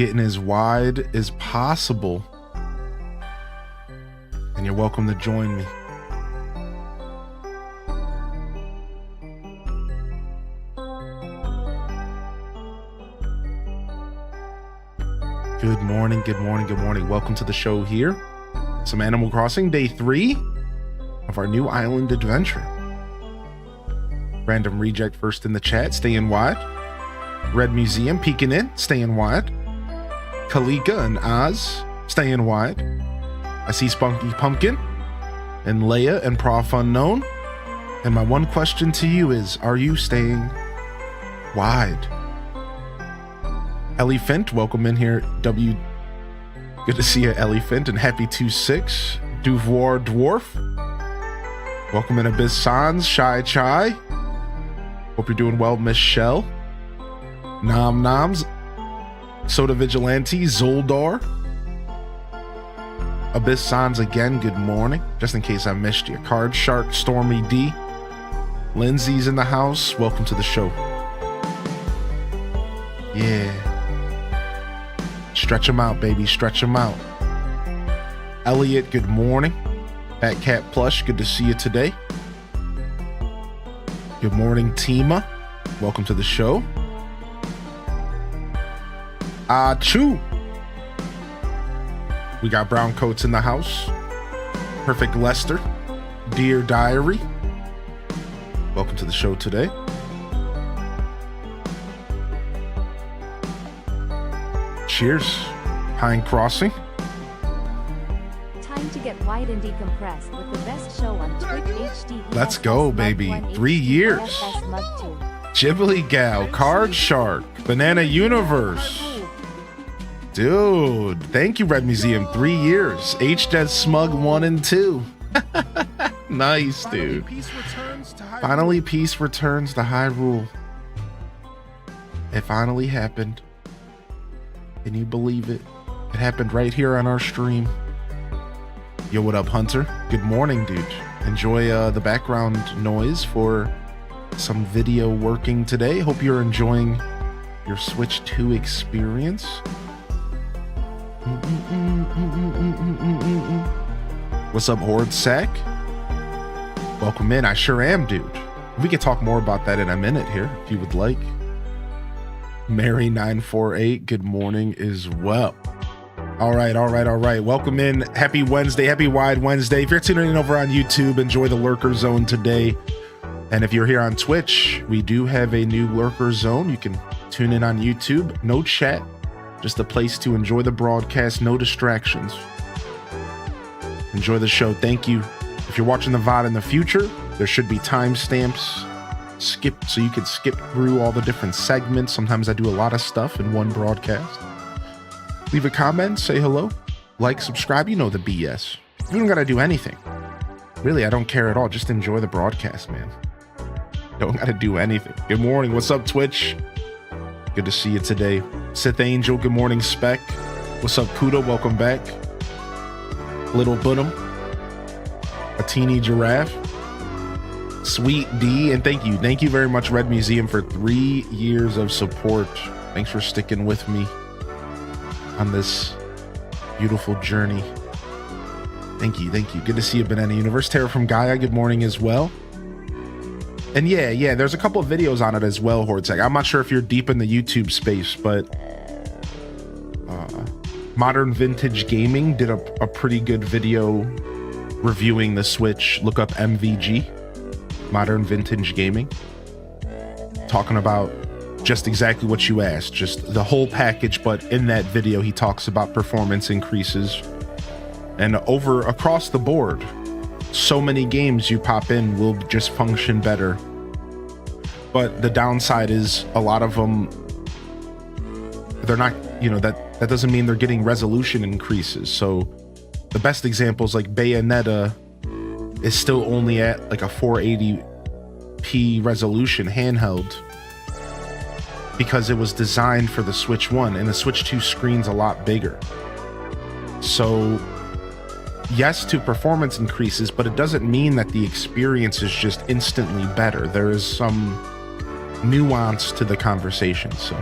getting as wide as possible. And you're welcome to join me. Good morning, good morning, good morning. Welcome to the show here. Some Animal Crossing, day 3 of our new island adventure. Random Reject first in the chat, staying wide. Red Museum peeking in, staying wide. Kalika and Oz, staying wide. I see Spunky Pumpkin and Leia and Prof Unknown. And my one question to you is, are you staying wide? Ellie Fint, welcome in here. Good to see you, Ellie Fint, and happy 2-6. Duvoir Dwarf. Welcome in Abyss Sans, Shy Chai. Hope you're doing well, Miss Shell. Nom Noms. Soda Vigilante, Zoldar. Abyss Sans again, good morning. Just in case I missed you. Card Shark, Stormy D. Lindsay's in the house. Welcome to the show. Yeah. Stretch them out, baby. Stretch them out. Elliot, good morning. Fat Cat Plush, good to see you today. Good morning, Tima. Welcome to the show. Achoo. We got Brown Coats in the house. Perfect Lester. Dear Diary. Welcome to the show today. Cheers. Pine Crossing. Time to get wide and decompressed with the best show on Twitch HD. Let's go, baby. 3 years. Ghibli Gal, Card Shark, Banana Universe. Dude, thank you, Red Museum. 3 years. H-Dead Smug 1 and 2. Nice, dude. Finally, peace returns to Hyrule. It finally happened. Can you believe it? It happened right here on our stream. Yo, what up, Hunter? Good morning, dude. Enjoy the background noise for some video working today. Hope you're enjoying your Switch 2 experience. What's up, Horde Sack? Welcome in. I sure am, dude. We could talk more about that in a minute here, if you would like. Mary948, good morning as well. All right. Welcome in. Happy Wednesday. Happy Wide Wednesday. If you're tuning in over on YouTube, enjoy the Lurker Zone today. And if you're here on Twitch, we do have a new Lurker Zone. You can tune in on YouTube. No chat. Just a place to enjoy the broadcast. No distractions. Enjoy the show. Thank you. If you're watching the VOD in the future, there should be timestamps. So you can skip through all the different segments. Sometimes I do a lot of stuff in one broadcast. Leave a comment, say hello, like, subscribe, you know the BS. You don't gotta do anything. Really, I don't care at all. Just enjoy the broadcast, man. Don't gotta do anything. Good morning, what's up, Twitch? Good to see you today. Sith Angel, good morning, Spec. What's up, Kuda, welcome back. Little Bunham. A teeny giraffe. Sweet D, and thank you very much, Red Museum, for 3 years of support. Thanks for sticking with me on this beautiful journey. Thank you. Good to see you, Banana Universe. Terra from Gaia, good morning as well. And yeah, there's a couple of videos on it as well, Hordsec. I'm not sure if you're deep in the YouTube space, but Modern Vintage Gaming did a pretty good video reviewing the Switch. Look up MVG. Modern Vintage Gaming, talking about just exactly what you asked, just the whole package. But in that video, he talks about performance increases and across the board. So many games you pop in will just function better. But the downside is a lot of them, they're not, that doesn't mean they're getting resolution increases. So the best examples like Bayonetta is still only at like a 480p resolution handheld because it was designed for the Switch 1, and the Switch 2 screen's a lot bigger. So yes to performance increases, but it doesn't mean that the experience is just instantly better. There is some nuance to the conversation. So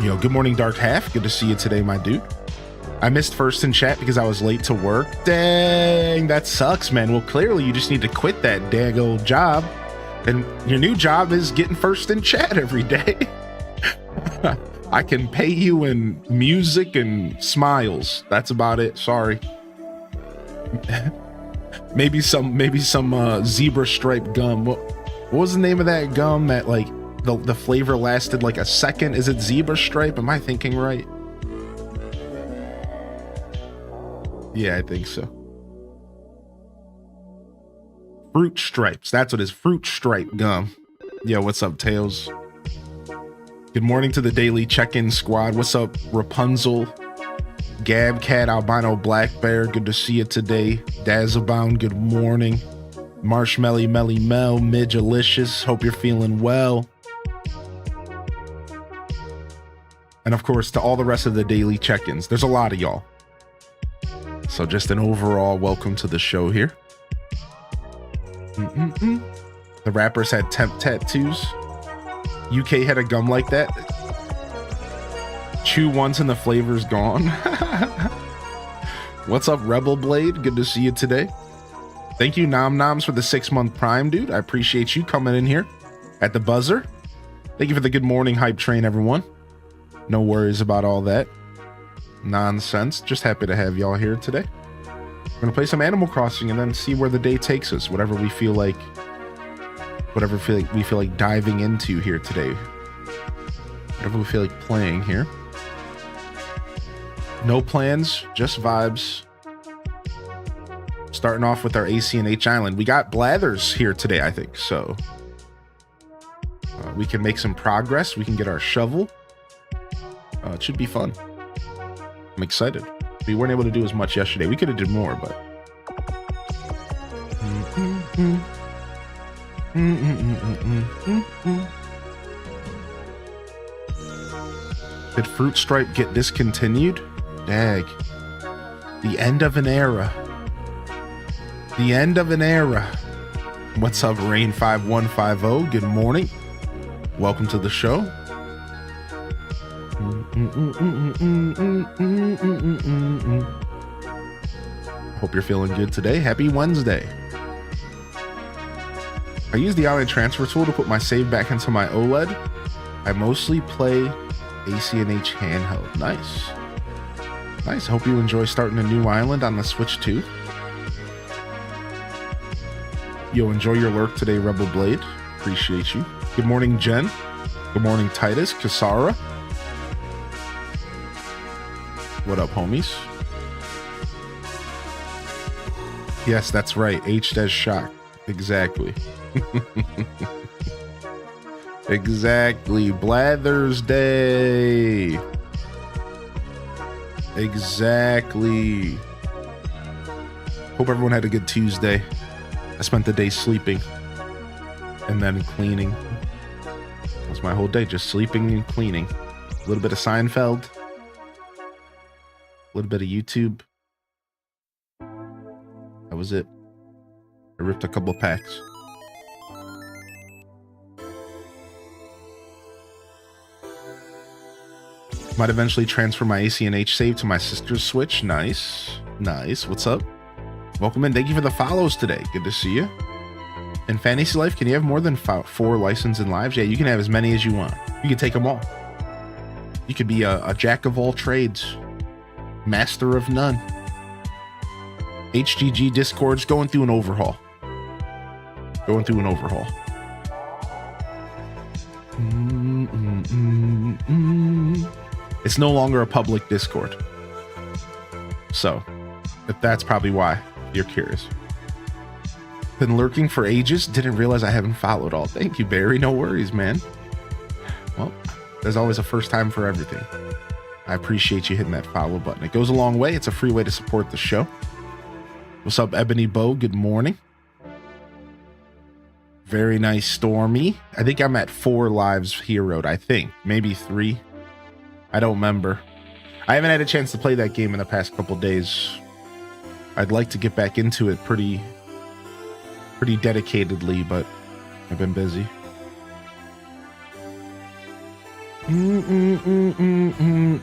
Yo, good morning, Dark Half. Good to see you today, my dude. I missed first in chat because I was late to work. Dang, that sucks, man. Well, clearly you just need to quit that dang old job. And your new job is getting first in chat every day. I can pay you in music and smiles. That's about it. Sorry. maybe some zebra stripe gum. What was the name of that gum that like the flavor lasted like a second? Is it zebra stripe? Am I thinking right? Yeah, I think so. Fruit stripes. That's what it is. Fruit stripe gum. Yo, what's up, Tails? Good morning to the daily check-in squad. What's up, Rapunzel? Gab Cat, Albino Black Bear. Good to see you today. Dazabound, good morning. Marshmelly Melly Mel, Midgelicious. Hope you're feeling well. And of course, to all the rest of the daily check-ins. There's a lot of y'all. So just an overall welcome to the show here. The rappers had temp tattoos. UK had a gum like that. Chew once and the flavor's gone. What's up, Rebel Blade? Good to see you today. Thank you, Nom Noms, for the 6-month prime, dude. I appreciate you coming in here at the buzzer. Thank you for the good morning hype train, everyone. No worries about all that nonsense. Just happy to have y'all here today. We're gonna play some Animal Crossing and then see where the day takes us. Whatever we feel like diving into here today. Whatever we feel like playing here. No plans, just vibes. Starting off with our ACNH Island. We got Blathers here today, I think. So we can make some progress. We can get our shovel. It should be fun. I'm excited. We weren't able to do as much yesterday. We could have did more, but did Fruit Stripe get discontinued? Dag. The end of an era. The end of an era. What's up, Rain5150? Good morning. Welcome to the show. Hope you're feeling good today. Happy Wednesday. I use the online transfer tool to put my save back into my OLED. I mostly play ACNH handheld. Nice. Nice. Hope you enjoy starting a new island on the Switch too. Yo, enjoy your lurk today, Rebel Blade. Appreciate you. Good morning, Jen. Good morning, Titus. Kasara. What up, homies? Yes, that's right. H-Des shock. Exactly. Exactly. Blathers Day. Exactly. Hope everyone had a good Tuesday. I spent the day sleeping and then cleaning. That's my whole day, just sleeping and cleaning. A little bit of Seinfeld. A little bit of YouTube. That was it. I ripped a couple packs. Might eventually transfer my ACNH save to my sister's Switch. Nice. Nice. What's up? Welcome in. Thank you for the follows today. Good to see you. In Fantasy Life, can you have more than 4 licensed lives? Yeah, you can have as many as you want. You can take them all. You could be a jack of all trades. Master of none. HGG Discord's going through an overhaul. Going through an overhaul. It's no longer a public Discord. So, that's probably why you're curious. Been lurking for ages. Didn't realize I haven't followed all. Thank you, Barry. No worries, man. Well, there's always a first time for everything. I appreciate you hitting that follow button. It goes a long way. It's a free way to support the show. What's up, Ebony Bow? Good morning. Very nice, Stormy. I think I'm at 4 lives heroed. I think maybe 3. I don't remember. I haven't had a chance to play that game in the past couple days. I'd like to get back into it pretty dedicatedly, but I've been busy.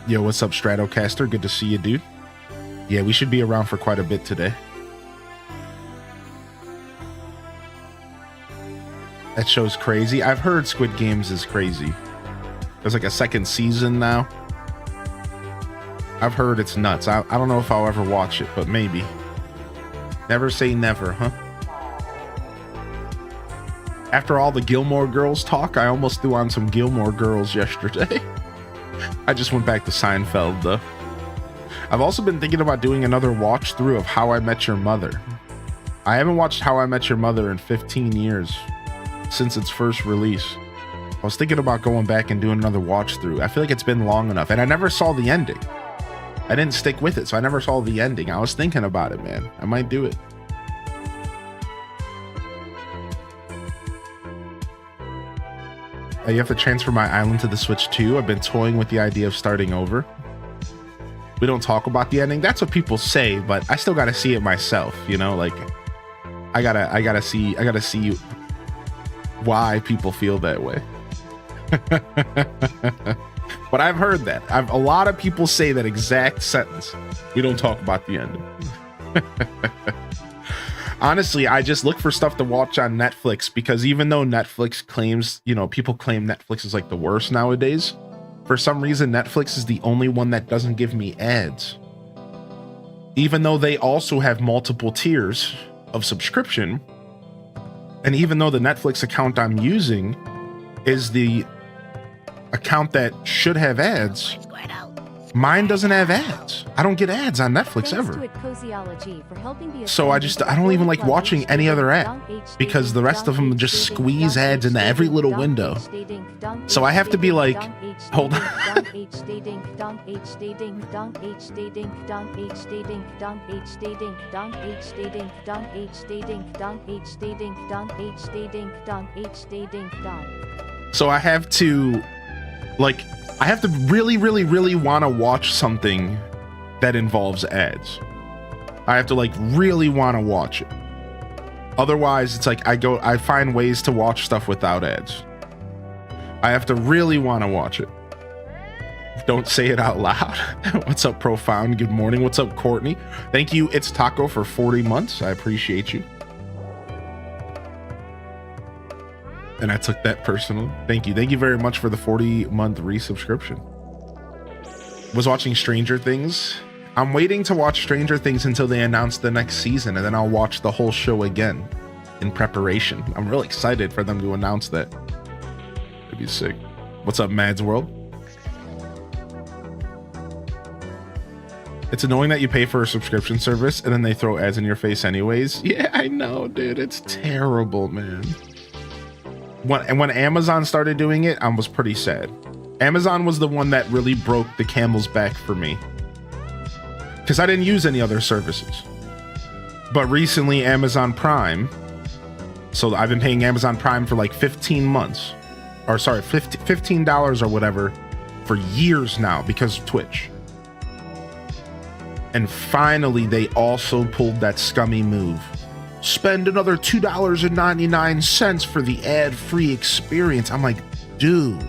Yo, what's up, Stratocaster? Good to see you, dude. Yeah, we should be around for quite a bit today. That show's crazy. I've heard Squid Games is crazy. There's like a second season now. I've heard it's nuts. I don't know if I'll ever watch it, but maybe. Never say never, huh? After all the Gilmore Girls talk, I almost threw on some Gilmore Girls yesterday. I just went back to Seinfeld, though. I've also been thinking about doing another watch through of How I Met Your Mother. I haven't watched How I Met Your Mother in 15 years since its first release. I was thinking about going back and doing another watch through. I feel like it's been long enough, and I never saw the ending. I didn't stick with it, so I never saw the ending. I was thinking about it, man. I might do it. You have to transfer my island to the Switch too. I've been toying with the idea of starting over. We don't talk about the ending. That's what people say, but I still gotta see it myself, you know? Like, I gotta see why people feel that way. But I've heard that. A lot of people say that exact sentence. We don't talk about the ending. Honestly, I just look for stuff to watch on Netflix because even though Netflix claims, you know, people claim Netflix is like the worst nowadays, for some reason, Netflix is the only one that doesn't give me ads. Even though they also have multiple tiers of subscription, and even though the Netflix account I'm using is the account that should have ads, mine doesn't have ads. I don't get ads on Netflix ever. So I don't even like watching any other ad because the rest of them just squeeze ads into every little window. So I have to be like, hold on. So I have to really want to watch something that involves ads. I have to like really want to watch it. Otherwise, it's like I find ways to watch stuff without ads. I have to really want to watch it. Don't say it out loud. What's up, Profound? Good morning. What's up, Courtney? Thank you, It's Taco, for 40 months. I appreciate you. And I took that personally. Thank you. Thank you very much for the 40-month resubscription. Was watching Stranger Things. I'm waiting to watch Stranger Things until they announce the next season, and then I'll watch the whole show again in preparation. I'm really excited for them to announce that. It'd be sick. What's up, Mads World? It's annoying that you pay for a subscription service and then they throw ads in your face anyways. Yeah, I know, dude. It's terrible, man. When Amazon started doing it, I was pretty sad. Amazon was the one that really broke the camel's back for me, because I didn't use any other services. But recently, Amazon Prime. So I've been paying Amazon Prime for like 15 months, or sorry, $15 or whatever for years now because of Twitch. And finally, they also pulled that scummy move. Spend another $2.99 for the ad-free experience. I'm like, dude,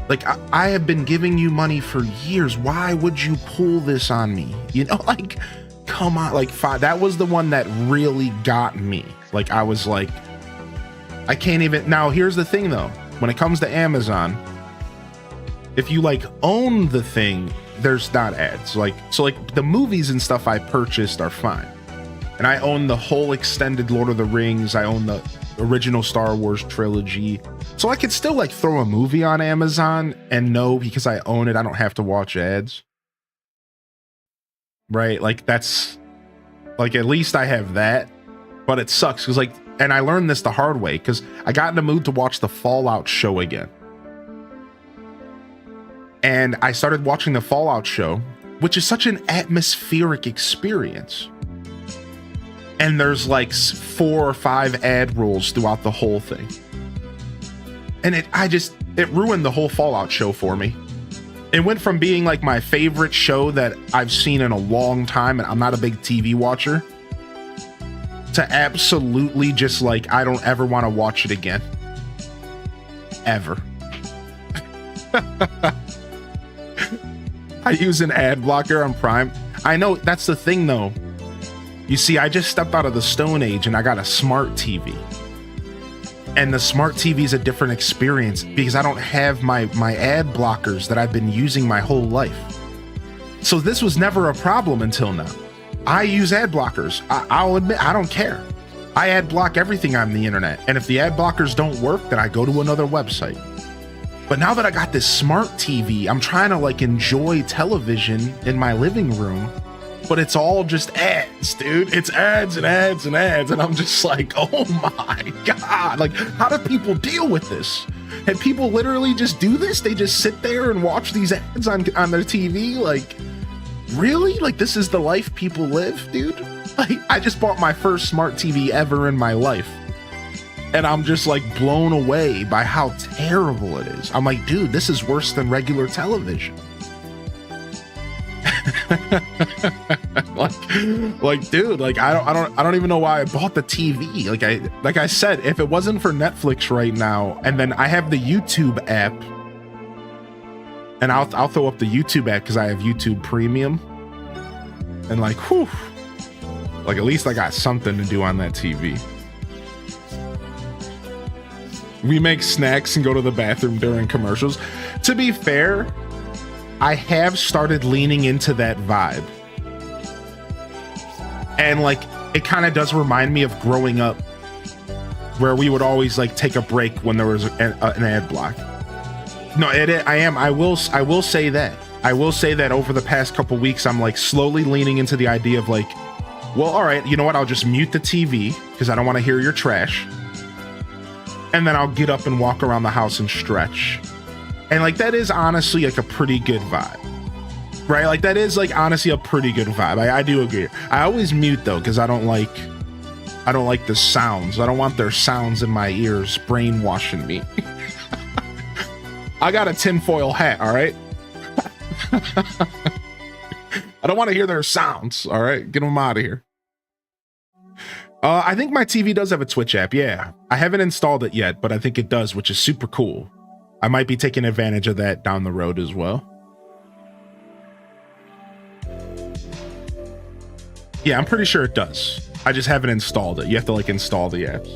like I have been giving you money for years. Why would you pull this on me? You know, like, come on. Like, that was the one that really got me. Like, I was like, I can't even. Now, here's the thing, though. When it comes to Amazon, if you like own the thing, there's not ads. Like, so like the movies and stuff I purchased are fine. And I own the whole extended Lord of the Rings. I own the original Star Wars trilogy. So I could still like throw a movie on Amazon and know, because I own it, I don't have to watch ads. Right? Like, that's like, at least I have that. But it sucks because like, and I learned this the hard way because I got in the mood to watch the Fallout show again. And I started watching the Fallout show, which is such an atmospheric experience. And there's like 4 or 5 ad rolls throughout the whole thing. And it ruined the whole Fallout show for me. It went from being like my favorite show that I've seen in a long time, and I'm not a big TV watcher, to absolutely just like, I don't ever want to watch it again. Ever. I use an ad blocker on Prime. I know, that's the thing though. You see, I just stepped out of the Stone Age and I got a smart TV. And the smart TV is a different experience because I don't have my ad blockers that I've been using my whole life. So this was never a problem until now. I use ad blockers. I'll admit, I don't care. I ad block everything on the internet. And if the ad blockers don't work, then I go to another website. But now that I got this smart TV, I'm trying to like enjoy television in my living room, but it's all just ads, dude. It's ads and ads and ads. And I'm just like, oh my God, like how do people deal with this? And people literally just do this? They just sit there and watch these ads on their TV? Like, really? Like this is the life people live, dude? Like I just bought my first smart TV ever in my life. And I'm just like blown away by how terrible it is. I'm like, dude, this is worse than regular television. like, dude, like I don't even know why I bought the TV. Like I said, if it wasn't for Netflix right now, and then I have the YouTube app, and I'll throw up the YouTube app because I have YouTube Premium, and like, whew, like at least I got something to do on that TV. We make snacks and go to the bathroom during commercials. To be fair, I have started leaning into that vibe. And like, it kind of does remind me of growing up where we would always like take a break when there was an ad block. No, I will say that. I will say that over the past couple weeks, I'm like slowly leaning into the idea of like, well, all right, you know what? I'll just mute the TV because I don't want to hear your trash. And then I'll get up and walk around the house and stretch. And like, that is honestly like a pretty good vibe, right? Like that is like honestly a pretty good vibe. I do agree. I always mute though, because I don't like the sounds. I don't want their sounds in my ears brainwashing me. I got a tinfoil hat, all right? I don't want to hear their sounds, all right? Get them out of here. I think my TV does have a Twitch app, yeah. I haven't installed it yet, but I think it does, which is super cool. I might be taking advantage of that down the road as well. Yeah, I'm pretty sure it does. I just haven't installed it. You have to like install the apps.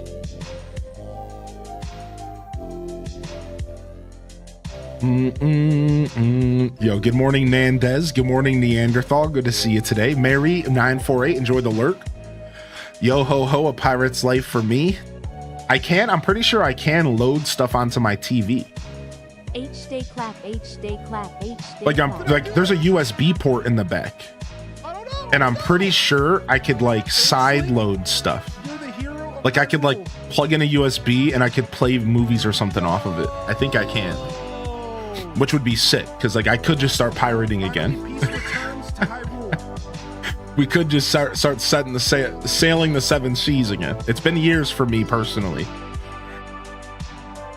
Yo, good morning, Nandez. Good morning, Neanderthal. Good to see you today. Mary948, enjoy the lurk. Yo ho ho, a pirate's life for me. I'm pretty sure I can load stuff onto my TV. H-day clap, H-day clap, H-day like I'm like there's a USB port in the back. And I'm pretty sure I could like side load stuff. Like I could like plug in a USB and I could play movies or something off of it. I think I can. Which would be sick, because like I could just start pirating again. We could just start sailing the seven seas again. It's been years for me personally.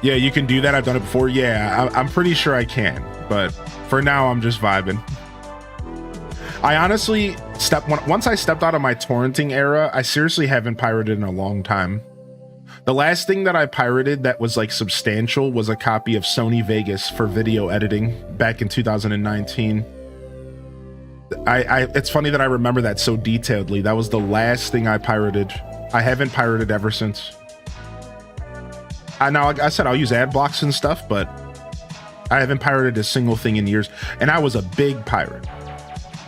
Yeah, you can do that. I've done it before. Yeah, I'm pretty sure I can. But for now, I'm just vibing. I honestly once I stepped out of my torrenting era, I seriously haven't pirated in a long time. The last thing that I pirated that was like substantial was a copy of Sony Vegas for video editing back in 2019. It's funny that I remember that so detailedly. That was the last thing I pirated. I haven't pirated ever since. Now, like I said, I'll use ad blocks and stuff, but I haven't pirated a single thing in years. And I was a big pirate.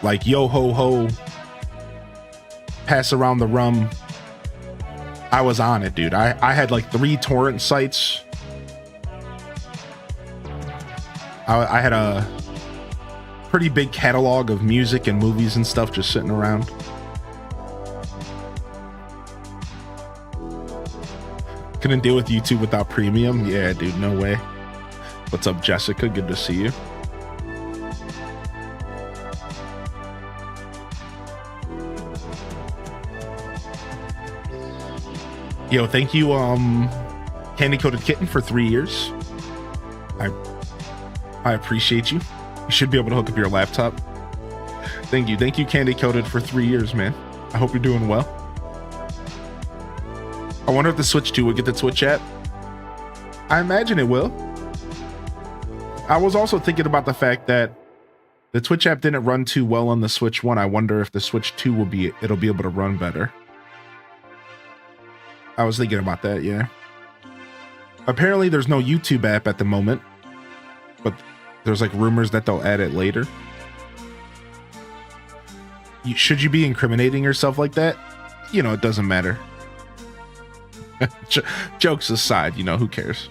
Like, yo ho ho, pass around the rum. I was on it, dude. I had like 3 torrent sites. I had a pretty big catalog of music and movies and stuff just sitting around. Couldn't deal with YouTube without premium. Yeah, dude, no way. What's up, Jessica? Good to see you. Yo, thank you, Candy Coated Kitten, for 3 years. I appreciate you. You should be able to hook up your laptop. Thank you, Candy Coated, for 3 years, man. I hope you're doing well. I wonder if the Switch 2 will get the Twitch app. I imagine it will. I was also thinking about the fact that the Twitch app didn't run too well on the Switch 1. I wonder if the Switch 2 it'll be able to run better. I was thinking about that, yeah. Apparently there's no YouTube app at the moment, but there's like rumors that they'll add it later. Should you be incriminating yourself like that? You know, it doesn't matter. Jokes aside, you know, who cares?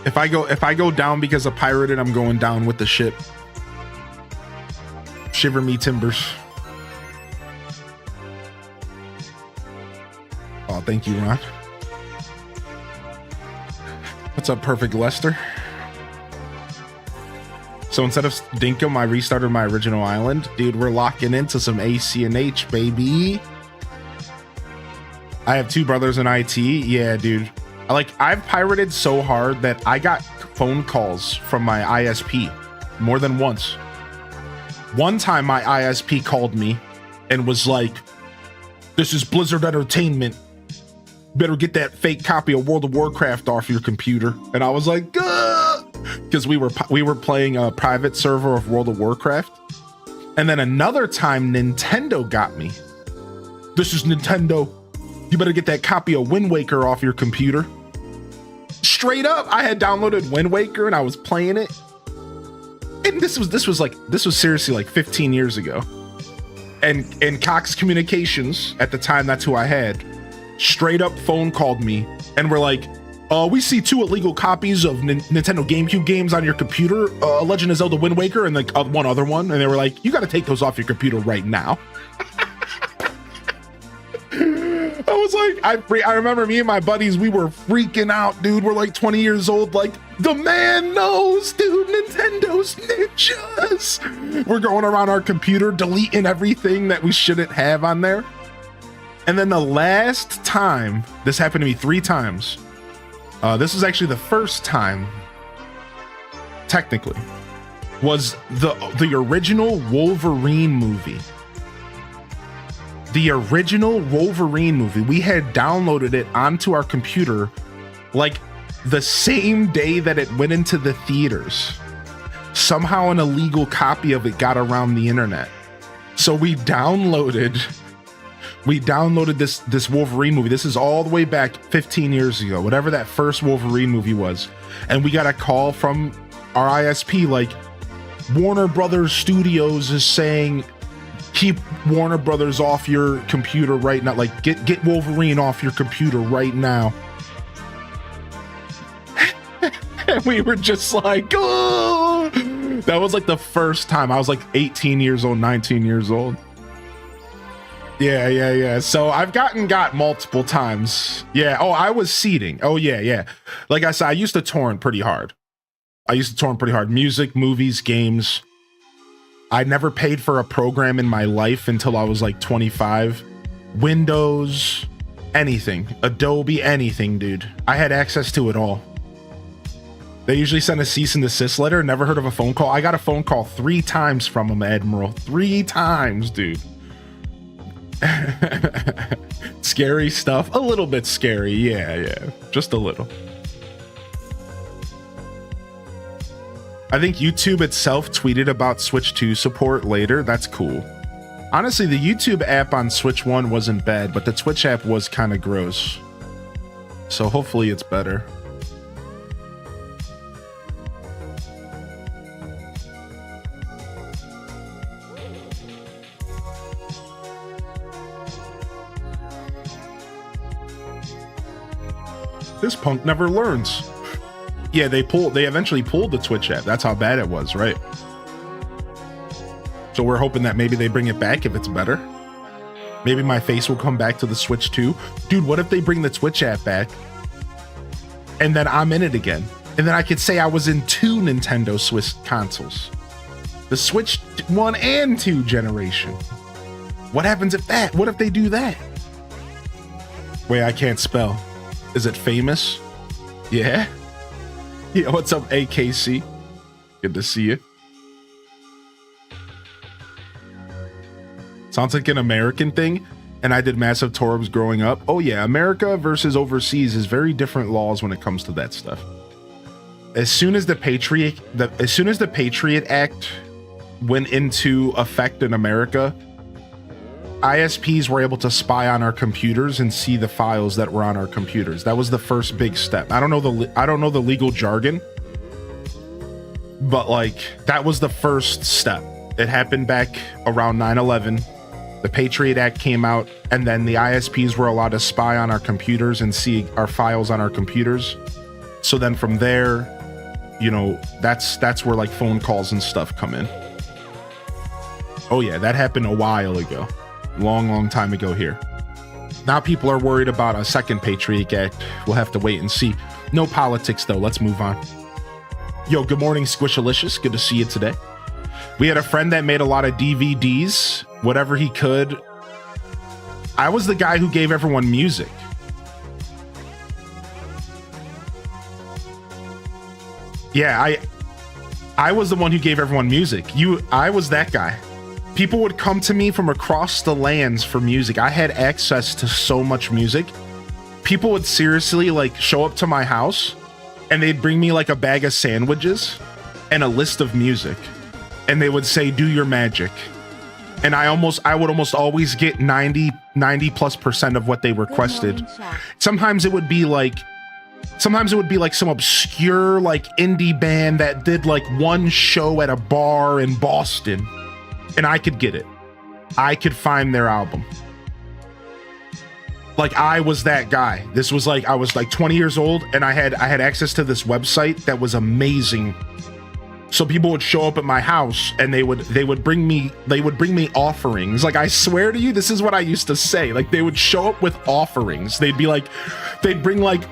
If I go down because of pirated, I'm going down with the ship. Shiver me timbers. Oh, thank you, Ron. What's up, Perfect Lester? So instead of Dinkum, I restarted my original island. Dude, we're locking into some ACNH, baby. I have 2 brothers in IT. Yeah, dude. I've pirated so hard that I got phone calls from my ISP more than once. One time my ISP called me and was like, "This is Blizzard Entertainment. Better get that fake copy of World of Warcraft off your computer." And I was like, because we were playing a private server of World of Warcraft. And then another time Nintendo got me. "This is Nintendo. You better get that copy of Wind Waker off your computer." Straight up, I had downloaded Wind Waker and I was playing it. And this was seriously like 15 years ago. And Cox Communications at the time, that's who I had, straight up phone called me and were like, "We see 2 illegal copies of Nintendo GameCube games on your computer, Legend of Zelda Wind Waker and like one other one." And they were like, "You got to take those off your computer right now." I was like, I remember me and my buddies, we were freaking out, dude. We're like 20 years old, like, the man knows, dude. Nintendo's ninjas. We're going around our computer, deleting everything that we shouldn't have on there. And then the last time, this happened to me 3 times. This is actually the first time, technically, was the original Wolverine movie. The original Wolverine movie. We had downloaded it onto our computer like the same day that it went into the theaters. Somehow an illegal copy of it got around the internet. So we downloaded this Wolverine movie. This is all the way back 15 years ago, whatever that first Wolverine movie was. And we got a call from our ISP like, "Warner Brothers Studios is saying, keep Warner Brothers off your computer right now. Like, get Wolverine off your computer right now." And we were just like, "Oh!" That was like the first time. I was like 18 years old, 19 years old. Yeah. So I've got multiple times. Yeah. Oh, I was seeding. Oh, yeah. Like I said, I used to torrent pretty hard. Music, movies, games. I never paid for a program in my life until I was like 25. Windows, anything. Adobe, anything, dude. I had access to it all. They usually send a cease and desist letter. Never heard of a phone call. I got a phone call 3 times from him, Admiral. 3 times, dude. Scary stuff. A little bit scary. Yeah. Just a little. I think YouTube itself tweeted about Switch 2 support later. That's cool. Honestly, the YouTube app on Switch 1 wasn't bad, but the Twitch app was kind of gross. So hopefully it's better. This punk never learns. Yeah, they eventually pulled the Twitch app. That's how bad it was, right? So we're hoping that maybe they bring it back if it's better. Maybe my face will come back to the Switch 2. Dude, what if they bring the Twitch app back and then I'm in it again? And then I could say I was in 2 Nintendo Switch consoles. The Switch 1 and 2 generation. What happens if they do that? Wait, I can't spell. Is it famous? Yeah? Yeah, what's up, AKC? Good to see you. Sounds like an American thing. and I did massive tours growing up. Oh yeah, America versus overseas is very different laws when it comes to that stuff. As soon as the Patriot Act went into effect in America, ISPs were able to spy on our computers and see the files that were on our computers. That was the first big step. I don't know the legal jargon, but like that was the first step. It happened back around 9/11. The Patriot Act came out, and then the ISPs were allowed to spy on our computers and see our files on our computers. So then from there, you know, that's where like phone calls and stuff come in. Oh yeah, that happened a while ago. Long time ago here. Now people are worried about a second Patriot Act. We'll have to wait and see. No politics though. Let's move on. Yo, good morning, Squishalicious. Good to see you today. We had a friend that made a lot of DVDs, whatever he could. I was the guy who gave everyone music. Yeah, I was the one who gave everyone music. I was that guy. People would come to me from across the lands for music. I had access to so much music. People would seriously like show up to my house and they'd bring me like a bag of sandwiches and a list of music. And they would say, do your magic. And I would almost always get 90+% of what they requested. Sometimes it would be like some obscure like indie band that did like one show at a bar in Boston. And I could get it. I could find their album. Like I was that guy. This was like I was like 20 years old and I had access to this website that was amazing. So people would show up at my house and they would bring me offerings. Like I swear to you, this is what I used to say. Like they would show up with offerings. They'd bring like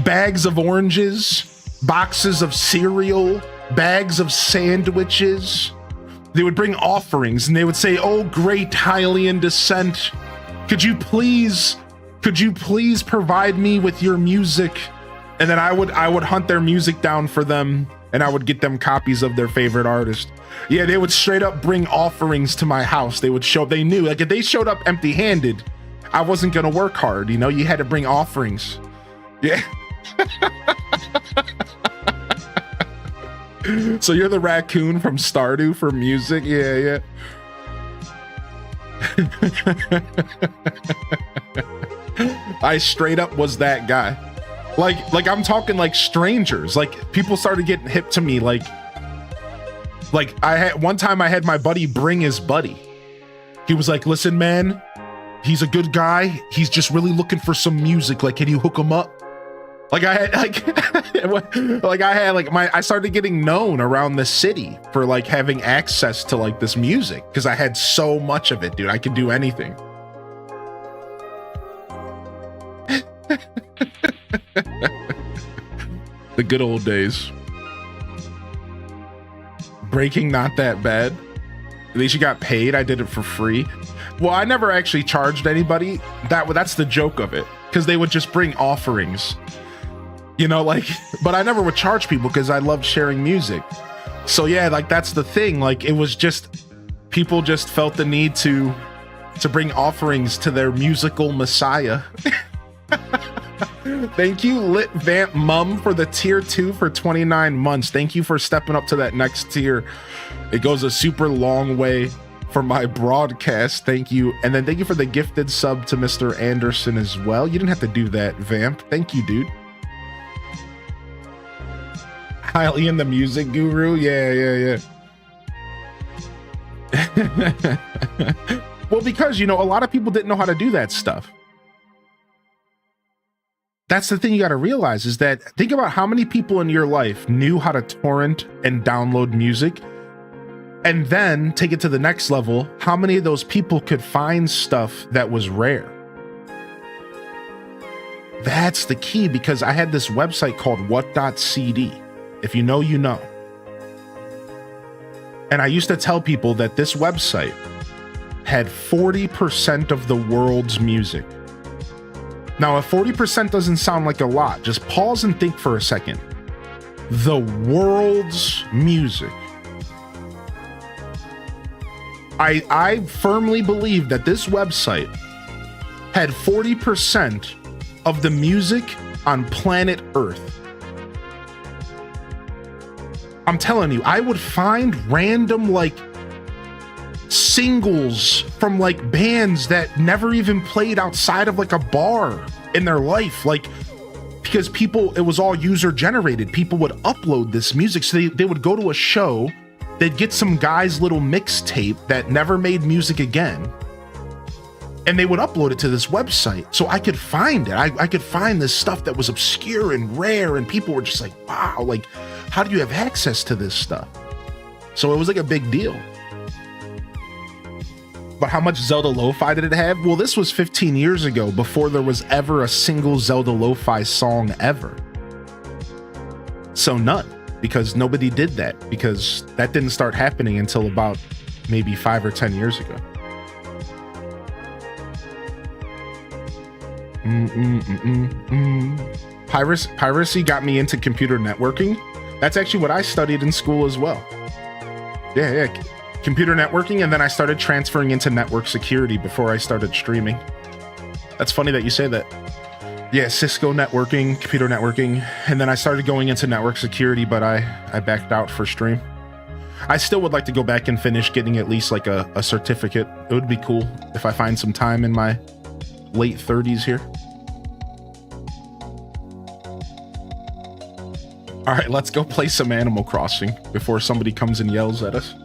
bags of oranges, boxes of cereal, bags of sandwiches. They would bring offerings and they would say, oh, great Hylian descent. Could you please provide me with your music? And then I would hunt their music down for them and I would get them copies of their favorite artist. Yeah, they would straight up bring offerings to my house. They would show up. They knew like if they showed up empty handed, I wasn't going to work hard. You know, you had to bring offerings. Yeah. So you're the raccoon from Stardew for music? Yeah. I straight up was that guy. Like I'm talking like strangers. Like people started getting hip to me. Like I had one time I had my buddy bring his buddy. He was like, listen, man, he's a good guy. He's just really looking for some music. Like, can you hook him up? Like I had I started getting known around the city for like having access to like this music because I had so much of it, dude. I could do anything. The good old days. Breaking not that bad. At least you got paid. I did it for free. Well, I never actually charged anybody. That's the joke of it, because they would just bring offerings. You know, like, but I never would charge people because I loved sharing music. So yeah, like that's the thing. Like it was just people just felt the need to bring offerings to their musical messiah. Thank you, Lit Vamp Mum, for the tier 2 for 29 months. Thank you for stepping up to that next tier. It goes a super long way for my broadcast. Thank you. And then thank you for the gifted sub to Mr. Anderson as well. You didn't have to do that, Vamp. Thank you, dude. Highly in the music guru. Yeah. Well, because, you know, a lot of people didn't know how to do that stuff. That's the thing you got to realize is that think about how many people in your life knew how to torrent and download music, and then take it to the next level. How many of those people could find stuff that was rare? That's the key, because I had this website called what.cd. If you know, you know. And I used to tell people that this website had 40% of the world's music. Now, if 40% doesn't sound like a lot, just pause and think for a second. The world's music. I firmly believe that this website had 40% of the music on planet Earth. I'm telling you, I would find random like singles from like bands that never even played outside of like a bar in their life, like because it was all user generated. People would upload this music, so they would go to a show, they'd get some guy's little mixtape that never made music again, and they would upload it to this website so I could find it. I could find this stuff that was obscure and rare, and people were just like, wow, like how do you have access to this stuff? So it was like a big deal. But how much Zelda Lo-Fi did it have? Well, this was 15 years ago, before there was ever a single Zelda Lo-Fi song ever. So none, because nobody did that, because that didn't start happening until about maybe 5 or 10 years ago. Piracy got me into computer networking. That's actually what I studied in school as well. Yeah. Computer networking, and then I started transferring into network security before I started streaming. That's funny that you say that. Yeah, Cisco networking, computer networking, and then I started going into network security, but I backed out for stream. I still would like to go back and finish getting at least like a certificate. It would be cool if I find some time in my late 30s here. All right, let's go play some Animal Crossing before somebody comes and yells at us.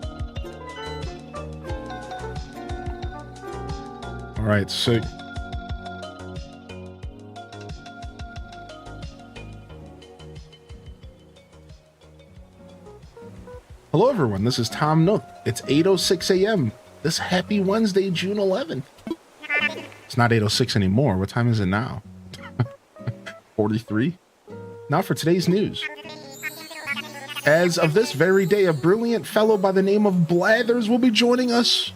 All right, so hello everyone, this is Tom Nook. It's 8:06 a.m. this happy Wednesday, June 11th. It's not 8:06 anymore. What time is it now? 43. Now for today's news. As of this very day, a brilliant fellow by the name of Blathers will be joining us.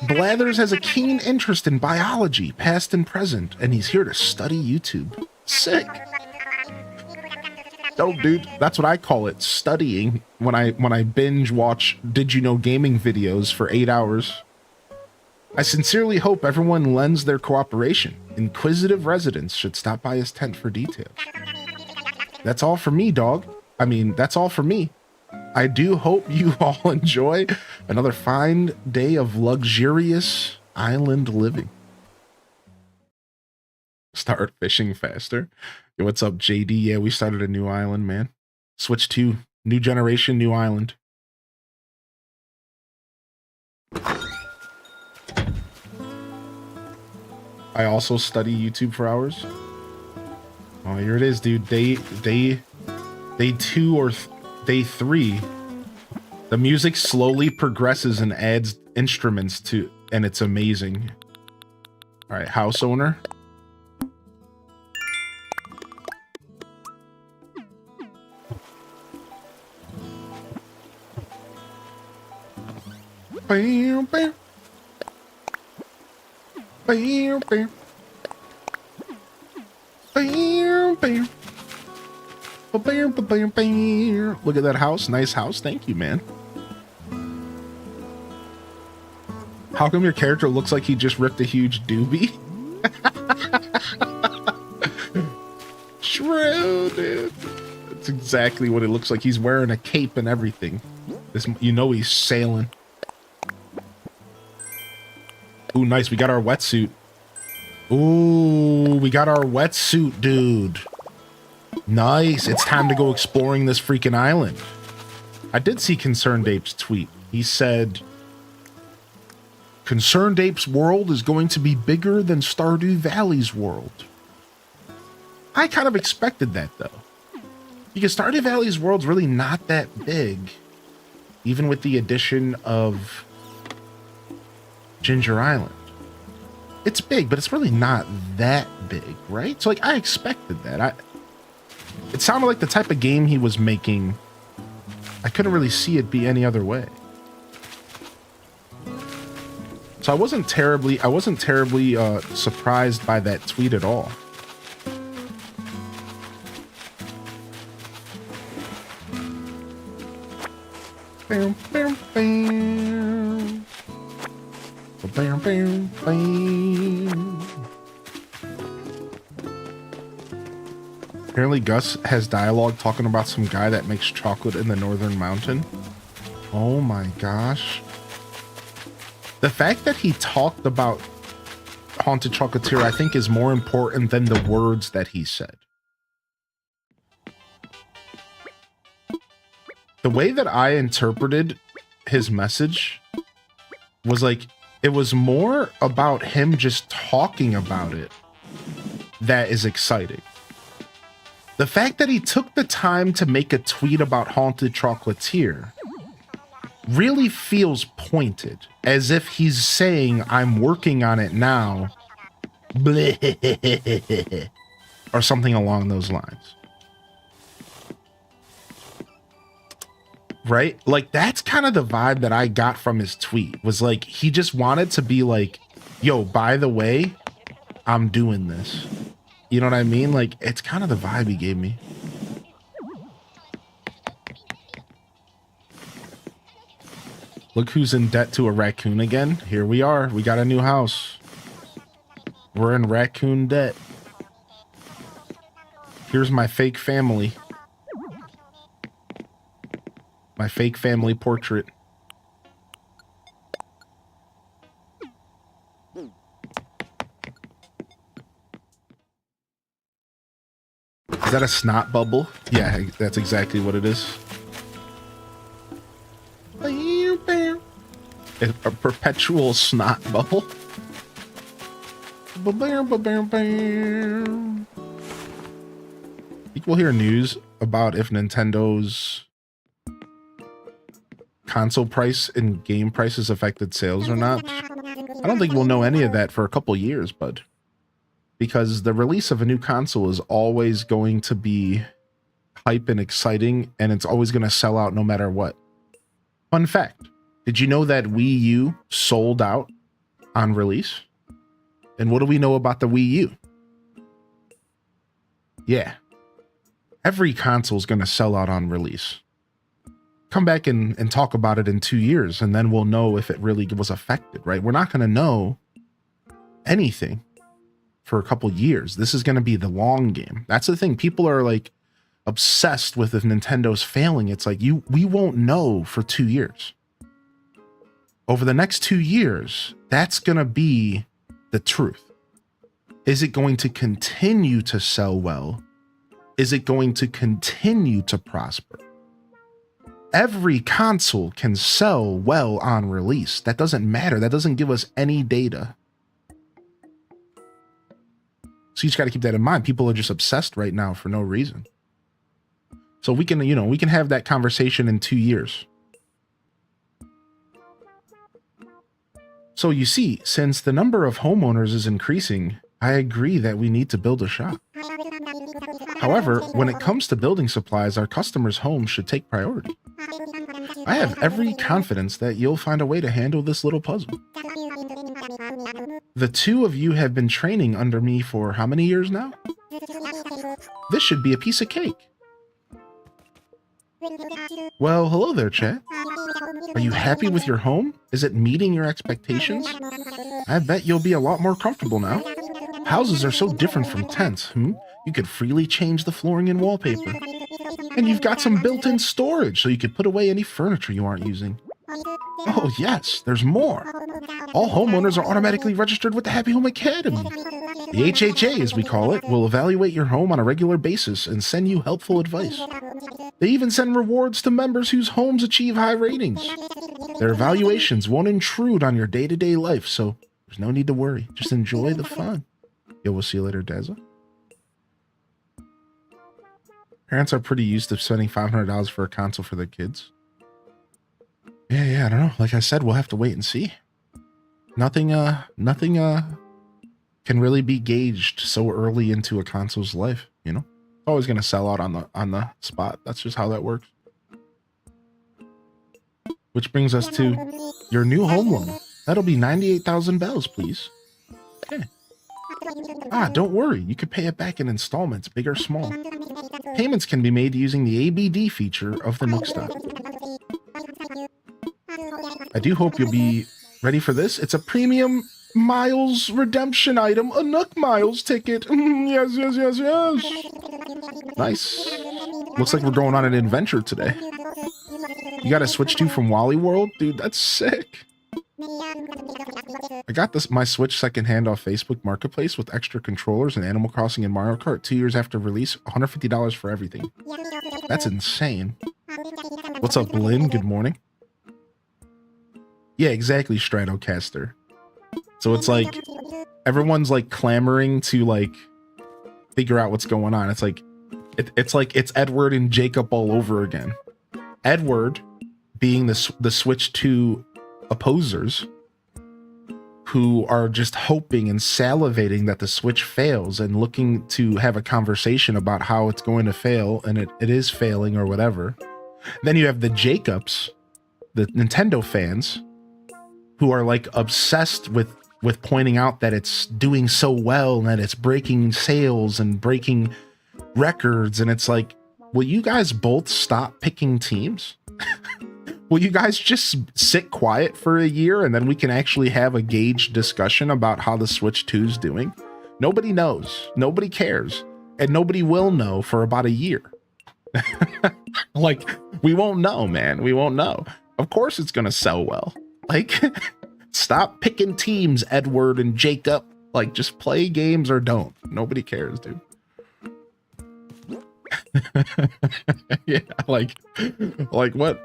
Blathers has a keen interest in biology, past and present, and he's here to study YouTube. Sick. Oh, dude, that's what I call it, studying, when I binge watch Did You Know gaming videos for 8 hours. I sincerely hope everyone lends their cooperation. Inquisitive residents should stop by his tent for details. That's all for me, dog. I mean, that's all for me. I do hope you all enjoy another fine day of luxurious island living. Start fishing faster. Yo, what's up, JD? Yeah, we started a new island, man. Switch to new generation, new island. I also study YouTube for hours. Oh, here it is, dude. Day 2 or day 3. The music slowly progresses and adds instruments to, and it's amazing. All right, house owner. Bam, bam. Bam, bam. Bam, bam. Bam, bam, bam. Look at that house. Nice house. Thank you, man. How come your character looks like he just ripped a huge doobie? True, dude. That's exactly what it looks like. He's wearing a cape and everything. This, you know, he's sailing. Ooh, nice. We got our wetsuit. Ooh, we got our wetsuit, dude. Nice. It's time to go exploring this freaking island. I did see Concerned Ape's tweet. He said, Concerned Ape's world is going to be bigger than Stardew Valley's world. I kind of expected that, though. Because Stardew Valley's world's really not that big. Even with the addition of Ginger Island. It's big, but it's really not that big, right? So, like, I expected that. It sounded like the type of game he was making. I couldn't really see it be any other way. So I wasn't terribly surprised by that tweet at all. Bam, bam, bam. Bam, bam, bam. Apparently Gus has dialogue talking about some guy that makes chocolate in the Northern Mountain. Oh my gosh. The fact that he talked about Haunted Chocolatier, I think, is more important than the words that he said. The way that I interpreted his message was like, it was more about him just talking about it that is exciting. The fact that he took the time to make a tweet about Haunted Chocolatier really feels pointed, as if he's saying, I'm working on it now, or something along those lines. Right? Like, that's kind of the vibe that I got from his tweet, was like, he just wanted to be like, yo, by the way, I'm doing this. You know what I mean? Like, it's kind of the vibe he gave me. Look who's in debt to a raccoon again. Here we are. We got a new house. We're in raccoon debt. Here's my fake family. My fake family portrait. Is that a snot bubble? Yeah, that's exactly what it is. A perpetual snot bubble. I think we'll hear news about if Nintendo's console price and game prices affected sales or not. I don't think we'll know any of that for a couple years, bud. Because the release of a new console is always going to be hype and exciting, and it's always going to sell out no matter what. Fun fact. Did you know that Wii U sold out on release? And what do we know about the Wii U? Yeah. Every console is going to sell out on release. Come back and talk about it in 2 years, and then we'll know if it really was affected, right? We're not going to know anything for a couple years. This is going to be the long game. That's the thing. People are like obsessed with if Nintendo's failing. It's like, we won't know for 2 years. Over the next 2 years, that's going to be the truth. Is it going to continue to sell well? Is it going to continue to prosper? Every console can sell well on release. That doesn't matter. That doesn't give us any data. So you just got to keep that in mind. People are just obsessed right now for no reason. So we can, we can have that conversation in 2 years. So you see, since the number of homeowners is increasing, I agree that we need to build a shop. However, when it comes to building supplies, our customers' homes should take priority. I have every confidence that you'll find a way to handle this little puzzle. The two of you have been training under me for how many years now? This should be a piece of cake. Well, hello there, chat. Are you happy with your home? Is it meeting your expectations? I bet you'll be a lot more comfortable now. Houses are so different from tents, You could freely change the flooring and wallpaper. And you've got some built-in storage, so you could put away any furniture you aren't using. Oh yes, there's more. All homeowners are automatically registered with the Happy Home Academy. The HHA, as we call it, will evaluate your home on a regular basis and send you helpful advice. They even send rewards to members whose homes achieve high ratings. Their evaluations won't intrude on your day-to-day life, so there's no need to worry. Just enjoy the fun. Yo, we'll see you later, Dazza. Parents are pretty used to spending $500 for a console for their kids. Yeah, I don't know. Like I said, we'll have to wait and see. Nothing can really be gauged so early into a console's life, It's always going to sell out on the spot. That's just how that works. Which brings us to your new home loan. That'll be 98,000 bells, please. Okay. Don't worry. You can pay it back in installments, big or small. Payments can be made using the ABD feature of the Nook Stop. I do hope you'll be ready for this. It's a premium miles redemption item, a Nook Miles ticket. Yes. Nice. Looks like we're going on an adventure today. You got a Switch 2 from Wally World? Dude, that's sick. I got my Switch secondhand off Facebook Marketplace with extra controllers and Animal Crossing and Mario Kart 2 years after release. $150 for everything. That's insane. What's up, Lynn? Good morning. Yeah, exactly, Stratocaster. So it's like everyone's like clamoring to like figure out what's going on. It's like it's Edward and Jacob all over again. Edward being the Switch 2 opposers who are just hoping and salivating that the Switch fails and looking to have a conversation about how it's going to fail, and it is failing or whatever. Then you have the Jacobs, the Nintendo fans, who are like obsessed with pointing out that it's doing so well and that it's breaking sales and breaking records. And it's like, will you guys both stop picking teams? Will you guys just sit quiet for a year and then we can actually have a gauged discussion about how the Switch 2 is doing? Nobody knows. Nobody cares. And nobody will know for about a year. Like, we won't know, man. We won't know. Of course it's going to sell well. Like, stop picking teams, Edward and Jacob. Like, just play games or don't. Nobody cares, dude. Yeah, like what?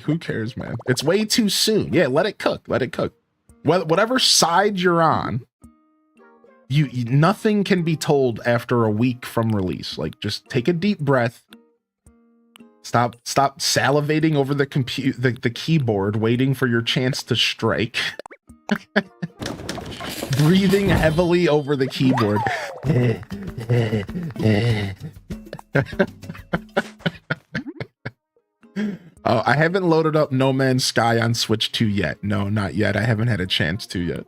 Who cares, man? It's way too soon. Yeah, let it cook. Let it cook. Whatever side you're on, you nothing can be told after a week from release. Like, just take a deep breath. Stop salivating over the keyboard, waiting for your chance to strike. Breathing heavily over the keyboard. Oh, I haven't loaded up No Man's Sky on Switch 2 yet. No, not yet. I haven't had a chance to yet.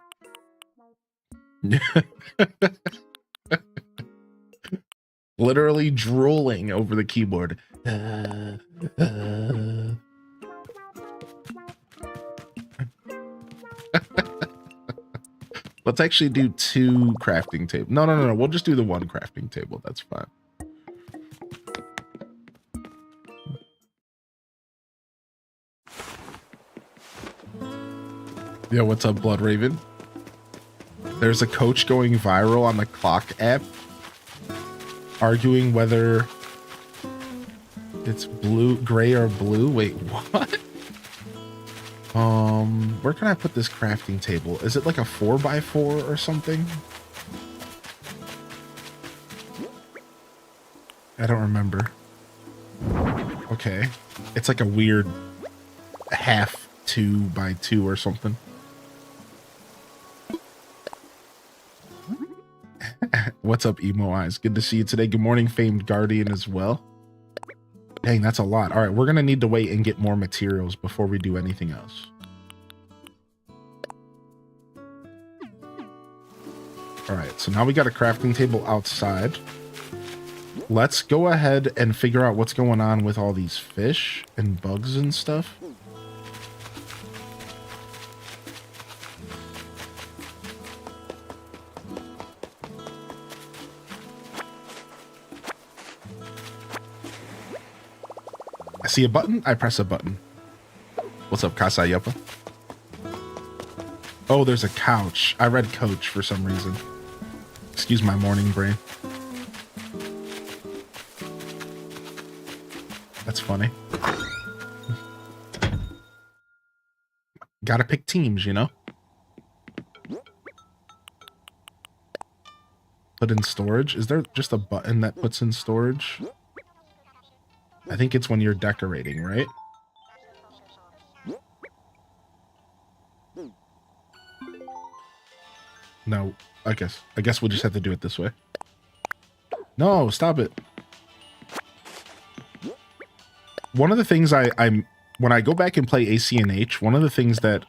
Literally drooling over the keyboard. Let's actually do 2 crafting tables. No. We'll just do the 1 crafting table. That's fine. Yo, what's up, Blood Raven? There's a coach going viral on the Clock app arguing whether it's gray or blue. Wait, what? Where can I put this crafting table? Is it like a 4x4 or something? I don't remember. Okay. It's like a weird half 2x2 or something. What's up, Emo Eyes? Good to see you today. Good morning, Famed Guardian as well. Dang, that's a lot. All right, we're going to need to wait and get more materials before we do anything else. All right, so now we got a crafting table outside. Let's go ahead and figure out what's going on with all these fish and bugs and stuff. I see a button, I press a button. What's up, Kasayapa? Oh, there's a couch. I read coach for some reason. Excuse my morning brain. That's funny. Gotta pick teams, you know? Put in storage? Is there just a button that puts in storage? I think it's when you're decorating, right? No, I guess we'll just have to do it this way. No, stop it. One of the things when I go back and play ACNH, one of the things that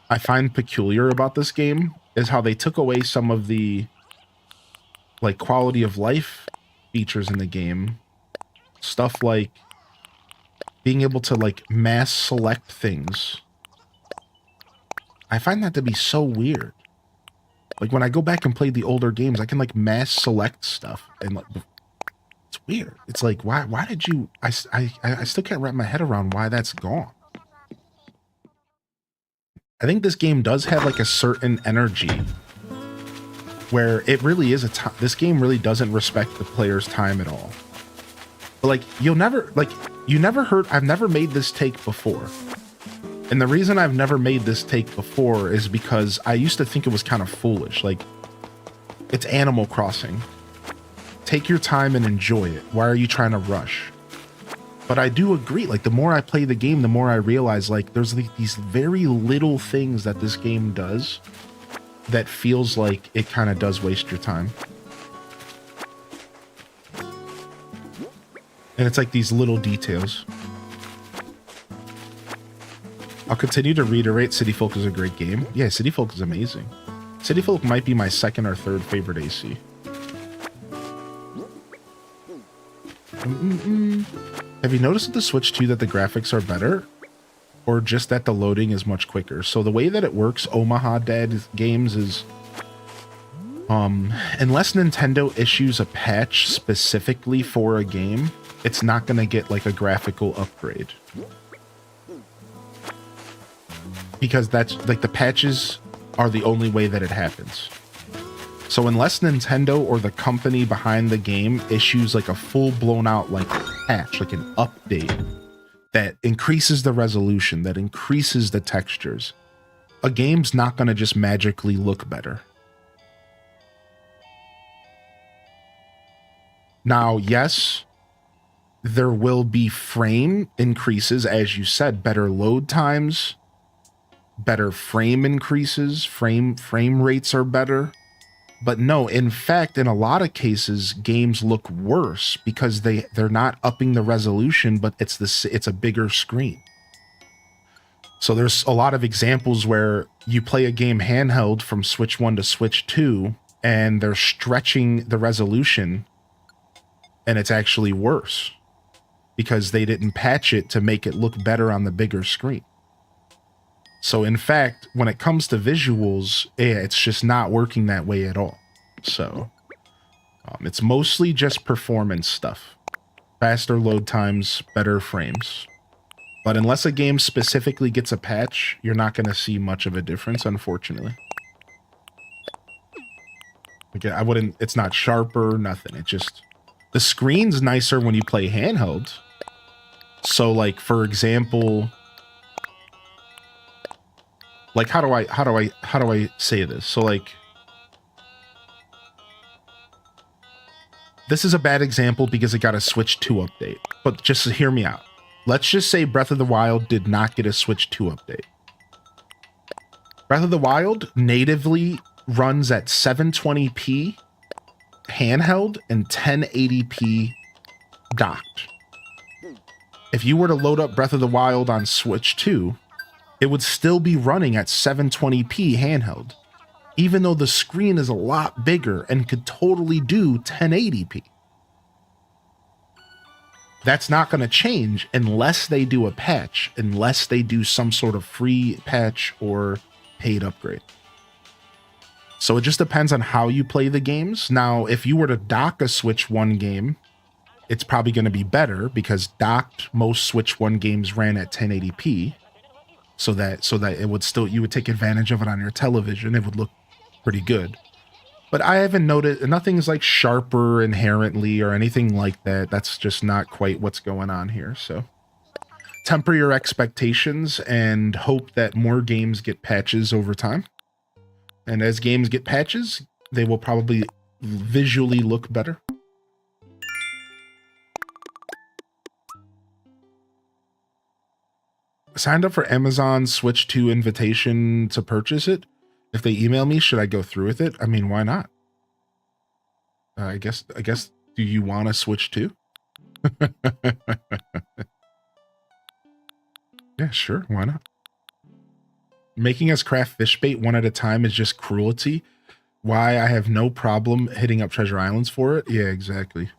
I find peculiar about this game is how they took away some of the like quality of life features in the game. Stuff like being able to like mass select things. I find that to be so weird. Like when I go back and play the older games, I can like mass select stuff and like, weird. It's like, why did you, I still can't wrap my head around why that's gone. I think this game does have like a certain energy where it really is this game really doesn't respect the player's time at all. But like, you never heard, I've never made this take before. And the reason I've never made this take before is because I used to think it was kind of foolish. Like, it's Animal Crossing. Take your time and enjoy it. Why are you trying to rush? But I do agree, like, the more I play the game, the more I realize, like, there's these very little things that this game does that feels like it kind of does waste your time. And it's like these little details. I'll continue to reiterate, City Folk is a great game. Yeah, City Folk is amazing. City Folk might be my second or third favorite AC. Have you noticed with the Switch 2 that the graphics are better? Or just that the loading is much quicker? So the way that it works, Omaha Dad games is... unless Nintendo issues a patch specifically for a game, it's not going to get like a graphical upgrade. Because that's like the patches are the only way that it happens. So unless Nintendo or the company behind the game issues like a full blown out like patch, like an update that increases the resolution, that increases the textures, a game's not going to just magically look better. Now, yes, there will be frame increases, as you said, better load times, better frame increases, frame rates are better. But no, in fact, in a lot of cases, games look worse because they're not upping the resolution, but it's a bigger screen. So there's a lot of examples where you play a game handheld from Switch 1 to Switch 2, and they're stretching the resolution, and it's actually worse because they didn't patch it to make it look better on the bigger screen. So in fact, when it comes to visuals, it's just not working that way at all. So it's mostly just performance stuff. Faster load times, better frames. But unless a game specifically gets a patch, you're not going to see much of a difference, unfortunately. Again, it's not sharper, nothing. It just, the screen's nicer when you play handheld. So like, for example, like, how do I say this? So like, this is a bad example because it got a Switch 2 update, but just hear me out. Let's just say Breath of the Wild did not get a Switch 2 update. Breath of the Wild natively runs at 720p handheld and 1080p docked. If you were to load up Breath of the Wild on Switch 2, it would still be running at 720p handheld, even though the screen is a lot bigger and could totally do 1080p. That's not going to change unless they do a patch, unless they do some sort of free patch or paid upgrade. So it just depends on how you play the games. Now, if you were to dock a Switch 1 game, it's probably going to be better because docked, most Switch 1 games ran at 1080p. So that it would still, you would take advantage of it on your television. It would look pretty good. But I haven't noticed, nothing's like sharper inherently or anything like that. That's just not quite what's going on here. So temper your expectations and hope that more games get patches over time. And as games get patches, they will probably visually look better. Signed up for Amazon Switch 2 invitation to purchase it. If they email me, should I go through with it? I mean, why not? I guess, do you want to Switch 2? Yeah, sure. Why not? Making us craft fish bait one at a time is just cruelty. Why I have no problem hitting up Treasure Islands for it. Yeah, exactly.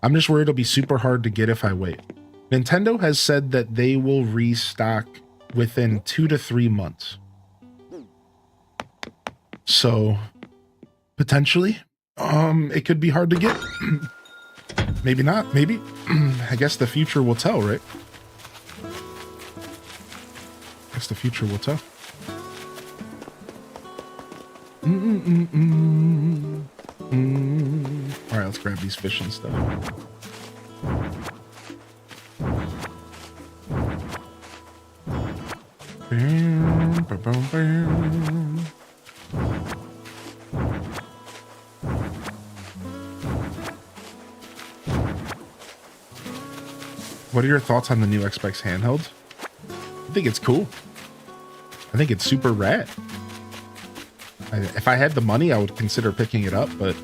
I'm just worried it'll be super hard to get if I wait. Nintendo has said that they will restock within 2 to 3 months. So potentially, it could be hard to get. Maybe not. Maybe. I guess the future will tell, right? I guess the future will tell. All right, let's grab these fish and stuff. Bam, ba, bam, bam. What are your thoughts on the new Xbox handheld? I think it's cool. I think it's super rad. If I had the money, I would consider picking it up, but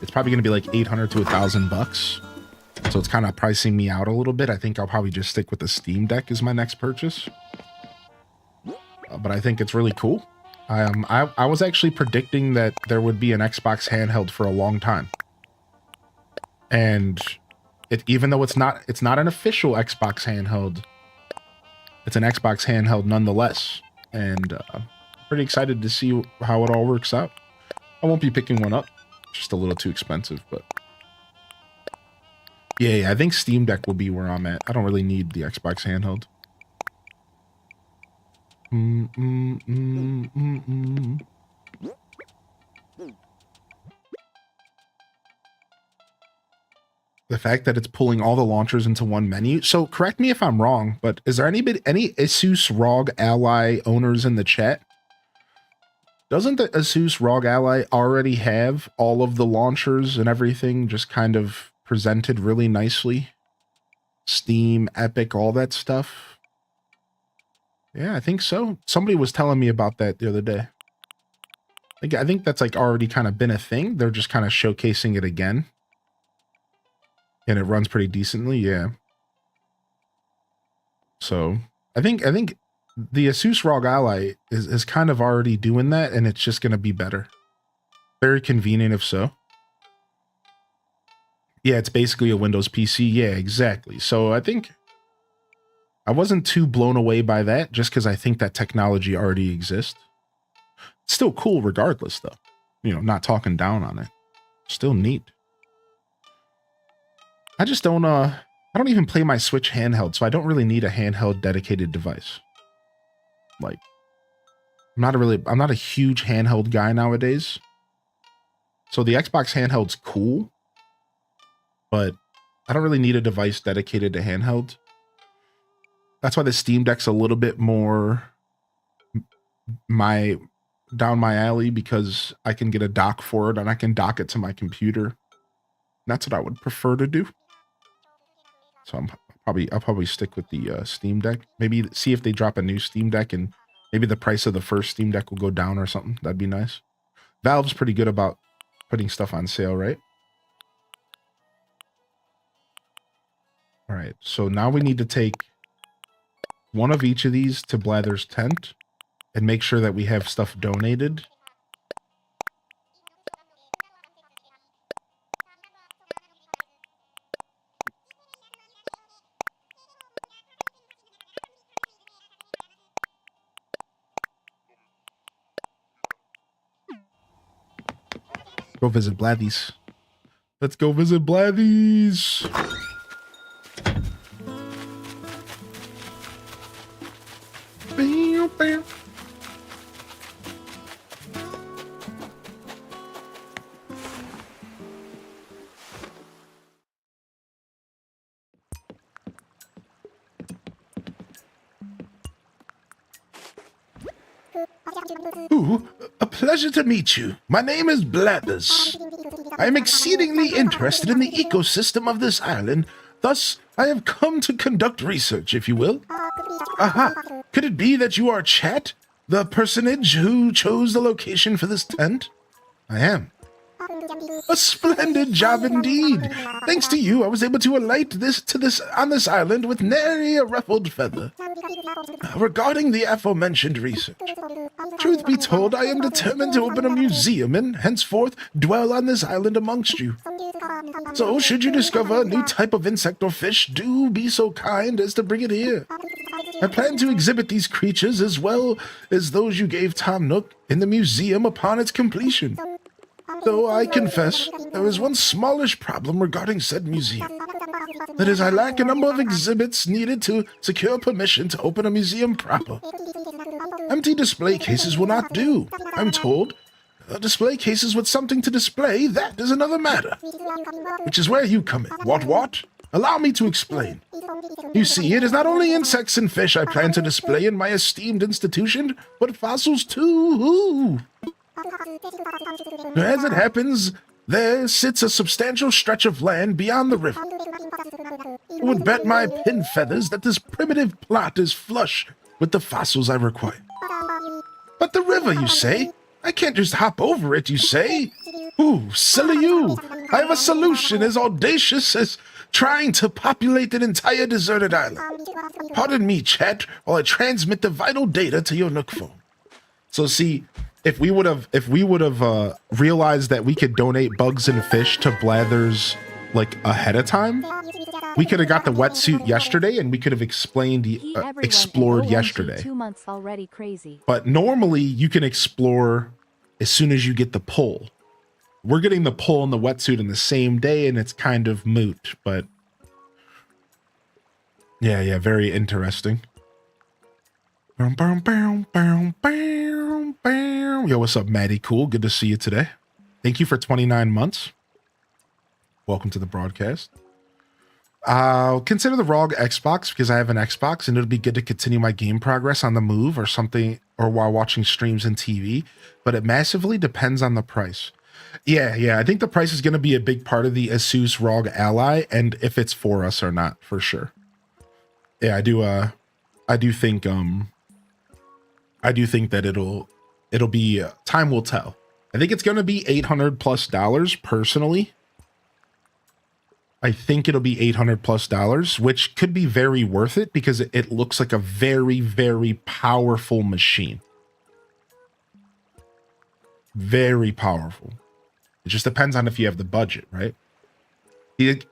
it's probably going to be like $800 to $1,000. So it's kind of pricing me out a little bit. I think I'll probably just stick with the Steam Deck as my next purchase. But I think it's really cool. I was actually predicting that there would be an Xbox handheld for a long time. And even though it's not an official Xbox handheld, it's an Xbox handheld nonetheless. And pretty excited to see how it all works out. I won't be picking one up. Just a little too expensive, but yeah, I think Steam Deck will be where I'm at. I don't really need the Xbox handheld. The fact that it's pulling all the launchers into one menu. So correct me if I'm wrong, but is there any Asus ROG Ally owners in the chat? Doesn't the Asus ROG Ally already have all of the launchers and everything just kind of presented really nicely? Steam, Epic, all that stuff? Yeah, I think so. Somebody was telling me about that the other day. I think that's like already kind of been a thing. They're just kind of showcasing it again. And it runs pretty decently, yeah. So I think the Asus ROG Ally is kind of already doing that, and it's just going to be better. Very convenient if so. Yeah, it's basically a Windows PC. Yeah, exactly. So I think I wasn't too blown away by that just because I think that technology already exists. It's still cool regardless, though. You know, not talking down on it. Still neat. I just don't, I don't even play my Switch handheld, so I don't really need a handheld dedicated device. Like, I'm not a huge handheld guy nowadays. So the Xbox handheld's cool, but I don't really need a device dedicated to handheld. That's why the Steam Deck's a little bit more down my alley, because I can get a dock for it and I can dock it to my computer. That's what I would prefer to do. So I'll probably stick with the Steam Deck. Maybe see if they drop a new Steam Deck and maybe the price of the first Steam Deck will go down or something. That'd be nice. Valve's pretty good about putting stuff on sale, right? All right, so now we need to take one of each of these to Blather's tent and make sure that we have stuff donated. Go visit Blathy's. Let's go visit Blathy's. Ooh, a pleasure to meet you. My name is Blathers. I am exceedingly interested in the ecosystem of this island. Thus, I have come to conduct research, if you will. Aha! Could it be that you are Chat, the personage who chose the location for this tent? I am. A splendid job indeed. Thanks to you, I was able to alight on this island with nary a ruffled feather. Regarding the aforementioned research, truth be told, I am determined to open a museum and henceforth dwell on this island amongst you. So, should you discover a new type of insect or fish, do be so kind as to bring it here. I plan to exhibit these creatures as well as those you gave Tom Nook in the museum upon its completion. Though I confess, there is one smallish problem regarding said museum. That is, I lack a number of exhibits needed to secure permission to open a museum proper. Empty display cases will not do, I'm told. Display cases with something to display, that is another matter. Which is where you come in. What? Allow me to explain. You see, it is not only insects and fish I plan to display in my esteemed institution, but fossils too. As it happens, there sits a substantial stretch of land beyond the river. I would bet my pin feathers that this primitive plot is flush with the fossils I require. But the river, you say? I can't just hop over it, you say? Ooh, silly you. I have a solution as audacious as trying to populate an entire deserted island. Pardon me, chat, while I transmit the vital data to your Nook phone. So see, if we would have realized that we could donate bugs and fish to Blathers like ahead of time, we could have got the wetsuit yesterday and we could have explored yesterday. 2 months already crazy. But normally you can explore as soon as you get the pull. We're getting the pull and the wetsuit in the same day, and it's kind of moot, but yeah, very interesting. Yo, what's up, Maddie? Cool, good to see you today. Thank you for 29 months. Welcome to the broadcast. I'll consider the ROG Xbox because I have an Xbox, and it'll be good to continue my game progress on the move or something, or while watching streams and TV, but it massively depends on the price. Yeah, I think the price is going to be a big part of the Asus ROG Ally, and if it's for us or not, for sure. Yeah, I do think that it'll be, time will tell. I think it's going to be $800+ personally. I think it'll be $800+, which could be very worth it because it looks like a very, very powerful machine. Very powerful. It just depends on if you have the budget, right?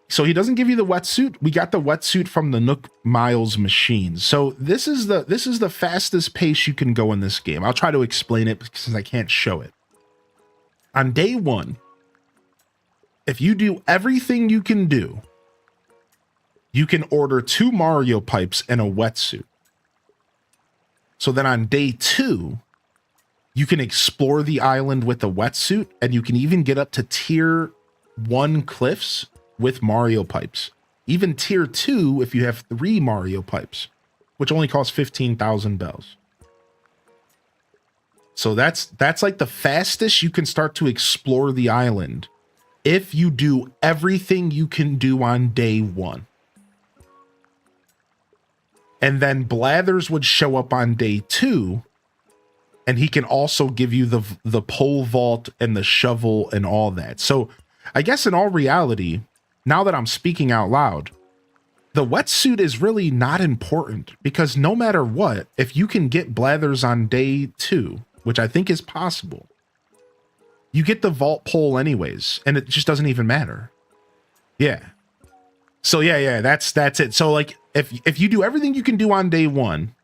So he doesn't give you the wetsuit. We got the wetsuit from the Nook Miles machine. So this is the fastest pace you can go in this game. I'll try to explain it because I can't show it. On day 1, if you do everything you can do, you can order 2 Mario pipes and a wetsuit. So then on day 2, you can explore the island with a wetsuit, and you can even get up to tier 1 cliffs with Mario pipes. Even tier 2 if you have 3 Mario pipes, which only costs 15,000 bells. So that's like the fastest you can start to explore the island if you do everything you can do on day 1. And then Blathers would show up on day 2, and he can also give you the pole vault and the shovel and all that. So I guess in all reality, now that I'm speaking out loud, the wetsuit is really not important because no matter what, if you can get Blathers on day 2, which I think is possible, you get the vault pole anyways, and it just doesn't even matter. Yeah. So yeah, that's it. So like if you do everything you can do on day 1,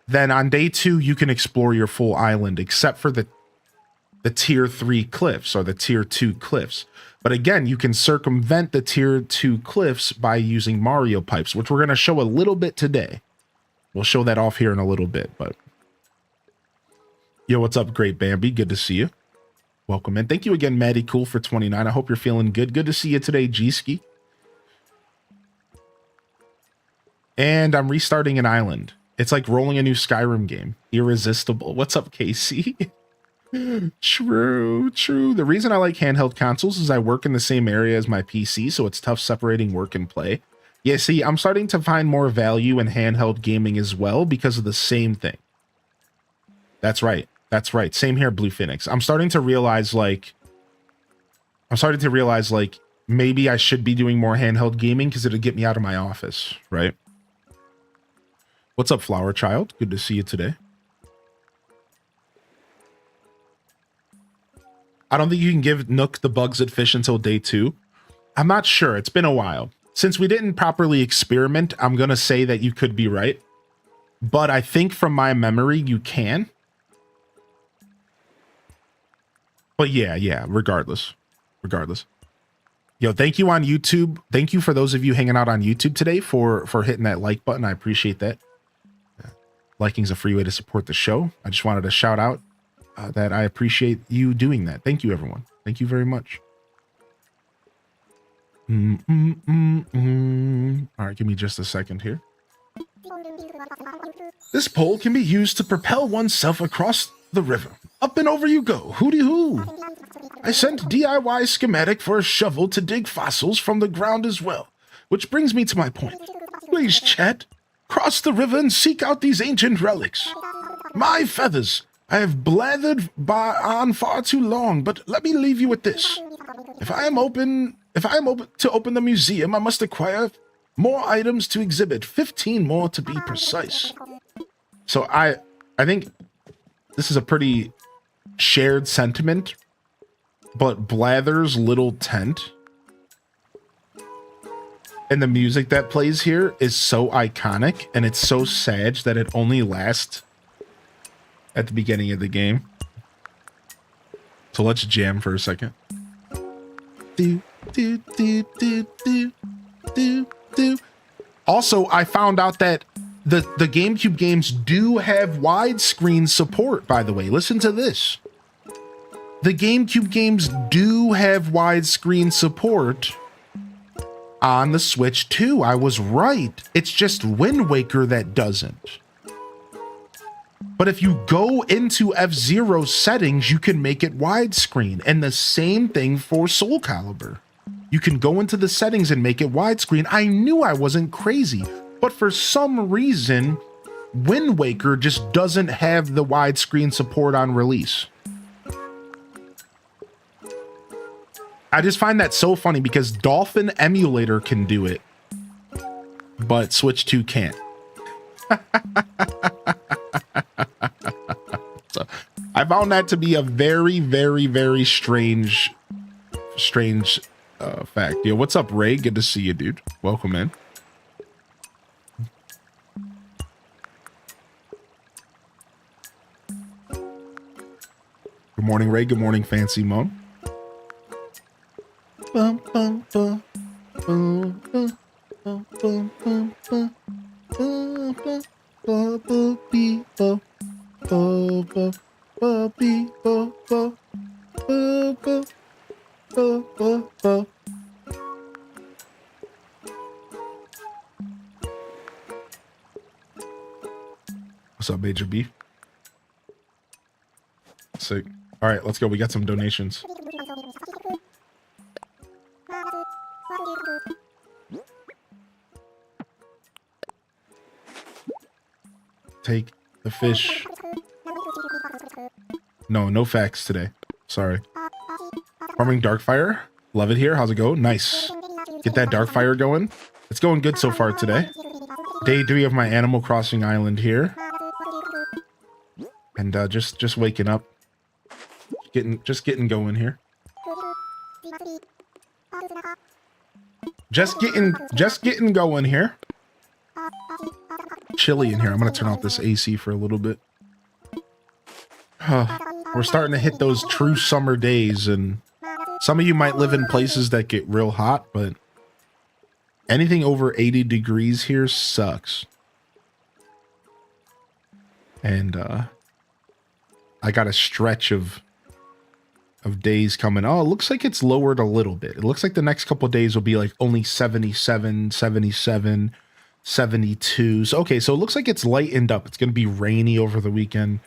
then on day 2 you can explore your full island except for the tier 3 cliffs or the tier 2 cliffs. But again, you can circumvent the tier 2 cliffs by using Mario pipes, which we're going to show a little bit today. We'll show that off here in a little bit, but yo, what's up, Great Bambi? Good to see you. Welcome in. Thank you again, Maddie Cool, for 29. I hope you're feeling good. Good to see you today, G-Ski. And I'm restarting an island. It's like rolling a new Skyrim game. Irresistible. What's up, Casey? True. The reason I like handheld consoles is I work in the same area as my PC, so it's tough separating work and play. Yeah, see, I'm starting to find more value in handheld gaming as well because of the same thing. That's right. Same here, Blue Phoenix. I'm starting to realize like maybe I should be doing more handheld gaming because it'll get me out of my office, right? What's up, Flower Child? Good to see you today. I don't think you can give Nook the bugs at fish until day 2. I'm not sure. It's been a while. Since we didn't properly experiment, I'm going to say that you could be right. But I think from my memory, you can. But yeah, regardless. Yo, thank you on YouTube. Thank you for those of you hanging out on YouTube today for hitting that like button. I appreciate that. Liking's a free way to support the show. I just wanted to shout out that I appreciate you doing that. Thank you, everyone. Thank you very much. All right, give me just a second here. This pole can be used to propel oneself across the river. Up and over you go. Hooty hoo. I sent DIY schematic for a shovel to dig fossils from the ground as well. Which brings me to my point. Please, chat, cross the river and seek out these ancient relics. My feathers, I have blathered on far too long, but let me leave you with this. If I am open to open the museum, I must acquire more items to exhibit, 15 more to be precise. So I think this is a pretty shared sentiment, but Blather's little tent and the music that plays here is so iconic, and it's so sad that it only lasts at the beginning of the game. So let's jam for a second. Also, I found out that the GameCube games do have widescreen support, by the way. Listen to this. The GameCube games do have widescreen support on the Switch too. I was right. It's just Wind Waker that doesn't. But if you go into F-Zero settings, you can make it widescreen. And the same thing for Soul Calibur. You can go into the settings and make it widescreen. I knew I wasn't crazy, but for some reason, Wind Waker just doesn't have the widescreen support on release. I just find that so funny because Dolphin Emulator can do it, but Switch 2 can't. So I found that to be a very, very, very strange fact. Yo, what's up, Ray? Good to see you, dude. Welcome in. Good morning, Ray. Good morning, Fancy Mom. Bum, bum, bum, bum, bum, bum, bum, bum, bum, bum, bum, bum, bum, bee, bum, bum, bum, bum, bee, bum, bum, bum, bum, bum, bum, bum. What's up, Major B? Sick. All right, let's go. We got some donations. Take the fish. No facts today. Sorry. Farming Darkfire. Love it here. How's it go? Nice. Get that Darkfire going. It's going good so far today. Day 3 of my Animal Crossing island here. And just waking up. Just getting going here. Just getting going here. Chilly in here. I'm gonna turn off this AC for a little bit. We're starting to hit those true summer days, and some of you might live in places that get real hot, but anything over 80 degrees here sucks. And I got a stretch of days coming. Oh, it looks like it's lowered a little bit. It looks like the next couple of days will be like only 77, 77, 72. So, okay, so it looks like it's lightened up. It's going to be rainy over the weekend.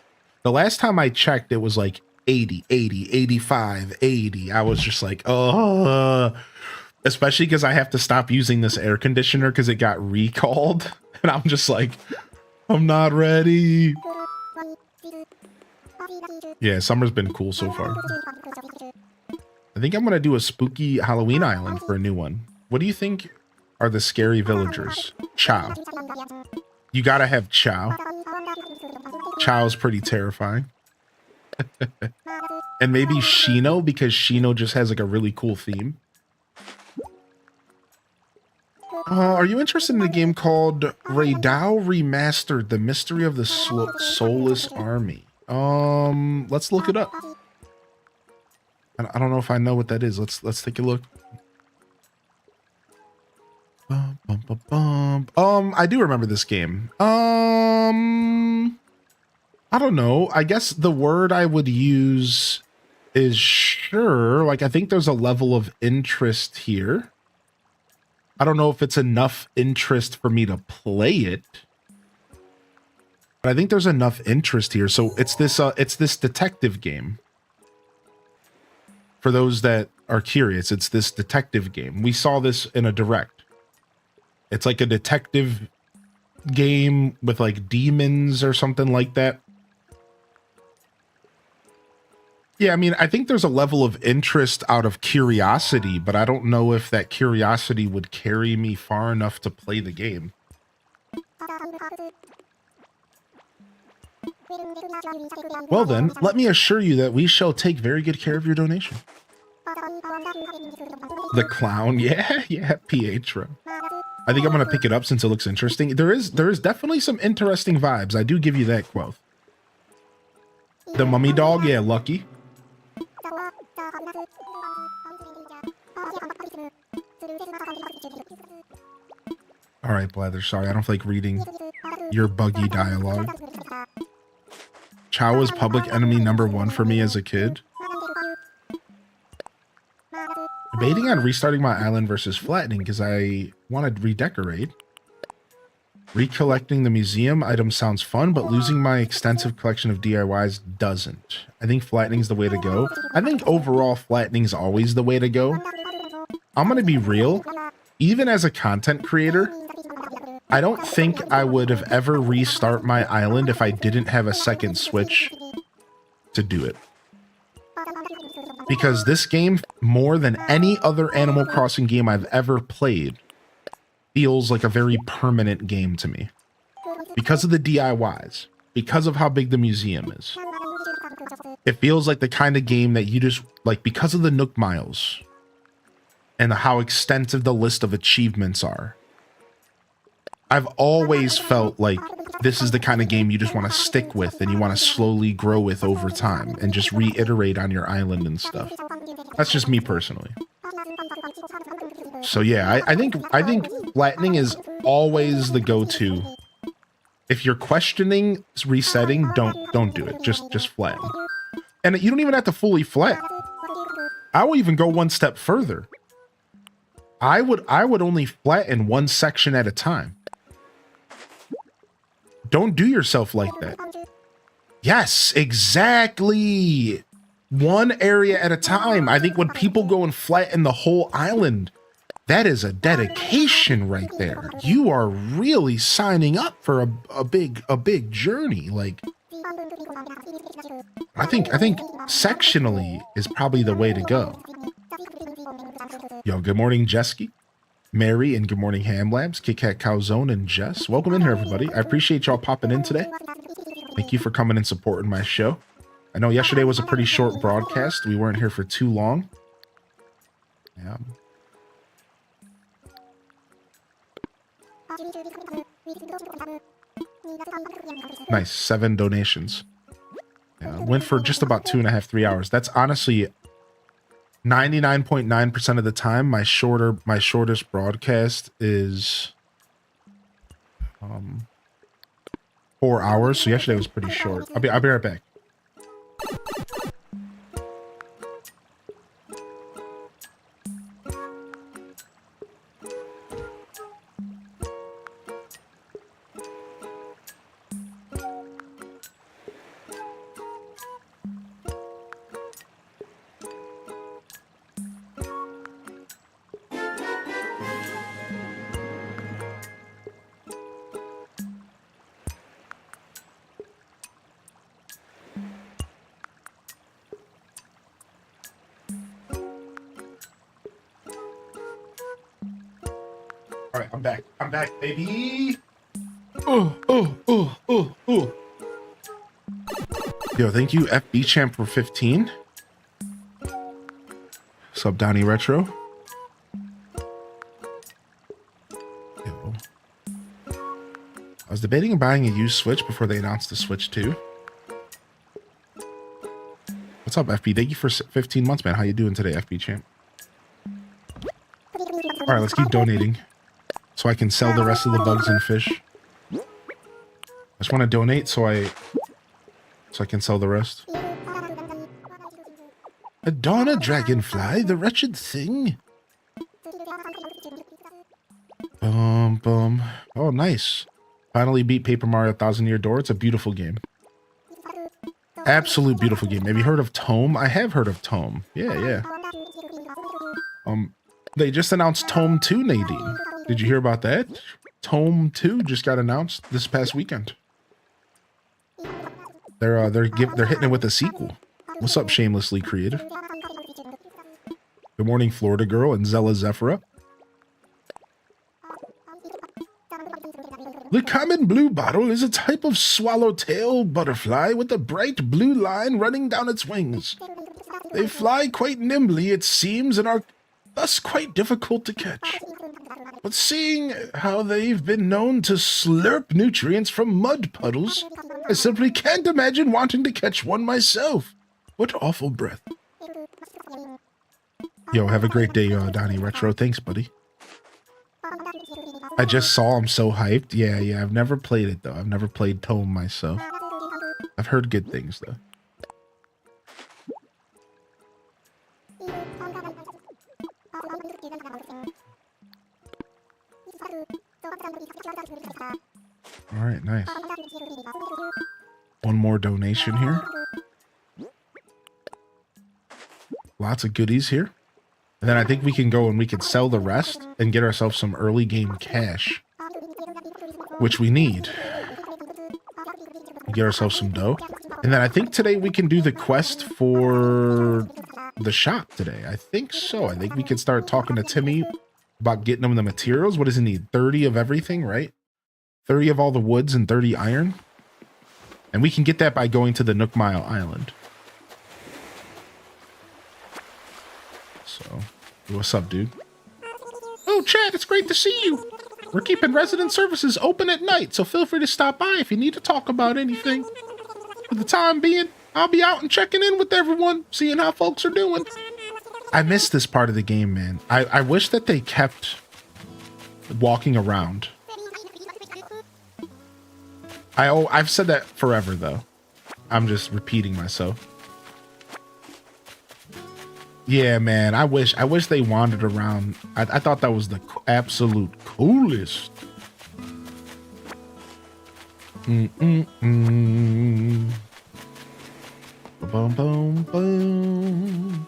The last time I checked, it was like 80, 80, 85, 80. I was just like, oh, especially because I have to stop using this air conditioner because it got recalled. And I'm just like, I'm not ready. Yeah, summer's been cool so far. I think I'm going to do a spooky Halloween island for a new one. What do you think are the scary villagers? Chow. You got to have Chow. Chow's pretty terrifying. And maybe Shino, because Shino just has like a really cool theme. Are you interested in a game called Raidao Remastered, The Mystery of the Soulless Army? Let's look it up. I don't know if I know what that is. Let's take a look. Bum, bum, bum, bum. I do remember this game. I don't know. I guess the word I would use is sure. Like, I think there's a level of interest here. I don't know if it's enough interest for me to play it, but I think there's enough interest here. So it's this detective game. For those that are curious, it's this detective game. We saw this in a direct. It's like a detective game with like demons or something like that. Yeah, I mean, I think there's a level of interest out of curiosity, but I don't know if that curiosity would carry me far enough to play the game. Well then, let me assure you that we shall take very good care of your donation. The clown, yeah, Pietro. I think I'm gonna pick it up since it looks interesting. There is definitely some interesting vibes. I do give you that, Quoth. The mummy dog, yeah, Lucky. All right, Blather, sorry, I don't feel like reading your buggy dialogue. Chow was public enemy #1 for me as a kid. Debating on restarting my island versus flattening because I want to redecorate. Recollecting the museum item sounds fun, but losing my extensive collection of DIYs doesn't. I think flattening is the way to go. I think overall flattening is always the way to go. I'm going to be real. Even as a content creator, I don't think I would have ever restart my island if I didn't have a second Switch to do it. Because this game, more than any other Animal Crossing game I've ever played, feels like a very permanent game to me. Because of the DIYs, because of how big the museum is. It feels like the kind of game that you just, like, because of the Nook Miles and how extensive the list of achievements are. I've always felt like this is the kind of game you just want to stick with and you want to slowly grow with over time and just reiterate on your island and stuff. That's just me personally. So yeah, I think flattening is always the go-to. If you're questioning resetting, don't do it. Just flatten. And you don't even have to fully flatten. I will even go one step further. I would only flatten one section at a time. Don't do yourself like that. Yes, exactly. One area at a time. I think when people go and flatten the whole island, that is a dedication right there. You are really signing up for a big journey. Like, I think sectionally is probably the way to go. Yo, good morning, Jesky, Mary, and good morning, Ham Labs, Kit Kat Calzone, and Jess. Welcome in here, everybody. I appreciate y'all popping in today. Thank you for coming and supporting my show. I know yesterday was a pretty short broadcast. We weren't here for too long. Yeah. Nice, 7 donations. Yeah, went for just about 2.5, 3 hours. That's honestly 99.9% of the time. My shortest broadcast is 4 hours. So yesterday was pretty short. I'll be right back. All right, I'm back. I'm back, baby. Oh. Yo, thank you, FB Champ, for 15. Sub Donnie Retro. Yo. I was debating on buying a used Switch before they announced the Switch 2. What's up, FB? Thank you for 15 months, man. How you doing today, FB champ? All right, let's keep donating so I can sell the rest of the bugs and fish. I just want to donate so I can sell the rest. Adonna Dragonfly, the wretched thing. Boom. Oh, nice. Finally beat Paper Mario 1000-Year Door. It's a beautiful game. Absolute beautiful game. Have you heard of Tome? I have heard of Tome. Yeah. They just announced Tome 2, Nadine. Did you hear about that? Tome 2 just got announced this past weekend. They're hitting it with a sequel. What's up, Shamelessly Creative? Good morning, Florida Girl and Zella Zephyrah. The common blue bottle is a type of swallowtail butterfly with a bright blue line running down its wings. They fly quite nimbly, it seems, and are thus quite difficult to catch. But seeing how they've been known to slurp nutrients from mud puddles, I simply can't imagine wanting to catch one myself. What awful breath. Yo, have a great day, Donnie Retro. Thanks, buddy. I just saw I'm so hyped. Yeah, I've never played it, though. I've never played Tome myself. I've heard good things, though. All right, nice. One more donation here. Lots of goodies here. And then I think we can go and we can sell the rest and get ourselves some early game cash, which we need. Get ourselves some dough. And then I think today we can do the quest for the shop today. I think so. I think we can start talking to Timmy about getting him the materials. What does he need? 30 of everything, right? 30 of all the woods and 30 iron. And we can get that by going to the Nook Mile Island. So, what's up, dude? Oh, Chad, it's great to see you. We're keeping resident services open at night, so feel free to stop by if you need to talk about anything. For the time being, I'll be out and checking in with everyone, seeing how folks are doing. I miss this part of the game, man. I wish that they kept walking around. I've said that forever, though. I'm just repeating myself. Yeah, man, I wish they wandered around. I thought that was the absolute coolest. Boom, boom, boom.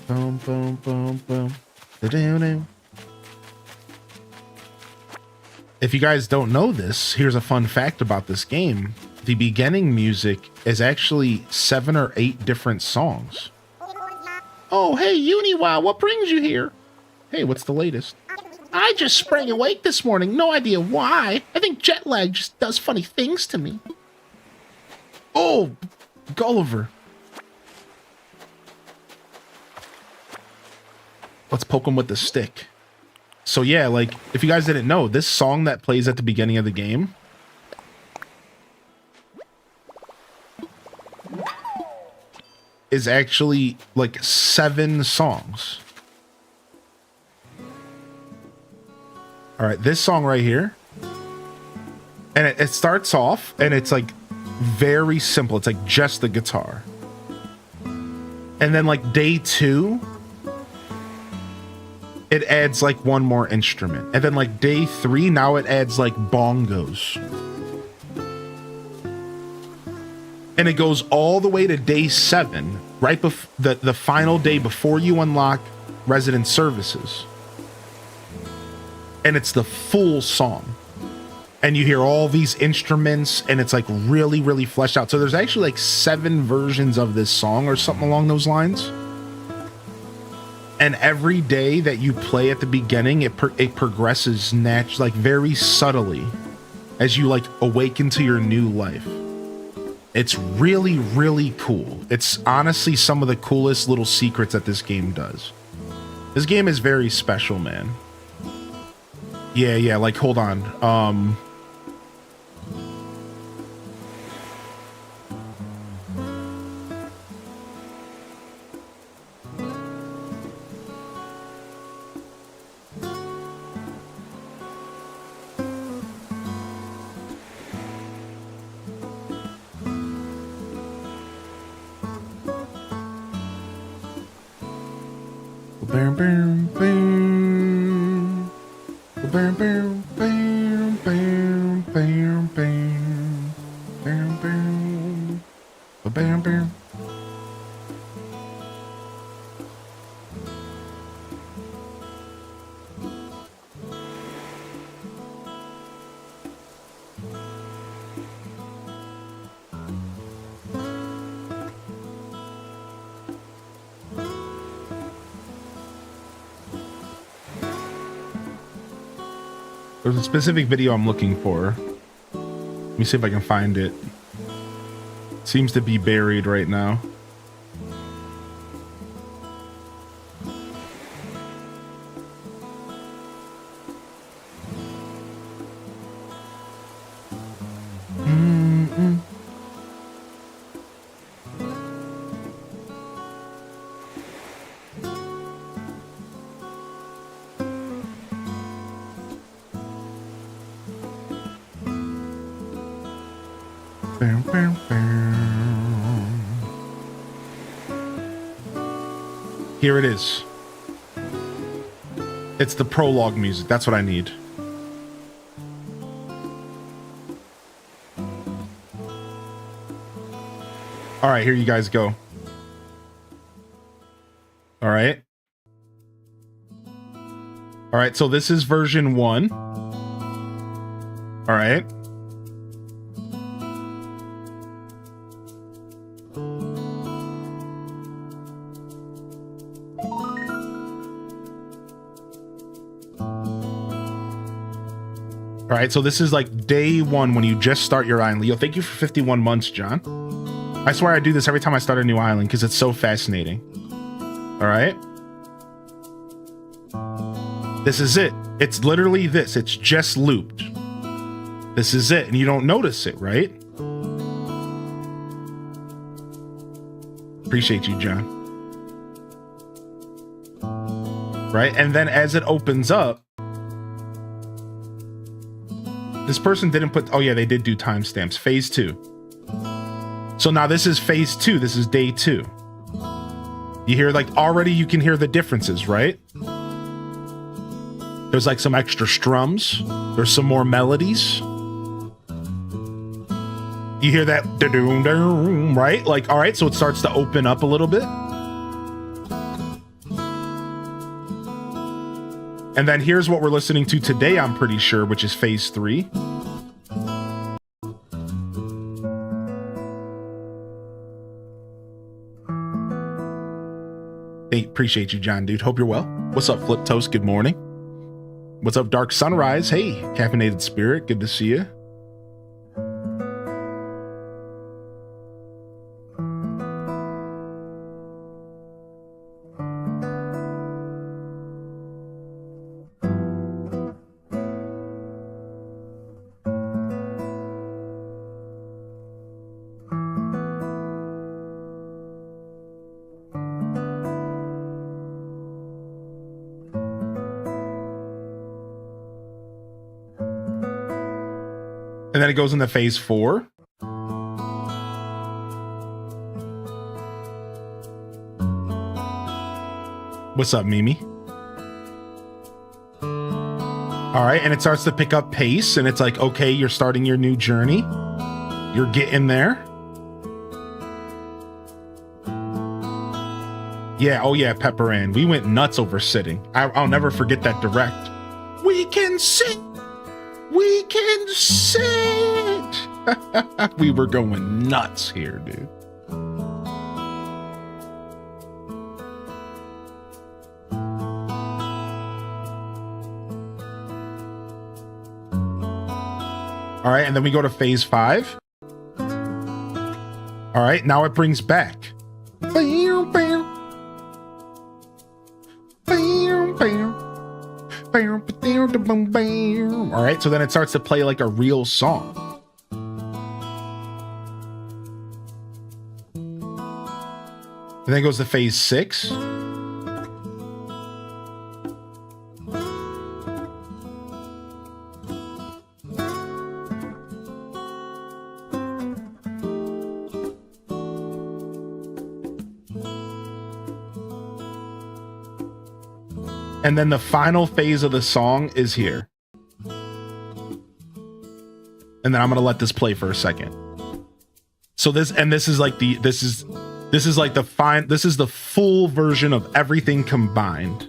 Boom, boom, boom, boom. Da-da-da. If you guys don't know this, here's a fun fact about this game. The beginning music is actually 7 or 8 different songs. Oh, hey, Uniwa, what brings you here? Hey, what's the latest? I just sprang awake this morning. No idea why. I think jet lag just does funny things to me. Oh, Gulliver. Let's poke him with the stick. So yeah, like, if you guys didn't know, this song that plays at the beginning of the game is actually like 7 songs. All right, this song right here, and it starts off and it's like very simple. It's like just the guitar. And then like day 2, it adds like one more instrument. And then like day 3, now it adds like bongos. And it goes all the way to day 7, right before the final day before you unlock resident services. And it's the full song. And you hear all these instruments and it's like really, really fleshed out. So there's actually like 7 versions of this song or something along those lines. And every day that you play at the beginning, it progresses like very subtly as you like awaken to your new life. It's really, really cool. It's honestly some of the coolest little secrets that this game does. This game is very special, man. Yeah, like hold on. Bam, bam, bam. Bam, bam, bam, bam, bam, bam. Bam, bam. Bam, bam. There's a specific video I'm looking for. Let me see if I can find it. Seems to be buried right now. Bam, bam, bam. Here it is. It's the prologue music. That's what I need. All right, here you guys go. All right. All right, so this is version 1. All right. All right, so this is like day 1 when you just start your island. Yo, thank you for 51 months, John. I swear I do this every time I start a new island because it's so fascinating. All right. This is it. It's literally this. It's just looped. This is it. And you don't notice it, right? Appreciate you, John. Right? And then as it opens up, this person didn't put, oh yeah, they did do timestamps. Phase 2. So now this is phase 2. This is day 2. You hear, like, already you can hear the differences, right? There's like some extra strums. There's some more melodies. You hear that, right? Like, all right, so it starts to open up a little bit. And then here's what we're listening to today, I'm pretty sure, which is phase 3. Hey, appreciate you, John, dude. Hope you're well. What's up, Flip Toast? Good morning. What's up, Dark Sunrise? Hey, Caffeinated Spirit. Good to see you. And then it goes into phase 4. What's up, Mimi? All right, and it starts to pick up pace, and it's like, okay, you're starting your new journey. You're getting there. Yeah, oh yeah, Pepper Ann. We went nuts over sitting. I'll never forget that direct. We can sit. We can sit. We were going nuts here, dude. All right, and then we go to phase 5. All right, now it brings back. Bam, bam. Bam, bam. Bam, bam, bam, bam. All right, so then it starts to play like a real song. And then it goes to phase 6. And then the final phase of the song is here. And then I'm gonna let this play for a second. So this is like the full version of everything combined.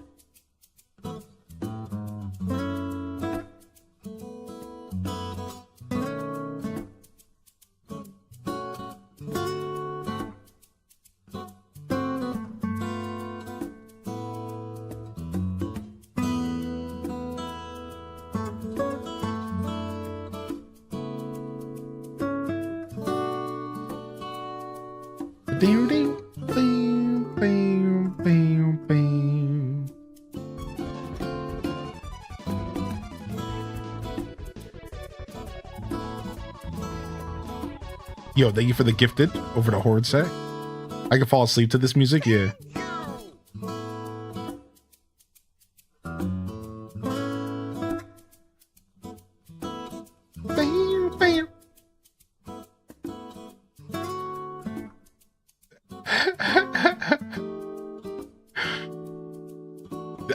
Yo, thank you for the gifted over to Horde Set. I can fall asleep to this music, yeah.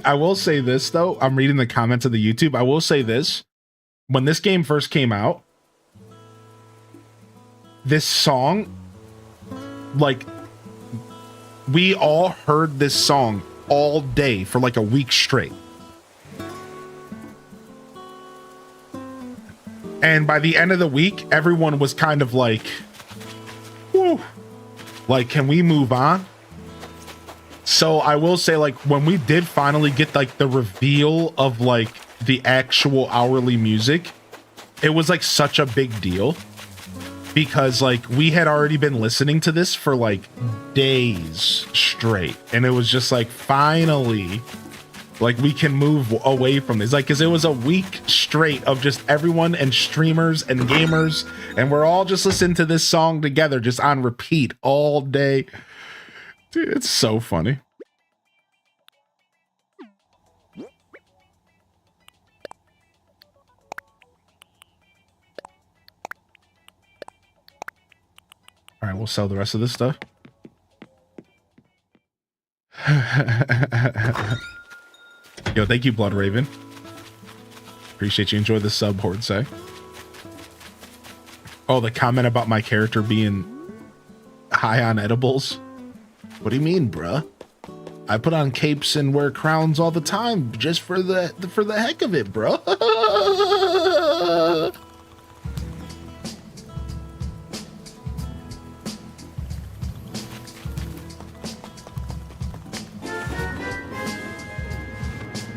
I will say this though, I'm reading the comments of the YouTube. I will say this. When this game first came out, this song, like, we all heard this song all day for like a week straight. And by the end of the week, everyone was kind of like, whew, like, can we move on? So I will say, like, when we did finally get like the reveal of like the actual hourly music, it was like such a big deal. Because like we had already been listening to this for like days straight, and it was just like finally, like we can move away from this. Like, cause it was a week straight of just everyone and streamers and gamers, and we're all just listening to this song together, just on repeat all day. Dude, it's so funny. All right, we'll sell the rest of this stuff. Yo, thank you, Blood Raven. Appreciate you. Enjoy the sub, Horde say. Oh, the comment about my character being high on edibles. What do you mean, bruh? I put on capes and wear crowns all the time just for the heck of it, bro.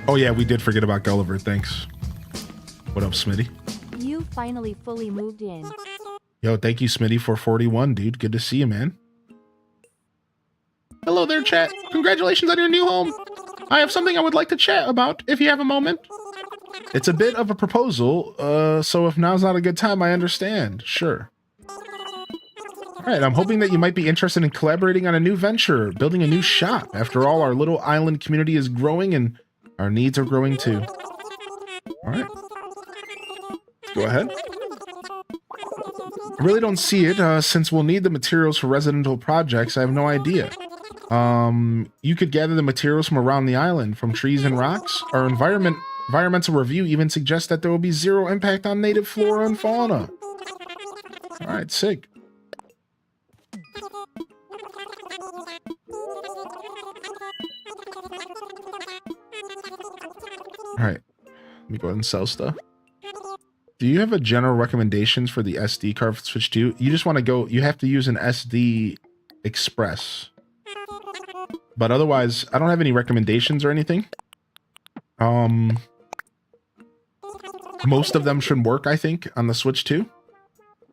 Oh yeah, we did forget about Gulliver. Thanks. What up, Smitty? You finally fully moved in. Yo, thank you, Smitty, for 41, dude. Good to see you, man. Hello there, chat. Congratulations on your new home. I have something I would like to chat about, if you have a moment. It's a bit of a proposal, so if now's not a good time, I understand. Sure. Alright, I'm hoping that you might be interested in collaborating on a new venture, building a new shop. After all, our little island community is growing and our needs are growing too. Alright. Go ahead. I really don't see it, since we'll need the materials for residential projects. I have no idea. You could gather the materials from around the island, from trees and rocks. Our environmental review even suggests that there will be zero impact on native flora and fauna. Alright, sick. Alright, let me go ahead and sell stuff. Do you have a general recommendations for the SD card for Switch 2? You just want to go, you have to use an SD Express. But otherwise, I don't have any recommendations or anything. Most of them should work, I think, on the Switch 2.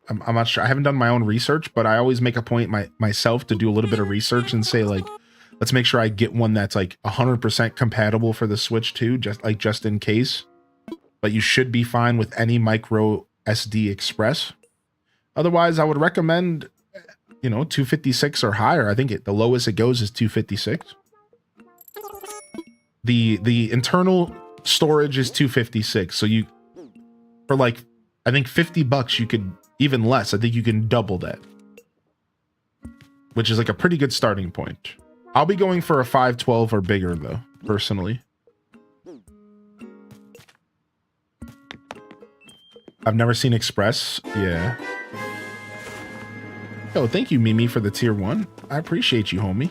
I'm not sure. I haven't done my own research, but I always make a point myself to do a little bit of research and say, like, let's make sure I get one that's like 100% compatible for the Switch 2, just in case. But you should be fine with any micro SD Express. Otherwise, I would recommend, you know, 256 or higher. I think the lowest it goes is 256. The internal storage is 256. So you, for like, I think $50, you could, even less, I think you can double that. Which is like a pretty good starting point. I'll be going for a 512 or bigger though, personally. I've never seen Express. Yeah. Yo, thank you, Mimi, for the tier 1. I appreciate you, homie.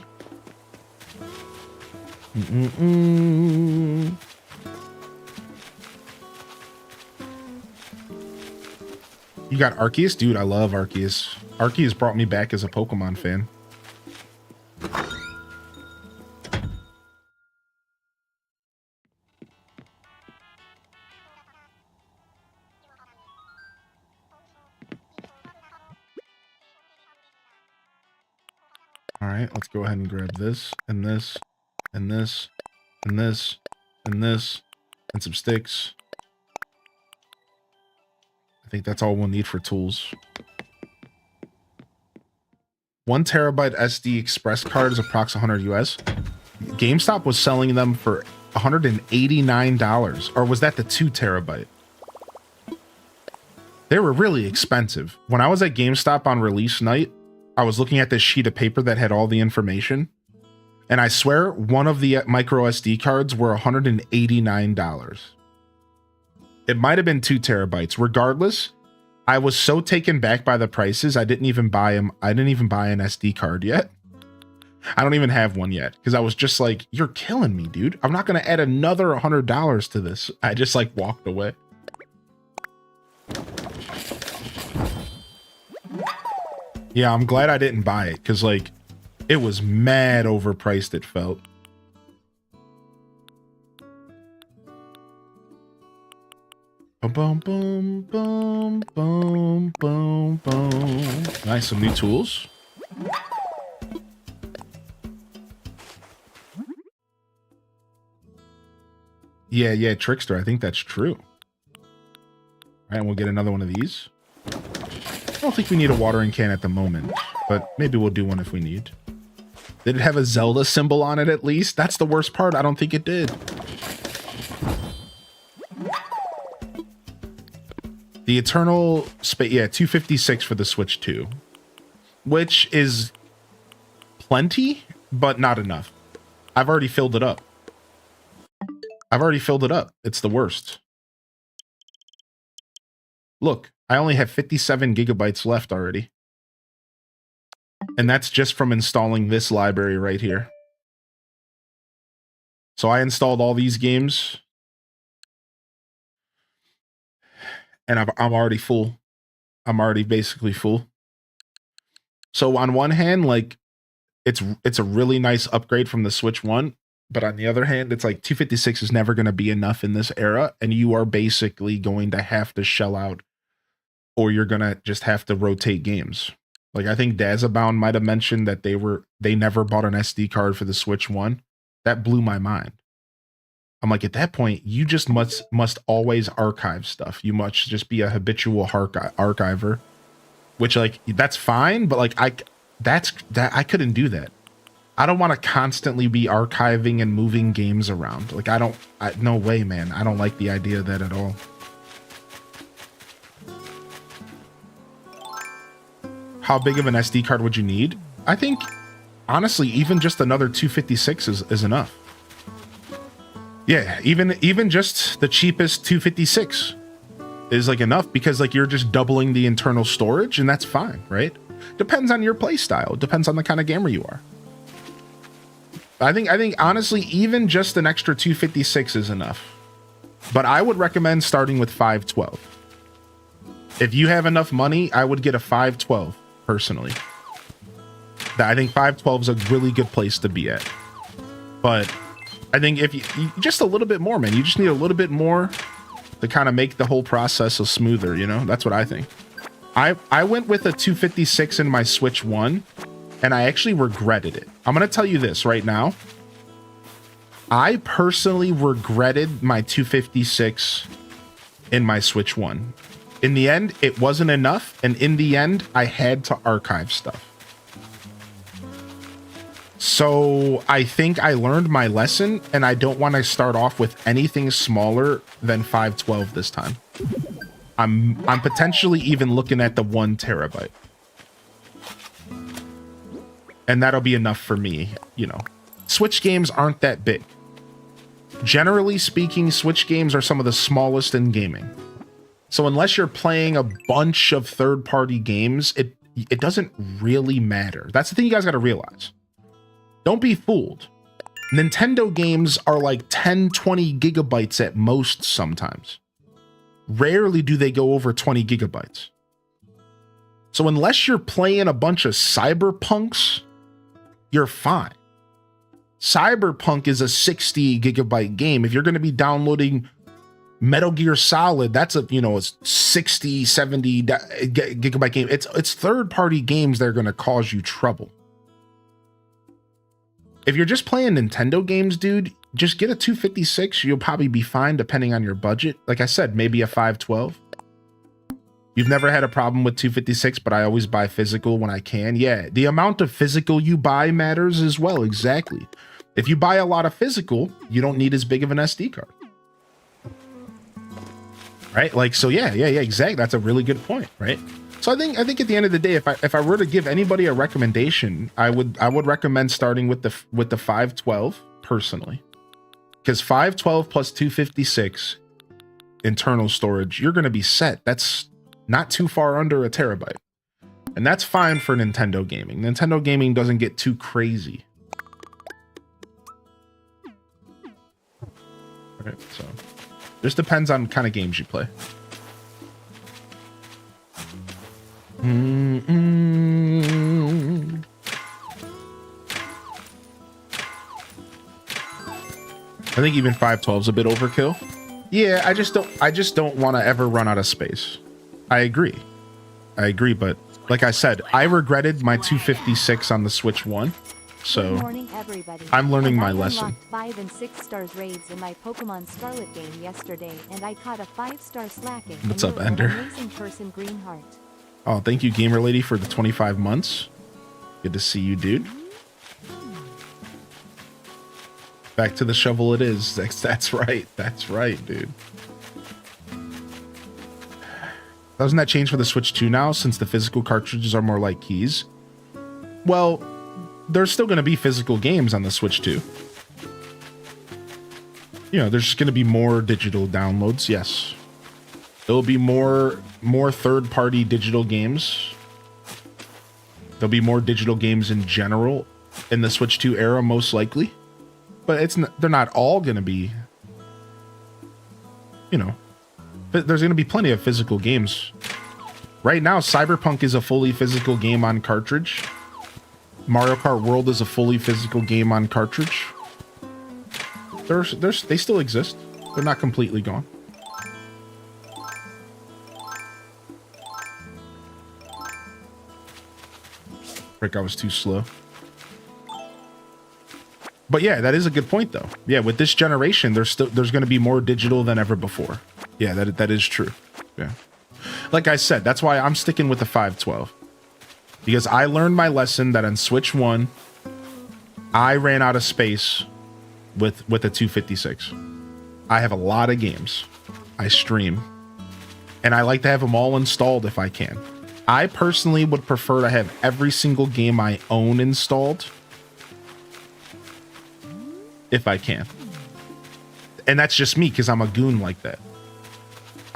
You got Arceus? Dude, I love Arceus. Arceus brought me back as a Pokemon fan. All right, let's go ahead and grab this, and this, and this, and this, and this, and some sticks. I think that's all we'll need for tools. 1 terabyte SD Express card is approx 100 US. GameStop was selling them for $189, or was that the 2 terabyte? They were really expensive. When I was at GameStop on release night, I was looking at this sheet of paper that had all the information, and I swear one of the micro SD cards were $189. It might have been 2 terabytes. Regardless, I was so taken back by the prices, I didn't even buy them. I didn't even buy an SD card yet. I don't even have one yet because I was just like, you're killing me, dude. I'm not going to add another $100 to this. I just like walked away. Yeah, I'm glad I didn't buy it because like it was mad overpriced, it felt. Boom, boom, boom, boom, boom, boom. Nice, some new tools. Yeah, Trickster. I think that's true. All right, we'll get another one of these. I don't think we need a watering can at the moment, but maybe we'll do one if we need. Did it have a Zelda symbol on it at least? That's the worst part. I don't think it did. The Eternal Space, yeah, 256 for the Switch 2, which is plenty, but not enough. I've already filled it up. It's the worst. Look, I only have 57 gigabytes left already. And that's just from installing this library right here. So I installed all these games. And I'm already full. I'm already basically full. So on one hand, like it's a really nice upgrade from the Switch 1. But on the other hand, it's like 256 is never going to be enough in this era. And you are basically going to have to shell out, or you're going to just have to rotate games. Like I think Dazabound might have mentioned that they never bought an SD card for the Switch 1. That blew my mind. I'm like, at that point, you just must always archive stuff. You must just be a habitual archiver, which like that's fine, but like I couldn't do that. I don't want to constantly be archiving and moving games around. Like no way, man. I don't like the idea of that at all. How big of an SD card would you need? I think, honestly, even just another 256 is enough. Yeah, even just the cheapest 256 is like enough because like you're just doubling the internal storage and that's fine, right? Depends on your play style. Depends on the kind of gamer you are. I think honestly, even just an extra 256 is enough. But I would recommend starting with 512. If you have enough money, I would get a 512 personally. I think 512 is a really good place to be at. But I think if you just a little bit more, man, you just need a little bit more to kind of make the whole process a smoother, you know? That's what I think. I went with a 256 in my Switch 1, and I actually regretted it. I'm going to tell you this right now. I personally regretted my 256 in my Switch 1. In the end, it wasn't enough, and in the end, I had to archive stuff. So I think I learned my lesson, and I don't want to start off with anything smaller than 512 this time. I'm potentially even looking at the 1 terabyte. And that'll be enough for me, you know. Switch games aren't that big. Generally speaking, Switch games are some of the smallest in gaming. So unless you're playing a bunch of third-party games, it doesn't really matter. That's the thing you guys got to realize. Don't be fooled. Nintendo games are like 10, 20 gigabytes at most sometimes. Rarely do they go over 20 gigabytes. So unless you're playing a bunch of cyberpunks, you're fine. Cyberpunk is a 60 gigabyte game. If you're going to be downloading Metal Gear Solid, that's a, you know, a 60, 70 gigabyte game. It's third-party games that are going to cause you trouble. If you're just playing Nintendo games, dude, just get a 256. You'll probably be fine depending on your budget. Like I said, maybe a 512. You've never had a problem with 256, but I always buy physical when I can. Yeah, the amount of physical you buy matters as well. Exactly. If you buy a lot of physical, you don't need as big of an SD card. Right? Like, so yeah, exactly. That's a really good point, right? So I think at the end of the day, if I were to give anybody a recommendation, I would recommend starting with the 512 personally. Because 512 plus 256 internal storage, you're going to be set. That's not too far under a terabyte. And that's fine for Nintendo gaming. Nintendo gaming doesn't get too crazy. Right, so just depends on kind of games you play. I think even 512 is a bit overkill. Yeah, I just don't want to ever run out of space. I agree, but like I said, I regretted my 256 on the Switch 1, so morning, everybody. I'm learning my I lesson. unlocked 5 and 6 stars raids in my Pokemon Scarlet game yesterday, and I caught a 5-star slacking. What's up, Ender? Amazing person, Greenheart. Oh, thank you, Gamer Lady, for the 25 months. Good to see you, dude. Back to the shovel it is. That's right. That's right, dude. Doesn't that change for the Switch 2 now, since the physical cartridges are more like keys? Well, there's still going to be physical games on the Switch 2. You know, there's just going to be more digital downloads, yes. There'll be more third-party digital games. There'll be more digital games in general in the Switch 2 era, most likely. But they're not all going to be, you know, there's going to be plenty of physical games. Right now, Cyberpunk is a fully physical game on cartridge. Mario Kart World is a fully physical game on cartridge. They still exist. They're not completely gone. Frick, I was too slow. But yeah, that is a good point, though. Yeah, with this generation, there's going to be more digital than ever before. Yeah, that is true. Yeah, like I said, that's why I'm sticking with the 512, because I learned my lesson that on Switch 1, I ran out of space with a 256. I have a lot of games. I stream, and I like to have them all installed if I can. I personally would prefer to have every single game I own installed if I can. And that's just me, because I'm a goon like that.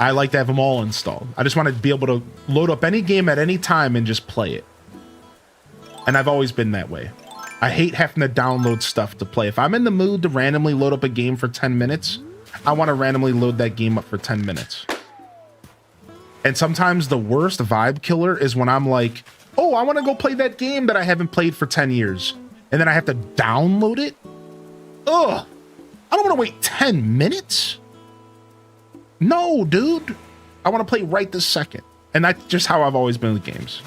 I like to have them all installed. I just want to be able to load up any game at any time and just play it. And I've always been that way. I hate having to download stuff to play. If I'm in the mood to randomly load up a game for 10 minutes, I want to randomly load that game up for 10 minutes. And sometimes the worst vibe killer is when I'm like, oh, I want to go play that game that I haven't played for 10 years. And then I have to download it. Ugh. I don't want to wait 10 minutes. No, dude. I want to play right this second. And that's just how I've always been with games.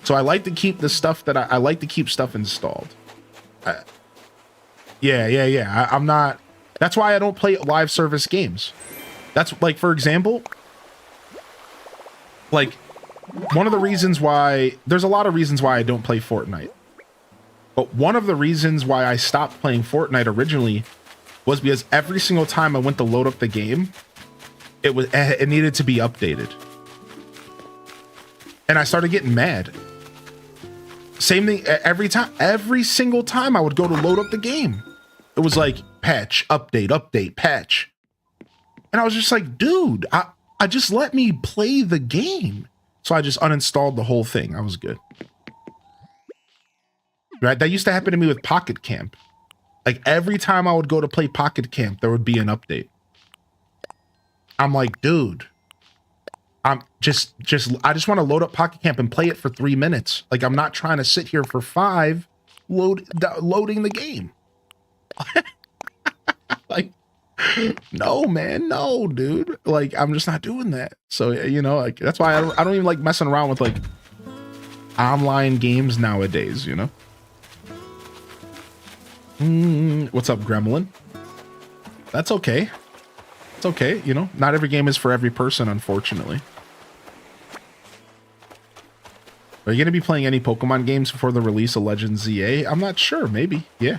So I like to keep the stuff that I like to keep stuff installed. Yeah. I'm not. That's why I don't play live service games. That's like, for example, like one of the reasons why, there's a lot of reasons why I don't play Fortnite. But one of the reasons why I stopped playing Fortnite originally was because every single time I went to load up the game, it needed to be updated. And I started getting mad. Same thing every single time I would go to load up the game. It was like patch, update, patch. And I was just like, dude, just let me play the game. So I just uninstalled the whole thing. I was good. Right? That used to happen to me with Pocket Camp. Like every time I would go to play Pocket Camp, there would be an update. I'm like, dude, I just want to load up Pocket Camp and play it for 3 minutes. Like I'm not trying to sit here for 5 loading the game. Like, no, man, no, dude. Like I'm just not doing that. So, you know, like that's why I don't even like messing around with like online games nowadays, you know? What's up, Gremlin? That's okay. It's okay, you know? Not every game is for every person, unfortunately. Are you going to be playing any Pokemon games before the release of Legends ZA? I'm not sure. Maybe. Yeah.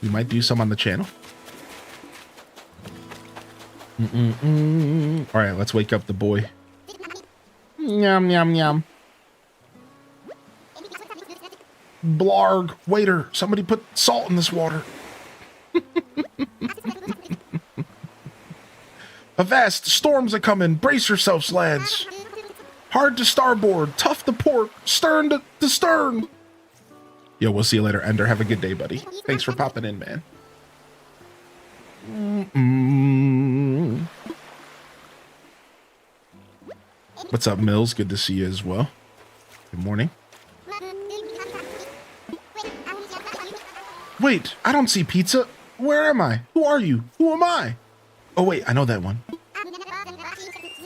We might do some on the channel. All right, let's wake up the boy. Yum, yum, yum. Blarg, waiter, somebody put salt in this water. Avast, storms are coming. Brace yourselves, lads. Hard to starboard, tough to port, stern to stern. Yo, we'll see you later, Ender. Have a good day, buddy. Thanks for popping in, man. What's up, Mills? Good to see you as well. Good morning. Wait, I don't see pizza. Where am I? Who are you? Who am I? Oh wait, I know that one.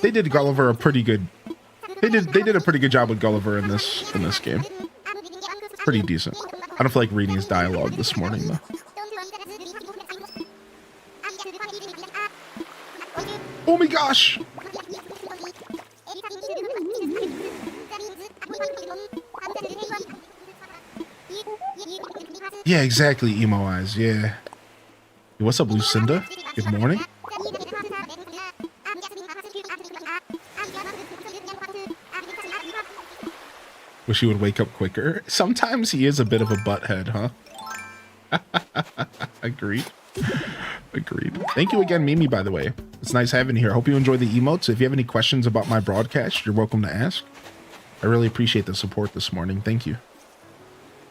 They did Gulliver a pretty good. They did a pretty good job with Gulliver in this game. Pretty decent. I don't feel like reading his dialogue this morning though. Oh my gosh! Yeah, exactly, emo eyes, yeah. Hey, what's up, Lucinda? Good morning. Wish he would wake up quicker. Sometimes he is a bit of a butthead, huh? Agreed. Agreed. Thank you again, Mimi, by the way. It's nice having you here. Hope you enjoy the emotes. If you have any questions about my broadcast, you're welcome to ask. I really appreciate the support this morning. Thank you.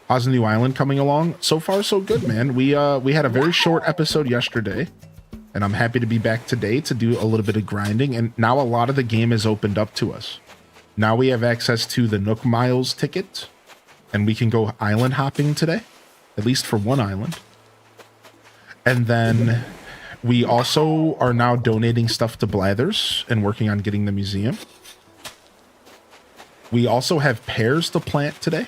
How's the new island coming along? So far, so good, man. We had a very short episode yesterday, and I'm happy to be back today to do a little bit of grinding. And now a lot of the game is opened up to us. Now we have access to the Nook Miles ticket, and we can go island hopping today, at least for one island. And then we also are now donating stuff to Blathers and working on getting the museum. We also have pears to plant today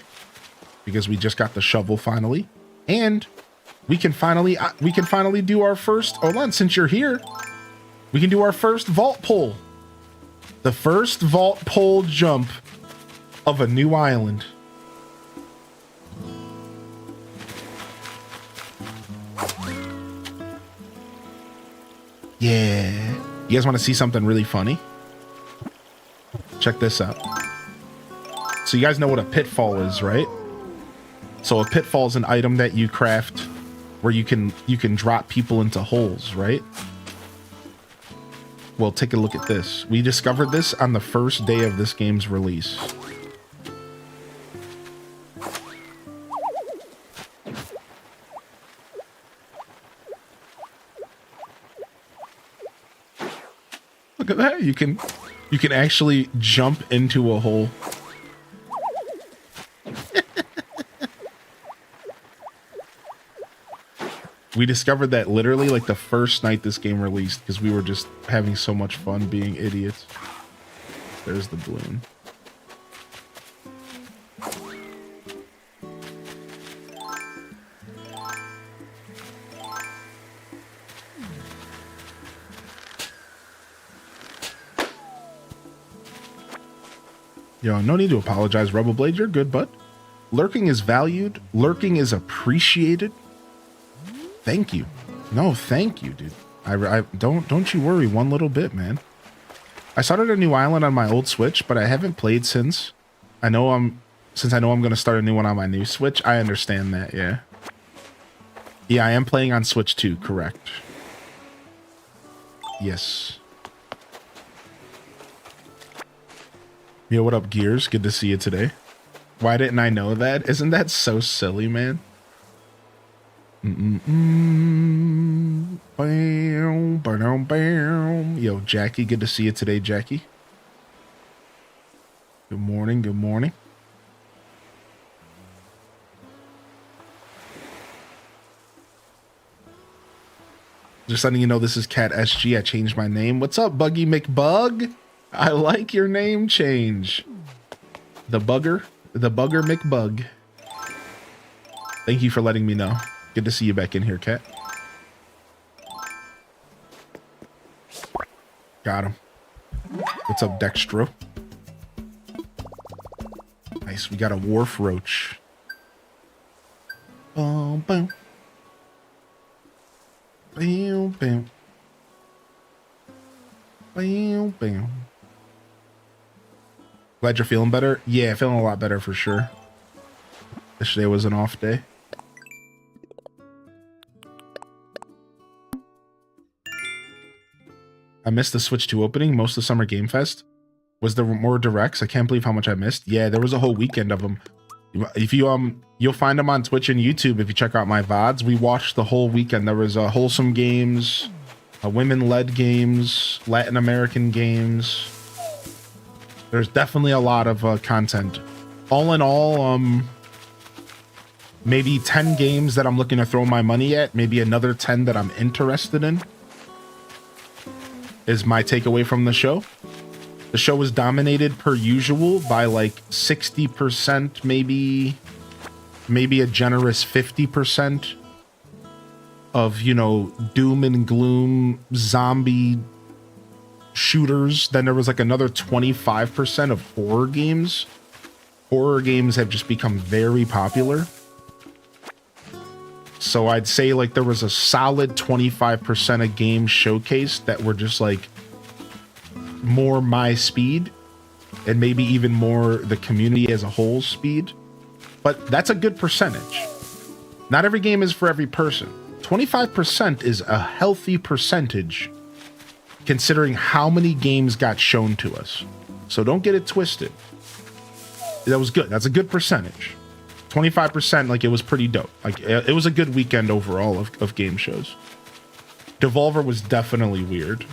because we just got the shovel finally, and we can finally do our first. Hold on, since you're here, we can do our first vault pull. The first vault pull jump of a new island. Yeah. You guys want to see something really funny? Check this out. So you guys know what a pitfall is, right? So a pitfall is an item that you craft where you can drop people into holes, right? Well, take a look at this. We discovered this on the first day of this game's release. Look at that. You can actually jump into a hole. We discovered that literally like the first night this game released because we were just having so much fun being idiots. There's the balloon. Yo, no need to apologize, Rebel Blade. You're good, bud. Lurking is valued. Lurking is appreciated. Thank you. No, thank you, dude. I don't you worry one little bit, man. I started a new island on my old Switch, but I haven't played since. I know I'm going to start a new one on my new Switch. I understand that, yeah. Yeah, I am playing on Switch 2, correct. Yes. Yo, what up, Gears? Good to see you today. Why didn't I know that? Isn't that so silly, man? Bam, bam, bam. Yo, Jackie, good to see you today, Jackie. Good morning, good morning. Just letting you know this is Cat SG. I changed my name. What's up, Buggy McBug? I like your name change. The Bugger McBug. Thank you for letting me know. Good to see you back in here, Cat. Got him. What's up, Dextro? Nice, we got a Wharf Roach. Boom, boom. Bam, bam. Bam, bam. Glad you're feeling better? Yeah, feeling a lot better for sure. Yesterday was an off day. I missed the Switch 2 opening. Most of the Summer Game Fest. Was there more directs? I can't believe how much I missed. Yeah, there was a whole weekend of them. If you you'll find them on Twitch and YouTube if you check out my VODs. We watched the whole weekend. There was wholesome games, women-led games, Latin American games. There's definitely a lot of content. All in all, maybe 10 games that I'm looking to throw my money at. Maybe another 10 that I'm interested in. Is my takeaway from the show. The show was dominated per usual by like 60%, maybe a generous 50% of, you know, doom and gloom zombie shooters. Then there was like another 25% of horror games. Horror games have just become very popular. So I'd say like there was a solid 25% of games showcased that were just like more my speed and maybe even more the community as a whole speed. But that's a good percentage. Not every game is for every person. 25% is a healthy percentage considering how many games got shown to us. So don't get it twisted. That was good. That's a good percentage. 25%, like, it was pretty dope. Like, it was a good weekend overall of game shows. Devolver was definitely weird.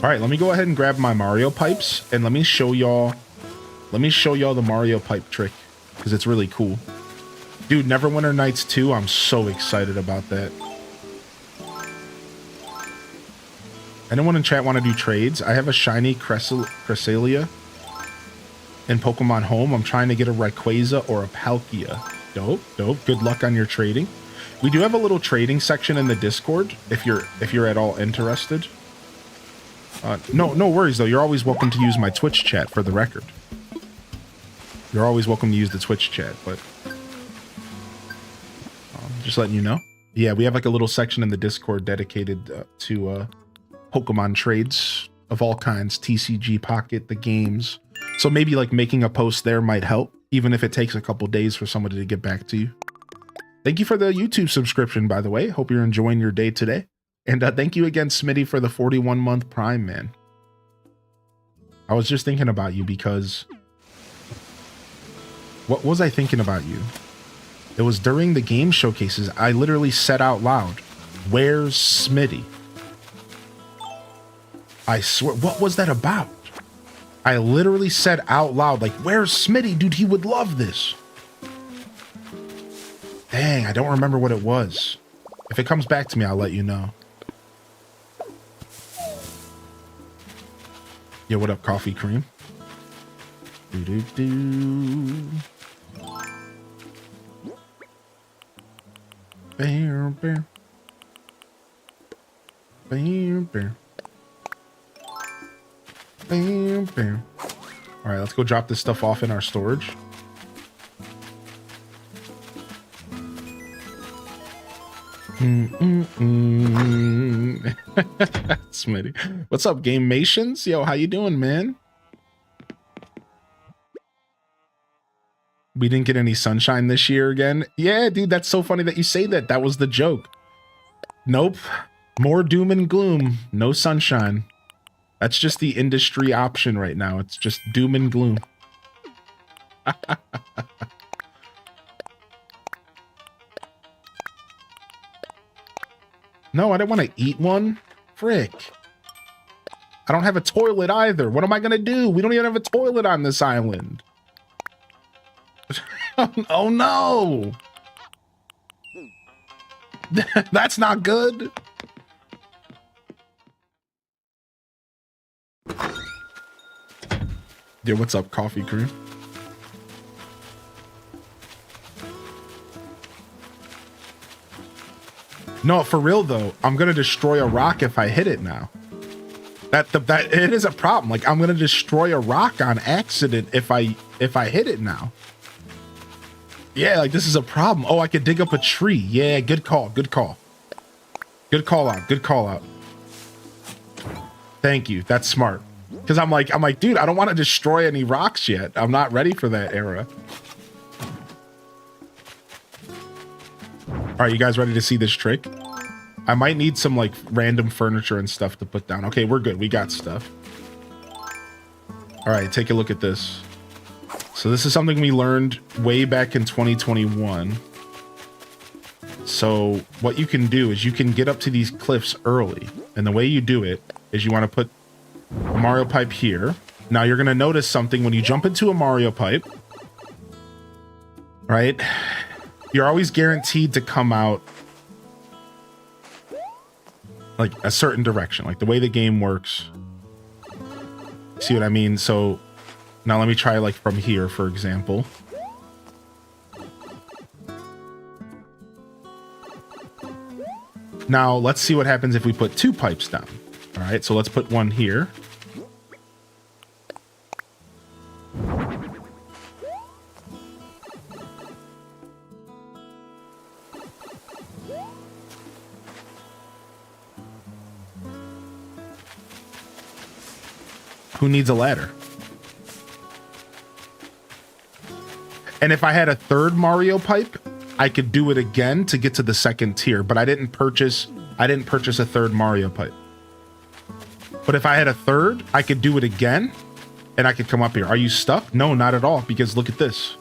All right, let me go ahead and grab my Mario pipes and let me show y'all the Mario pipe trick because it's really cool. Dude, Neverwinter Nights 2, I'm so excited about that. Anyone in chat want to do trades? I have a shiny Cresselia in Pokemon Home. I'm trying to get a Rayquaza or a Palkia. Dope, dope. Good luck on your trading. We do have a little trading section in the Discord if you're at all interested. No worries though. You're always welcome to use my Twitch chat for the record. You're always welcome to use the Twitch chat, but just letting you know. Yeah, we have like a little section in the Discord dedicated to Pokemon trades of all kinds, TCG Pocket, the games. So maybe like making a post there might help, even if it takes a couple days for somebody to get back to you. Thank you for the YouTube subscription, by the way. Hope you're enjoying your day today. And thank you again, Smitty, for the 41-month Prime, man. I was just thinking about you because... What was I thinking about you? It was during the game showcases, I literally said out loud, "Where's Smitty?" I swear, what was that about? I literally said out loud, like, "Where's Smitty? Dude, he would love this." Dang, I don't remember what it was. If it comes back to me, I'll let you know. Yo, what up, Coffee Cream? Do-do-do. Bear, bear. Bear, bear. Bear, bear. All right, let's go drop this stuff off in our storage. Smitty. What's up, Game Mations? Yo, how you doing, man? We didn't get any sunshine this year again. Yeah, dude, that's so funny that you say that. That was the joke. Nope. More doom and gloom. No sunshine. That's just the industry option right now. It's just doom and gloom. No, I didn't want to eat one. Frick. I don't have a toilet either. What am I going to do? We don't even have a toilet on this island. Oh no. That's not good. Yeah, what's up, coffee crew? No, for real though, I'm gonna destroy a rock if I hit it now. That it is a problem. Like, I'm gonna destroy a rock on accident if I hit it now. Yeah, like this is a problem. Oh, I could dig up a tree. Yeah, good call. Good call. Good call out. Good call out. Thank you. That's smart. Because I'm like, dude, I don't want to destroy any rocks yet. I'm not ready for that era. All right, you guys ready to see this trick? I might need some like random furniture and stuff to put down. Okay, we're good. We got stuff. All right, take a look at this. So this is something we learned way back in 2021. So what you can do is you can get up to these cliffs early. And the way you do it is you want to put a Mario pipe here. Now you're going to notice something when you jump into a Mario pipe, right? You're always guaranteed to come out like a certain direction, like the way the game works. See what I mean? So now let me try like from here, for example. Now let's see what happens if we put two pipes down. All right, so let's put one here. Who needs a ladder? And if I had a third Mario pipe, I could do it again to get to the second tier, but I didn't purchase a third Mario pipe. But if I had a third, I could do it again and I could come up here. Are you stuck? No, not at all, because look at this.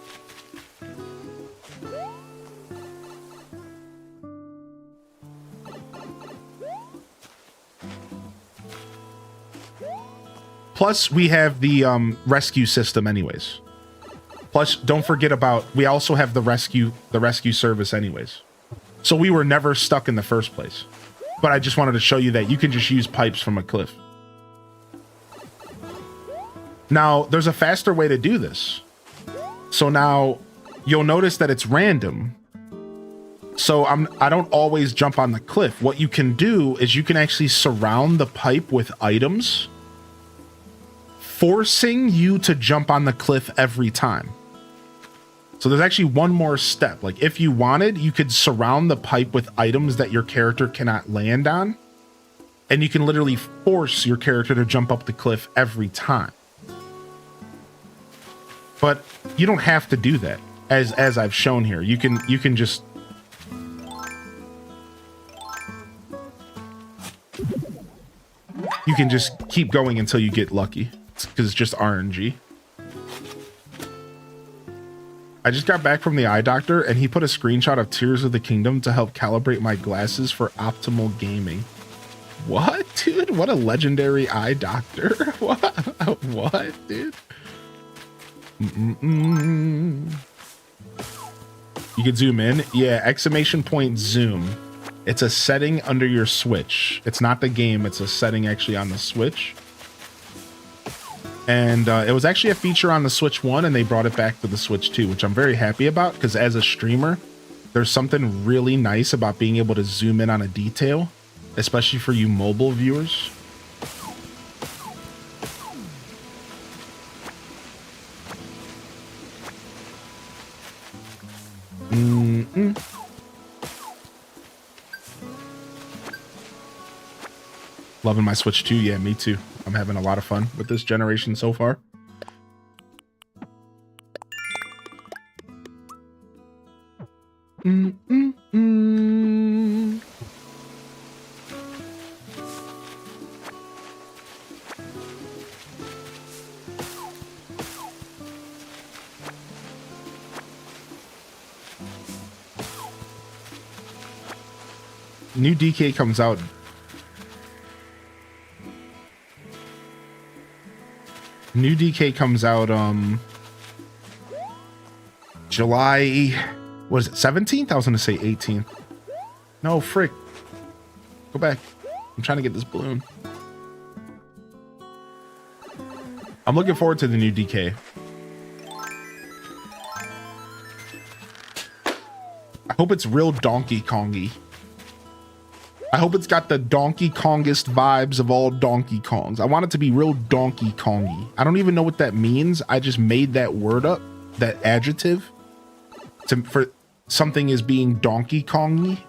Plus, we have the rescue system anyways. Plus, don't forget about, we also have the rescue service anyways. So we were never stuck in the first place. But I just wanted to show you that you can just use pipes from a cliff. Now, there's a faster way to do this. So now you'll notice that it's random. So I don't always jump on the cliff. What you can do is you can actually surround the pipe with items, forcing you to jump on the cliff every time. So there's actually one more step. Like if you wanted, you could surround the pipe with items that your character cannot land on, and you can literally force your character to jump up the cliff every time. But you don't have to do that, as I've shown here. You can just keep going until you get lucky, because it's just RNG. I just got back from the eye doctor and he put a screenshot of Tears of the Kingdom to help calibrate my glasses for optimal gaming. What, dude? What a legendary eye doctor. What, dude? You can zoom in. Yeah, exclamation point zoom. It's a setting under your Switch. It's not the game. It's a setting actually on the Switch. And it was actually a feature on the Switch 1, and they brought it back to the Switch 2, which I'm very happy about, because as a streamer, there's something really nice about being able to zoom in on a detail, especially for you mobile viewers. Loving my Switch 2. Yeah, me too. I'm having a lot of fun with this generation so far. new DK comes out. New DK comes out July, was it 17th? I was gonna say 18th. No, frick. Go back. I'm trying to get this balloon. I'm looking forward to the new DK. I hope it's real Donkey Kongy. I hope it's got the Donkey Kongest vibes of all Donkey Kongs. I want it to be real Donkey Kongy. I don't even know what that means. I just made that word up, that adjective, for something as being Donkey Kongy.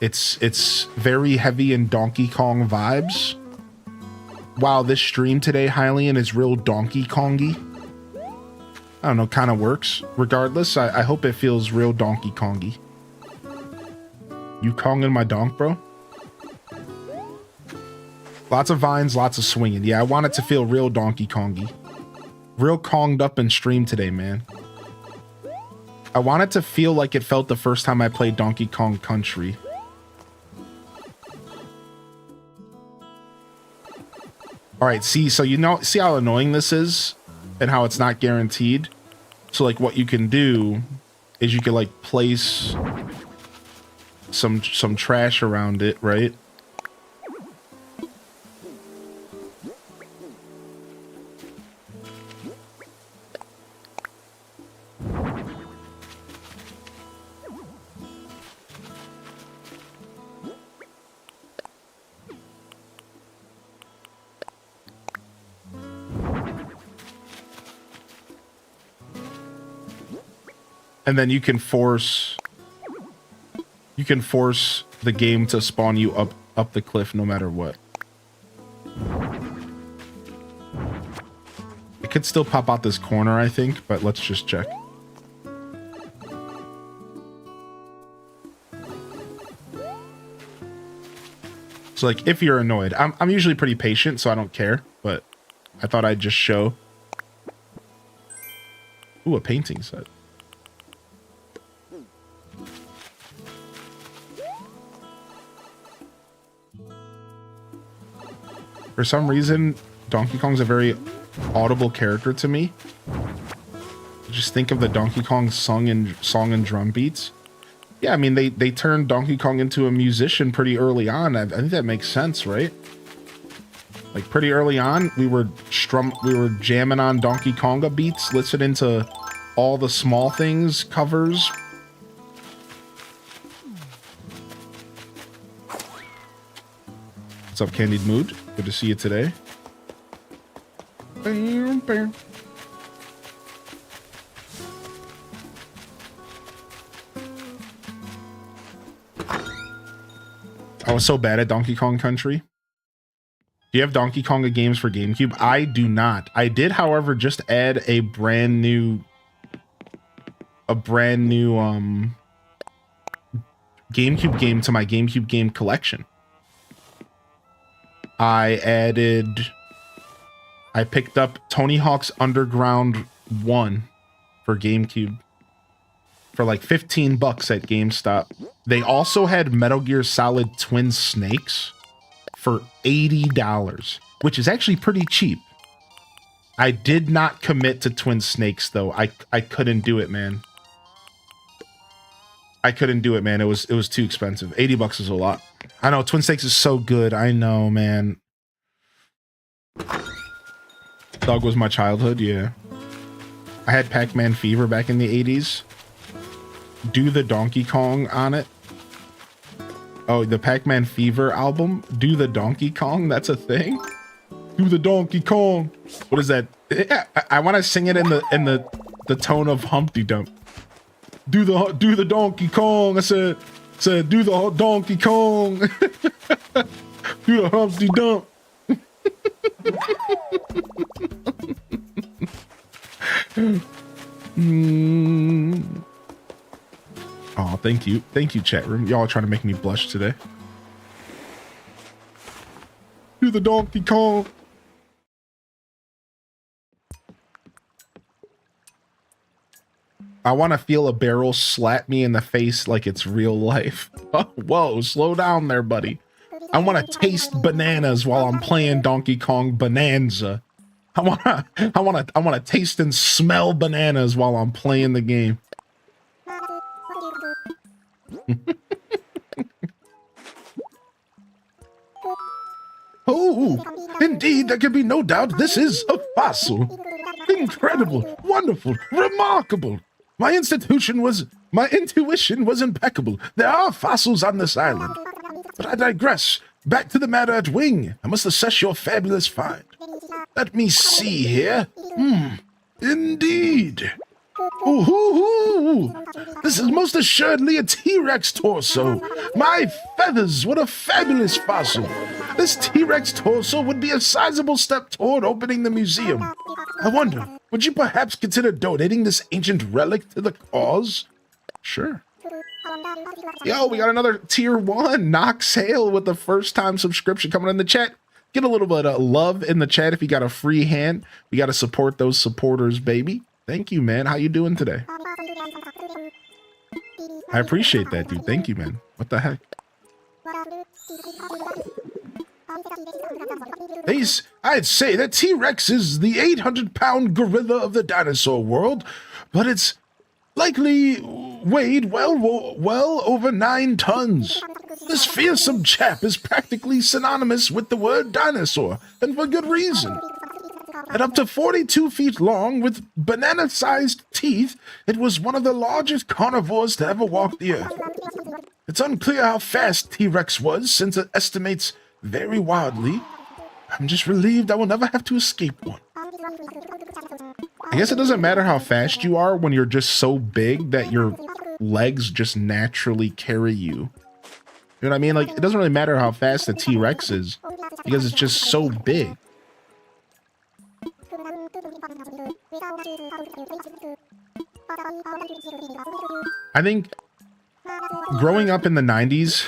It's very heavy in Donkey Kong vibes. Wow, this stream today, Hylian, is real Donkey Kongy. I don't know, kind of works. Regardless, I hope it feels real Donkey Kongy. You Konging my donk, bro? Lots of vines, lots of swinging. Yeah, I want it to feel real Donkey Kongy. Real Konged up in stream today, man. I want it to feel like it felt the first time I played Donkey Kong Country. All right, see, so you know, see how annoying this is and how it's not guaranteed? So like what you can do is you can like place some trash around it, right? And then you can force the game to spawn you up the cliff no matter what. It could still pop out this corner, I think, but let's just check. So like if you're annoyed, I'm usually pretty patient, so I don't care, but I thought I'd just show. Ooh, a painting set. For some reason, Donkey Kong's a very audible character to me. Just think of the Donkey Kong song and drum beats. Yeah, I mean, they turned Donkey Kong into a musician pretty early on. I think that makes sense, right? Like pretty early on, we were jamming on Donkey Konga beats, listening to all the Small Things covers. What's up, Candied Mood? Good to see you today. I was so bad at Donkey Kong Country. Do you have Donkey Konga games for GameCube? I do not. I did, however, just add a brand new GameCube game to my GameCube game collection. I picked up Tony Hawk's Underground 1 for GameCube for like 15 bucks at GameStop. They also had Metal Gear Solid Twin Snakes for $80, which is actually pretty cheap. I did not commit to Twin Snakes though. I couldn't do it, man. I couldn't do it, man. It was too expensive. 80 bucks is a lot. I know Twin Snakes is so good. I know, man. Dog was my childhood, yeah. I had Pac-Man Fever back in the 80s. Do the Donkey Kong on it. Oh, the Pac-Man Fever album? Do the Donkey Kong? That's a thing? Do the Donkey Kong. What is that? Yeah, I want to sing it in the tone of Humpty Dump. Do the Donkey Kong. I said do the Donkey Kong. Do the Humpty Dump. Oh, thank you, chat room. Y'all are trying to make me blush today. Do the Donkey Kong. I want to feel a barrel slap me in the face like it's real life. Whoa, slow down there, buddy. I want to taste bananas while I'm playing Donkey Kong Bonanza. I want to taste and smell bananas while I'm playing the game. Oh, indeed, there can be no doubt this is a fossil. Incredible, wonderful, remarkable. My intuition was impeccable. There are fossils on this island. But I digress. Back to the matter at wing. I must assess your fabulous find. Let me see here. Indeed. Ooh, this is most assuredly a T-Rex torso. My feathers, what a fabulous fossil. This T-Rex torso would be a sizable step toward opening the museum. I wonder, would you perhaps consider donating this ancient relic to the cause? Sure. Yo, we got another tier 1. Knox Hale with the first time subscription coming in the chat. Get a little bit of love in the chat if you got a free hand. We got to support those supporters, baby. Thank you, man. How you doing today? I appreciate that, dude. Thank you, man. What the heck? I'd say that T-Rex is the 800-pound gorilla of the dinosaur world, but it's likely weighed well over 9 tons. This fearsome chap is practically synonymous with the word dinosaur, and for good reason. At up to 42 feet long, with banana-sized teeth, it was one of the largest carnivores to ever walk the earth. It's unclear how fast T-Rex was, since it estimates very wildly. I'm just relieved I will never have to escape one. I guess it doesn't matter how fast you are when you're just so big that your legs just naturally carry you. You know what I mean? Like, it doesn't really matter how fast the T-Rex is because it's just so big. I think growing up in the 90s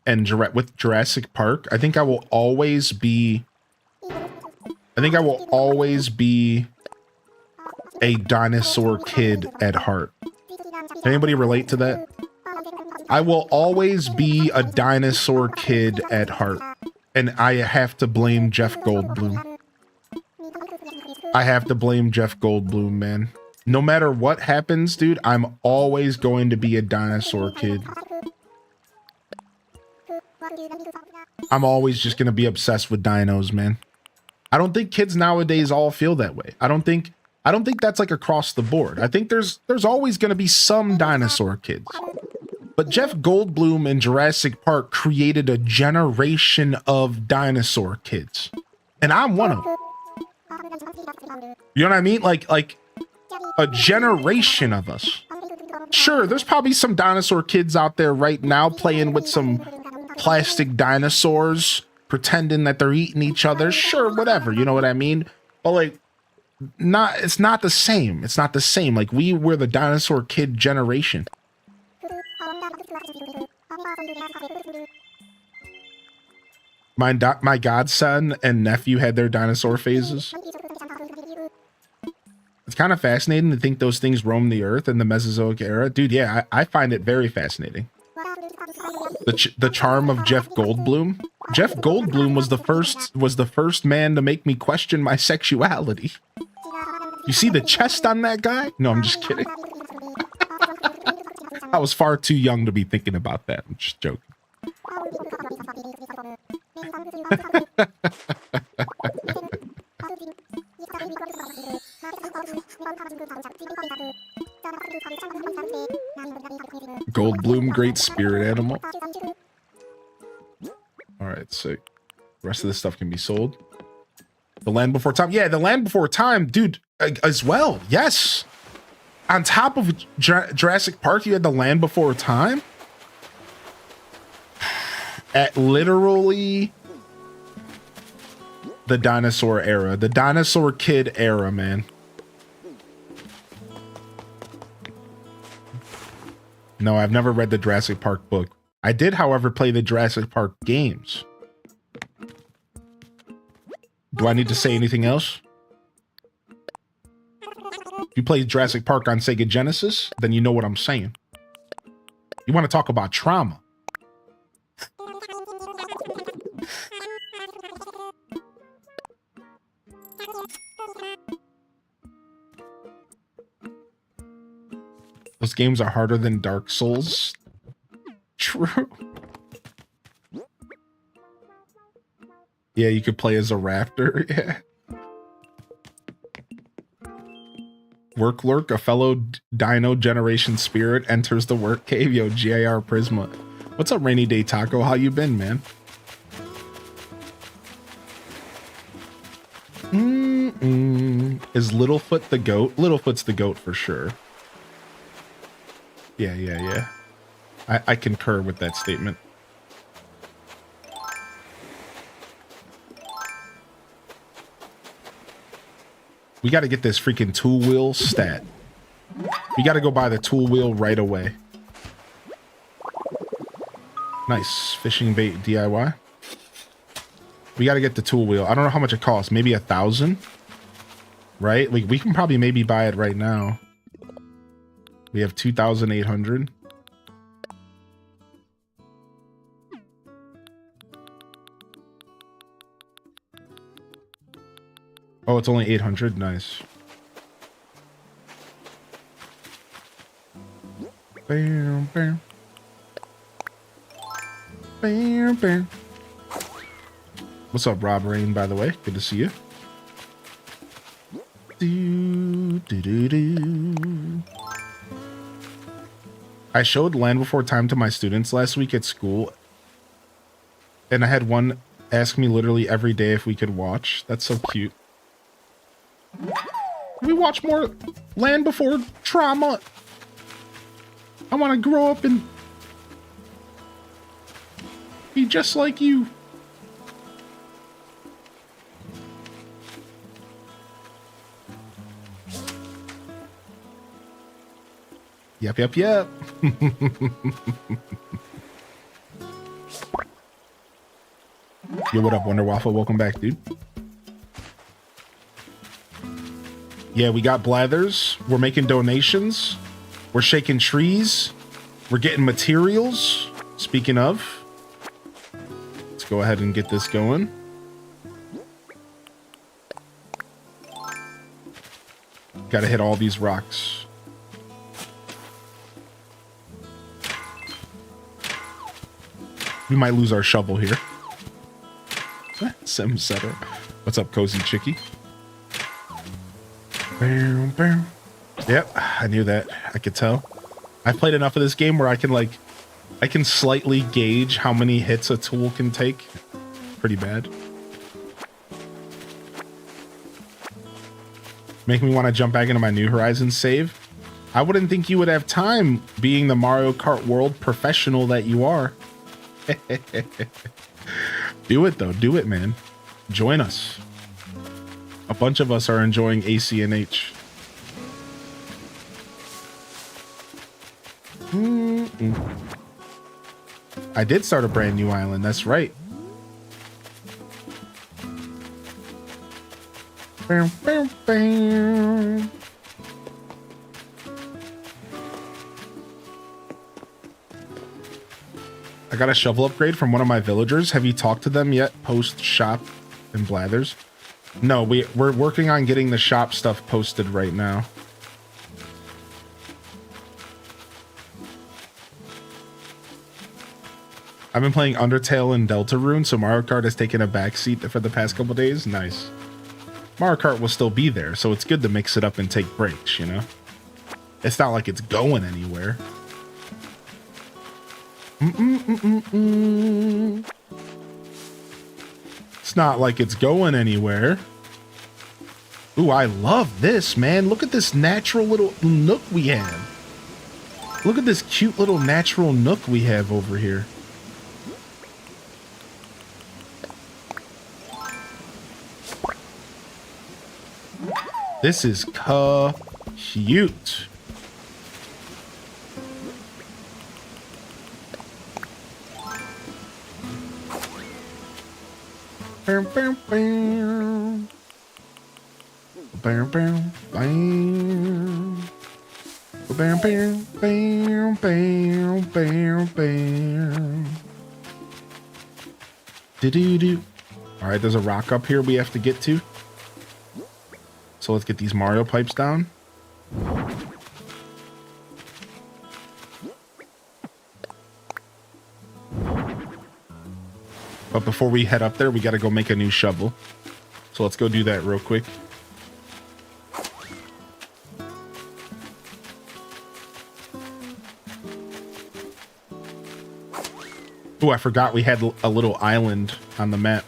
and with Jurassic Park, I think I will always be a dinosaur kid at heart. Can anybody relate to that? I will always be a dinosaur kid at heart. And I have to blame Jeff Goldblum. I have to blame Jeff Goldblum, man. No matter what happens, dude, I'm always going to be a dinosaur kid. I'm always just going to be obsessed with dinos, man. I don't think kids nowadays all feel that way. I don't think that's like across the board. I think there's always going to be some dinosaur kids. But Jeff Goldblum in Jurassic Park created a generation of dinosaur kids. And I'm one of them. You know what I mean? Like a generation of us. Sure, there's probably some dinosaur kids out there right now playing with some plastic dinosaurs, pretending that they're eating each other. Sure, whatever. You know what I mean? But like, it's not the same. It's not the same. Like, we're the dinosaur kid generation. My godson and nephew had their dinosaur phases. It's kind of fascinating to think those things roamed the earth in the Mesozoic era. Dude, yeah, I find it very fascinating. The charm of Jeff Goldblum. Jeff Goldblum was the first man to make me question my sexuality. You see the chest on that guy? No, I'm just kidding. I was far too young to be thinking about that. I'm just joking. Goldblum, great spirit animal. All right, sick. The rest of this stuff can be sold. The Land Before Time. Yeah, The Land Before Time, dude, as well. Yes. On top of Jurassic Park, you had The Land Before Time. At literally the dinosaur era, the dinosaur kid era, man. No, I've never read the Jurassic Park book. I did, however, play the Jurassic Park games. Do I need to say anything else? you played Jurassic Park on Sega Genesis, then you know what I'm saying. You want to talk about trauma. Those games are harder than Dark Souls. True. Yeah, you could play as a raptor. Yeah. Work lurk, a fellow Dino Generation spirit enters the work cave. Yo, GIR Prisma. What's up, Rainy Day Taco? How you been, man? Is Littlefoot the goat? Littlefoot's the goat for sure. Yeah. I concur with that statement. We got to get this freaking tool wheel stat. We got to go buy the tool wheel right away. Nice. Fishing bait DIY. We got to get the tool wheel. I don't know how much it costs. Maybe 1,000? Right? Like, we can probably maybe buy it right now. We have 2,800. Oh, it's only 800. Nice. Bam, bam. Bam, bam. What's up, Rob Rain, by the way? Good to see you. I showed Land Before Time to my students last week at school, and I had one ask me literally every day if we could watch. That's so cute. We watch more Land Before Trauma. I want to grow up and be just like you. Yep. Yo, what up, Wonder Waffle? Welcome back, dude. Yeah, we got blathers. We're making donations. We're shaking trees. We're getting materials. Speaking of, let's go ahead and get this going. Got to hit all these rocks. We might lose our shovel here. Sim setter. What's up, Cozy Chicky? Bam, bam. Yep, I knew that. I could tell. I've played enough of this game where I can slightly gauge how many hits a tool can take. Pretty bad. Make me want to jump back into my New Horizons save. I wouldn't think you would have time, being the Mario Kart World professional that you are. Do it though. Do it, man. Join us. A bunch of us are enjoying ACNH. I did start a brand new island. That's right. Bam, bam, bam. I got a shovel upgrade from one of my villagers. Have you talked to them yet? Post shop and blathers. No, we're working on getting the shop stuff posted right now. I've been playing Undertale and Deltarune, so Mario Kart has taken a backseat for the past couple days. Nice. Mario Kart will still be there, so it's good to mix it up and take breaks, you know? It's not like it's going anywhere. It's not like it's going anywhere. Ooh, I love this, man. Look at this natural little nook we have. Look at this cute little natural nook we have over here. This is cute. Bam, bam, bam. Bam, bam, bam, bam, bam, bam. Do-do-do. All right, there's a rock up here we have to get to. So let's get these Mario pipes down. But before we head up there, we got to go make a new shovel. So let's go do that real quick. Oh, I forgot we had a little island on the map.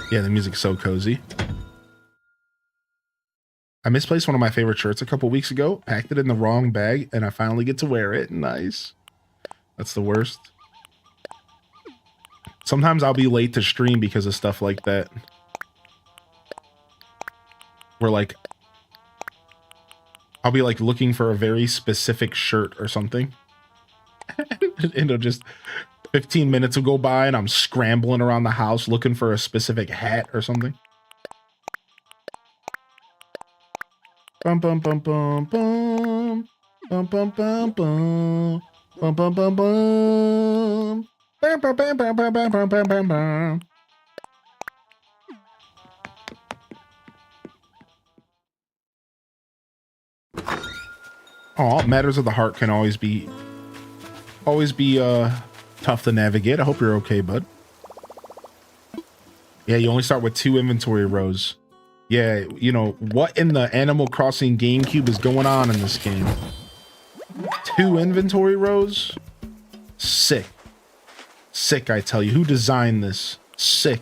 Yeah, the music's so cozy. I misplaced one of my favorite shirts a couple weeks ago, packed it in the wrong bag, and I finally get to wear it. Nice. That's the worst. Sometimes I'll be late to stream because of stuff like that. Where like, I'll be like looking for a very specific shirt or something. And it'll just, 15 minutes will go by and I'm scrambling around the house looking for a specific hat or something. Bum bum bum bum bum bum bum bum bum bum bum bum bum bam bam bam bam bam bam bam bam bam bam. Oh, matters of the heart can always be tough to navigate. I hope you're okay, bud. Yeah, you only start with 2 inventory rows. Yeah, you know, what in the Animal Crossing GameCube is going on in this game? 2 inventory rows? Sick. Sick, I tell you. Who designed this? Sick.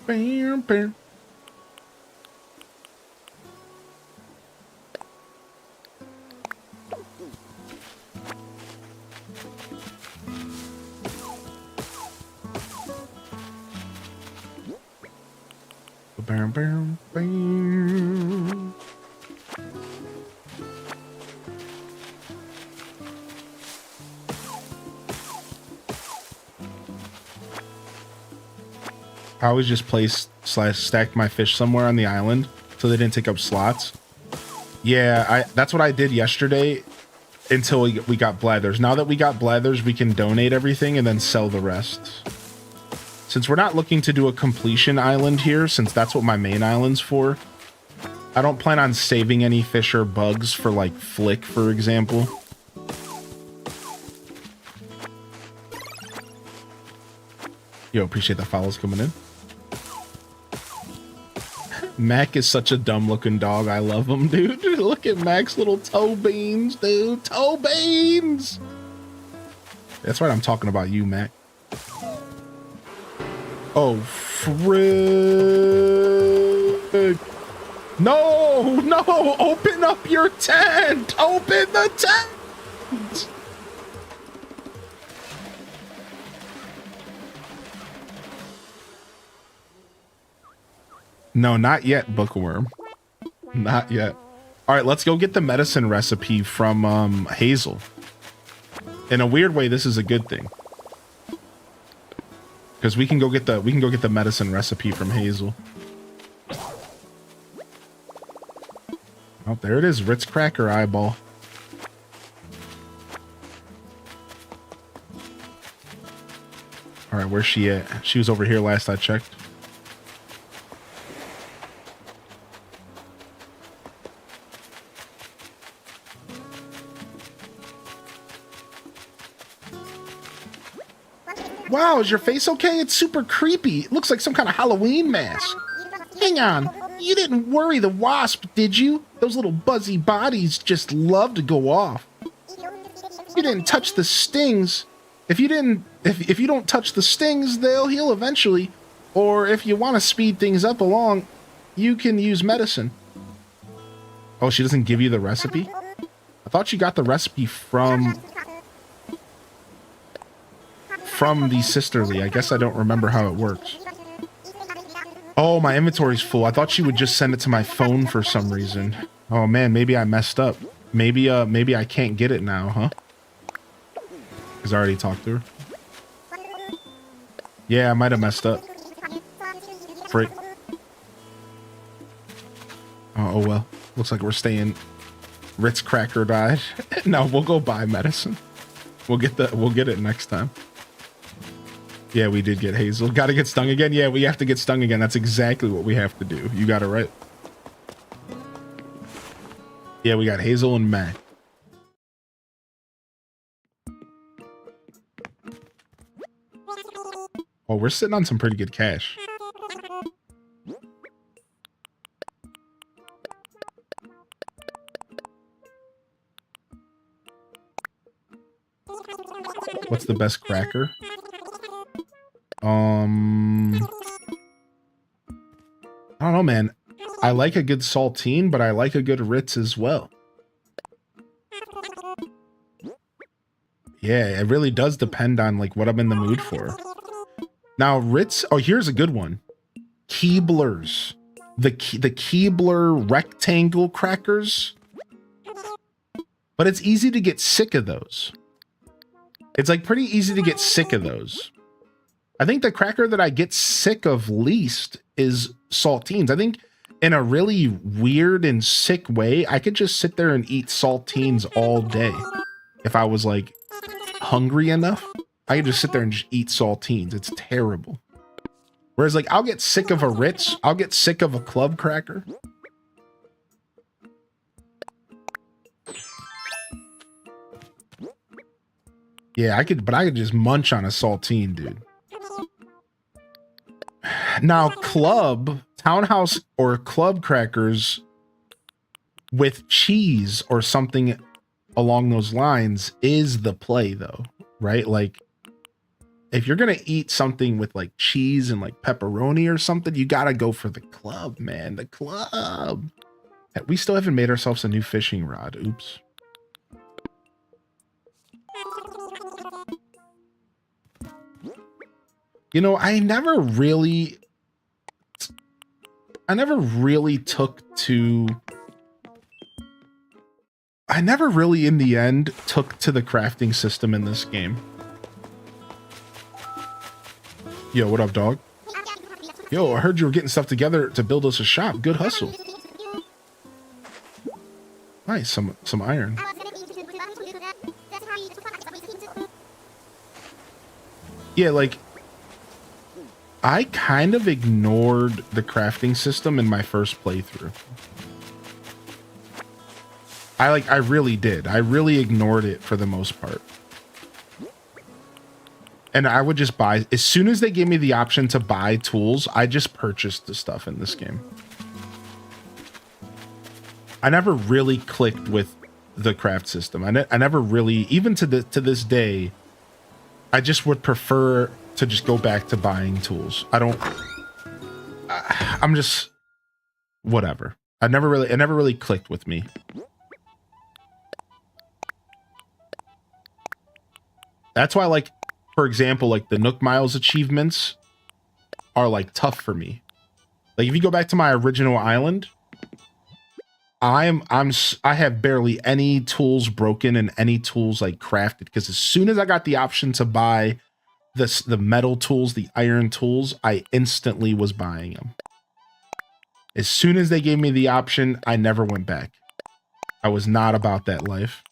Bam, bam. Bam, bam, bam. I always just stacked my fish somewhere on the island so they didn't take up slots. Yeah, that's what I did yesterday until we got blathers. Now that we got blathers, we can donate everything and then sell the rest. Since we're not looking to do a completion island here, since that's what my main island's for, I don't plan on saving any fish or bugs for like Flick, for example. Yo, appreciate the follows coming in. Mac is such a dumb looking dog. I love him, dude. Look at Mac's little toe beans, dude. Toe beans! That's right, I'm talking about you, Mac. Oh, frick. No, no, open up your tent. Open the tent. No, not yet, Bookworm. Not yet. All right, let's go get the medicine recipe from Hazel. In a weird way, this is a good thing. Because we can go get the medicine recipe from Hazel. Oh, there it is, Ritz Cracker Eyeball. All right, where's she at? She was over here last I checked. Wow, is your face okay? It's super creepy. It looks like some kind of Halloween mask. Hang on. You didn't worry the wasp, did you? Those little buzzy bodies just love to go off. You didn't touch the stings. If you don't touch the stings, they'll heal eventually. Or if you want to speed things up along, you can use medicine. Oh, she doesn't give you the recipe? I thought you got the recipe from the sisterly. I guess I don't remember how it works. Oh, my inventory's full. I thought she would just send it to my phone for some reason. Oh man, maybe I messed up. Maybe I can't get it now, huh? Because I already talked to her. Yeah, I might have messed up. Frick. Oh well. Looks like we're staying Ritz Cracker died. No, we'll go buy medicine. We'll get it next time. Yeah, we did get Hazel. Gotta get stung again? Yeah, we have to get stung again. That's exactly what we have to do. You got it right. Yeah, we got Hazel and Mac. Oh, we're sitting on some pretty good cash. What's the best cracker? I don't know, man. I like a good saltine, but I like a good Ritz as well. Yeah, it really does depend on like what I'm in the mood for. Now, Ritz, oh, here's a good one. Keebler's. The Keebler rectangle crackers. But it's easy to get sick of those. It's like pretty easy to get sick of those. I think the cracker that I get sick of least is saltines. I think in a really weird and sick way, I could just sit there and eat saltines all day. If I was like hungry enough, I could just sit there and just eat saltines. It's terrible. Whereas like I'll get sick of a Ritz. I'll get sick of a club cracker. Yeah, I could just munch on a saltine, dude. Now, club, townhouse, or club crackers with cheese or something along those lines is the play, though, right? Like, if you're gonna eat something with like cheese and like pepperoni or something, you gotta go for the club, man. The club. We still haven't made ourselves a new fishing rod. Oops. You know, I never really in the end took to the crafting system in this game. Yo, what up, dog? Yo, I heard you were getting stuff together to build us a shop. Good hustle. Nice, some iron. Yeah, like I kind of ignored the crafting system in my first playthrough. I really did. I really ignored it for the most part. And I would just buy, as soon as they gave me the option to buy tools, I just purchased the stuff in this game. I never really clicked with the craft system. I never really, even to this day, I just would prefer to just go back to buying tools. I'm just whatever. It never really clicked with me. That's why, like, for example, like the Nook Miles achievements are like tough for me. Like if you go back to my original island, I have barely any tools broken and any tools like crafted, because as soon as I got the option to buy the metal tools, the iron tools, I instantly was buying them. As soon as they gave me the option, I never went back. I was not about that life.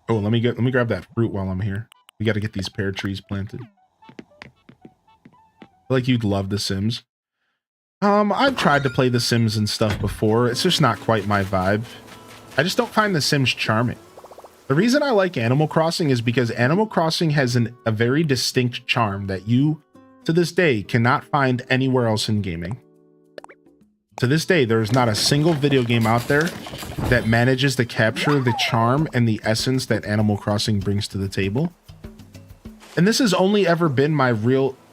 Oh, let me grab that fruit while I'm here. We got to get these pear trees planted. I feel like you'd love The Sims. I've tried to play The Sims and stuff before. It's just not quite my vibe. I just don't find The Sims charming. The reason I like Animal Crossing is because Animal Crossing has a very distinct charm that you, to this day, cannot find anywhere else in gaming. To this day, there's not a single video game out there that manages to capture the charm and the essence that Animal Crossing brings to the table. And this has only ever been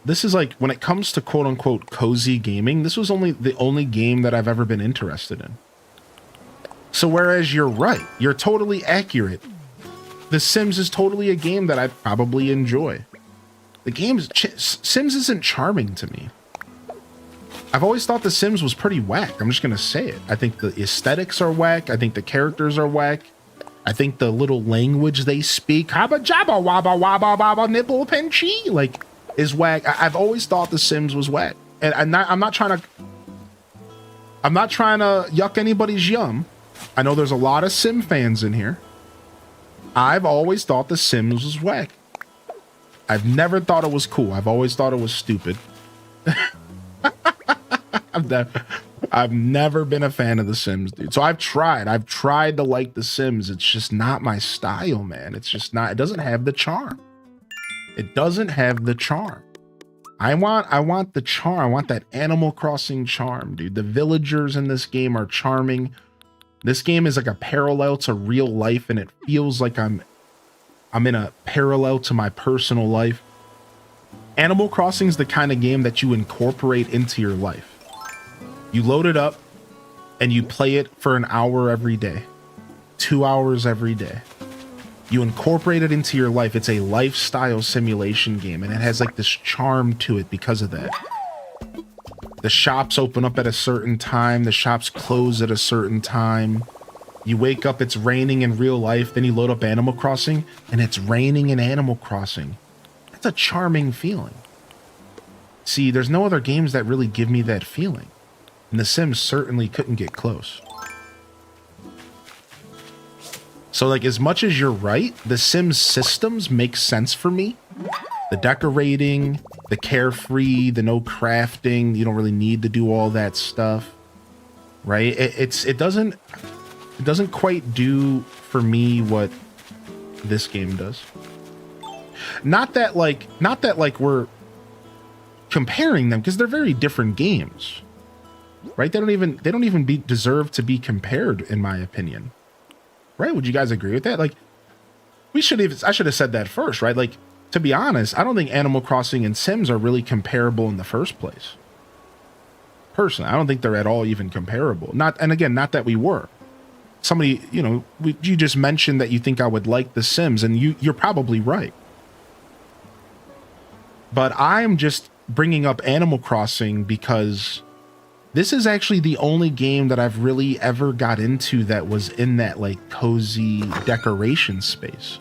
this is like, when it comes to quote unquote cozy gaming, this was the only game that I've ever been interested in. So whereas you're right, you're totally accurate. The Sims is totally a game that I'd probably enjoy. The game's Sims isn't charming to me. I've always thought The Sims was pretty whack. I'm just gonna say it. I think the aesthetics are whack. I think the characters are whack. I think the little language they speak, habba jabba wabba wabba wabba nipple pinchy, like, is whack. I've always thought The Sims was whack, and I'm not trying to yuck anybody's yum. I know there's a lot of Sim fans in here. I've always thought The Sims was whack. I've never thought it was cool. I've always thought it was stupid. I've never been a fan of The Sims, dude. So I've tried to like The Sims. It's just not my style, man. It's just not, it doesn't have the charm. It doesn't have the charm. I want the charm. I want that Animal Crossing charm, dude. The villagers in this game are charming. This game is like a parallel to real life, and it feels like I'm in a parallel to my personal life. Animal Crossing is the kind of game that you incorporate into your life. You load it up and you play it for an hour every day, 2 hours every day. You incorporate it into your life. It's a lifestyle simulation game, and it has like this charm to it because of that. The shops open up at a certain time. The shops close at a certain time. You wake up, it's raining in real life. Then you load up Animal Crossing and it's raining in Animal Crossing. That's a charming feeling. See, there's no other games that really give me that feeling. And The Sims certainly couldn't get close. So, like, as much as you're right, The Sims systems make sense for me. The decorating, the carefree, the no crafting, you don't really need to do all that stuff, right? It doesn't quite do for me what this game does. Not that like we're comparing them, because they're very different games. Right? They don't even deserve to be compared, in my opinion. Right? Would you guys agree with that? Like, I should have said that first, right? Like, to be honest, I don't think Animal Crossing and Sims are really comparable in the first place. Personally, I don't think they're at all even comparable. Not that we were. Somebody, you just mentioned that you think I would like The Sims, and you're probably right. But I'm just bringing up Animal Crossing because this is actually the only game that I've really ever got into that was in that like cozy decoration space.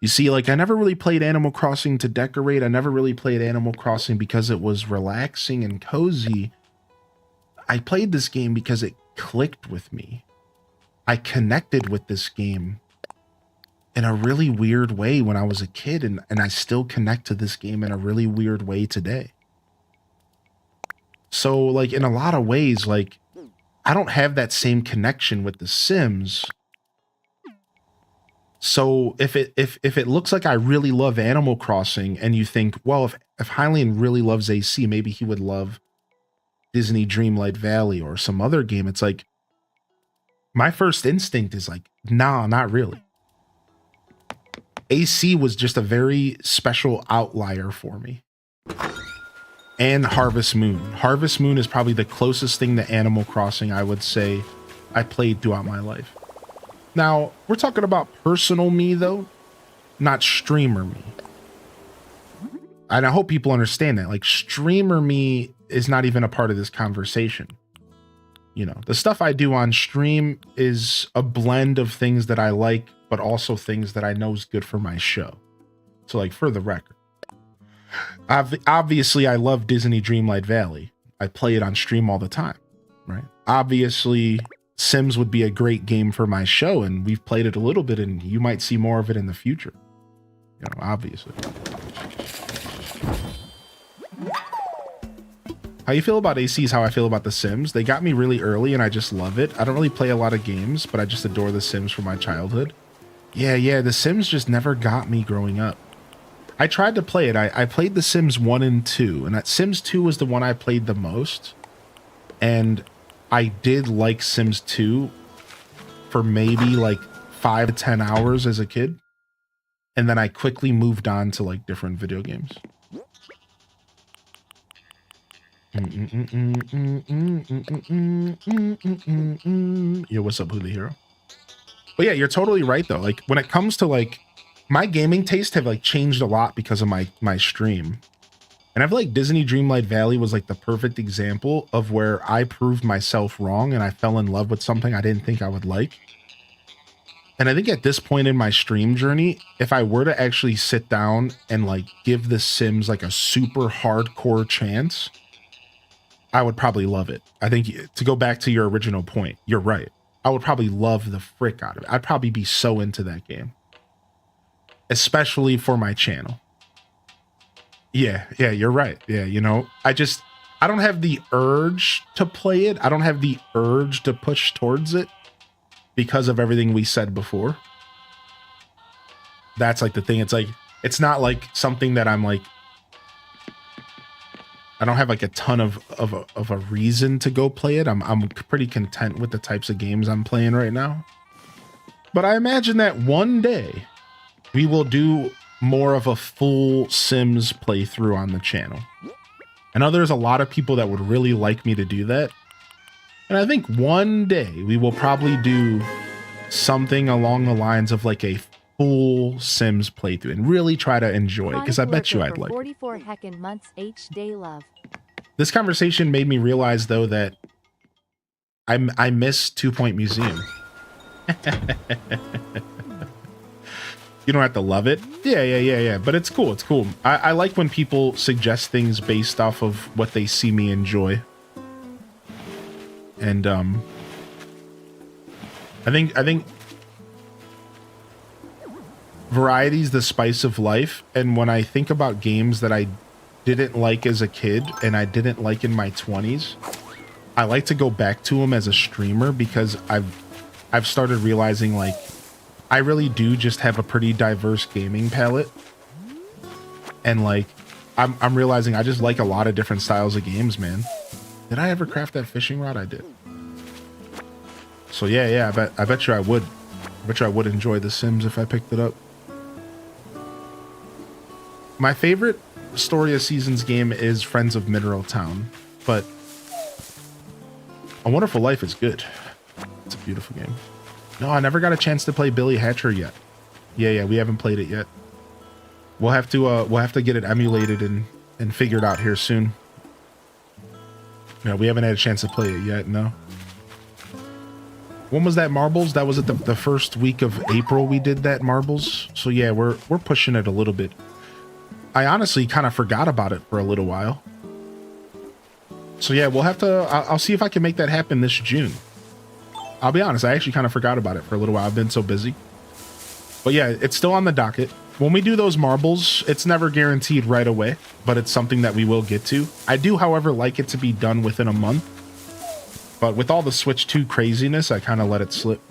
You see, like, I never really played Animal Crossing to decorate. I never really played Animal Crossing because it was relaxing and cozy. I played this game because it clicked with me. I connected with this game in a really weird way when I was a kid, and I still connect to this game in a really weird way today. So, like, in a lot of ways, like, I don't have that same connection with The Sims. So if it looks like I really love Animal Crossing, and you think, well, if Hylian really loves AC, maybe he would love Disney Dreamlight Valley or some other game. It's like, my first instinct is like, nah, not really. AC was just a very special outlier for me. And Harvest Moon. Harvest Moon is probably the closest thing to Animal Crossing I would say I played throughout my life. Now, we're talking about personal me, though, not streamer me. And I hope people understand that. Like, streamer me is not even a part of this conversation. You know, the stuff I do on stream is a blend of things that I like, but also things that I know is good for my show. So, like, for the record, obviously, I love Disney Dreamlight Valley. I play it on stream all the time, right? Obviously, Sims would be a great game for my show, and we've played it a little bit, and you might see more of it in the future. You know, obviously. How you feel about AC is how I feel about The Sims. They got me really early, and I just love it. I don't really play a lot of games, but I just adore The Sims from my childhood. Yeah, The Sims just never got me growing up. I tried to play it. I played The Sims 1 and 2, and that Sims 2 was the one I played the most. And I did like Sims 2 for maybe like 5 to 10 hours as a kid. And then I quickly moved on to like different video games. Yo, what's up, Hula Hero? But yeah, you're totally right though. Like, when it comes to like my gaming taste have like changed a lot because of my stream. And I feel like Disney Dreamlight Valley was like the perfect example of where I proved myself wrong and I fell in love with something I didn't think I would like. And I think at this point in my stream journey, if I were to actually sit down and like give The Sims like a super hardcore chance, I would probably love it. I think to go back to your original point, you're right. I would probably love the frick out of it. I'd probably be so into that game, especially for my channel. Yeah, you're right. Yeah, you know, I don't have the urge to play it. I don't have the urge to push towards it because of everything we said before. That's like the thing. It's like, it's not like something that I'm like, I don't have like a ton of a reason to go play it. I'm pretty content with the types of games I'm playing right now. But I imagine that one day we will do more of a full Sims playthrough on the channel. I know there's a lot of people that would really like me to do that. And I think one day we will probably do something along the lines of like a full Sims playthrough and really try to enjoy it, because I bet you I'd like 44 heckin' months H day love. This conversation made me realize though that I miss 2 Point Museum. You don't have to love it. Yeah. But it's cool. It's cool. I like when people suggest things based off of what they see me enjoy. And I think variety's the spice of life. And when I think about games that I didn't like as a kid and I didn't like in my 20s, I like to go back to them as a streamer, because I've started realizing like I really do just have a pretty diverse gaming palette. And like I'm realizing I just like a lot of different styles of games, man. Did I ever craft that fishing rod? I did. So yeah, I bet you I would. I bet you I would enjoy The Sims if I picked it up. My favorite Story of Seasons game is Friends of Mineral Town, but A Wonderful Life is good. It's a beautiful game. No, I never got a chance to play Billy Hatcher yet. Yeah, we haven't played it yet. We'll have to get it emulated and figured out here soon. No, we haven't had a chance to play it yet, no. When was that Marbles? That was at the first week of April we did that Marbles. So yeah, we're pushing it a little bit. I honestly kind of forgot about it for a little while. So yeah, we'll have to, I'll see if I can make that happen this June. I'll be honest, I actually kind of forgot about it for a little while. I've been so busy. But yeah, it's still on the docket. When we do those Marbles, it's never guaranteed right away, but it's something that we will get to. I do, however, like it to be done within a month. But with all the Switch 2 craziness, I kind of let it slip.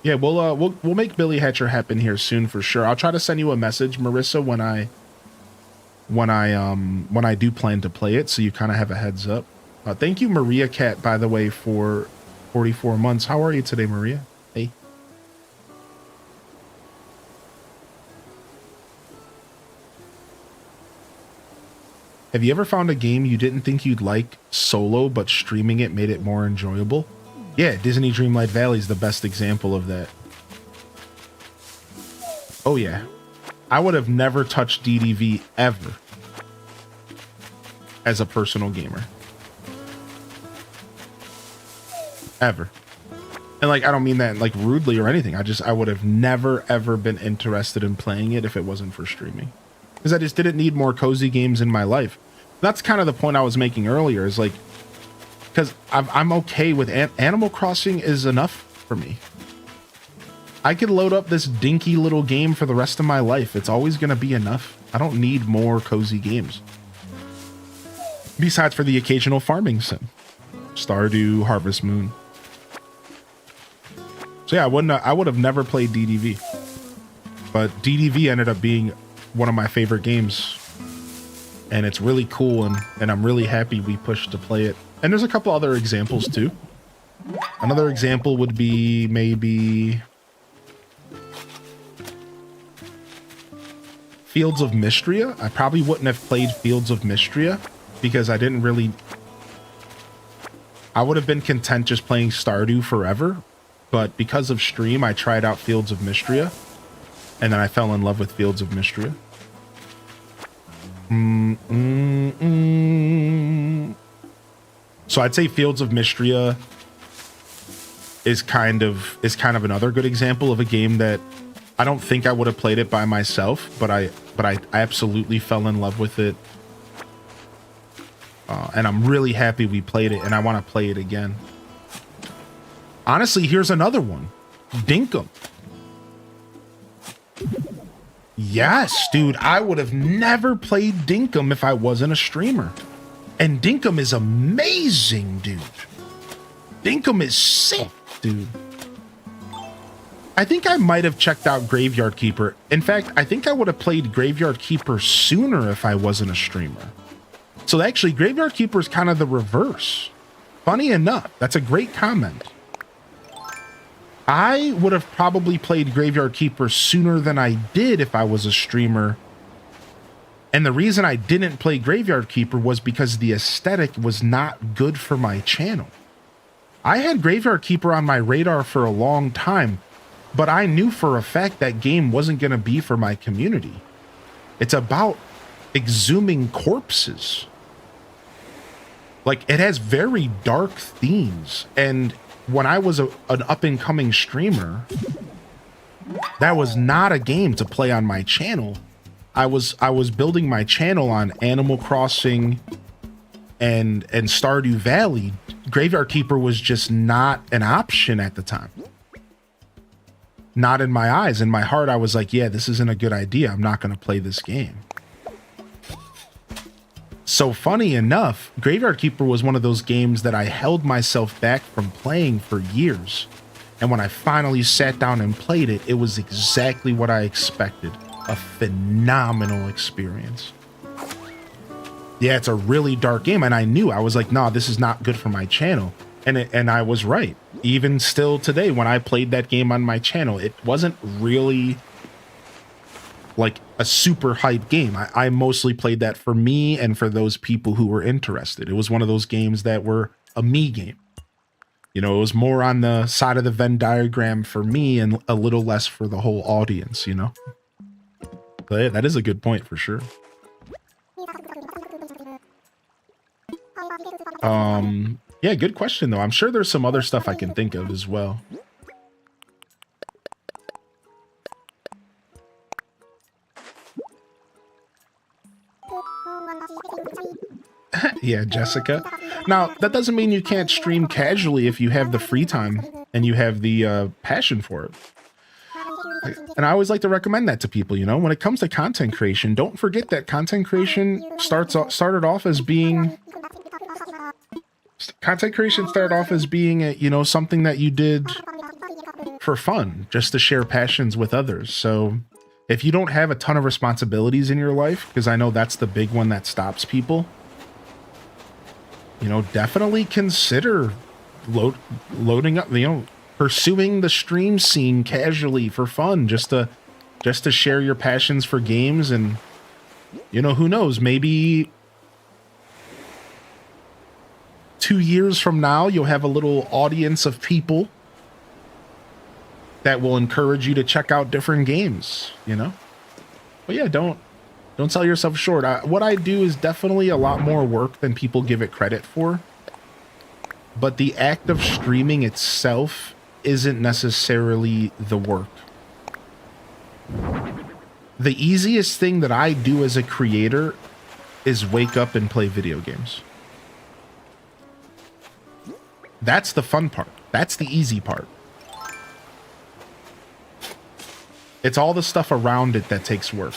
Yeah, we'll make Billy Hatcher happen here soon for sure. I'll try to send you a message, Marissa, when I do plan to play it, so you kind of have a heads up. Thank you, Maria Cat, by the way, for 44 months. How are you today, Maria? Hey. Have you ever found a game you didn't think you'd like solo, but streaming it made it more enjoyable? Yeah, Disney Dreamlight Valley is the best example of that. Oh yeah. I would have never touched DDV ever as a personal gamer. Ever. And like, I don't mean that like rudely or anything. I would have never ever been interested in playing it if it wasn't for streaming. Because I just didn't need more cozy games in my life. That's kind of the point I was making earlier, is like, because I'm okay with Animal Crossing is enough for me. I could load up this dinky little game for the rest of my life. It's always going to be enough. I don't need more cozy games. Besides for the occasional farming sim. Stardew, Harvest Moon. So yeah, I would have never played DDV. But DDV ended up being one of my favorite games, and it's really cool, and I'm really happy we pushed to play it. And there's a couple other examples too. Another example would be maybe Fields of Mystria. I probably wouldn't have played Fields of Mystria because I would have been content just playing Stardew forever, but because of stream I tried out Fields of Mystria. And then I fell in love with Fields of Mystria. So I'd say Fields of Mystria is kind of another good example of a game that I don't think I would have played it by myself, but I absolutely fell in love with it. And I'm really happy we played it, and I want to play it again. Honestly, here's another one. Dinkum. Yes, dude, I would have never played Dinkum if I wasn't a streamer. And Dinkum is amazing, dude. Dinkum is sick, dude. I think I might have checked out Graveyard Keeper. In fact, I think I would have played Graveyard Keeper sooner if I wasn't a streamer. So actually, Graveyard Keeper is kind of the reverse. Funny enough, that's a great comment. I would have probably played Graveyard Keeper sooner than I did if I was a streamer. And the reason I didn't play Graveyard Keeper was because the aesthetic was not good for my channel. I had Graveyard Keeper on my radar for a long time, but I knew for a fact that game wasn't going to be for my community. It's about exhuming corpses. Like, it has very dark themes, and when I was an up-and-coming streamer, that was not a game to play on my channel. I was building my channel on Animal Crossing and Stardew Valley. Graveyard Keeper was just not an option at the time. Not in my eyes. In my heart, I was like, yeah, this isn't a good idea. I'm not going to play this game. So funny enough, Graveyard Keeper was one of those games that I held myself back from playing for years. And when I finally sat down and played it, it was exactly what I expected. A phenomenal experience. Yeah, it's a really dark game, and I knew. I was like, nah, this is not good for my channel. And I was right. Even still today, when I played that game on my channel, it wasn't really like a super hype game. I mostly played that for me and for those people who were interested. It was one of those games that were a me game. You know, it was more on the side of the Venn diagram for me and a little less for the whole audience, you know? But yeah, that is a good point for sure. Yeah, good question though. I'm sure there's some other stuff I can think of as well. Yeah, Jessica. Now, that doesn't mean you can't stream casually if you have the free time and you have the passion for it. And I always like to recommend that to people, you know, when it comes to content creation, don't forget that content creation started off as being you know, something that you did for fun, just to share passions with others. So if you don't have a ton of responsibilities in your life, because I know that's the big one that stops people, you know, definitely consider loading up, you know, pursuing the stream scene casually for fun, just to share your passions for games. And, you know, who knows, maybe 2 years from now, you'll have a little audience of people that will encourage you to check out different games, you know? But yeah, don't sell yourself short. What I do is definitely a lot more work than people give it credit for. But the act of streaming itself isn't necessarily the work. The easiest thing that I do as a creator is wake up and play video games. That's the fun part. That's the easy part. It's all the stuff around it that takes work.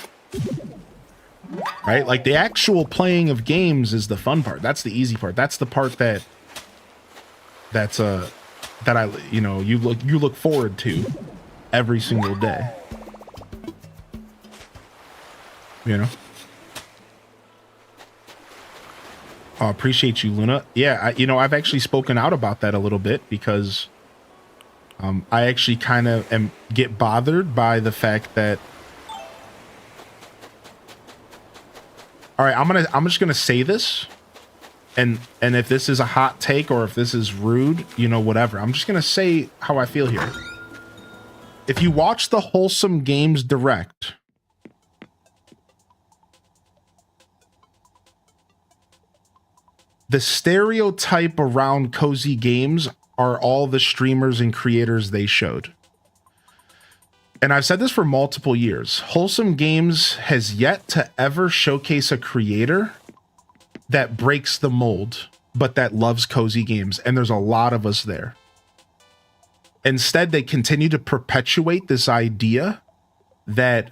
Right? Like the actual playing of games is the fun part. That's the easy part. That's the part that I, you know, you look forward to every single day. You know? Oh, appreciate you, Luna. Yeah, you know, I've actually spoken out about that a little bit because I actually kind of get bothered by the fact that. All right, I'm just gonna say this, and if this is a hot take or if this is rude, you know, whatever. I'm just gonna say how I feel here. If you watch the Wholesome Games Direct, the stereotype around cozy games are all the streamers and creators they showed. And I've said this for multiple years. Wholesome Games has yet to ever showcase a creator that breaks the mold, but that loves cozy games. And there's a lot of us there. Instead, they continue to perpetuate this idea that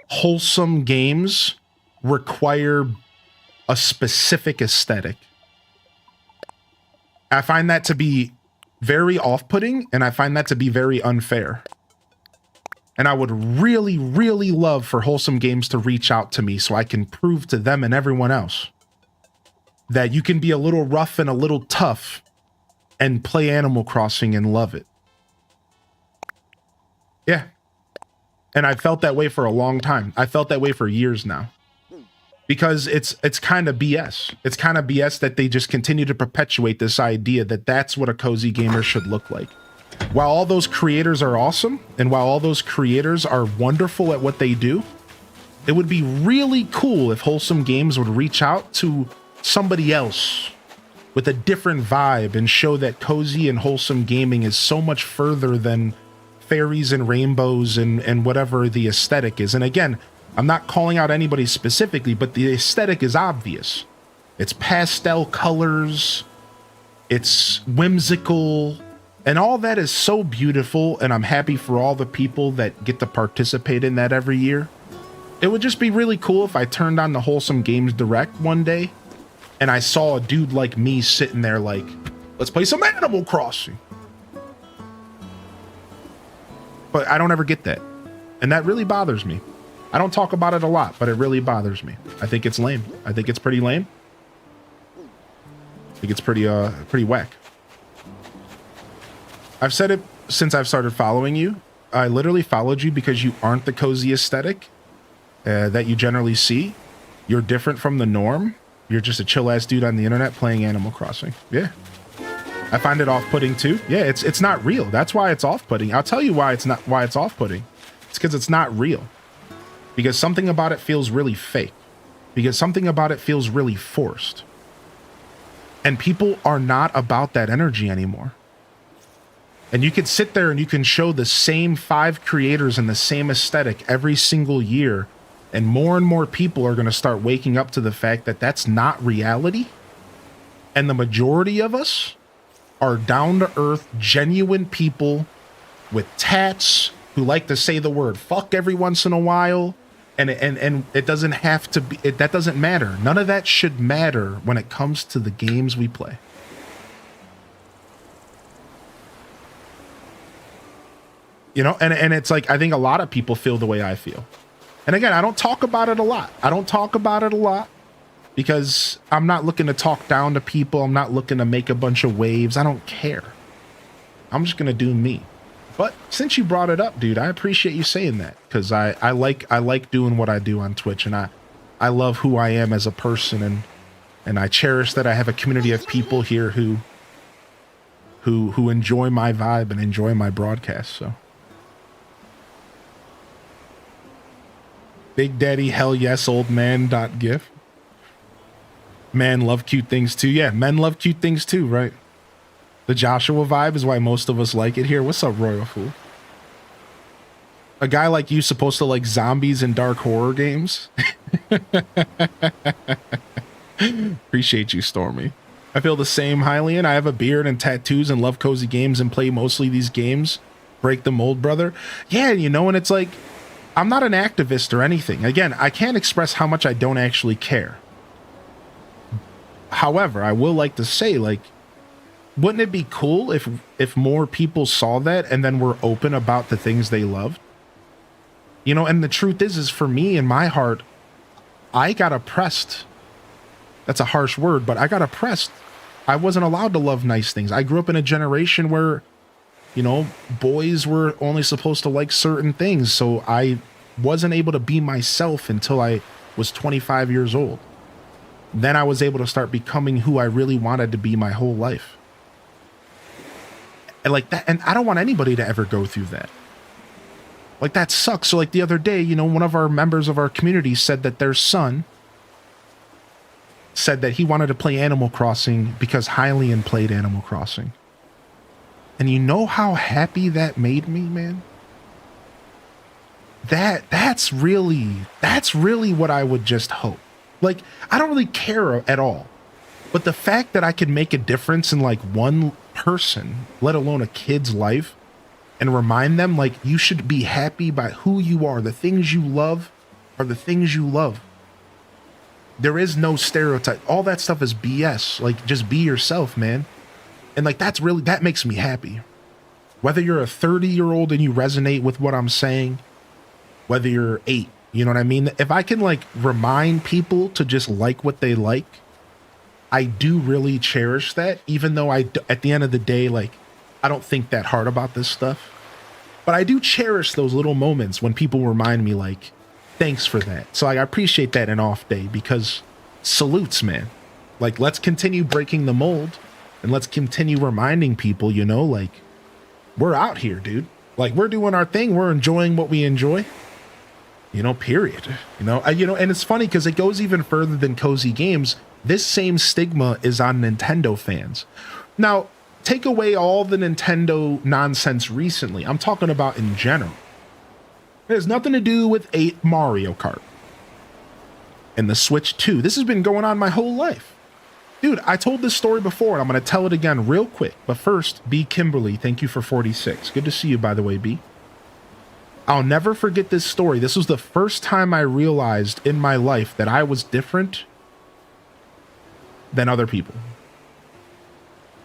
wholesome games require a specific aesthetic. I find that to be very off-putting, and I find that to be very unfair. And I would really, really love for Wholesome Games to reach out to me so I can prove to them and everyone else that you can be a little rough and a little tough and play Animal Crossing and love it. Yeah. And I felt that way for a long time. I felt that way for years now. Because it's kind of BS. It's kind of BS that they just continue to perpetuate this idea that that's what a cozy gamer should look like. While all those creators are awesome, and while all those creators are wonderful at what they do, it would be really cool if Wholesome Games would reach out to somebody else with a different vibe and show that cozy and wholesome gaming is so much further than fairies and rainbows and whatever the aesthetic is. And again, I'm not calling out anybody specifically, but the aesthetic is obvious. It's pastel colors, it's whimsical, and all that is so beautiful, and I'm happy for all the people that get to participate in that every year. It would just be really cool if I turned on the Wholesome Games Direct one day and I saw a dude like me sitting there like, let's play some Animal Crossing. But I don't ever get that. And that really bothers me. I don't talk about it a lot, but it really bothers me. I think it's lame. I think it's pretty lame. I think it's pretty whack. I've said it since I've started following you. I literally followed you because you aren't the cozy aesthetic that you generally see. You're different from the norm. You're just a chill ass dude on the internet playing Animal Crossing. Yeah. I find it off-putting too. Yeah, it's not real. That's why it's off-putting. I'll tell you why it's off-putting. It's because it's not real. Because something about it feels really fake. Because something about it feels really forced. And people are not about that energy anymore. And you could sit there and you can show the same 5 creators and the same aesthetic every single year, and more people are going to start waking up to the fact that that's not reality. And the majority of us are down-to-earth, genuine people with tats who like to say the word fuck every once in a while, and it doesn't have to be, that doesn't matter. None of that should matter when it comes to the games we play. You know, and it's like, I think a lot of people feel the way I feel. And again, I don't talk about it a lot. Because I'm not looking to talk down to people. I'm not looking to make a bunch of waves. I don't care. I'm just going to do me. But since you brought it up, dude, I appreciate you saying that. Because I like doing what I do on Twitch. And I love who I am as a person. And I cherish that I have a community of people here who enjoy my vibe and enjoy my broadcast. So. Big Daddy Hell Yes Old Man .gif. Men love cute things too. Yeah, men love cute things too, right? The Joshua vibe is why most of us like it here. What's up, Royal Fool? A guy like you supposed to like zombies and dark horror games? Appreciate you, Stormy. I feel the same, Hylian. I have a beard and tattoos and love cozy games and play mostly these games. Break the mold, brother. Yeah, you know, and it's like, I'm not an activist or anything. Again, I can't express how much I don't actually care. However, I will like to say, like, wouldn't it be cool if more people saw that and then were open about the things they loved? You know, and the truth is for me, in my heart, I got oppressed. That's a harsh word, but I got oppressed. I wasn't allowed to love nice things. I grew up in a generation where, you know, boys were only supposed to like certain things. So I wasn't able to be myself until I was 25 years old. Then I was able to start becoming who I really wanted to be my whole life. And like that, and I don't want anybody to ever go through that. Like, that sucks. So, like, the other day, you know, one of our members of our community said that their son said that he wanted to play Animal Crossing because Hylian played Animal Crossing. And you know how happy that made me, man? That's really what I would just hope. Like, I don't really care at all. But the fact that I could make a difference in like one person, let alone a kid's life, and remind them like you should be happy by who you are. The things you love are the things you love. There is no stereotype. All that stuff is BS. Like, just be yourself, man. And like, that makes me happy. Whether you're a 30-year-old and you resonate with what I'm saying, whether you're 8, you know what I mean? If I can like remind people to just like what they like, I do really cherish that, even though at the end of the day, like, I don't think that hard about this stuff. But I do cherish those little moments when people remind me like, thanks for that. So like, I appreciate that in off day, because salutes, man. Like, let's continue breaking the mold and let's continue reminding people, you know, like, we're out here, dude. Like, we're doing our thing. We're enjoying what we enjoy, you know, period. You know, and it's funny because it goes even further than cozy games. This same stigma is on Nintendo fans. Now, take away all the Nintendo nonsense recently. I'm talking about in general. It has nothing to do with Mario Kart and the Switch 2. This has been going on my whole life. Dude, I told this story before, and I'm going to tell it again real quick. But first, B. Kimberly, thank you for 46. Good to see you, by the way, B. I'll never forget this story. This was the first time I realized in my life that I was different than other people.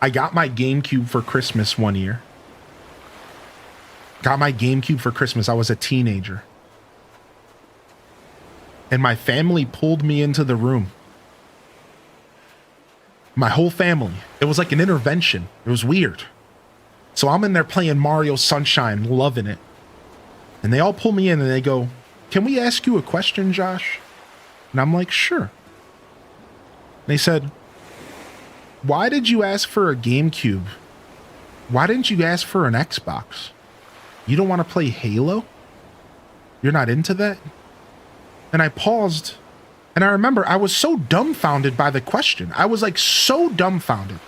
I got my GameCube for Christmas one year. Got my GameCube for Christmas. I was a teenager. And my family pulled me into the room. My whole family. It was like an intervention. It was weird. So I'm in there playing Mario Sunshine, loving it. And they all pull me in and they go, "Can we ask you a question, Josh?" And I'm like, "Sure." They said, "Why did you ask for a GameCube? Why didn't you ask for an Xbox? You don't want to play Halo? You're not into that?" And I paused, and I remember I was so dumbfounded by the question. I was like so dumbfounded.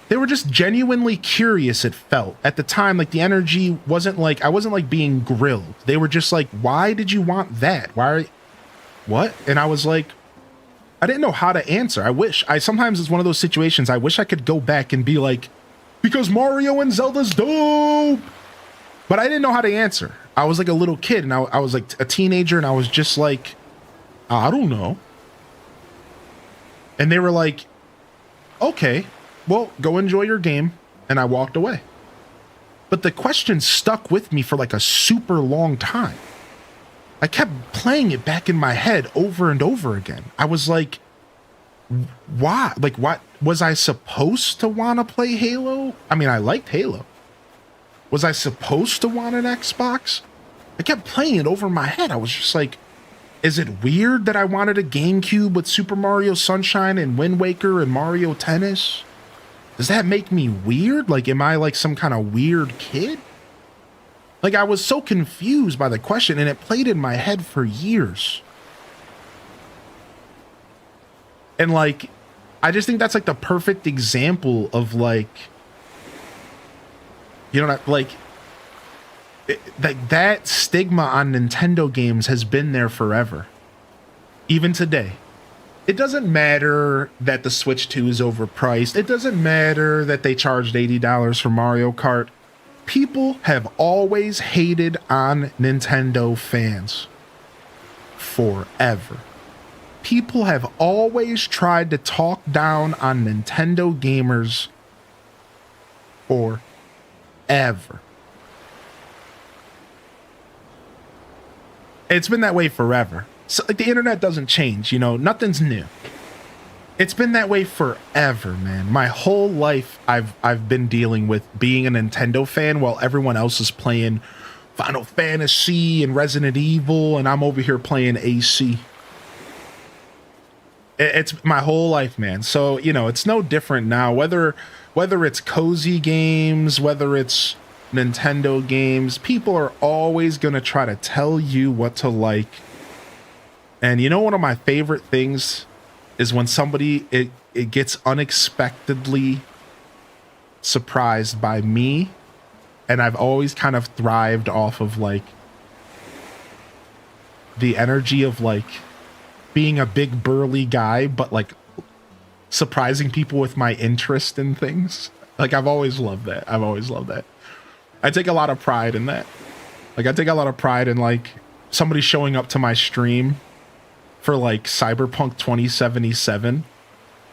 They were just genuinely curious, it felt. At the time, like the energy wasn't like, I wasn't like being grilled. They were just like, "Why did you want that? What?" And I was like, I didn't know how to answer. Sometimes it's one of those situations, I wish I could go back and be like, "Because Mario and Zelda's dope." But I didn't know how to answer. I was like a little kid, and I was like a teenager, and I was just like, "I don't know." And they were like, "Okay, well, go enjoy your game." And I walked away. But the question stuck with me for like a super long time. I kept playing it back in my head over and over again. I was like, why? Like, what? Was I supposed to want to play Halo? I mean, I liked Halo. Was I supposed to want an Xbox? I kept playing it over my head. I was just like, is it weird that I wanted a GameCube with Super Mario Sunshine and Wind Waker and Mario Tennis? Does that make me weird? Like, am I like some kind of weird kid? Like, I was so confused by the question, and it played in my head for years. And like, I just think that's like the perfect example of like, you know, like that stigma on Nintendo games has been there forever. Even today. It doesn't matter that the Switch 2 is overpriced. It doesn't matter that they charged $80 for Mario Kart. People have always hated on Nintendo fans. Forever. People have always tried to talk down on Nintendo gamers. Forever. It's been that way forever. So like, the internet doesn't change, you know, nothing's new. It's been that way forever, man. My whole life I've been dealing with being a Nintendo fan while everyone else is playing Final Fantasy and Resident Evil, and I'm over here playing AC. It's my whole life, man. So, you know, it's no different now, whether it's cozy games, whether it's Nintendo games. People are always going to try to tell you what to like. And you know, one of my favorite things is when somebody, it gets unexpectedly surprised by me. And I've always kind of thrived off of like the energy of like being a big burly guy, but like surprising people with my interest in things. Like I've always loved that. I've always loved that. I take a lot of pride in that. Like I take a lot of pride in like somebody showing up to my stream for like Cyberpunk 2077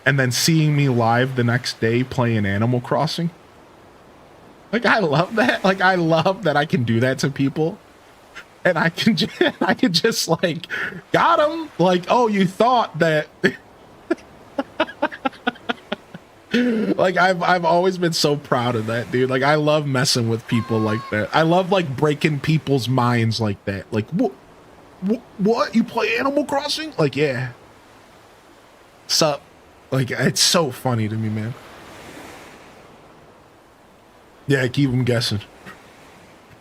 and then seeing me live the next day playing Animal Crossing. Like I love that. Like I love that I can do that to people. And I can just like, got him. Like, oh, you thought that. Like I've always been so proud of that, dude. Like I love messing with people like that. I love like breaking people's minds like that. Like what? You play Animal Crossing? Like, yeah. Sup? Like it's so funny to me, man. Yeah, keep them guessing.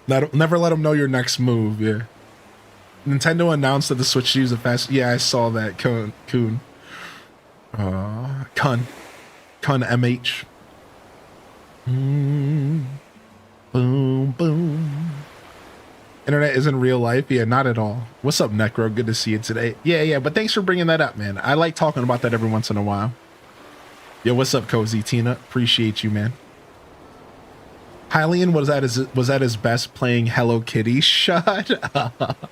Never let them know your next move. Yeah. Nintendo announced that the Switch uses a fast. Yeah, I saw that. Kun MH. Boom, boom. Internet isn't real life. Yeah, not at all. What's up, Necro? Good to see you today. Yeah, but thanks for bringing that up, man. I like talking about that every once in a while. Yo, what's up, Cozy Tina? Appreciate you, man. Hylian was at his best playing Hello Kitty. Shut up.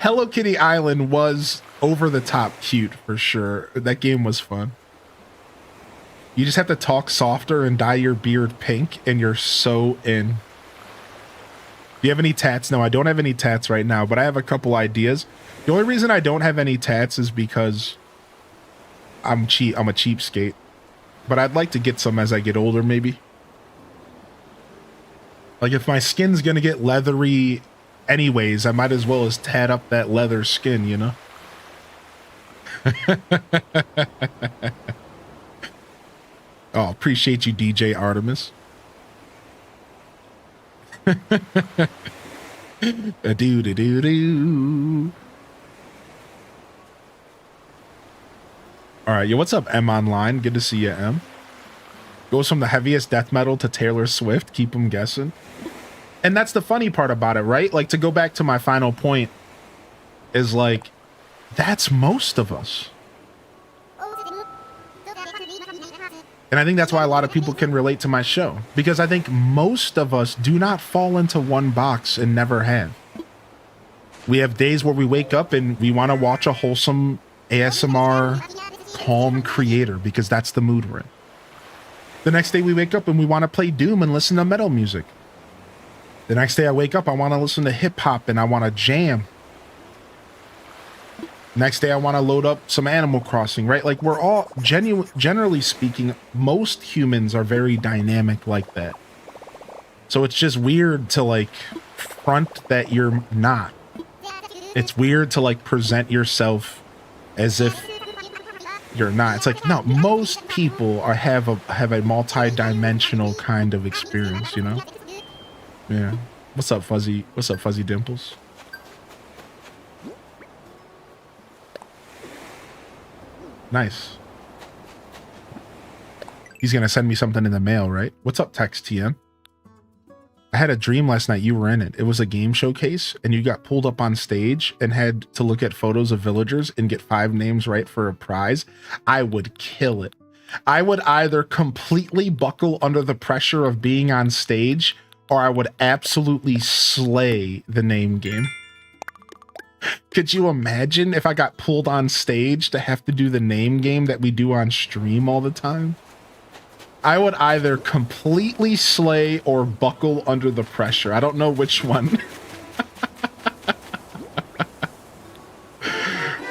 Hello Kitty Island was over the top cute for sure. That game was fun. You just have to talk softer and dye your beard pink and you're so in. Do you have any tats? No, I don't have any tats right now, but I have a couple ideas. The only reason I don't have any tats is because I'm a cheapskate. But I'd like to get some as I get older, maybe. Like if my skin's gonna get leathery anyways, I might as well as tat up that leather skin, you know? Oh, appreciate you, DJ Artemis. Do. All right, yo, what's up, M Online? Good to see you, M. Goes from the heaviest death metal to Taylor Swift. Keep them guessing. And that's the funny part about it, right? Like, to go back to my final point is like, that's most of us. And I think that's why a lot of people can relate to my show, because I think most of us do not fall into one box and never have. We have days where we wake up and we want to watch a wholesome ASMR calm creator because that's the mood we're in. The next day we wake up and we want to play Doom and listen to metal music. The next day I wake up, I want to listen to hip hop and I want to jam. Next day I want to load up some Animal Crossing, right? Like we're all, generally speaking, most humans are very dynamic like that. So it's just weird to like front that you're not. It's weird to like present yourself as if you're not. It's like, no, most people have a multi-dimensional kind of experience, you know? Yeah. What's up, Fuzzy? What's up, Fuzzy Dimples? Nice. He's gonna send me something in the mail, right? What's up, Tex TN? I had a dream last night you were in it. It was a game showcase and you got pulled up on stage and had to look at photos of villagers and get 5 names right for a prize. I would kill it. I would either completely buckle under the pressure of being on stage or I would absolutely slay the name game. Could you imagine if I got pulled on stage to have to do the name game that we do on stream all the time? I would either completely slay or buckle under the pressure. I don't know which one.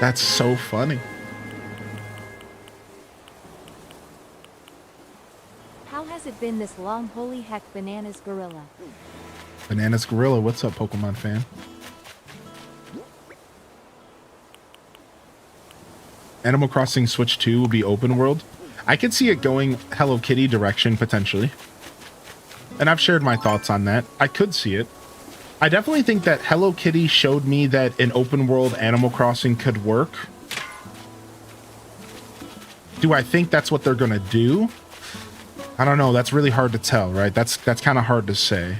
That's so funny. How has it been this long? Holy heck, Bananas Gorilla. Bananas Gorilla, what's up, Pokemon fan? Animal Crossing Switch 2 will be open world. I could see it going Hello Kitty direction potentially. And I've shared my thoughts on that. I could see it. I definitely think that Hello Kitty showed me that an open world Animal Crossing could work. Do I think that's what they're gonna do? I don't know. That's really hard to tell, right? That's kind of hard to say.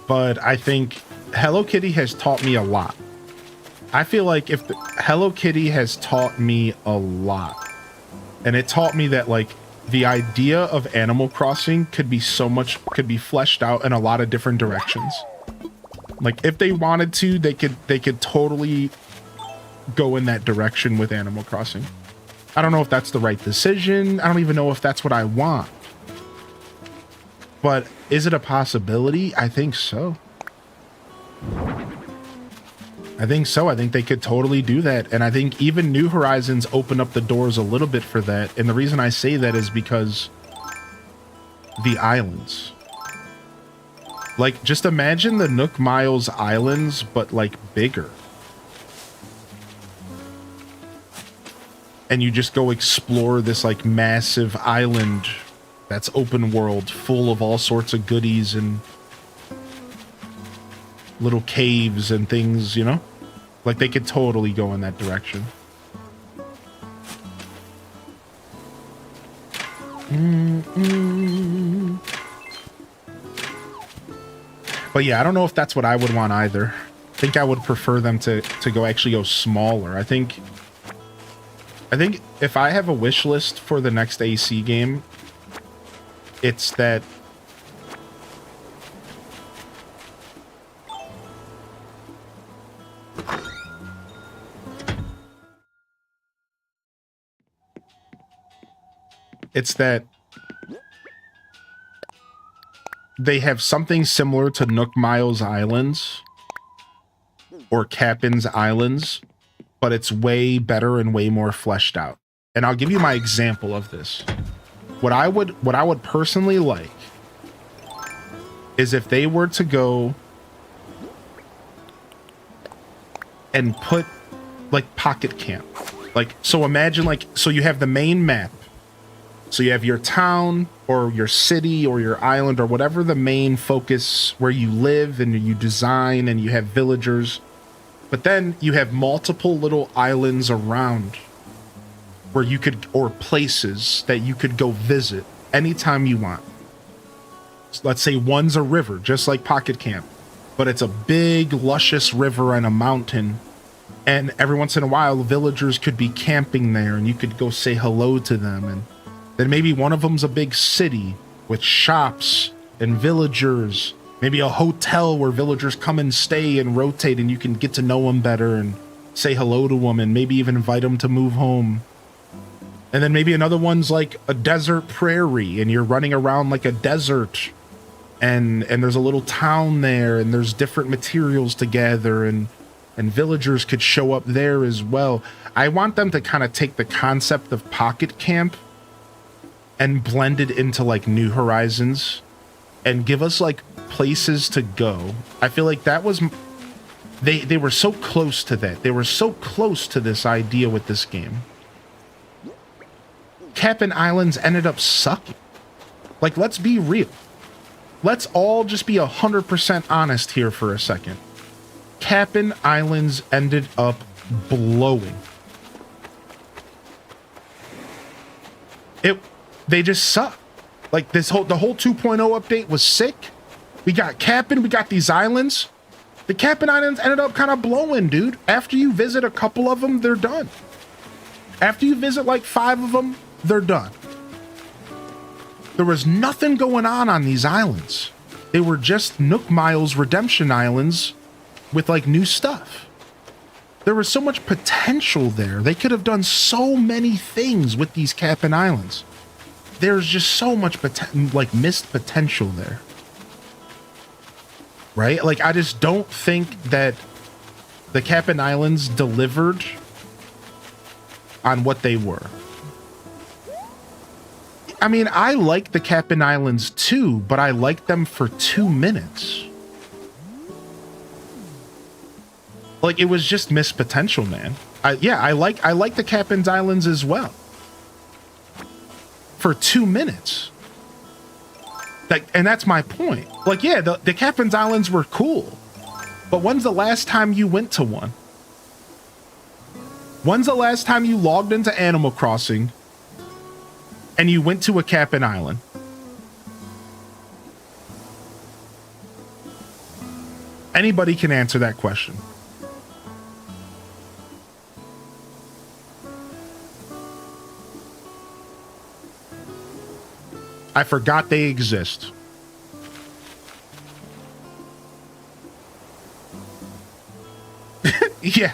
But I think Hello Kitty has taught me a lot. I feel like if Hello Kitty has taught me a lot, and it taught me that like the idea of Animal Crossing could be fleshed out in a lot of different directions. Like if they wanted to, they could totally go in that direction with Animal Crossing. I don't know if that's the right decision. I don't even know if that's what I want. But is it a possibility? I think so. I think so. I think they could totally do that. And I think even New Horizons open up the doors a little bit for that. And the reason I say that is because the islands. Like, just imagine the Nook Miles Islands, but like bigger. And you just go explore this like massive island that's open world, full of all sorts of goodies and little caves and things, you know? Like they could totally go in that direction. But yeah, I don't know if that's what I would want either. I think I would prefer them to go smaller. I think if I have a wish list for the next AC game, it's that they have something similar to Nook Miles Islands or Captain's Islands, but it's way better and way more fleshed out. And I'll give you my example of this. What I would personally like is if they were to go and put like Pocket Camp. Like, so imagine like, so you have the main map. So you have your town or your city or your island or whatever the main focus where you live and you design and you have villagers. But then you have multiple little islands around where you could, or places that you could go visit anytime you want. So let's say one's a river, just like Pocket Camp, but it's a big, luscious river and a mountain. And every once in a while, villagers could be camping there and you could go say hello to them. And then maybe one of them's a big city with shops and villagers, maybe a hotel where villagers come and stay and rotate and you can get to know them better and say hello to them and maybe even invite them to move home. And then maybe another one's like a desert prairie and you're running around like a desert and there's a little town there and there's different materials to gather and villagers could show up there as well. I want them to kind of take the concept of Pocket Camp and blend it into like New Horizons and give us like places to go. I feel like that was, they were so close to that. They were so close to this idea with this game. Cap'n Islands ended up sucking. Like, let's be real. Let's all just be 100% honest here for a second. Cap'n Islands ended up blowing. They just suck. Like the whole 2.0 update was sick. We got Cap'n, we got these islands. The Cap'n Islands ended up kind of blowing, dude. After you visit a couple of them, they're done. After you visit like 5 of them, they're done. There was nothing going on these islands. They were just Nook Miles Redemption Islands with like new stuff. There was so much potential there. They could have done so many things with these Cap'n Islands. There's just so much like missed potential there. Right? Like, I just don't think that the Cap'n Islands delivered on what they were. I mean, I like the Cap'n Islands too, but I like them for 2 minutes. Like, it was just missed potential, man. I like the Cap'n Islands as well. For 2 minutes. Like, and that's my point. Like, yeah, the Captain's Islands were cool, but when's the last time you went to one? When's the last time you logged into Animal Crossing and you went to a Captain Island? Anybody can answer that question. I forgot they exist. Yeah.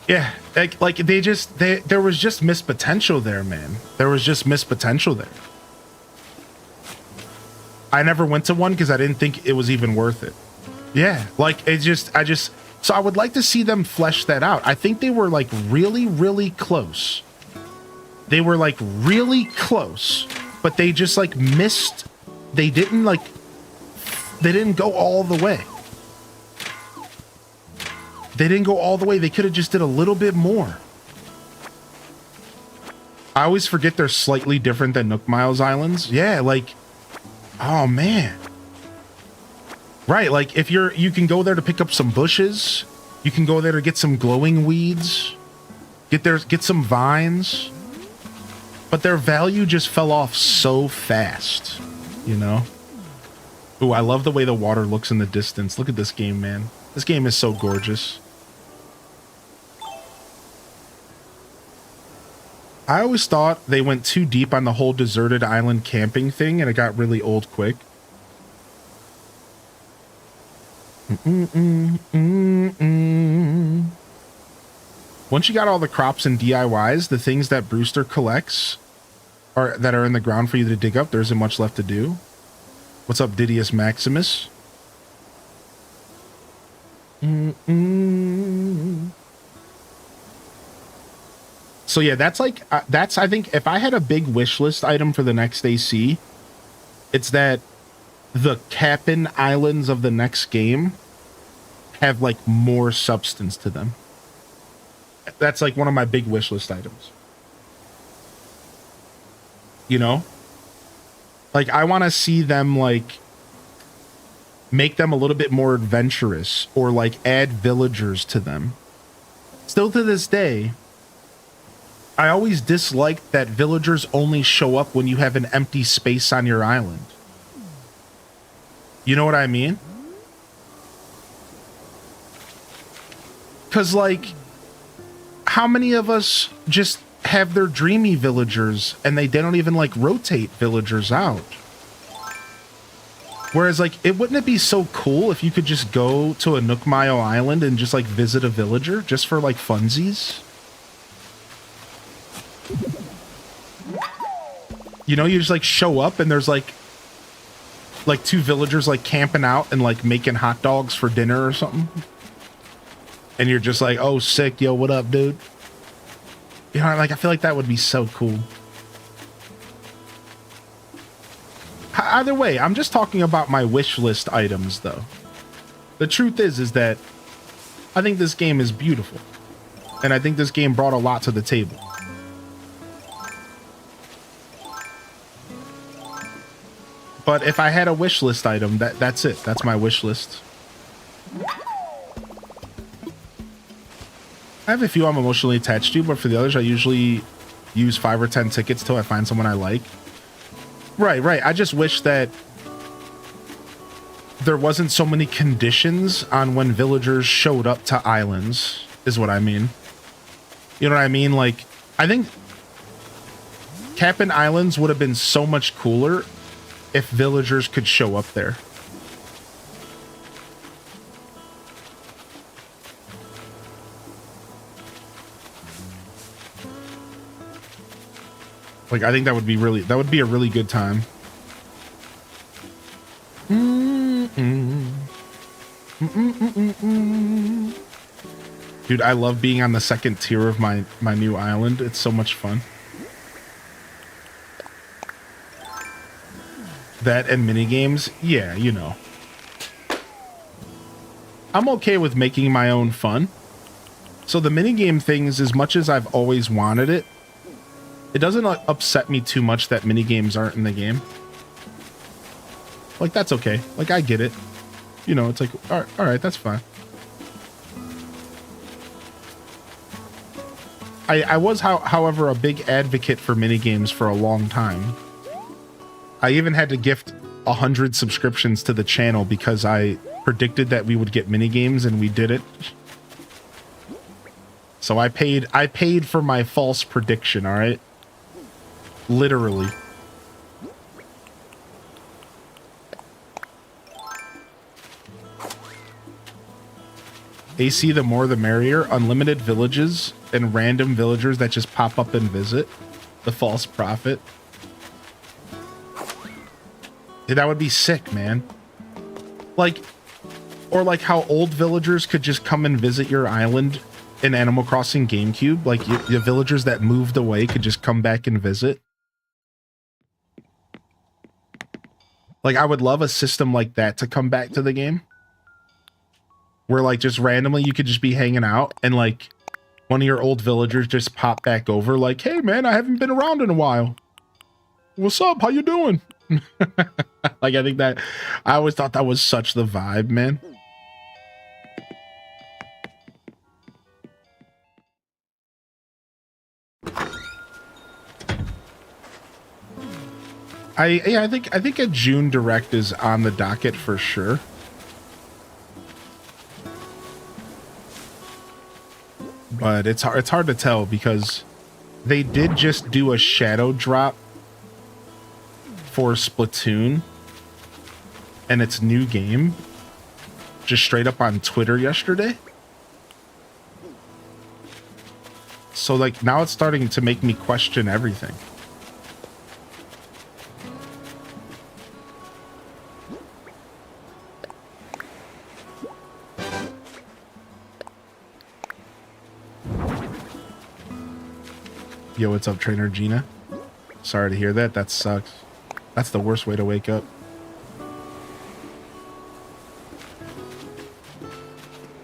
Yeah. Like there was just missed potential there, man. There was just missed potential there. I never went to one because I didn't think it was even worth it. Yeah. Like so I would like to see them flesh that out. I think they were like really, really close. They were like really close, but they just like missed. They didn't go all the way. They didn't go all the way. They could have just did a little bit more. I always forget they're slightly different than Nook Miles Islands. Yeah, like, oh man. Right, like if you can go there to pick up some bushes. You can go there to get some glowing weeds. Get some vines. But their value just fell off so fast, you know? Ooh, I love the way the water looks in the distance. Look at this game, man. This game is so gorgeous. I always thought they went too deep on the whole deserted island camping thing, and it got really old quick. Once you got all the crops and DIYs, the things that Brewster collects that are in the ground for you to dig up, there isn't much left to do. What's up, Didius Maximus? So yeah, that's like, I think if I had a big wish list item for the next AC, it's that the Cap'n Islands of the next game have like more substance to them. That's like one of my big wish list items. You know? Like I want to see them like make them a little bit more adventurous or like add villagers to them. Still to this day, I always disliked that villagers only show up when you have an empty space on your island. You know what I mean? Because, like, how many of us just have their dreamy villagers and they don't even, like, rotate villagers out? Whereas, like, wouldn't it be so cool if you could just go to a Nook Mile Island and just, like, visit a villager just for, like, funsies? You know, you just like show up and there's like two villagers like camping out and like making hot dogs for dinner or something. And you're just like, oh, sick. Yo, what up, dude? You know, like I feel like that would be so cool. Either way, I'm just talking about my wish list items though. The truth is that I think this game is beautiful. And I think this game brought a lot to the table. But if I had a wish list item, that's it. That's my wish list. I have a few I'm emotionally attached to, but for the others, I usually use 5 or 10 tickets till I find someone I like. Right. I just wish that there wasn't so many conditions on when villagers showed up to islands, is what I mean. You know what I mean? Like, I think Cap'n Islands would have been so much cooler if villagers could show up there. Like, I think that would be a really good time. Dude, I love being on the second tier of my new island. It's so much fun. That and minigames, yeah, you know. I'm okay with making my own fun. So the minigame things, as much as I've always wanted it, it doesn't upset me too much that minigames aren't in the game. Like, that's okay. Like, I get it. You know, it's like, all right, that's fine. I was, however, a big advocate for minigames for a long time. I even had to gift 100 subscriptions to the channel because I predicted that we would get minigames and we did it. So I paid for my false prediction, all right? Literally. AC, the more the merrier. Unlimited villages and random villagers that just pop up and visit. The false prophet. Yeah, that would be sick, man. Like, or like how old villagers could just come and visit your island in Animal Crossing GameCube. Like, the villagers that moved away could just come back and visit. Like, I would love a system like that to come back to the game. Where, like, just randomly you could just be hanging out and, like, one of your old villagers just pop back over like, hey, man, I haven't been around in a while. What's up? How you doing? Like, I think that... I always thought that was such the vibe, man. I think a June Direct is on the docket for sure. But it's hard to tell because they did just do a shadow drop for Splatoon and its new game just straight up on Twitter yesterday. So like now it's starting to make me question everything. Yo, what's up, Trainer Gina? Sorry to hear that. That sucks. That's the worst way to wake up.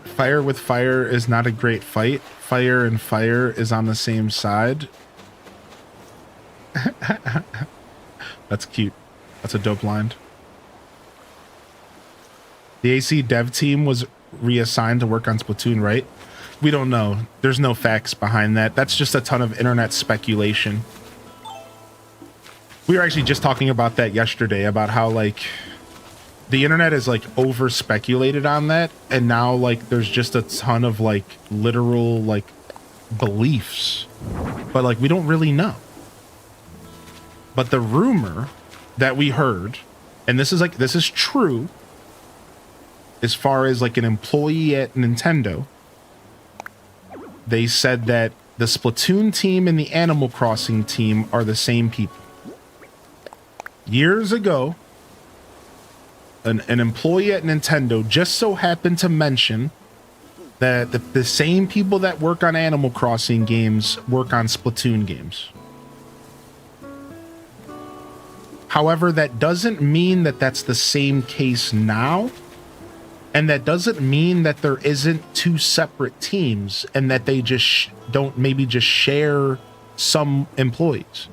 Fire with fire is not a great fight. Fire and fire is on the same side. That's cute. That's a dope line. The AC dev team was reassigned to work on Splatoon, right? We don't know. There's no facts behind that. That's just a ton of internet speculation. We were actually just talking about that yesterday, about how like the internet is like over speculated on that, and now like there's just a ton of like literal like beliefs, but like we don't really know. But the rumor that we heard, and this is true as far as like an employee at Nintendo, they said that the Splatoon team and the Animal Crossing team are the same people. Years ago, an employee at Nintendo just so happened to mention that the same people that work on Animal Crossing games work on Splatoon games. However, that doesn't mean that that's the same case now. And that doesn't mean that there isn't two separate teams and that they just don't maybe just share some employees.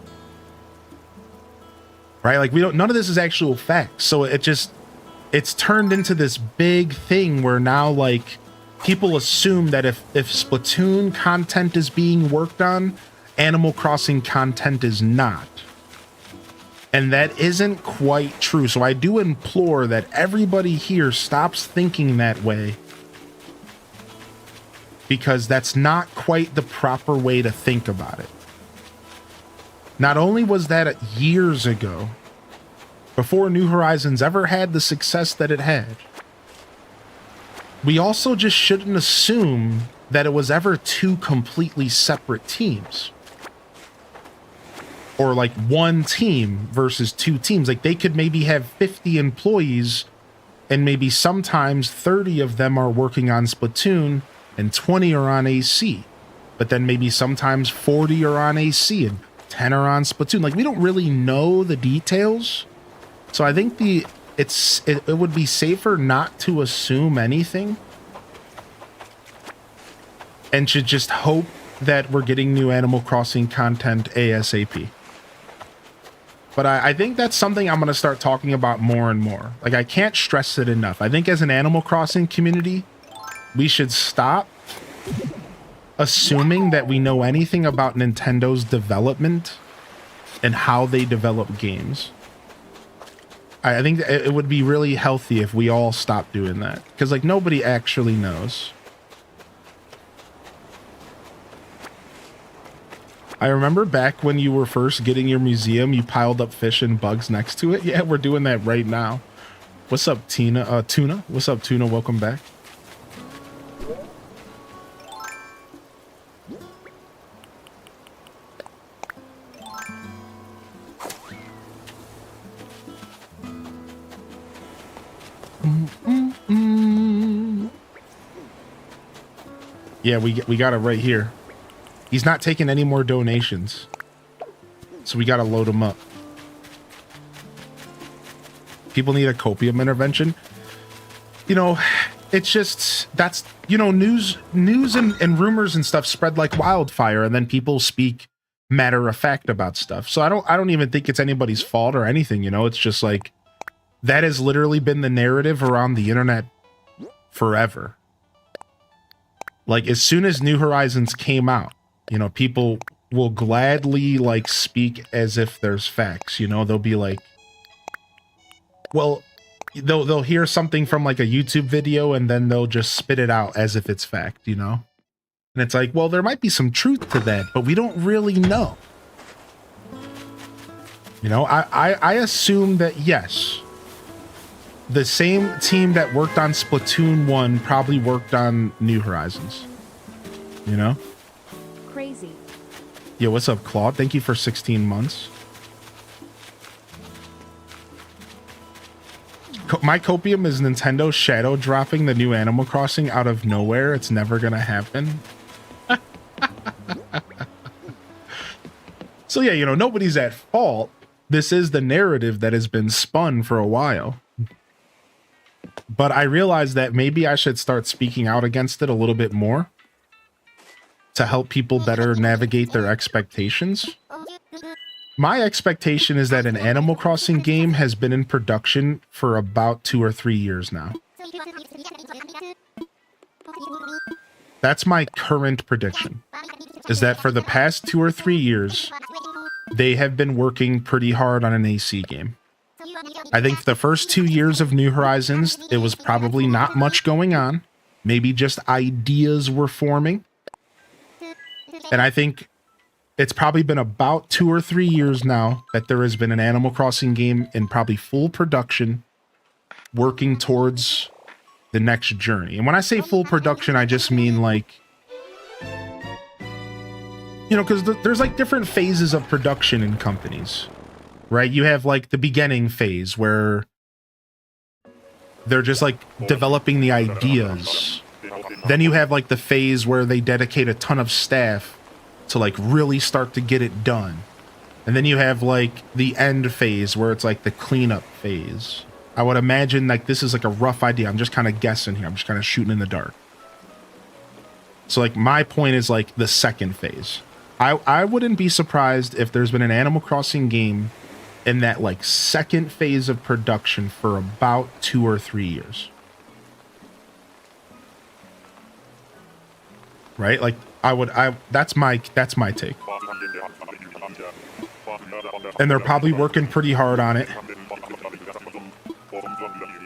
Right? Like none of this is actual facts. So it's turned into this big thing where now like people assume that if Splatoon content is being worked on, Animal Crossing content is not. And that isn't quite true. So I do implore that everybody here stops thinking that way, because that's not quite the proper way to think about it. Not only was that years ago, before New Horizons ever had the success that it had, we also just shouldn't assume that it was ever two completely separate teams. Or like one team versus two teams. Like they could maybe have 50 employees and maybe sometimes 30 of them are working on Splatoon and 20 are on AC. But then maybe sometimes 40 are on AC and 10 are on Splatoon. Like we don't really know the details. So I think it would be safer not to assume anything and should just hope that we're getting new Animal Crossing content ASAP. But I think that's something I'm going to start talking about more and more. Like, I can't stress it enough. I think as an Animal Crossing community, we should stop assuming that we know anything about Nintendo's development and how they develop games. I think it would be really healthy if we all stopped doing that. Because, like, nobody actually knows. I remember back when you were first getting your museum, you piled up fish and bugs next to it. Yeah, we're doing that right now. What's up, Tina? Tuna? What's up, Tuna? Welcome back. Yeah, we got it right here. He's not taking any more donations. So we got to load him up. People need a copium intervention. You know, it's just, that's, you know, news and rumors and stuff spread like wildfire, and then people speak matter of fact about stuff. So I don't even think it's anybody's fault or anything, you know. It's just like, that has literally been the narrative around the internet forever. Like, as soon as New Horizons came out, you know, people will gladly, like, speak as if there's facts, you know? They'll be like, well, they'll hear something from, like, a YouTube video, and then they'll just spit it out as if it's fact, you know? And it's like, well, there might be some truth to that, but we don't really know. You know, I assume that, yes, the same team that worked on Splatoon 1 probably worked on New Horizons. You know? Crazy. Yo, what's up, Claude? Thank you for 16 months. My copium is Nintendo shadow dropping the new Animal Crossing out of nowhere. It's never gonna happen. So yeah, you know, nobody's at fault. This is the narrative that has been spun for a while. But I realized that maybe I should start speaking out against it a little bit more to help people better navigate their expectations. My expectation is that an Animal Crossing game has been in production for about 2 or 3 years now. That's my current prediction, is that for the past 2 or 3 years, they have been working pretty hard on an AC game. I think the first 2 years of New Horizons, it was probably not much going on. Maybe just ideas were forming. And I think it's probably been about 2 or 3 years now that there has been an Animal Crossing game in probably full production, working towards the next journey. And when I say full production, I just mean like, you know, because there's like different phases of production in companies. Right? You have like the beginning phase where they're just like developing the ideas. Then you have like the phase where they dedicate a ton of staff to like really start to get it done. And then you have like the end phase where it's like the cleanup phase. I would imagine like this is like a rough idea. I'm just kind of guessing here. I'm just kind of shooting in the dark. So like my point is like the second phase. I wouldn't be surprised if there's been an Animal Crossing game in that like second phase of production for about 2 or 3 years. Right? Like that's my take. And they're probably working pretty hard on it.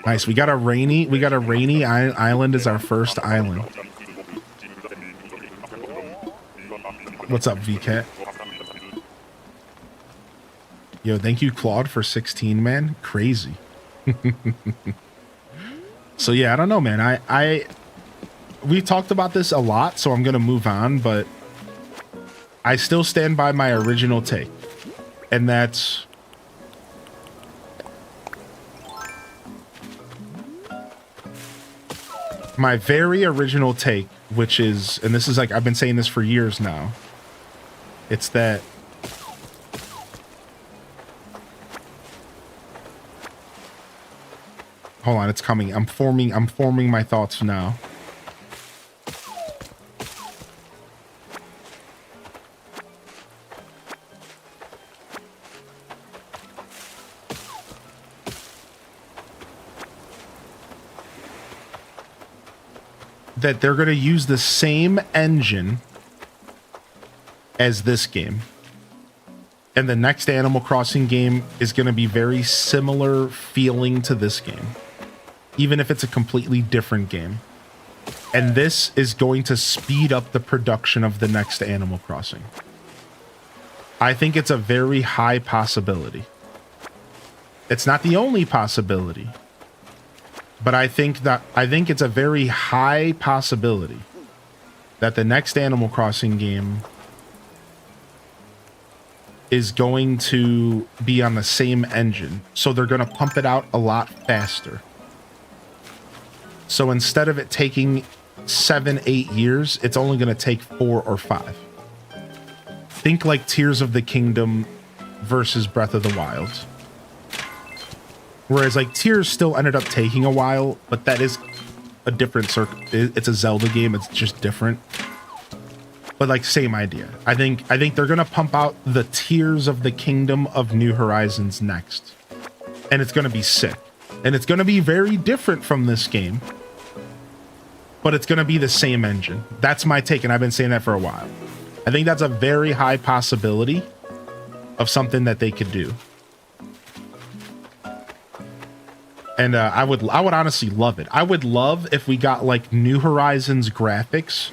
Nice. We got a rainy island as our first island. What's up, VCat? Yo, thank you, Claude, for 16, man. Crazy. So yeah, I don't know, man. We talked about this a lot, so I'm gonna move on, but I still stand by my original take. And that's my very original take, which is, and this is like, I've been saying this for years now. It's that hold on, it's coming. I'm forming my thoughts now. that they're going to use the same engine as this game. And the next Animal Crossing game is going to be very similar feeling to this game, even if it's a completely different game. And this is going to speed up the production of the next Animal Crossing. I think it's a very high possibility. It's not the only possibility, but I think it's a very high possibility that the next Animal Crossing game is going to be on the same engine. So they're going to pump it out a lot faster. So instead of it taking 7-8 years, it's only going to take 4 or 5. Think like Tears of the Kingdom versus Breath of the Wild. Whereas like Tears still ended up taking a while, but that is a different it's a Zelda game, it's just different. But like same idea. I think they're going to pump out the Tears of the Kingdom of New Horizons next. And it's going to be sick. And it's going to be very different from this game. But it's going to be the same engine. That's my take, and I've been saying that for a while. I think that's a very high possibility of something that they could do. And I would honestly love it. I would love if we got like New Horizons graphics,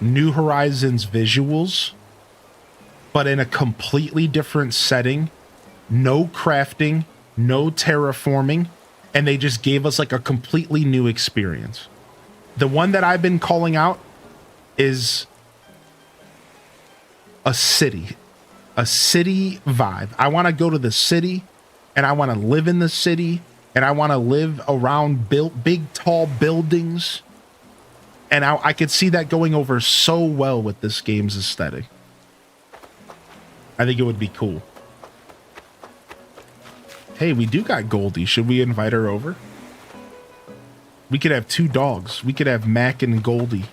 New Horizons visuals, but in a completely different setting. No crafting, no terraforming, and they just gave us like a completely new experience. The one that I've been calling out is a city vibe. I want to go to the city, and I want to live in the city, and I want to live around big, tall buildings. And I could see that going over so well with this game's aesthetic. I think it would be cool. Hey, we do got Goldie. Should we invite her over? We could have 2 dogs. We could have Mac and Goldie.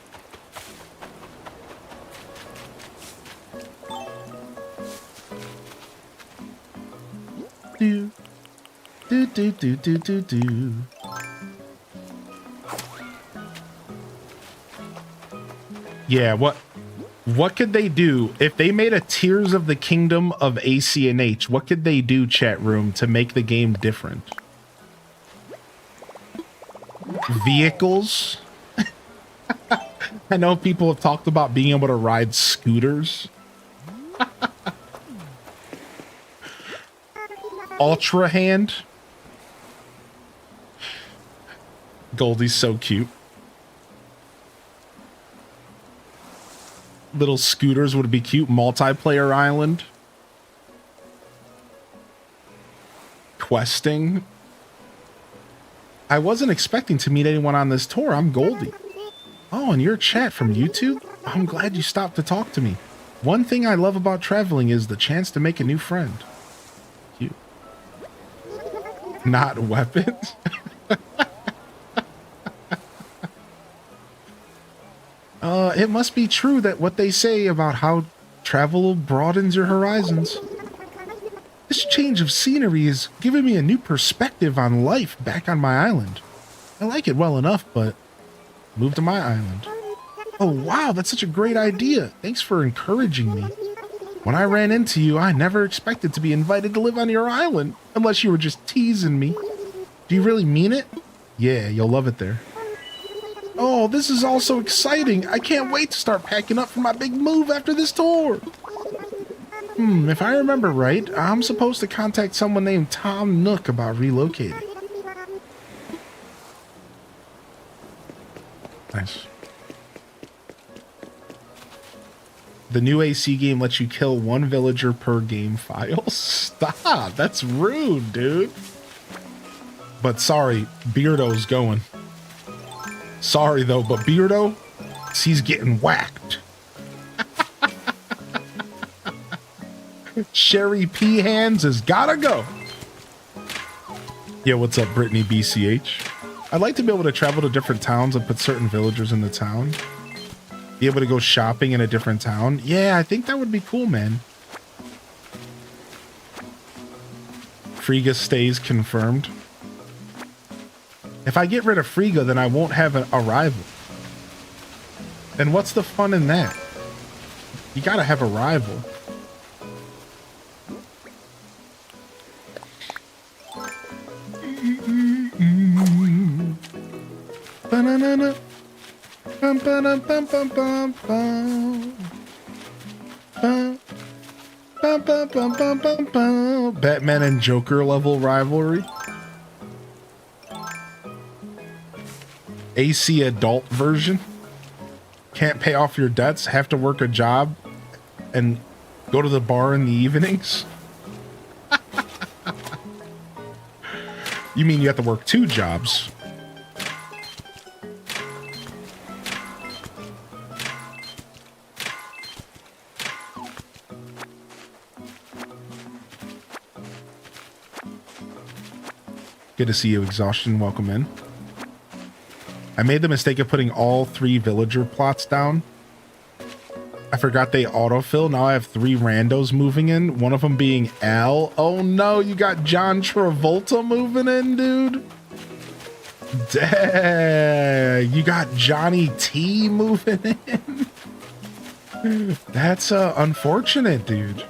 Do, do, do, do, do, do, do. Yeah, what could they do if they made a Tears of the Kingdom of ACNH? What could they do, chat room, to make the game different? Vehicles? I know people have talked about being able to ride scooters. Ultra Hand. Goldie's so cute. Little scooters would be cute. Multiplayer island. Questing. I wasn't expecting to meet anyone on this tour. I'm Goldie. Oh, and you're a chat from YouTube? I'm glad you stopped to talk to me. One thing I love about traveling is the chance to make a new friend. Cute. Not weapons? It must be true that what they say about how travel broadens your horizons. This change of scenery is giving me a new perspective on life back on my island. I like it well enough, but move to my island. Oh wow, that's such a great idea. Thanks for encouraging me. When I ran into you, I never expected to be invited to live on your island, unless you were just teasing me. Do you really mean it? Yeah, you'll love it there. Oh, this is all so exciting. I can't wait to start packing up for my big move after this tour. If I remember right, I'm supposed to contact someone named Tom Nook about relocating. Nice. The new AC game lets you kill 1 villager per game file. Stop, that's rude, dude. But sorry, Beardo's going. Sorry though, but Beardo, he's getting whacked. Sherry P. Hands has gotta go. Yeah, what's up, Brittany BCH? I'd like to be able to travel to different towns and put certain villagers in the town. Be able to go shopping in a different town. Yeah, I think that would be cool, man. Frigga stays confirmed. If I get rid of Frigga, then I won't have a rival. And what's the fun in that? You gotta have a rival. Ba-na-na-na. Bum-ba-dum-bum-bum-bum-bum. Bum. Bum, bum, bum, bum, bum, bum. Batman and Joker level rivalry. AC adult version. Can't pay off your debts, have to work a job and go to the bar in the evenings. You mean you have to work 2 jobs? Good to see you, Exhaustion. Welcome in. I made the mistake of putting all 3 villager plots down. I forgot they autofill. Now I have 3 randos moving in, one of them being Al. Oh no, you got John Travolta moving in, dude. Dang, you got Johnny T moving in. That's unfortunate, dude.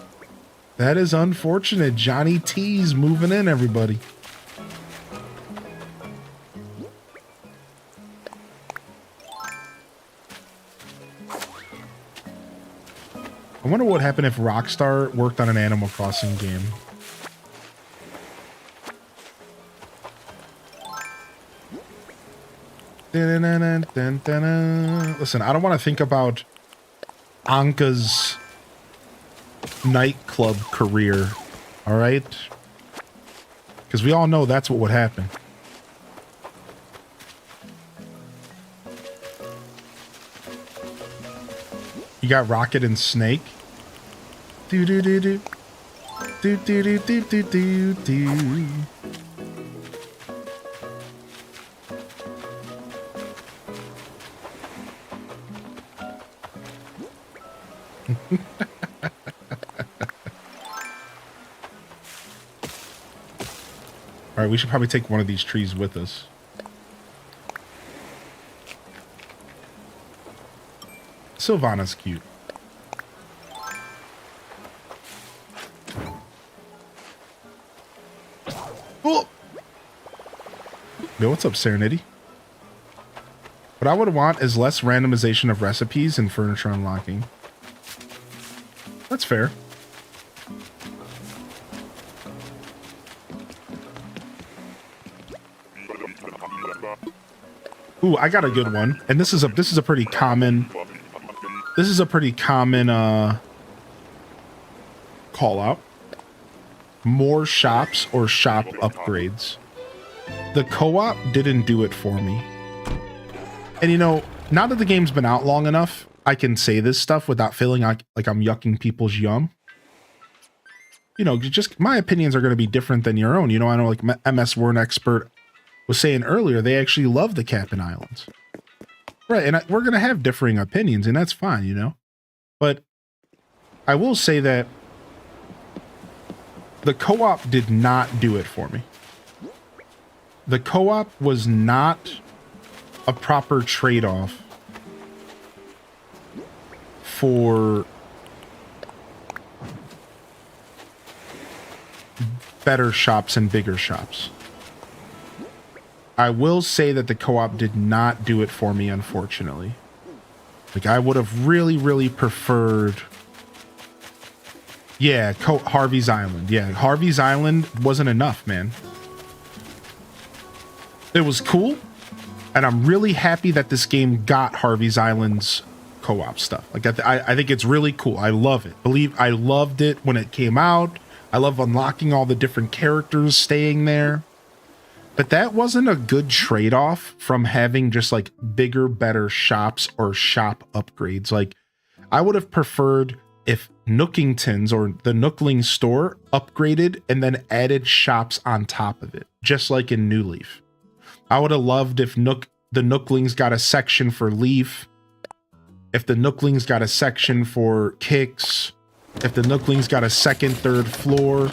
That is unfortunate. Johnny T's moving in, everybody. I wonder what happened if Rockstar worked on an Animal Crossing game. Listen, I don't want to think about Anka's nightclub career, all right? Because we all know that's what would happen. You got Rocket and Snake. Do do do do. Do do do do do do do. All right, we should probably take one of these trees with us. Sylvana's cute. Oh! Yo, what's up, Serenity? What I would want is less randomization of recipes and furniture unlocking. That's fair. Ooh, I got a good one. And this is a pretty common call out. More shops or shop upgrades. The co-op didn't do it for me. And you know, now that the game's been out long enough, I can say this stuff without feeling like I'm yucking people's yum. You know, just my opinions are going to be different than your own. You know, I know like MS Word Expert was saying earlier, they actually love the Cap'n Islands. Right, and we're going to have differing opinions, and that's fine, you know? But I will say that the co-op did not do it for me. The co-op was not a proper trade-off for better shops and bigger shops. I will say that the co-op did not do it for me, unfortunately. Like, I would have really, really preferred... Yeah, Harvey's Island. Yeah, Harvey's Island wasn't enough, man. It was cool, and I'm really happy that this game got Harvey's Island's co-op stuff. Like, I think it's really cool. I love it. I loved it when it came out. I love unlocking all the different characters staying there. But that wasn't a good trade-off from having just like bigger, better shops or shop upgrades. Like, I would have preferred if Nookington's or the Nookling store upgraded and then added shops on top of it, just like in New Leaf. I would have loved if the Nooklings got a section for Leaf, if the Nooklings got a section for Kicks, if the Nooklings got a second, third floor.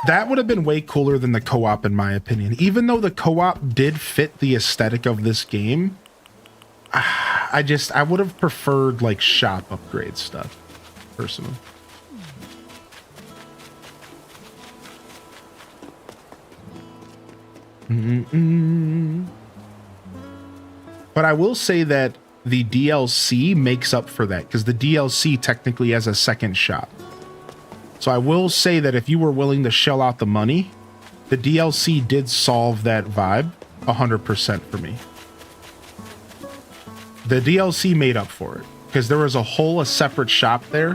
That would have been way cooler than the co-op, in my opinion. Even though the co-op did fit the aesthetic of this game, I would have preferred like shop upgrade stuff, personally. But I will say that the DLC makes up for that, because the DLC technically has a second shop. So I will say that if you were willing to shell out the money, the DLC did solve that vibe 100% for me. The DLC made up for it, because there was a separate shop there,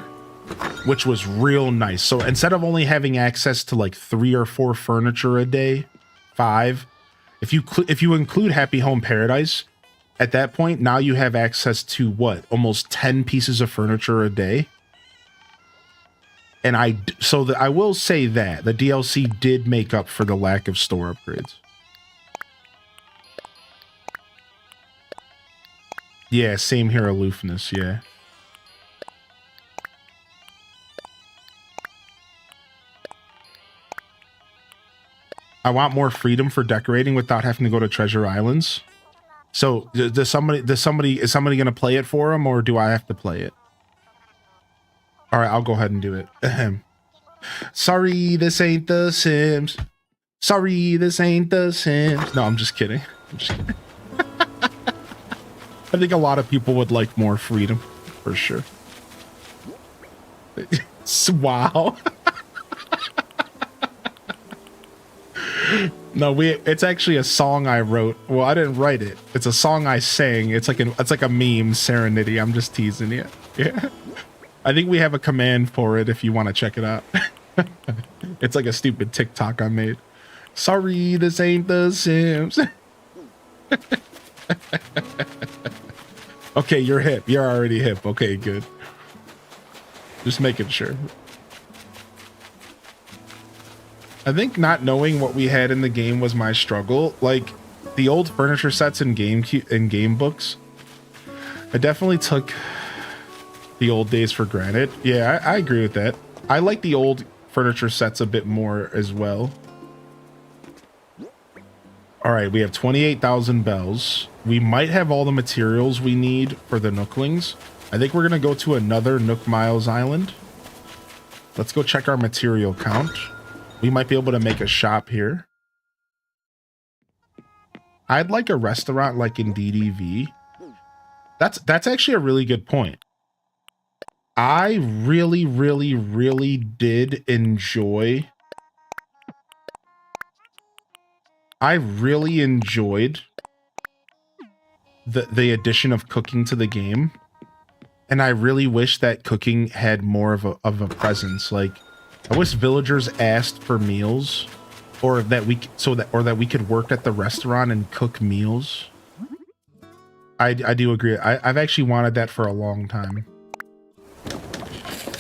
which was real nice. So instead of only having access to like 3 or 4 furniture a day, 5, if you include Happy Home Paradise, at that point, now you have access to what? Almost 10 pieces of furniture a day. And I will say that the DLC did make up for the lack of store upgrades. Yeah, same here, aloofness, yeah. I want more freedom for decorating without having to go to treasure islands. So is somebody going to play it for him, or do I have to play it? All right, I'll go ahead and do it. Sorry, this ain't The Sims. Sorry, this ain't The Sims. No, I'm just kidding. I think a lot of people would like more freedom, for sure. Wow. No, it's actually a song I wrote. Well, I didn't write it. It's a song I sang. It's like a meme, Serenity. I'm just teasing you. Yeah. I think we have a command for it if you want to check it out. It's like a stupid TikTok I made. Sorry, this ain't The Sims. Okay, you're hip. You're already hip. Okay, good. Just making sure. I think not knowing what we had in the game was my struggle. Like the old furniture sets in game books, I definitely took the old days for granted. Yeah, I agree with that. I like the old furniture sets a bit more as well. All right, we have 28,000 bells. We might have all the materials we need for the Nooklings. I think we're gonna go to another Nook Miles Island. Let's go check our material count. We might be able to make a shop here. I'd like a restaurant like in DDV. That's actually a really good point. I really did enjoy. I really enjoyed the addition of cooking to the game, and I really wish that cooking had more of a presence. Like, I wish villagers asked for meals, or that we could work at the restaurant and cook meals. I do agree. I've actually wanted that for a long time.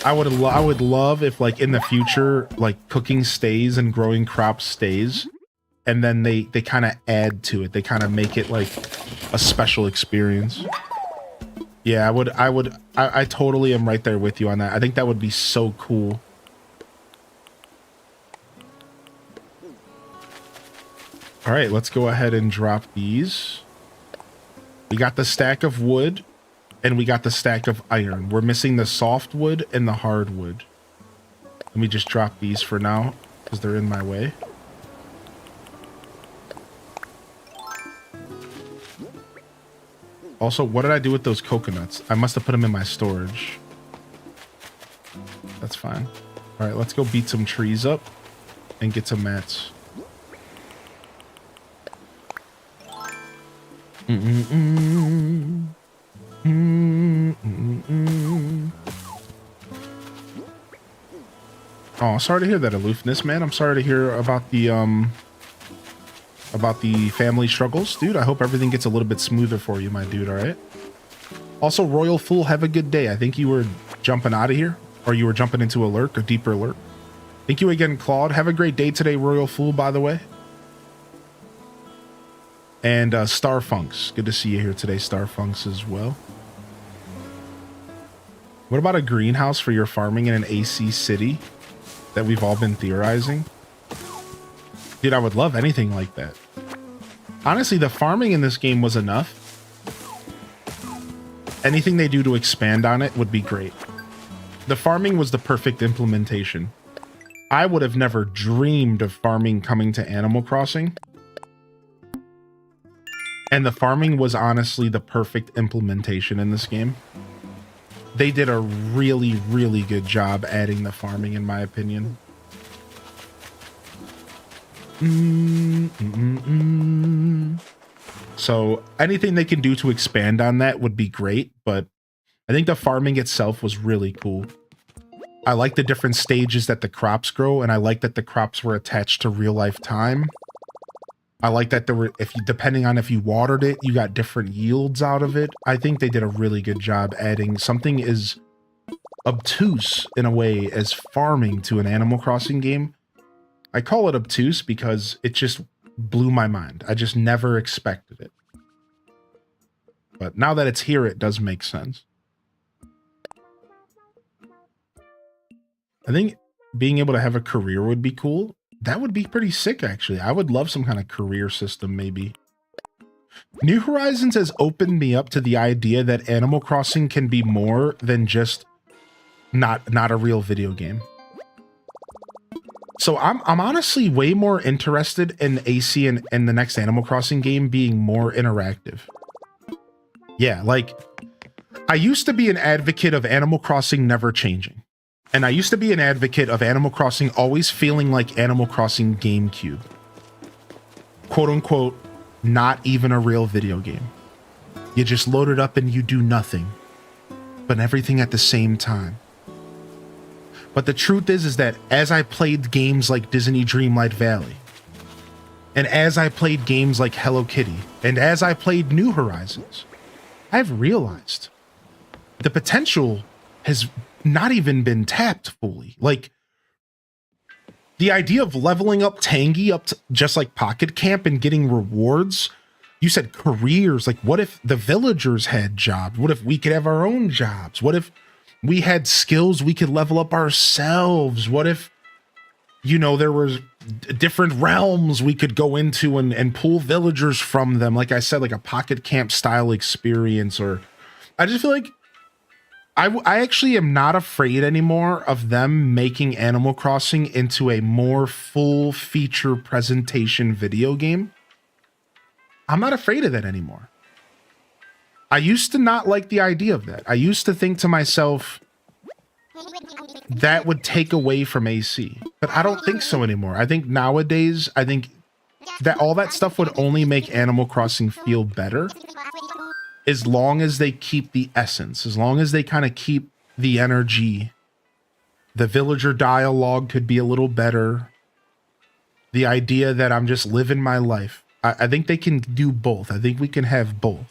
I would love if, like, in the future, like, cooking stays and growing crops stays, and then they kind of add to it. They kind of make it like a special experience. Yeah, I totally am right there with you on that. I think that would be so cool. All right, let's go ahead and drop these. We got the stack of wood, and we got the stack of iron. We're missing the softwood and the hardwood. Let me just drop these for now, because they're in my way. Also, what did I do with those coconuts? I must have put them in my storage. That's fine. All right, let's go beat some trees up and get some mats. Oh, sorry to hear that, aloofness, man. I'm sorry to hear about the family struggles, dude. I hope everything gets a little bit smoother for you, my dude. All right. Also, Royal Fool, have a good day. I think you were jumping out of here, or you were jumping into a lurk, a deeper lurk. Thank you again, Claude. Have a great day today, Royal Fool, by the way. And Starfunks, good to see you here today, Starfunks, as well. What about a greenhouse for your farming in an AC city that we've all been theorizing? Dude, I would love anything like that. Honestly, the farming in this game was enough. anything they do to expand on it would be great. The farming was the perfect implementation. I would have never dreamed of farming coming to Animal Crossing. And the farming was honestly the perfect implementation in this game. They did a really, really good job adding the farming, in my opinion. So anything they can do to expand on that would be great, but I think the farming itself was really cool. I like the different stages that the crops grow, and I like that the crops were attached to real life time. I like that there were, depending on if you watered it, you got different yields out of it. I think they did a really good job adding something as obtuse in a way as farming to an Animal Crossing game. I call it obtuse because it just blew my mind. I just never expected it. But now that it's here, it does make sense. I think being able to have a career would be cool. That would be pretty sick, actually. I would love some kind of career system, maybe. New Horizons has opened me up to the idea that Animal Crossing can be more than just not a real video game. So I'm honestly way more interested in AC and the next Animal Crossing game being more interactive. Yeah, like, I used to be an advocate of Animal Crossing never changing. And I used to be an advocate of Animal Crossing always feeling like Animal Crossing GameCube. Quote unquote, not even a real video game. You just load it up and you do nothing, but everything at the same time. But the truth is that as I played games like Disney Dreamlight Valley, and as I played games like Hello Kitty, and as I played New Horizons, I've realized the potential has not even been tapped fully. Like, the idea of leveling up Tangy up to just like Pocket Camp and getting rewards. You said careers. Like, what if the villagers had jobs? What if we could have our own jobs? What if we had skills we could level up ourselves? What if, you know, there was different realms we could go into and pull villagers from them? Like I said, like a Pocket Camp style experience. Or I just feel like I actually am not afraid anymore of them making Animal Crossing into a more full feature presentation video game. I'm not afraid of that anymore. I used to not like the idea of that. I used to think to myself, that would take away from AC. But I don't think so anymore. I think nowadays, I think that all that stuff would only make Animal Crossing feel better. As long as they keep the essence, as long as they kind of keep the energy. The villager dialogue could be a little better. The idea that I'm just living my life. I think they can do both. I think we can have both.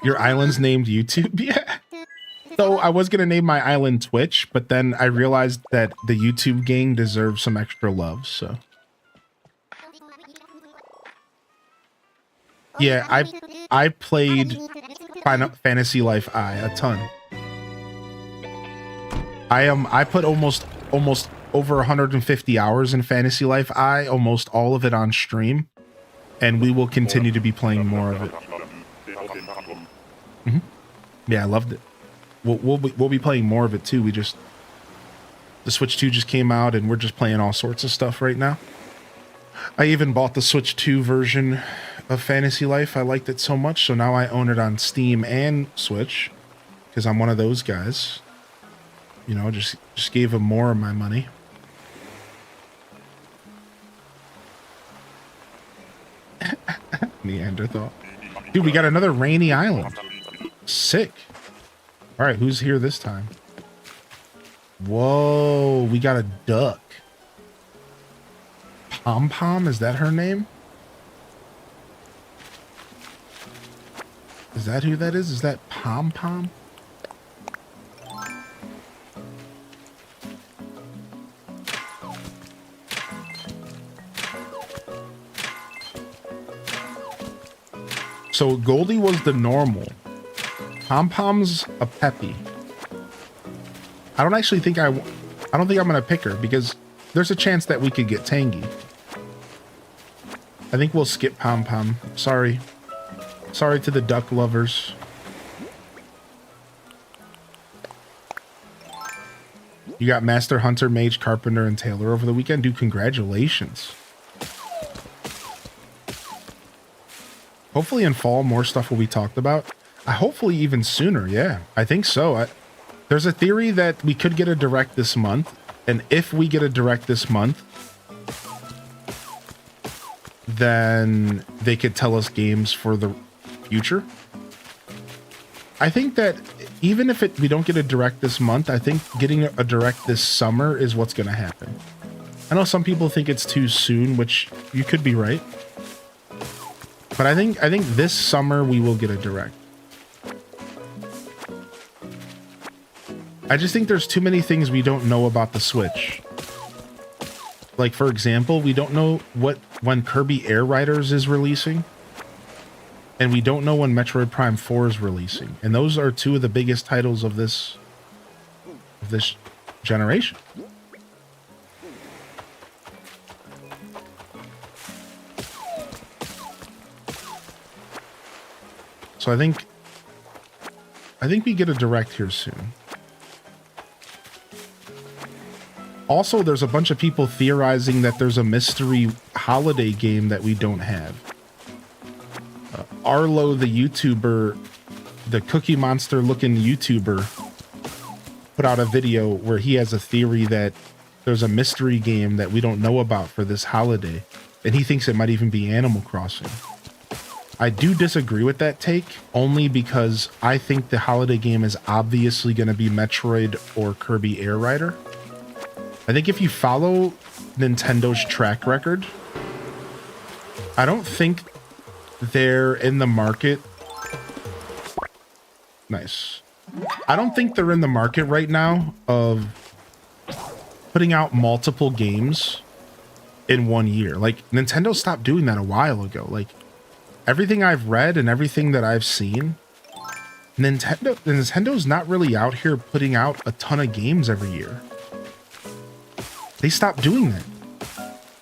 Your island's named YouTube? Yeah. So I was going to name my island Twitch, but then I realized that the YouTube gang deserves some extra love, so. Yeah, I played Final Fantasy Life I a ton. I put almost over 150 hours in Fantasy Life I, almost all of it on stream, and we will continue to be playing more of it. Mm-hmm. Yeah, I loved it. We'll be playing more of it too. The Switch 2 just came out, and we're just playing all sorts of stuff right now. I even bought the Switch 2 version of Fantasy Life. I liked it so much, so now I own it on Steam and Switch, because I'm one of those guys. You know, just gave him more of my money. Neanderthal. Dude, we got another rainy island. Sick. All right, who's here this time? Whoa, we got a duck. Pom Pom, is that her name? Is that who that is? Is that Pom Pom? So Goldie was the normal. Pom Pom's a Peppy. I don't think I'm gonna pick her because there's a chance that we could get Tangy. I think we'll skip Pom Pom. Sorry Sorry to the duck lovers. You got Master Hunter, Mage, Carpenter, and Tailor over the weekend. Dude, congratulations. Hopefully in fall, more stuff will be talked about. Hopefully even sooner, yeah. I think so. There's a theory that we could get a direct this month. And if we get a direct this month, then they could tell us games for the future. I think that even if we don't get a direct this month, I think getting a direct this summer is what's going to happen. I know some people think it's too soon, which you could be right. But I think this summer we will get a direct. I just think there's too many things we don't know about the Switch. Like, for example, we don't know when Kirby Air Riders is releasing. And we don't know when Metroid Prime 4 is releasing. And those are two of the biggest titles of this generation. So I think we get a direct here soon. Also, there's a bunch of people theorizing that there's a mystery holiday game that we don't have. Arlo, the YouTuber, the Cookie Monster looking YouTuber, put out a video where he has a theory that there's a mystery game that we don't know about for this holiday. And he thinks it might even be Animal Crossing. I do disagree with that take, only because I think the holiday game is obviously going to be Metroid or Kirby Air Rider. I think if you follow Nintendo's track record, I don't think they're in the market. Nice. I don't think they're in the market right now of putting out multiple games in 1 year. Like, Nintendo stopped doing that a while ago. Like, everything I've read and everything that I've seen, Nintendo's not really out here putting out a ton of games every year. They stopped doing that.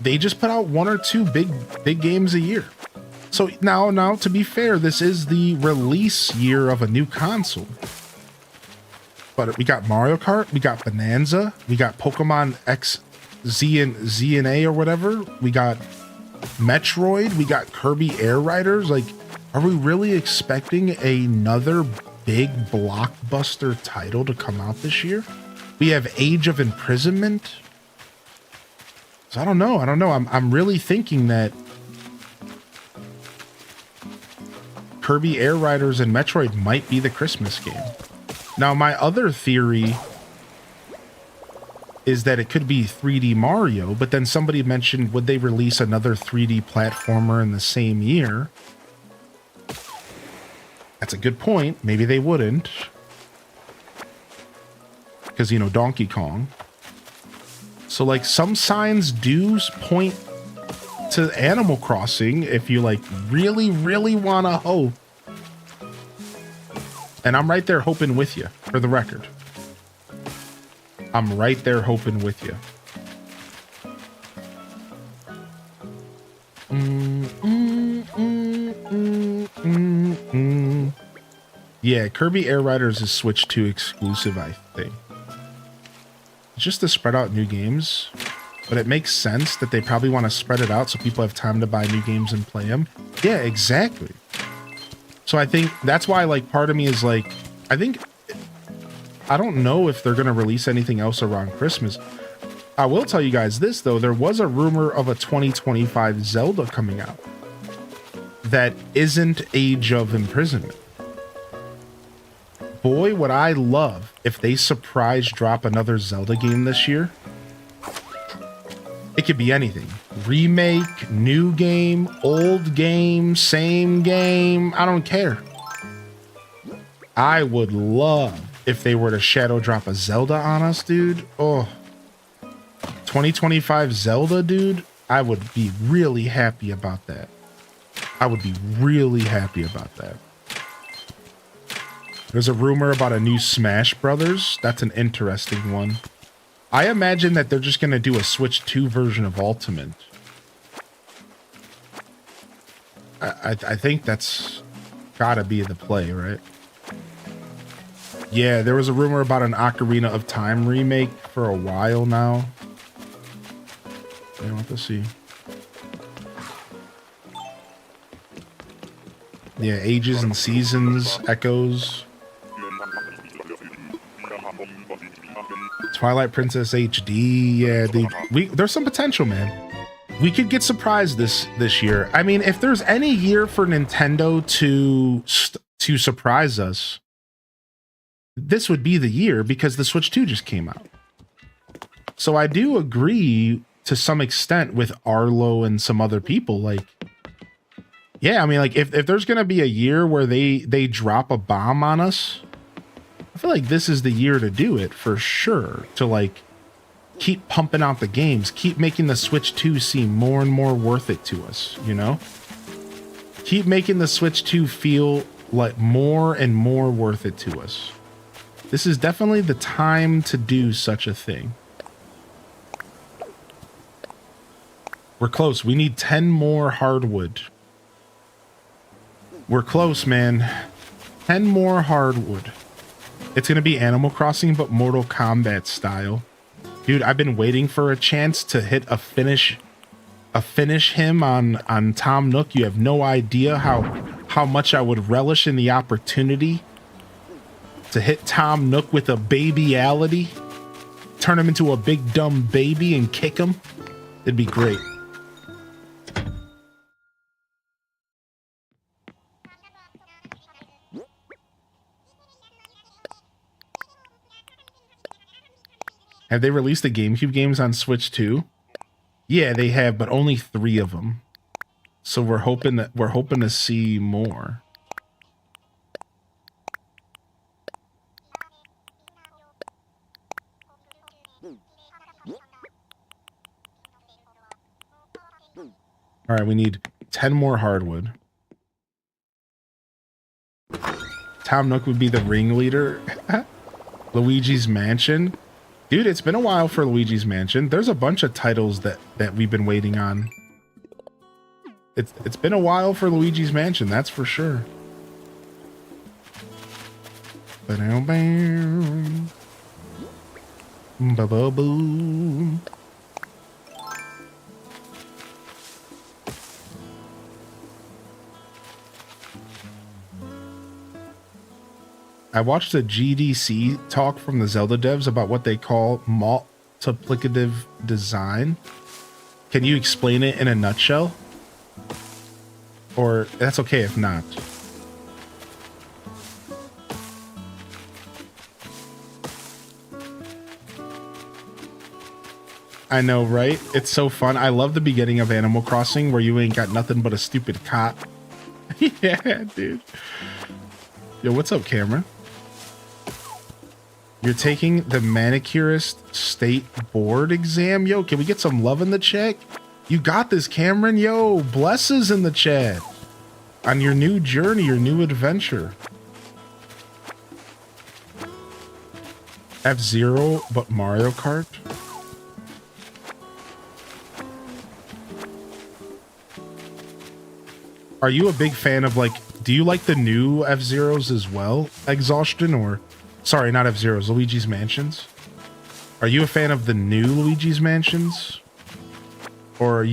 They just put out 1 or 2 big games a year. So now, to be fair, this is the release year of a new console. But we got Mario Kart, we got Bonanza, we got Pokemon X, Z and A or whatever. We got Metroid, we got Kirby Air Riders. Like, are we really expecting another big blockbuster title to come out this year? We have Age of Imprisonment. So I don't know. I'm really thinking that Kirby Air Riders and Metroid might be the Christmas game. Now, my other theory is that it could be 3D Mario, but then somebody mentioned, would they release another 3D platformer in the same year? That's a good point. Maybe they wouldn't. Because, you know, Donkey Kong. So, like, some signs do point to Animal Crossing if you, like, really, really want to hope. And I'm right there hoping with you, for the record. I'm right there hoping with you. Yeah, Kirby Air Riders is Switch 2 exclusive, I think. Just to spread out new games, but it makes sense that they probably want to spread it out so people have time to buy new games and play them. Yeah, exactly. So I think that's why, like, part of me is like, I don't know if they're going to release anything else around Christmas. I will tell you guys this, though. There was a rumor of a 2025 Zelda coming out that isn't Age of Imprisonment. Boy, would I love if they surprise drop another Zelda game this year. It could be anything. Remake, new game, old game, same game. I don't care. I would love if they were to shadow drop a Zelda on us, dude. Oh, 2025 Zelda, dude. I would be really happy about that. I would be really happy about that. There's a rumor about a new Smash Brothers. That's an interesting one. I imagine that they're just going to do a Switch 2 version of Ultimate. I think that's gotta be the play, right? Yeah, there was a rumor about an Ocarina of Time remake for a while now. I want to see. Yeah, Ages and Seasons, Echoes. Twilight Princess HD. Yeah, there's some potential, man. We could get surprised this year. I mean, if there's any year for Nintendo to surprise us, this would be the year, because the Switch 2 just came out. So I do agree to some extent with Arlo and some other people. Like, yeah, I mean, like if there's gonna be a year where they drop a bomb on us, I feel like this is the year to do it for sure. To like keep pumping out the games, keep making the Switch 2 seem more and more worth it to us, you know? Keep making the Switch 2 feel like more and more worth it to us. This is definitely the time to do such a thing. We're close. We need 10 more hardwood. We're close, man. 10 more hardwood. It's going to be Animal Crossing, but Mortal Kombat style. Dude, I've been waiting for a chance to hit a finish him on Tom Nook. You have no idea how much I would relish in the opportunity to hit Tom Nook with a babyality, turn him into a big dumb baby and kick him. It'd be great. Have they released the GameCube games on Switch 2? Yeah, they have, but only 3 of them. So we're hoping to see more. All right, we need 10 more hardwood. Tom Nook would be the ringleader. Luigi's Mansion. Dude, it's been a while for Luigi's Mansion. There's a bunch of titles that we've been waiting on. It's been a while for Luigi's Mansion, that's for sure. Ba-dum-bam. Ba-ba-boom. I watched a GDC talk from the Zelda devs about what they call multiplicative design. Can you explain it in a nutshell? Or that's okay if not. I know, right? It's so fun. I love the beginning of Animal Crossing where you ain't got nothing but a stupid cot. Yeah, dude. Yo, what's up, Cameron? You're taking the manicurist state board exam? Yo, can we get some love in the chat? You got this, Cameron. Yo, blesses in the chat. On your new journey, your new adventure. F-Zero, but Mario Kart? Are you a big fan of, like, do you like the new F-Zeros as well, Exhaustion, or... Sorry, not F-Zeros, Luigi's Mansions. Are you a fan of the new Luigi's Mansions? Or are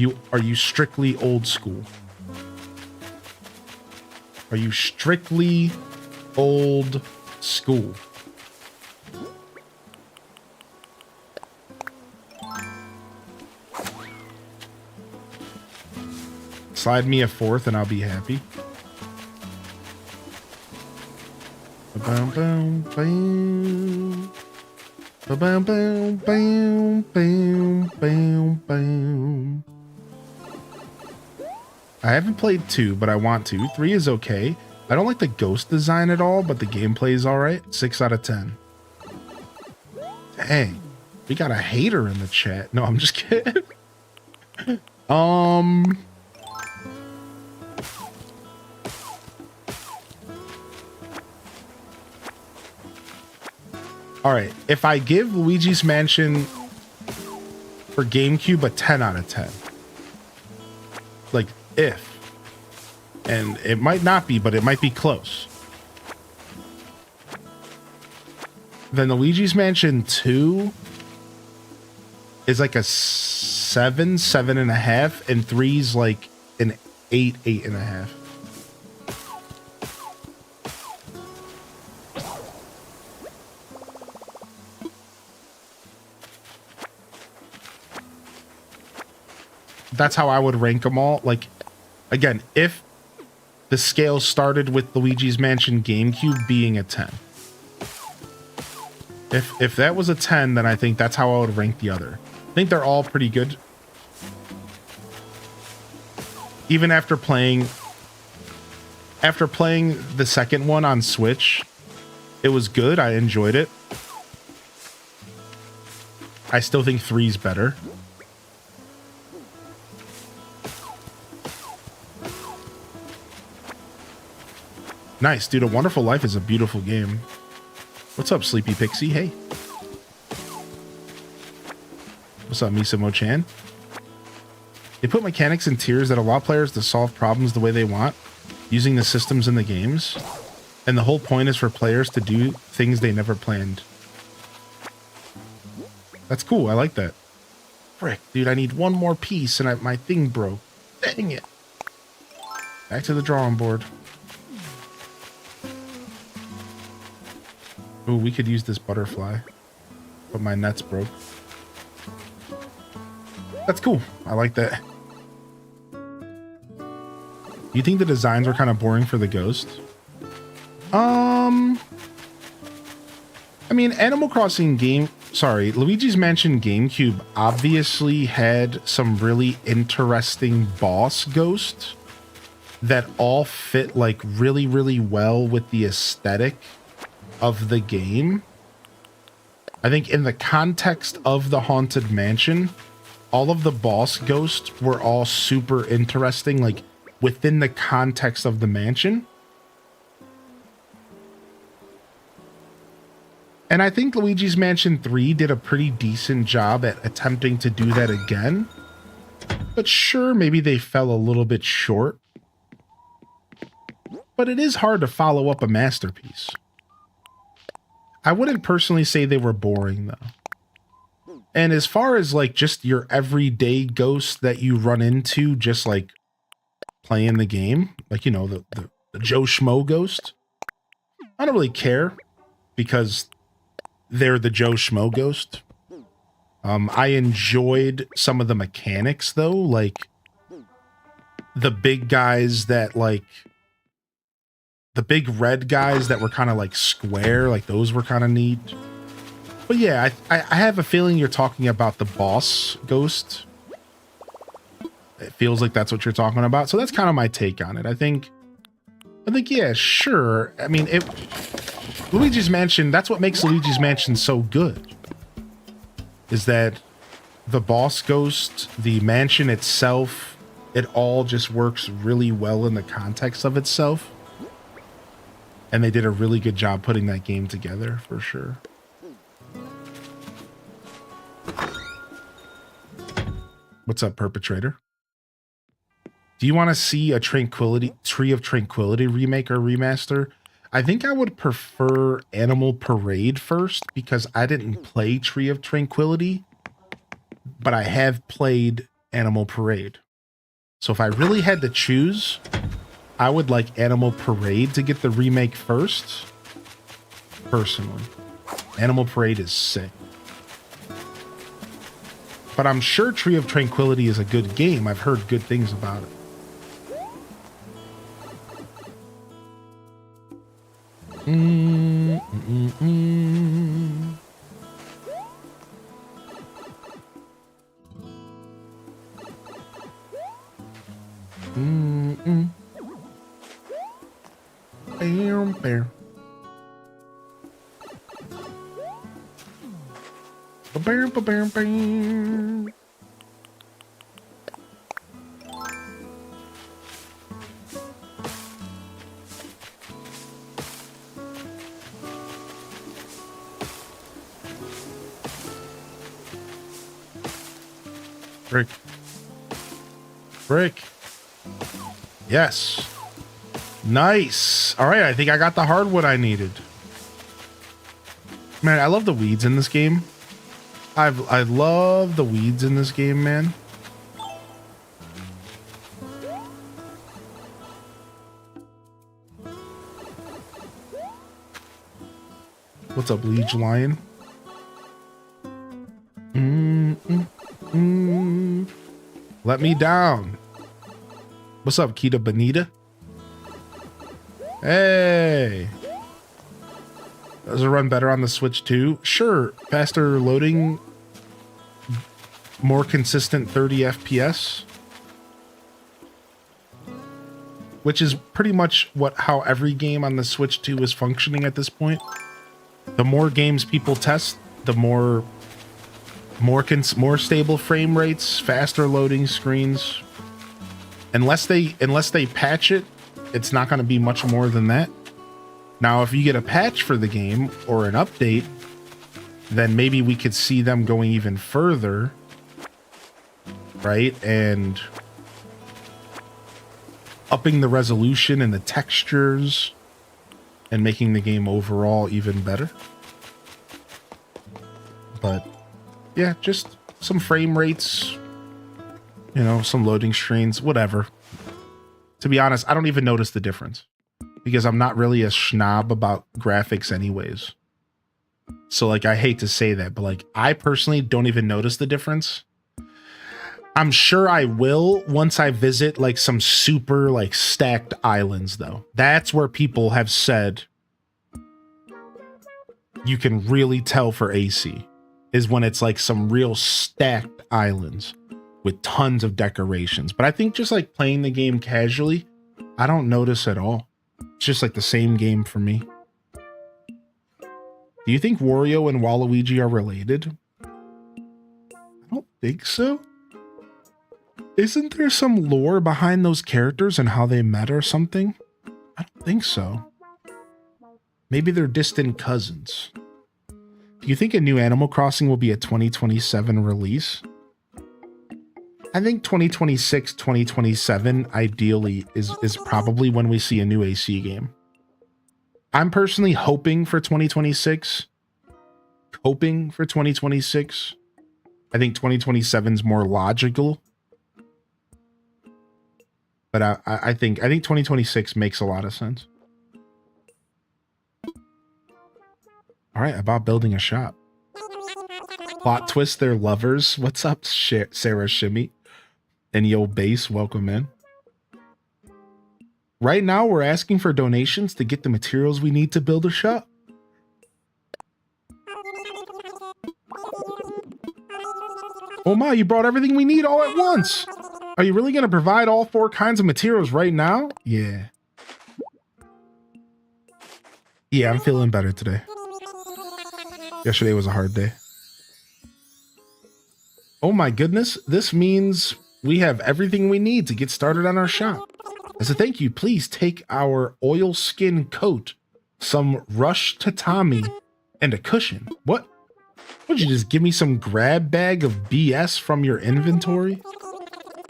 you strictly old school? Are you strictly old school? Slide me a 4th and I'll be happy. Ba-bam, bam, bam. Ba-bam, bam, bam, bam, bam, bam. I haven't played 2, but I want to. 3 is okay. I don't like the ghost design at all, but the gameplay is all right. 6 out of 10. Dang, we got a hater in the chat. No, I'm just kidding. All right, if I give Luigi's Mansion for GameCube a 10 out of 10, like if And it might not be, but it might be close. Then the Luigi's Mansion 2 is like a 7, 7.5, and 3's like an 8, 8.5. That's how I would rank them all. Like, again, if the scale started with Luigi's Mansion GameCube being a 10. If that was a 10, then I think that's how I would rank the other. I think they're all pretty good. Even after playing the second one on Switch, it was good. I enjoyed it. I still think 3's better. Nice, dude. A Wonderful Life is a beautiful game. What's up, Sleepy Pixie? Hey. What's up, Misamo-chan? They put mechanics in tiers that allow players to solve problems the way they want, using the systems in the games. And the whole point is for players to do things they never planned. That's cool. I like that. Frick, dude, I need one more piece and my thing broke. Dang it. Back to the drawing board. Ooh, we could use this butterfly, but my nets broke. That's cool. I like that. You think the designs were kind of boring for the ghost? I mean, Luigi's Mansion GameCube obviously had some really interesting boss ghosts that all fit like really, really well with the aesthetic of the game. I think in the context of the Haunted Mansion, all of the boss ghosts were all super interesting, like within the context of the mansion. And I think Luigi's Mansion 3 did a pretty decent job at attempting to do that again. But sure, maybe they fell a little bit short. But it is hard to follow up a masterpiece. I wouldn't personally say they were boring, though. And as far as like just your everyday ghost that you run into just like playing the game, like, you know, the Joe Schmo ghost, I don't really care because they're the Joe Schmo ghost. I enjoyed some of the mechanics though, like the big guys that like the big red guys that were kind of like square, like those were kind of neat. But yeah, I have a feeling you're talking about the boss ghost. It feels like that's what you're talking about. So that's kind of my take on it. I think, yeah, sure. I mean, Luigi's Mansion, that's what makes Luigi's Mansion so good. Is that the boss ghost, the mansion itself, it all just works really well in the context of itself. And they did a really good job putting that game together, for sure. What's up, Perpetrator? Do you want to see a Tree of Tranquility remake or remaster? I think I would prefer Animal Parade first, because I didn't play Tree of Tranquility, but I have played Animal Parade. So if I really had to choose, I would like Animal Parade to get the remake first. Personally, Animal Parade is sick. But I'm sure Tree of Tranquility is a good game. I've heard good things about it. Bear. Brick. Yes. Nice. All right, I think I got the hardwood I needed. Man, I love the weeds in this game. I love the weeds in this game, man. What's up, Liege Lion? Let me down. What's up, Kita Bonita? Hey. Does it run better on the Switch too? Sure. Faster loading, more consistent 30 FPS. Which is pretty much how every game on the Switch 2 is functioning at this point. The more games people test, the more stable frame rates, faster loading screens. Unless they patch it, it's not going to be much more than that. Now, if you get a patch for the game or an update, then maybe we could see them going even further, right? And upping the resolution and the textures and making the game overall even better. But yeah, just some frame rates, you know, some loading screens, whatever. To be honest, I don't even notice the difference because I'm not really a schnob about graphics anyways. So like, I hate to say that, but like, I personally don't even notice the difference. I'm sure I will once I visit like some super like stacked islands though. That's where people have said you can really tell for AC is when it's like some real stacked islands with tons of decorations. But I think just like playing the game casually, I don't notice at all. It's just like the same game for me. Do you think Wario and Waluigi are related? I don't think so. Isn't there some lore behind those characters and how they met or something? I don't think so. Maybe they're distant cousins. Do you think a new Animal Crossing will be a 2027 release? I think 2026, 2027 ideally is probably when we see a new AC game. I'm personally hoping for 2026. Hoping for 2026. I think 2027 is more logical. But I think 2026 makes a lot of sense. All right, about building a shop. Plot twist, they're lovers. What's up, Sarah Shimmy? And Yo Base, welcome in. Right now, we're asking for donations to get the materials we need to build a shop. Oh my, you brought everything we need all at once. Are you really going to provide all 4 kinds of materials right now? Yeah. Yeah, I'm feeling better today. Yesterday was a hard day. Oh my goodness, this means we have everything we need to get started on our shop. As a thank you, please take our oilskin coat, some Rush Tatami, and a cushion. What? Would you just give me some grab bag of BS from your inventory?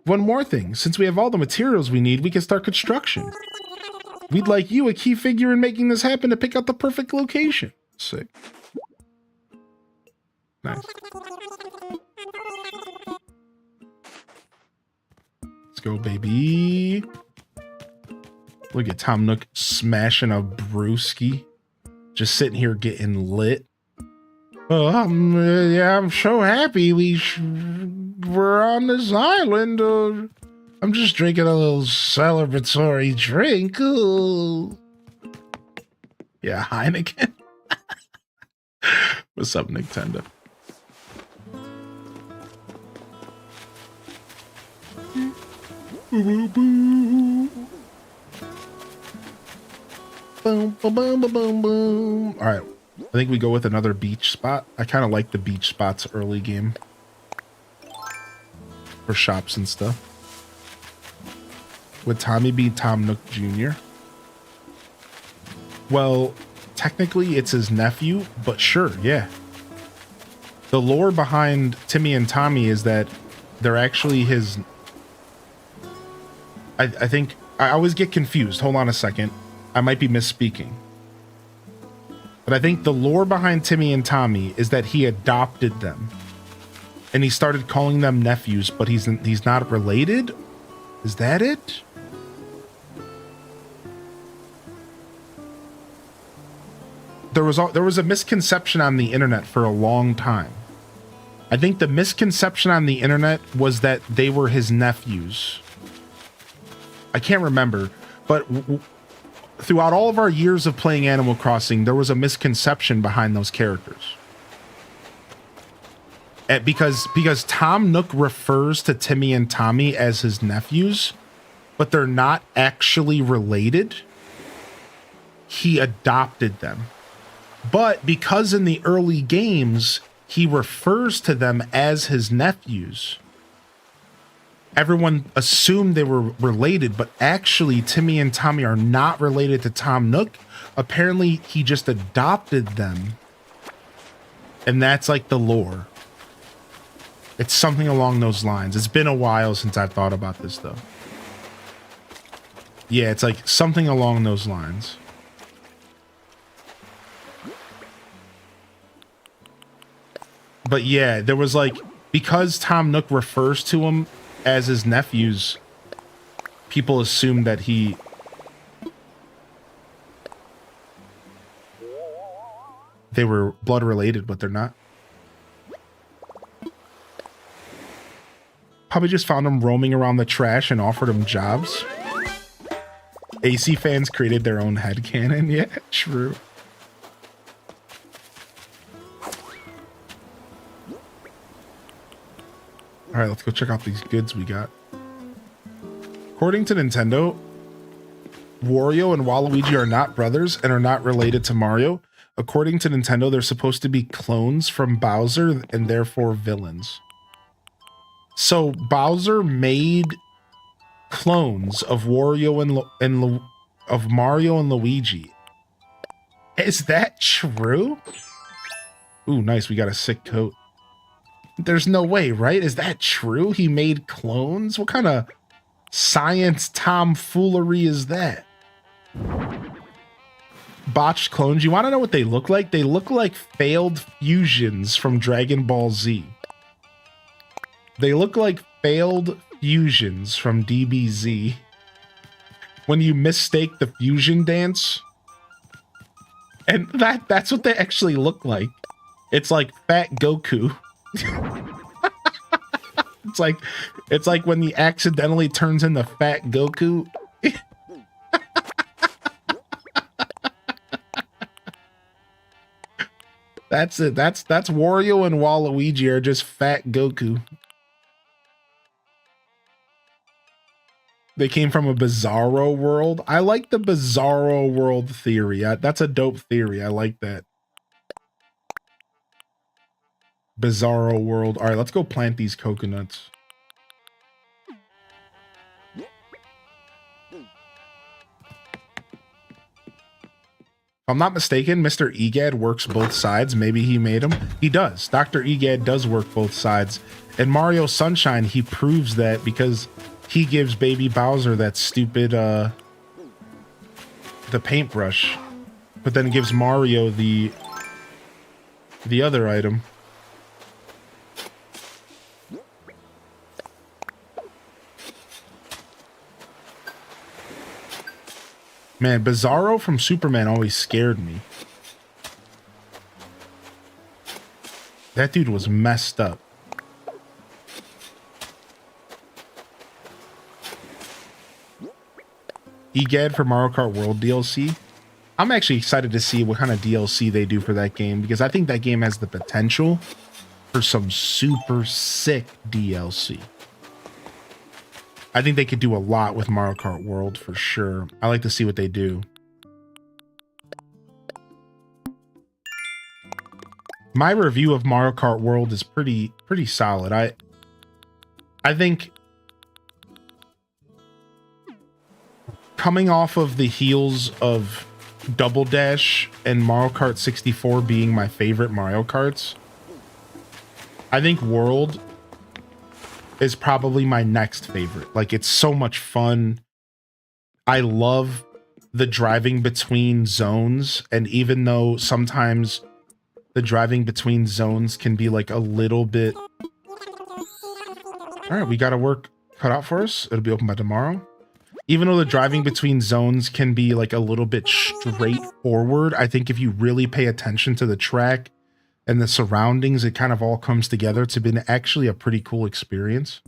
One more thing, since we have all the materials we need, we can start construction. We'd like you, a key figure in making this happen, to pick out the perfect location. Sick. Nice. Let's go, baby. Look at Tom Nook smashing a brewski. Just sitting here getting lit. Yeah, I'm so happy we're on this island. I'm just drinking a little celebratory drink. Yeah, Heineken. What's up, Nintendo? Boom, boom, boom, boom, boom, boom. All right, I think we go with another beach spot. I kind of like the beach spots early game for shops and stuff. Would Tommy be Tom Nook Jr.? Well, technically it's his nephew, but sure, yeah. The lore behind Timmy and Tommy is that they're actually his... I think I always get confused. Hold on a second. I might be misspeaking. But I think the lore behind Timmy and Tommy is that he adopted them. And he started calling them nephews, but he's not related? Is that it? There was a misconception on the internet for a long time. I think the misconception on the internet was that they were his nephews. I can't remember, but throughout all of our years of playing Animal Crossing, there was a misconception behind those characters. Because Tom Nook refers to Timmy and Tommy as his nephews, but they're not actually related. He adopted them. But because in the early games, he refers to them as his nephews, everyone assumed they were related, but actually Timmy and Tommy are not related to Tom Nook. Apparently, he just adopted them. And that's like the lore. It's something along those lines. It's been a while since I've thought about this, though. Yeah, it's like something along those lines. But yeah, there was like, because Tom Nook refers to him as his nephews, people assume that they were blood related, but they're not. Probably just found him roaming around the trash and offered him jobs. AC fans created their own headcanon. Yeah, true. All right, let's go check out these goods we got. According to Nintendo, Wario and Waluigi are not brothers and are not related to Mario. According to Nintendo, they're supposed to be clones from Bowser and therefore villains. So Bowser made clones of Wario of Mario and Luigi. Is that true? Ooh, nice. We got a sick coat. There's no way, right? Is that true? He made clones? What kind of science tomfoolery is that? Botched clones. You want to know what they look like? They look like failed fusions from Dragon Ball Z. They look like failed fusions from DBZ. When you mistake the fusion dance. And that's what they actually look like. It's like Fat Goku. It's like when he accidentally turns into Fat Goku. That's it. That's Wario and Waluigi are just Fat Goku. They came from a bizarro world. I like the bizarro world theory. That's a dope theory. I like that. Bizarro world. All right, let's go plant these coconuts. If I'm not mistaken, Mr. Egad works both sides. Maybe he made them. He does. Dr. Egad does work both sides. In Mario Sunshine, he proves that because he gives Baby Bowser that stupid, the paintbrush, but then gives Mario the other item. Man, Bizarro from Superman always scared me. That dude was messed up. Egad for Mario Kart World DLC. I'm actually excited to see what kind of DLC they do for that game, because I think that game has the potential for some super sick DLC. I think they could do a lot with Mario Kart World for sure. I like to see what they do. My review of Mario Kart World is pretty solid. I think coming off of the heels of Double Dash and Mario Kart 64 being my favorite Mario Karts, I think World is probably my next favorite. Like, it's so much fun. I love the driving between zones, and even though sometimes the driving between zones can be like a little bit... All right, we got a work cut out for us. It'll be open by tomorrow. Even though the driving between zones can be like a little bit straightforward, I think if you really pay attention to the track and the surroundings, it kind of all comes together to be actually a pretty cool experience.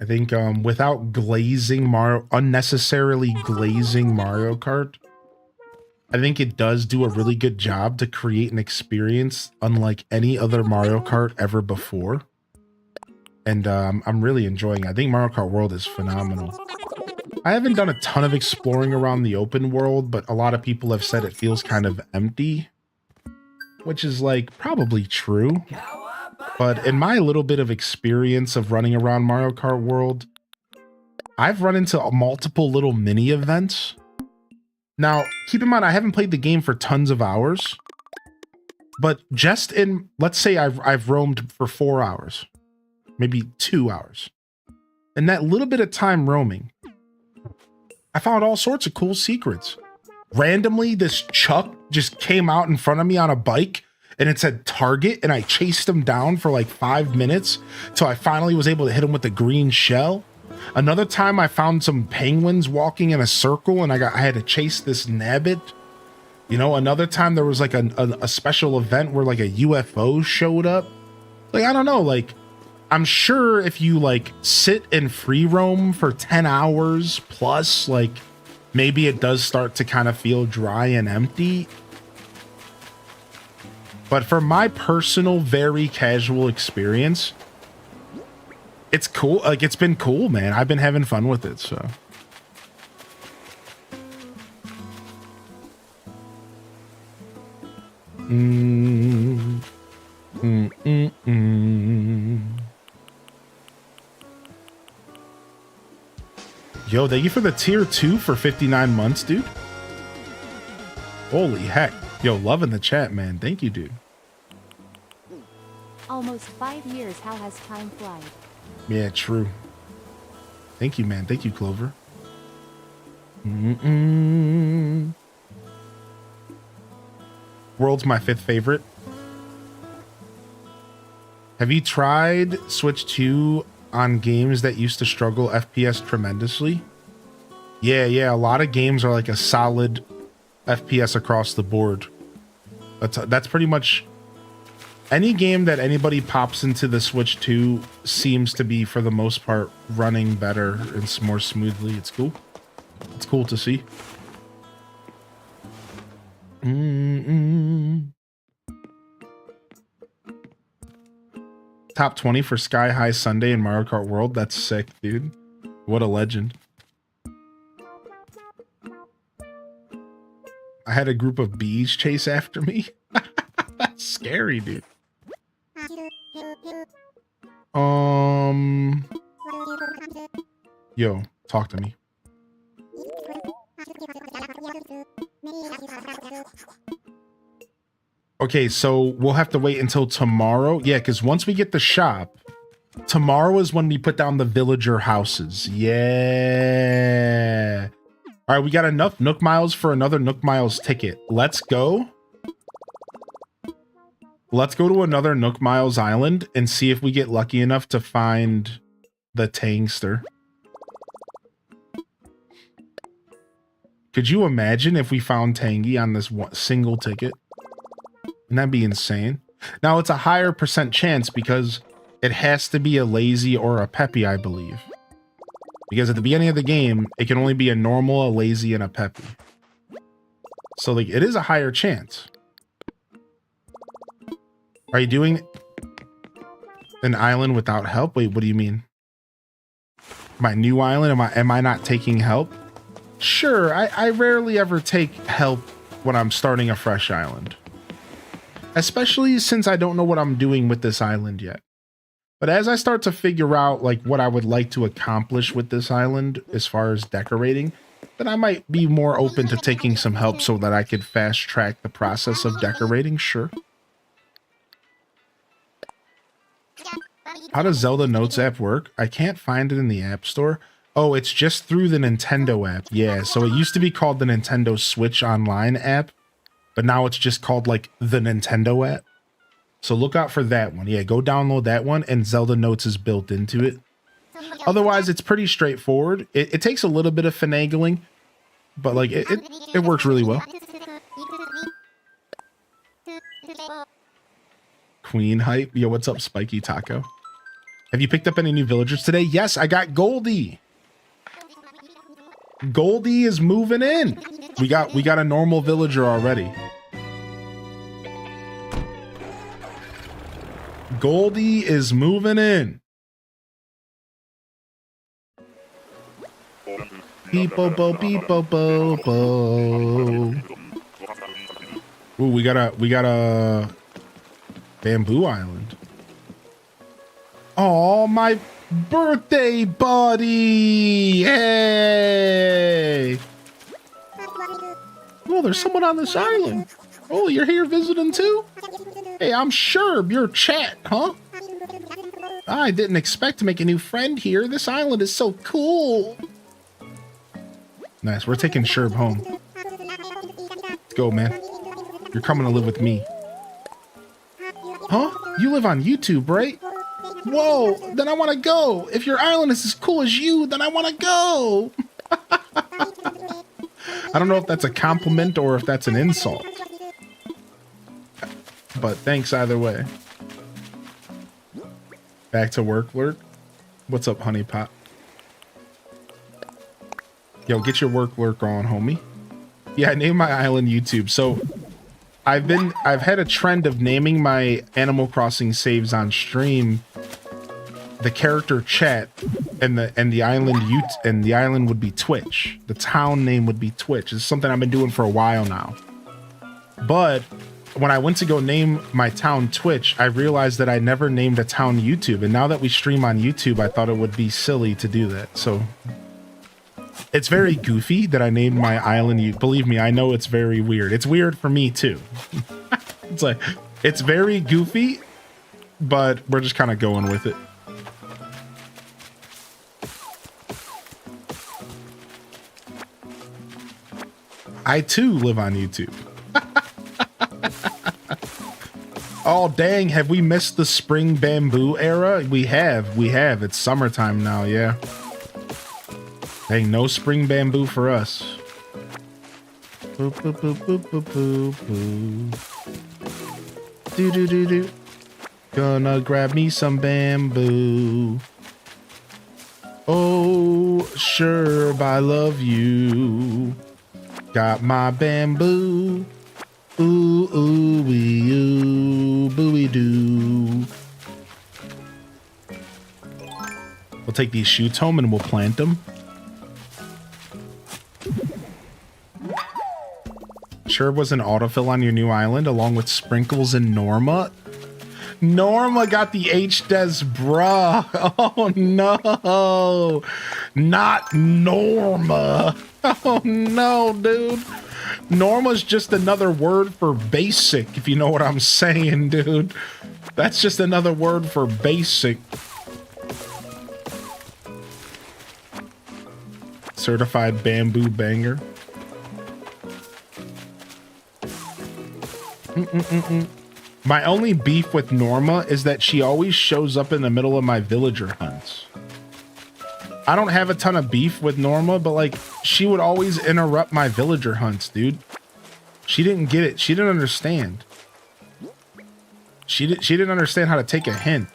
I think without glazing unnecessarily glazing Mario Kart, I think it does do a really good job to create an experience unlike any other Mario Kart ever before. And I'm really enjoying it. I think Mario Kart World is phenomenal. I haven't done a ton of exploring around the open world, but a lot of people have said it feels kind of empty, which is like probably true. But in my little bit of experience of running around Mario Kart World, I've run into multiple little mini events. Now, keep in mind, I haven't played the game for tons of hours, but just in, let's say I've roamed for 4 hours, maybe 2 hours. In that little bit of time roaming, I found all sorts of cool secrets. Randomly, this Chuck just came out in front of me on a bike and it said target, and I chased him down for like 5 minutes till I finally was able to hit him with the green shell. Another time I found some penguins walking in a circle and I had to chase this nabbit. You know, another time there was like a special event where like a UFO showed up. Like, I don't know, like, I'm sure if you like sit and free roam for 10 hours plus, like maybe it does start to kind of feel dry and empty. But for my personal, very casual experience, it's cool. Like, it's been cool, man. I've been having fun with it, so. Yo, thank you for the tier 2 for 59 months, dude. Holy heck. Yo, loving the chat, man. Thank you, dude. Almost 5 years. How has time flied? Yeah, true. Thank you, man. Thank you, Clover. World's my 5th favorite. Have you tried Switch 2 on games that used to struggle FPS tremendously? Yeah, a lot of games are like a solid FPS across the board. That's pretty much any game that anybody pops into the Switch 2 seems to be, for the most part, running better and more smoothly. It's cool. It's cool to see. Top 20 for Sky High Sunday in Mario Kart World. That's sick, dude. What a legend. I had a group of bees chase after me. That's scary, dude. Yo, talk to me. Okay, so we'll have to wait until tomorrow. Yeah, because once we get the shop, tomorrow is when we put down the villager houses. Yeah. All right, we got enough Nook Miles for another Nook Miles ticket. Let's go. Let's go to another Nook Miles island and see if we get lucky enough to find the Tangster. Could you imagine if we found Tangy on this single ticket? Wouldn't that be insane? Now, it's a higher % chance because it has to be a lazy or a peppy, I believe. Because at the beginning of the game, it can only be a normal, a lazy, and a peppy. So, like, it is a higher chance. Are you doing an island without help? Wait, what do you mean? My new island? Am I not taking help? Sure, I rarely ever take help when I'm starting a fresh island. Especially since I don't know what I'm doing with this island yet. But as I start to figure out like what I would like to accomplish with this island as far as decorating, then I might be more open to taking some help so that I could fast track the process of decorating, sure. How does Zelda Notes app work? I can't find it in the App Store. Oh, it's just through the Nintendo app. Yeah, so it used to be called the Nintendo Switch Online app, but now it's just called like the Nintendo app. So look out for that one. Yeah, go download that one, and Zelda Notes is built into it. Otherwise, it's pretty straightforward. It takes a little bit of finagling, but like it works really well. Queen hype. Yo, what's up, Spiky Taco? Have you picked up any new villagers today? Yes, I got Goldie. Goldie is moving in. We got a normal villager already. Goldie is moving in. Beep-bo, beep-bo, bo, bo. Ooh, we got a bamboo island. Oh, my birthday buddy! Hey! Oh, there's someone on this island. Oh, you're here visiting too? Hey, I'm Sherb, your chat, huh? I didn't expect to make a new friend here. This island is so cool. Nice, we're taking Sherb home. Let's go, man. You're coming to live with me. Huh? You live on YouTube, right? Whoa, then I want to go. If your island is as cool as you, then I want to go. I don't know if that's a compliment or if that's an insult. But thanks either way. Back to work, Lurk. What's up, honey pot? Yo, get your work lurk on, homie. Yeah, I named my island YouTube. So I've had a trend of naming my Animal Crossing saves on stream the character chat, and the island would be Twitch. The town name would be Twitch. It's something I've been doing for a while now. But when I went to go name my town Twitch, I realized that I never named a town YouTube. And now that we stream on YouTube, I thought it would be silly to do that. So it's very goofy that I named my island. Believe me, I know it's very weird. It's weird for me too. It's like, it's very goofy, but we're just kind of going with it. I too live on YouTube. Oh, dang. Have we missed the spring bamboo era? We have. It's summertime now. Yeah. Dang, no spring bamboo for us. Boop, boop, boop, boop, boop, boop, boop. Do, do, do, do. Gonna grab me some bamboo. Oh, sure, I love you. Got my bamboo. Ooh, ooh, wee, ooh, booey doo. We'll take these shoots home and we'll plant them. Sure was an autofill on your new island along with Sprinkles and Norma. Norma got the H-Des bruh. Oh no. Not Norma. Oh no, dude. Norma's just another word for basic, if you know what I'm saying, dude. That's just another word for basic. Certified bamboo banger. My only beef with Norma is that she always shows up in the middle of my villager hunts. I don't have a ton of beef with Norma, but like she would always interrupt my villager hunts, dude. She didn't get it. She didn't understand. She didn't understand how to take a hint.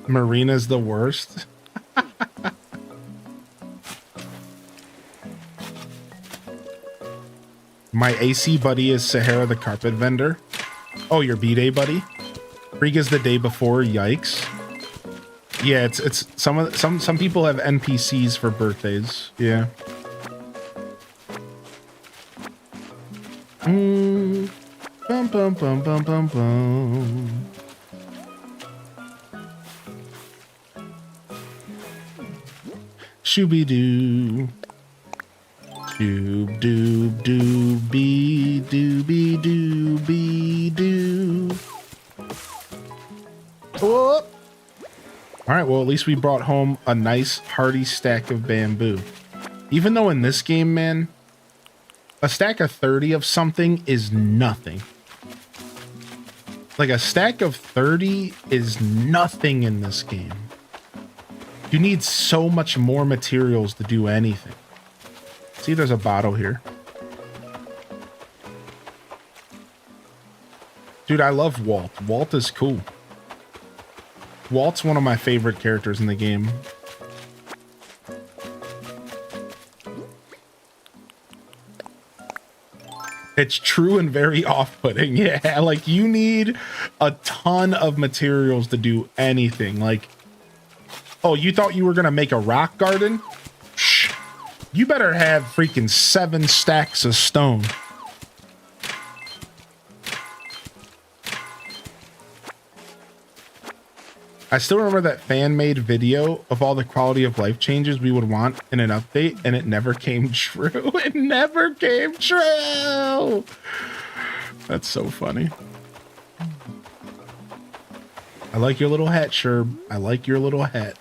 Marina's the worst. My AC buddy is Sahara the carpet vendor. Oh, your B-Day buddy? Friga's the day before, yikes. Yeah, it's some people have NPCs for birthdays. Yeah. Bum bum bum bum bum bum. Shooby doo. Doob doob doobie doobie doobie doo. Oh. All right, well, at least we brought home a nice hearty stack of bamboo. Even though in this game, man, a stack of 30 of something is nothing. Like a stack of 30 is nothing in this game. You need so much more materials to do anything. See, there's a bottle here. Dude, I love Walt. Walt is cool. Walt's one of my favorite characters in the game. It's true and very off-putting. Yeah, like you need a ton of materials to do anything. Like, oh, you thought you were going to make a rock garden? Shh. You better have freaking 7 stacks of stone. I still remember that fan-made video of all the quality of life changes we would want in an update, and it never came true. It never came true. That's so funny. I like your little hat, Sherb. I like your little hat.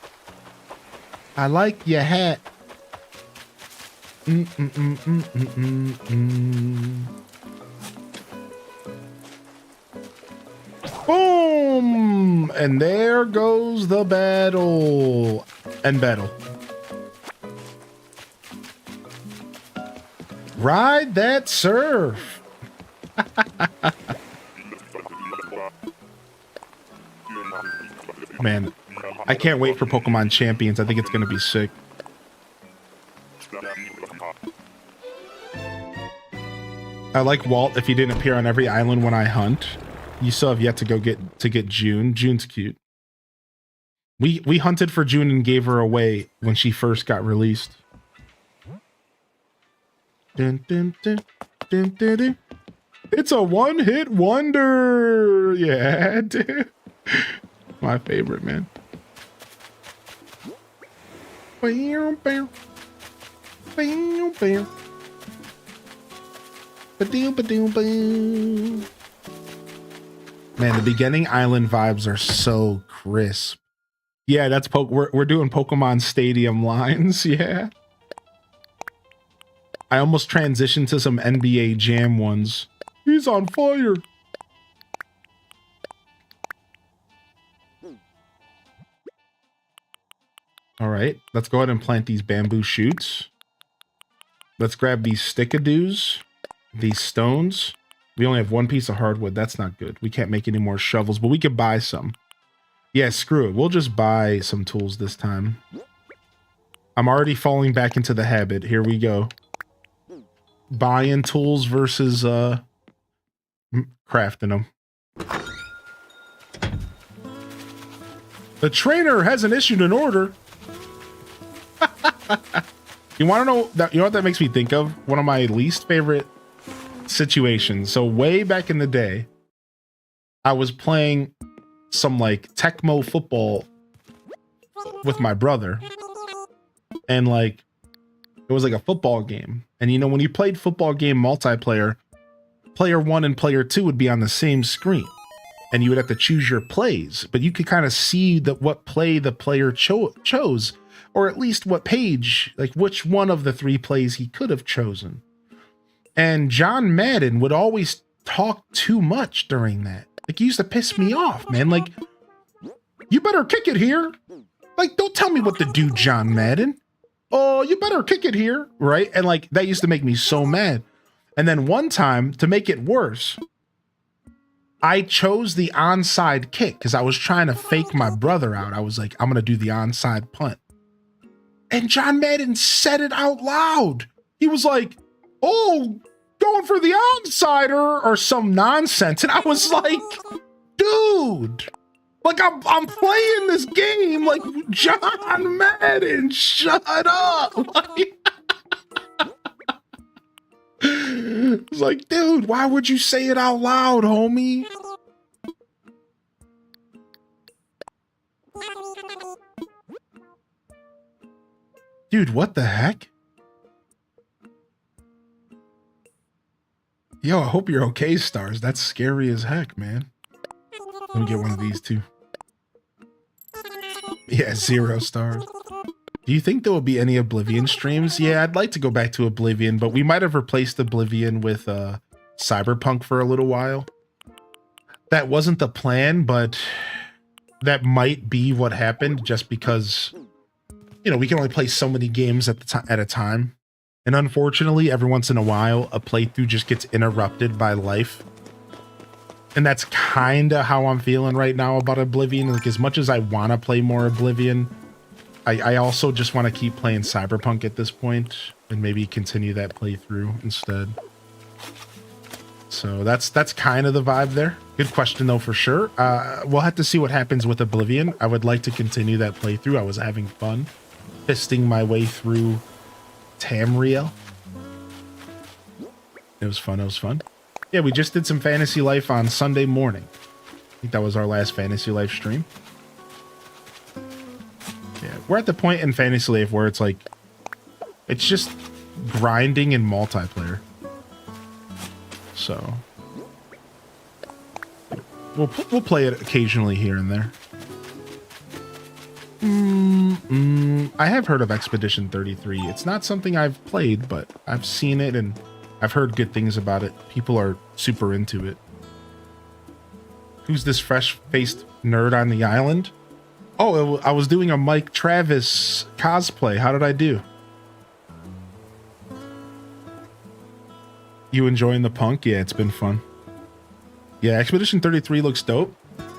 I like your hat. Boom! And there goes the battle. And battle. Ride that surf. Man, I can't wait for Pokemon Champions. I think it's going to be sick. I like Walt if he didn't appear on every island when I hunt. You still have yet to go get June. June's cute. We hunted for June and gave her away when she first got released. Dun, dun, dun, dun, dun, dun. It's a one-hit wonder. Yeah, dude. My favorite, man. Bam, bam. Bam, bam. Ba-doo, ba-doo, boo. Man, the beginning island vibes are so crisp. Yeah, that's we're doing Pokemon Stadium lines. Yeah. I almost transitioned to some NBA Jam ones. He's on fire. All right, let's go ahead and plant these bamboo shoots. Let's grab these stickadoos, these stones. We only have 1 piece of hardwood. That's not good. We can't make any more shovels, but we could buy some. Yeah, screw it. We'll just buy some tools this time. I'm already falling back into the habit. Here we go. Buying tools versus crafting them. The trainer hasn't issued an order. You want to know that? You know what that makes me think of? One of my least favorite situations. So way back in the day, I was playing some like Tecmo football with my brother, and like it was like a football game. And you know, when you played football game multiplayer, player 1 and player 2 would be on the same screen, and you would have to choose your plays, but you could kind of see that what play the player chose, or at least what page, like which one of the 3 plays he could have chosen. And John Madden would always talk too much during that. Like, he used to piss me off, man. Like, you better kick it here. Like, don't tell me what to do, John Madden. Oh, you better kick it here, right? And like, that used to make me so mad. And then one time, to make it worse, I chose the onside kick because I was trying to fake my brother out. I was like, I'm going to do the onside punt. And John Madden said it out loud. He was like, oh, going for the onside or some nonsense. And I was like, dude, like I'm playing this game like John Madden, shut up. Like, it's like, dude, why would you say it out loud, homie? Dude, what the heck? Yo, I hope you're okay, Stars. That's scary as heck, man. Let me get one of these too. Yeah, 0 stars. Do you think there will be any Oblivion streams? Yeah, I'd like to go back to Oblivion, but we might have replaced Oblivion with Cyberpunk for a little while. That wasn't the plan, but that might be what happened just because, you know, we can only play so many games at a time. And unfortunately, every once in a while, a playthrough just gets interrupted by life. And that's kind of how I'm feeling right now about Oblivion. Like, as much as I want to play more Oblivion, I also just want to keep playing Cyberpunk at this point and maybe continue that playthrough instead. So that's kind of the vibe there. Good question, though, for sure. We'll have to see what happens with Oblivion. I would like to continue that playthrough. I was having fun fisting my way through Tamriel. It was fun. It was fun. Yeah, we just did some Fantasy Life on Sunday morning. I think that was our last Fantasy Life stream. Yeah, we're at the point in Fantasy Life where it's like, it's just grinding and multiplayer. So we'll play it occasionally here and there. I have heard of Expedition 33. It's not something I've played, but I've seen it and I've heard good things about it. People are super into it. Who's this fresh-faced nerd on the island? Oh, I was doing a Mike Travis cosplay. How did I do? You enjoying the punk? Yeah, it's been fun. Yeah, Expedition 33 looks dope.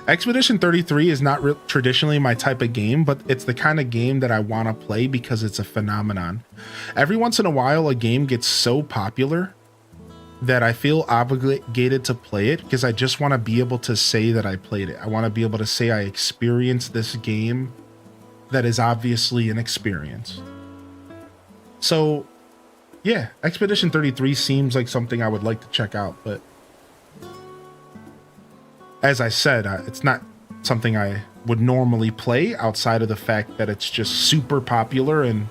Expedition 33 is not traditionally my type of game, but it's the kind of game that I want to play because it's a phenomenon. Every once in a while, a game gets so popular that I feel obligated to play it because I just want to be able to say that I played it. I want to be able to say I experienced this game that is obviously an experience. So, yeah, Expedition 33 seems like something I would like to check out, but as I said, it's not something I would normally play outside of the fact that it's just super popular and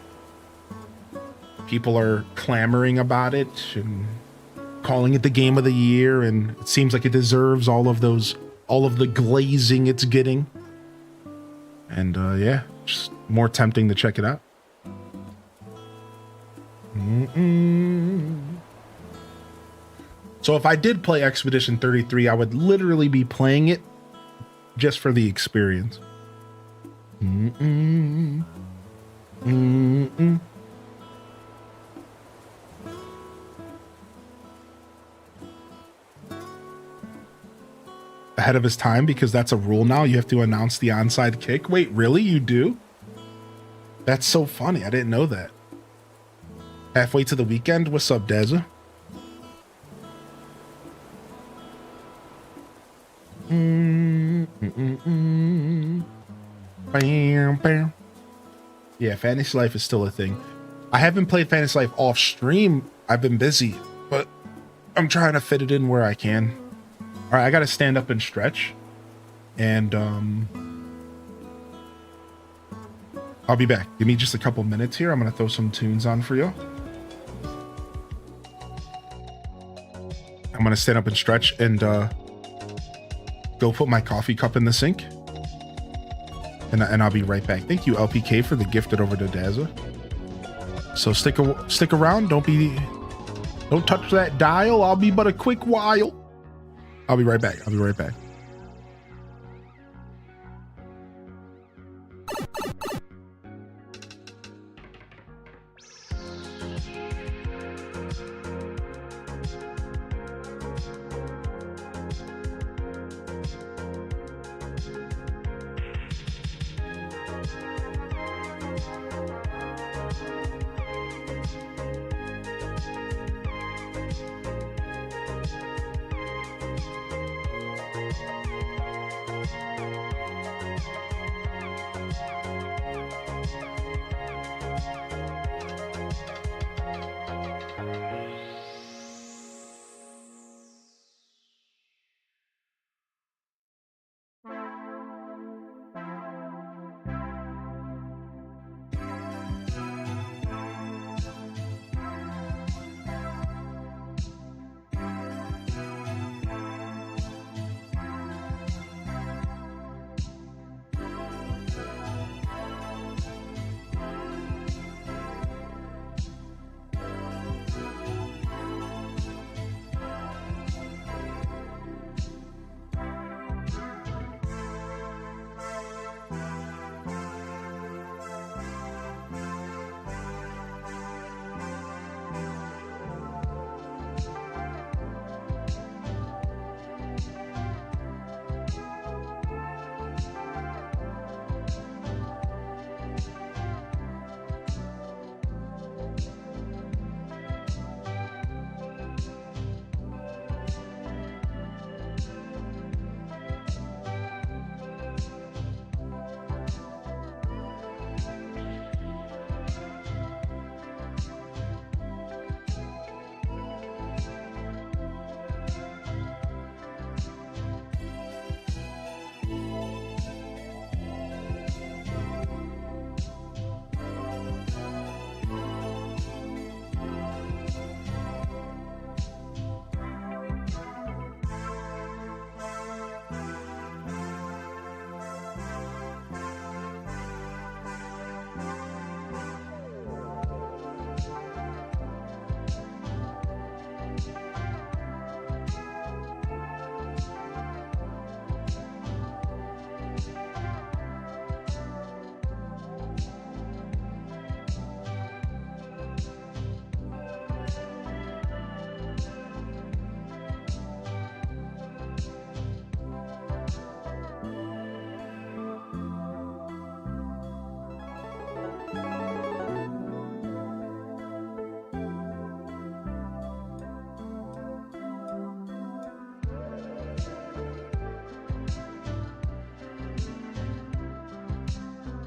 people are clamoring about it and calling it the game of the year, and it seems like it deserves all of the glazing it's getting. And yeah, just more tempting to check it out. So if I did play Expedition 33, I would literally be playing it just for the experience. Ahead of his time, because that's a rule now. You have to announce the onside kick. Wait, really? You do? That's so funny. I didn't know that. Halfway to the weekend. What's up, Deza? Yeah, Fantasy Life is still a thing. I haven't played Fantasy Life off stream. I've been busy, but I'm trying to fit it in where I can. All right, I got to stand up and stretch, and I'll be back. Give me just a couple minutes here. I'm going to throw some tunes on for you. I'm going to stand up and stretch and go put my coffee cup in the sink, and I'll be right back. Thank you, LPK, for the gifted over to Daza. So stick around. Don't touch that dial. I'll be but a quick while. I'll be right back. I'll be right back.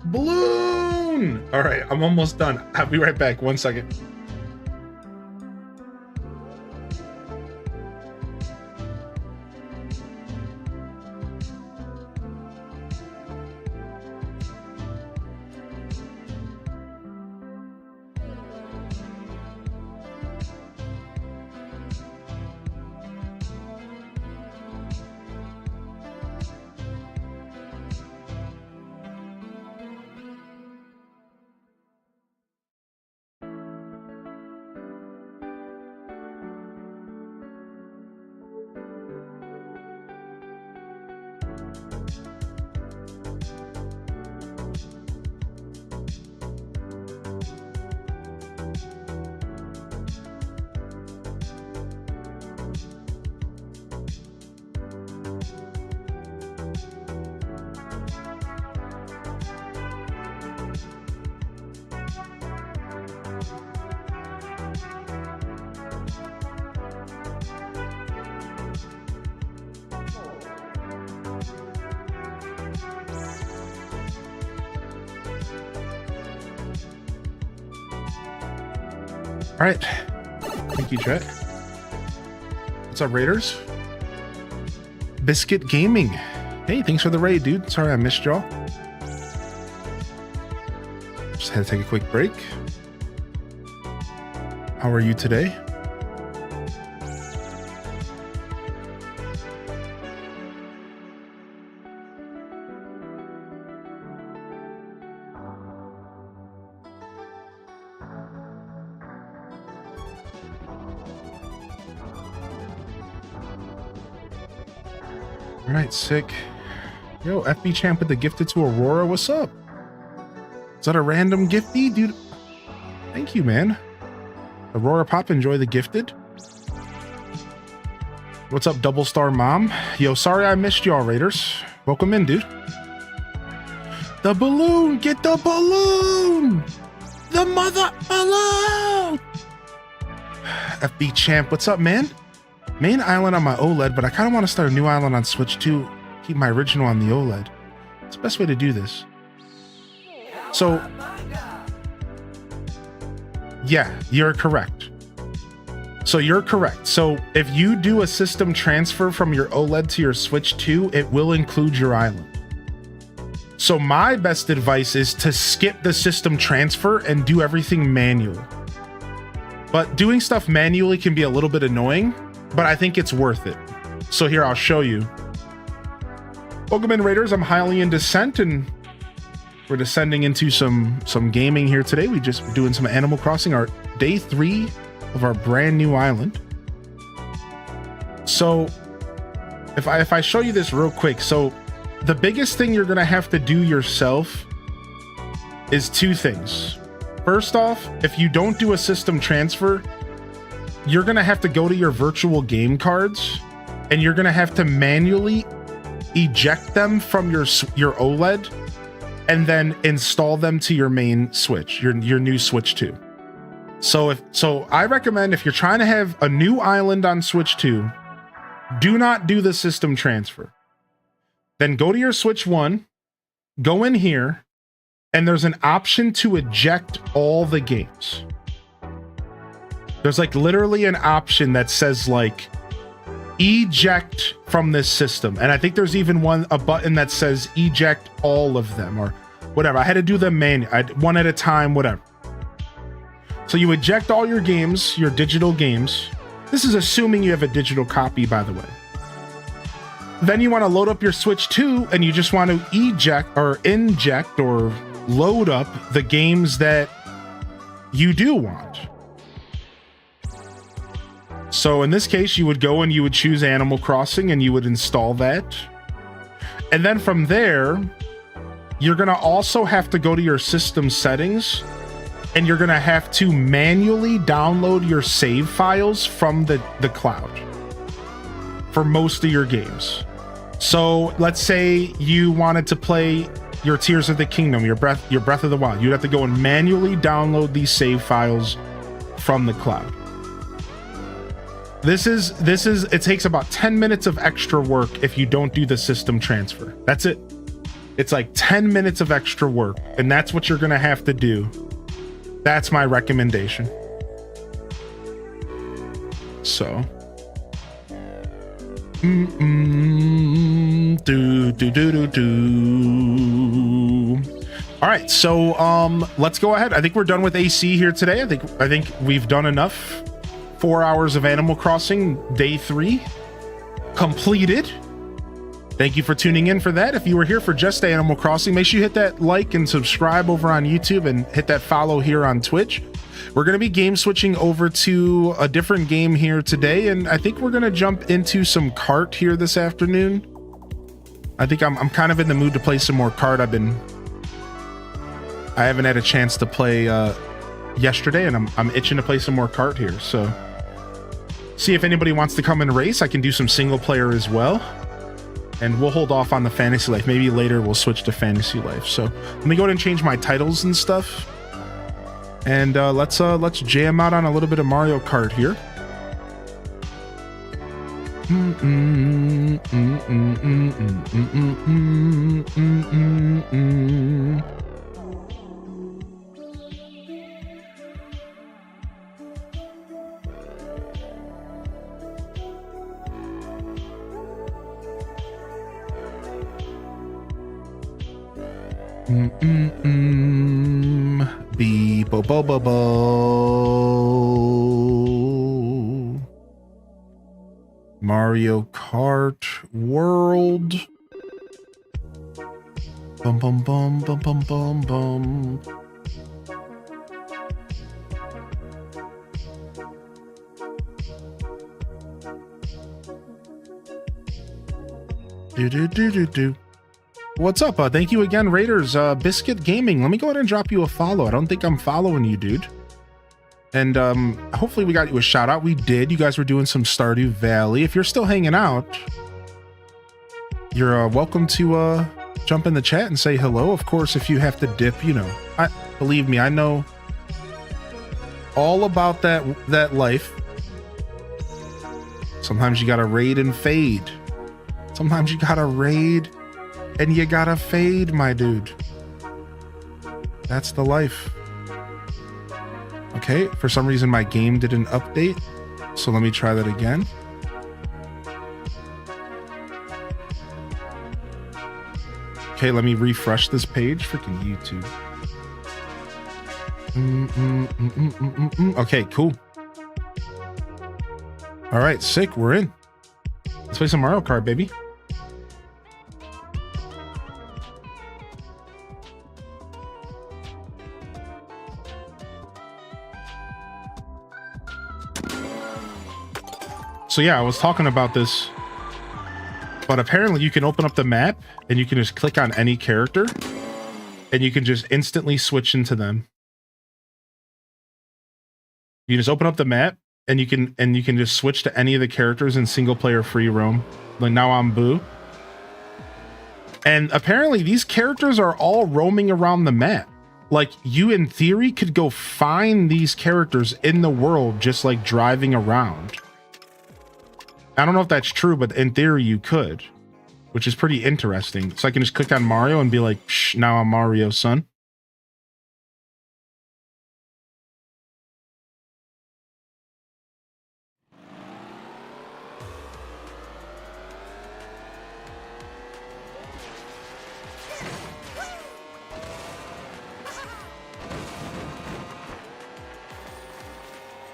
Balloon. All right, I'm almost done. I'll be right back. 1 second. All right. Thank you, chat. What's up, Raiders? Biscuit Gaming. Hey, thanks for the raid, dude. Sorry I missed y'all. Just had to take a quick break. How are you today? All right, sick. Yo, FB Champ with the gifted to Aurora. What's up? Is that a random gifty, dude? Thank you, man. Aurora Pop, enjoy the gifted. What's up, Double Star Mom? Yo, sorry I missed y'all, Raiders. Welcome in, dude. The balloon! Get the balloon! The mother balloon! FB Champ, what's up, man? Main island on my OLED, but I kind of want to start a new island on Switch too. Keep my original on the OLED. It's the best way to do this. So, yeah, you're correct. So you're correct. So if you do a system transfer from your OLED to your Switch 2, it will include your island. So my best advice is to skip the system transfer and do everything manually. But doing stuff manually can be a little bit annoying, but I think it's worth it. So here, I'll show you. Welcome in, Raiders. I'm highly in descent, and we're descending into some gaming here today. We just doing some Animal Crossing, our day 3 of our brand new island. So if I show you this real quick, so the biggest thing you're gonna have to do yourself is 2 things. First off, if you don't do a system transfer, you're gonna have to go to your virtual game cards and you're gonna have to manually eject them from your OLED and then install them to your main Switch, your new Switch 2. So I recommend, if you're trying to have a new island on Switch 2, do not do the system transfer. Then go to your Switch 1, go in here, and there's an option to eject all the games. There's like literally an option that says like eject from this system. And I think there's even a button that says eject all of them or whatever. I had to do them one at a time, whatever. So you eject all your games, your digital games. This is assuming you have a digital copy, by the way. Then you want to load up your Switch 2 and you just want to eject or inject or load up the games that you do want. So in this case, you would go and you would choose Animal Crossing and you would install that. And then from there, you're going to also have to go to your system settings and you're going to have to manually download your save files from the cloud for most of your games. So let's say you wanted to play your Tears of the Kingdom, your Breath of the Wild. You'd have to go and manually download these save files from the cloud. It takes about 10 minutes of extra work if you don't do the system transfer. That's it. It's like 10 minutes of extra work, and that's what you're gonna have to do. That's my recommendation. So all right, so let's go ahead. I think we're done with AC here today. I think we've done enough. 4 hours of Animal Crossing, day 3 completed. Thank you for tuning in for that. If you were here for just Animal Crossing, make sure you hit that like and subscribe over on YouTube and hit that follow here on Twitch. We're going to be game switching over to a different game here today, and I think we're going to jump into some Kart here this afternoon. I think I'm kind of in the mood to play some more Kart. I haven't had a chance to play yesterday, and I'm itching to play some more Kart here. So see if anybody wants to come and race. I can do some single player as well. And we'll hold off on the Fantasy Life. Maybe later we'll switch to Fantasy Life. So let me go ahead and change my titles and stuff. And let's jam out on a little bit of Mario Kart here. Beep bo bo bo bo. Mario Kart World. Bum bum bum bum bum bum bum. Do do do do do. What's up? Thank you again, Raiders. Biscuit Gaming. Let me go ahead and drop you a follow. I don't think I'm following you, dude. And hopefully we got you a shout out. We did. You guys were doing some Stardew Valley. If you're still hanging out, you're welcome to jump in the chat and say hello. Of course, if you have to dip, you know, believe me, I know all about that life. Sometimes you gotta raid and fade. Sometimes you gotta raid and you gotta fade, my dude. That's the life. Okay, for some reason my game didn't update, so let me try that again. Okay, let me refresh this page. Freaking YouTube. Okay, cool. All right, sick, we're in. Let's play some Mario Kart, baby. So yeah, I was talking about this, but apparently you can open up the map and you can just click on any character and you can just instantly switch into them. You just open up the map and you can just switch to any of the characters in single player free roam. Like now I'm Boo. And apparently these characters are all roaming around the map. Like you in theory could go find these characters in the world just like driving around. I don't know if that's true, but in theory you could, which is pretty interesting. So I can just click on Mario and be like, shh, now I'm Mario, son.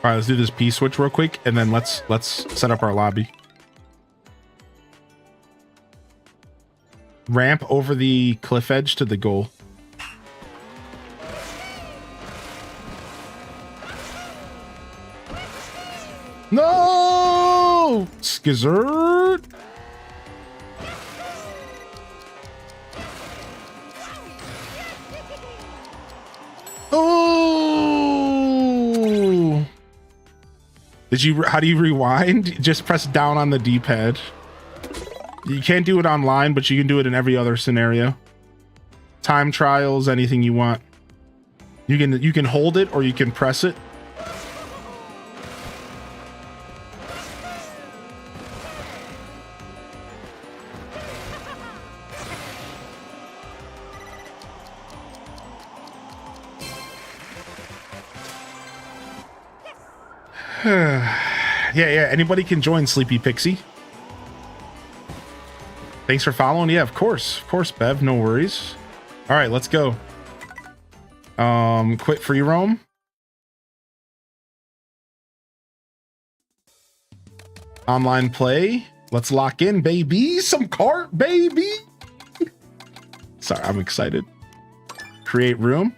All right, let's do this P switch real quick, and then let's set up our lobby. Ramp over the cliff edge to the goal. No! Skizzard! Oh! How do you rewind? Just press down on the D-pad. You can't do it online, but you can do it in every other scenario. Time trials, anything you want. You can hold it or you can press it. Yeah. Anybody can join Sleepy Pixie. Thanks for following. Yeah, of course, Bev. No worries. All right, let's go. Quit free roam. Online play. Let's lock in, baby. Some Kart, baby. Sorry, I'm excited. Create room.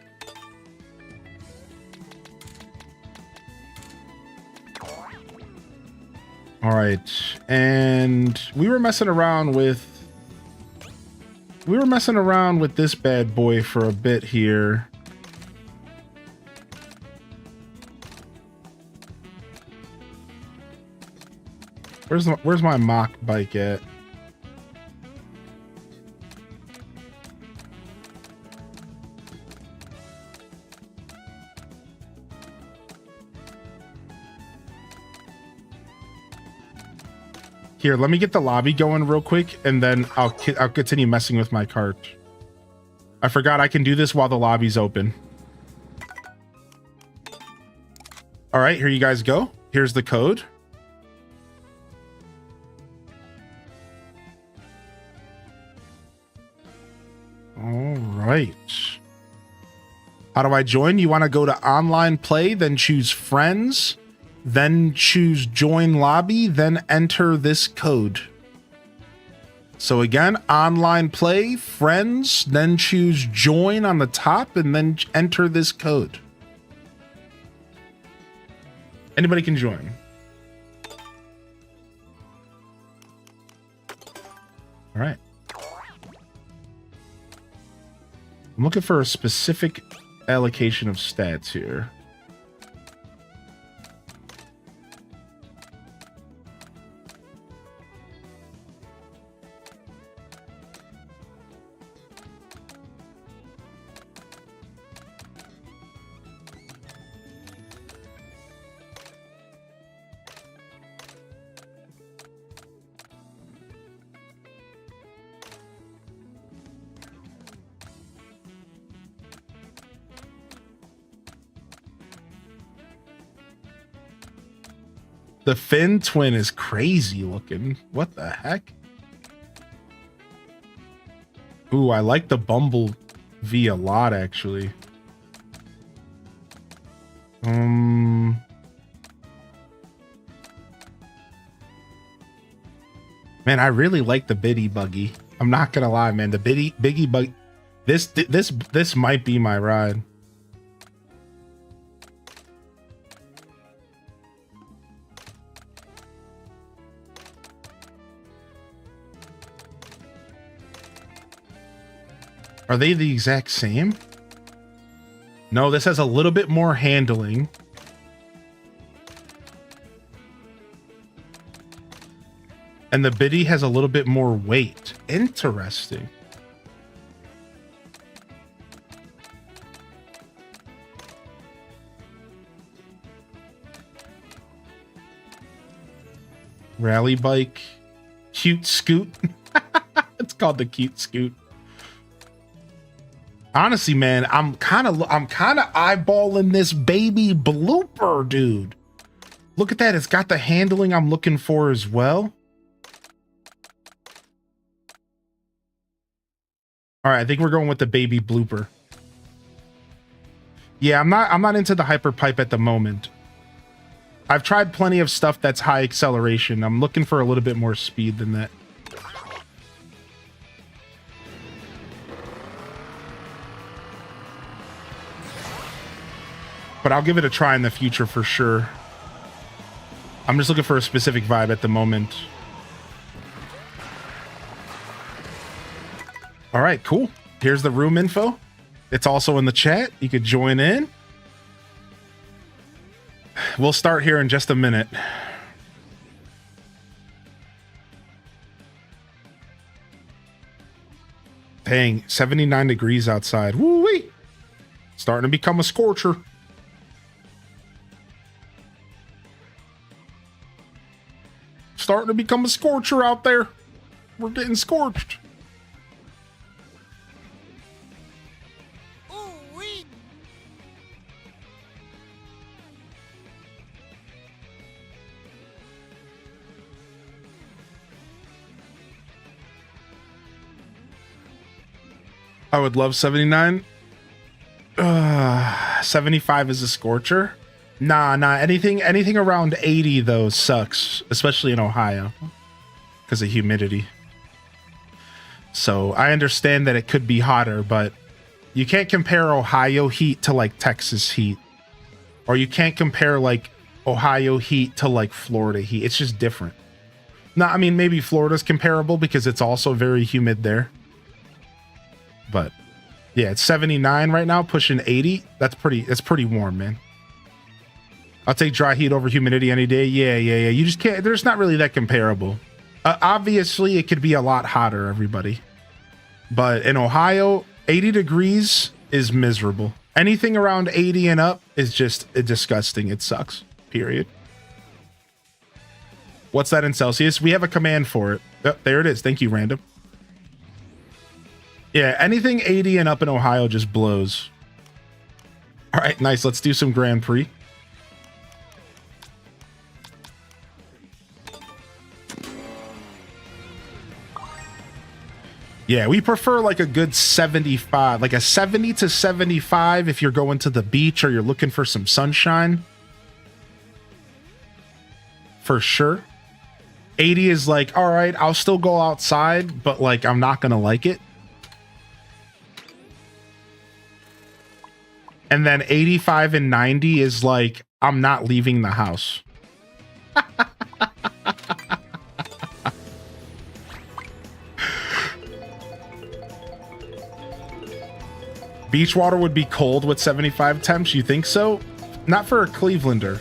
All right, and we were messing around with this bad boy for a bit here. Where's my mock bike at? Here, let me get the lobby going real quick, and then I'll continue messing with my cart. I forgot I can do this while the lobby's open. All right, here you guys go. Here's the code. All right. How do I join? You want to go to online play, then choose friends, then choose join lobby, then enter this code. So again, online play, friends, then choose join on the top, and then enter this code. Anybody can join. All right. I'm looking for a specific allocation of stats here. The Finn twin is crazy looking. What the heck? Ooh, I like the Bumble V a lot, actually. Man, I really like the Biddy buggy. I'm not gonna lie, man. The Biggie buggy. This might be my ride. Are they the exact same? No, this has a little bit more handling. And the Biddy has a little bit more weight. Interesting. Rally bike. Cute scoot. It's called the cute scoot. Honestly, man, I'm kind of eyeballing this baby blooper, dude. Look at that. It's got the handling I'm looking for as well. All right, I think we're going with the baby blooper. Yeah, I'm not into the hyper pipe at the moment. I've tried plenty of stuff that's high acceleration. I'm looking for a little bit more speed than that. But I'll give it a try in the future for sure. I'm just looking for a specific vibe at the moment. All right, cool. Here's the room info. It's also in the chat. You could join in. We'll start here in just a minute. Dang, 79 degrees outside. Woo-wee. Starting to become a scorcher. Starting to become a scorcher out there. We're getting scorched. I would love 79. 75 is a scorcher. Nah. Anything around 80 though sucks, especially in Ohio because of humidity. So I understand that it could be hotter, but you can't compare Ohio heat to like Texas heat, or you can't compare like Ohio heat to like Florida heat. It's just different. No, I mean, maybe Florida's comparable because it's also very humid there. But yeah, it's 79 right now, pushing 80. That's pretty warm, man. I'll take dry heat over humidity any day. Yeah. You just can't, there's not really that comparable. Obviously, it could be a lot hotter, everybody. But in Ohio, 80 degrees is miserable. Anything around 80 and up is just disgusting. It sucks, period. What's that in Celsius? We have a command for it. Oh, there it is. Thank you, random. Yeah, anything 80 and up in Ohio just blows. All right, nice. Let's do some Grand Prix. Yeah, we prefer like a good 75, like a 70 to 75 if you're going to the beach or you're looking for some sunshine. For sure. 80 is like, all right, I'll still go outside, but like I'm not going to like it. And then 85 and 90 is like, I'm not leaving the house. Beach water would be cold with 75 temps. You think so? Not for a Clevelander.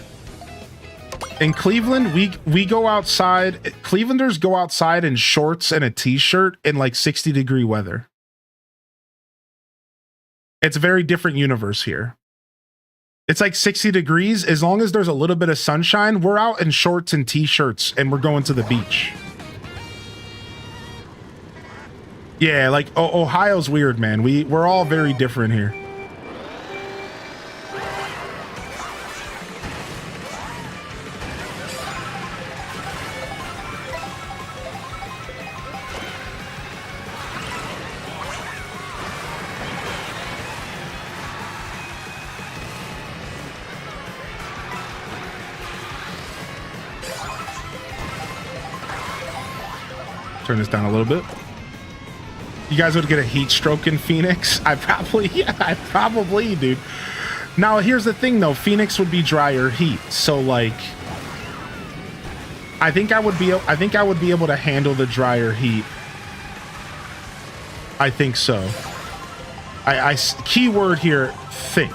In Cleveland, we go outside. Clevelanders go outside in shorts and a t-shirt in like 60-degree weather. It's a very different universe here. It's like 60 degrees. As long as there's a little bit of sunshine, we're out in shorts and t-shirts and we're going to the beach. Yeah, like Ohio's weird, man. We're all very different here. Turn this down a little bit. You guys would get a heat stroke in Phoenix? I probably, dude. Now, here's the thing, though. Phoenix would be drier heat, so like, I think I would be able to handle the drier heat. I think so. Keyword here, think.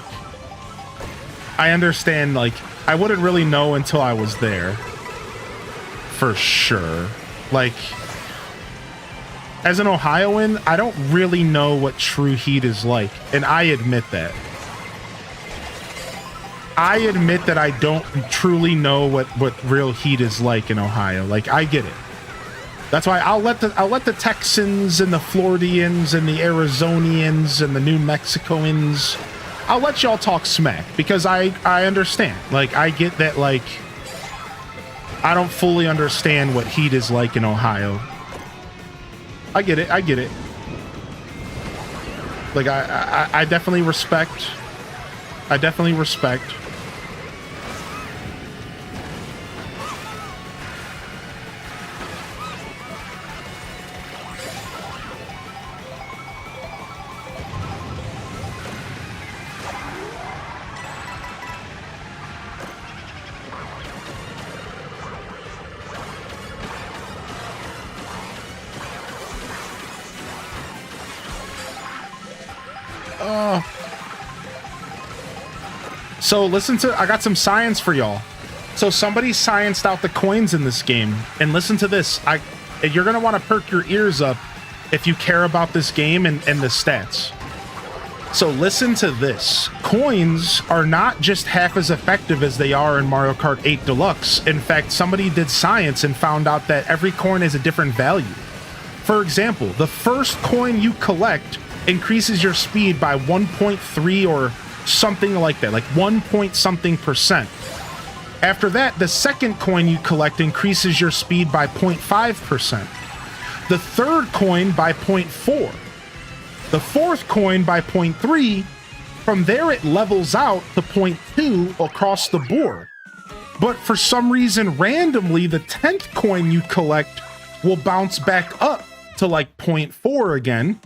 I understand. Like, I wouldn't really know until I was there, for sure. Like, as an Ohioan, I don't really know what true heat is like, and I admit that. I admit that I don't truly know what real heat is like in Ohio. Like, I get it. That's why I'll let the Texans and the Floridians and the Arizonians and the New Mexicoans, I'll let y'all talk smack because I understand. Like, I get that. Like, I don't fully understand what heat is like in Ohio. I get it. Like, I definitely respect. So listen to, I got some science for y'all. So somebody scienced out the coins in this game, and listen to this. You're gonna want to perk your ears up if you care about this game and the stats. So listen to this. Coins are not just half as effective as they are in Mario Kart 8 Deluxe. In fact, somebody did science and found out that every coin has a different value. For example, the first coin you collect increases your speed by 1.3 or something like that, like 1 point something %. After that, the second coin you collect increases your speed by 0.5%. The third coin by 0.4. The fourth coin by 0.3, from there it levels out to 0.2 across the board. But for some reason, randomly, the 10th coin you collect will bounce back up to like 0.4 again.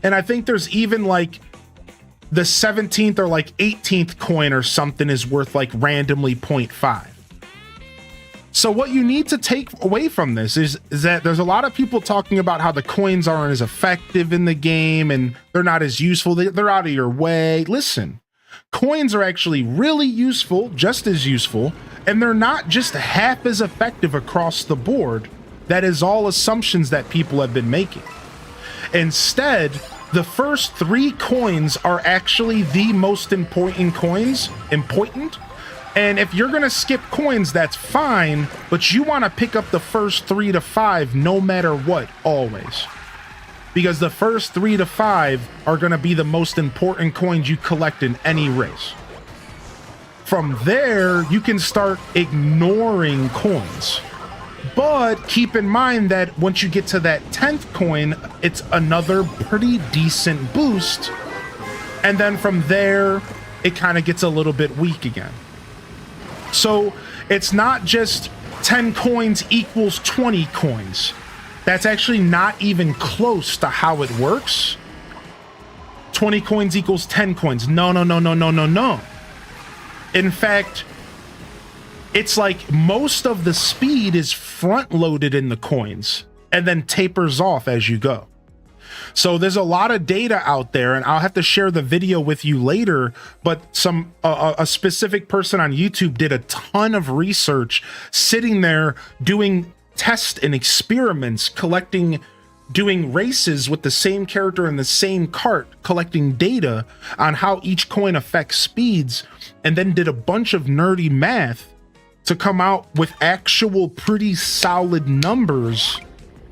And I think there's even like the 17th or like 18th coin or something is worth like randomly 0.5. So what you need to take away from this is that there's a lot of people talking about how the coins aren't as effective in the game and they're not as useful. They're out of your way. Listen, coins are actually really useful, just as useful, and they're not just half as effective across the board. That is all assumptions that people have been making. Instead, the first 3 coins are actually the most important coins. And if you're going to skip coins, that's fine, but you want to pick up the first 3 to 5 no matter what, always. Because the first 3 to 5 are going to be the most important coins you collect in any race. From there, you can start ignoring coins. But keep in mind that once you get to that 10th coin, it's another pretty decent boost. And then from there, it kind of gets a little bit weak again. So it's not just 10 coins equals 20 coins. That's actually not even close to how it works. 20 coins equals 10 coins. No. In fact, it's like most of the speed is front loaded in the coins and then tapers off as you go. So there's a lot of data out there, and I'll have to share the video with you later, but a specific person on YouTube did a ton of research sitting there doing tests and experiments, doing races with the same character in the same cart, collecting data on how each coin affects speeds, and then did a bunch of nerdy math to come out with actual pretty solid numbers.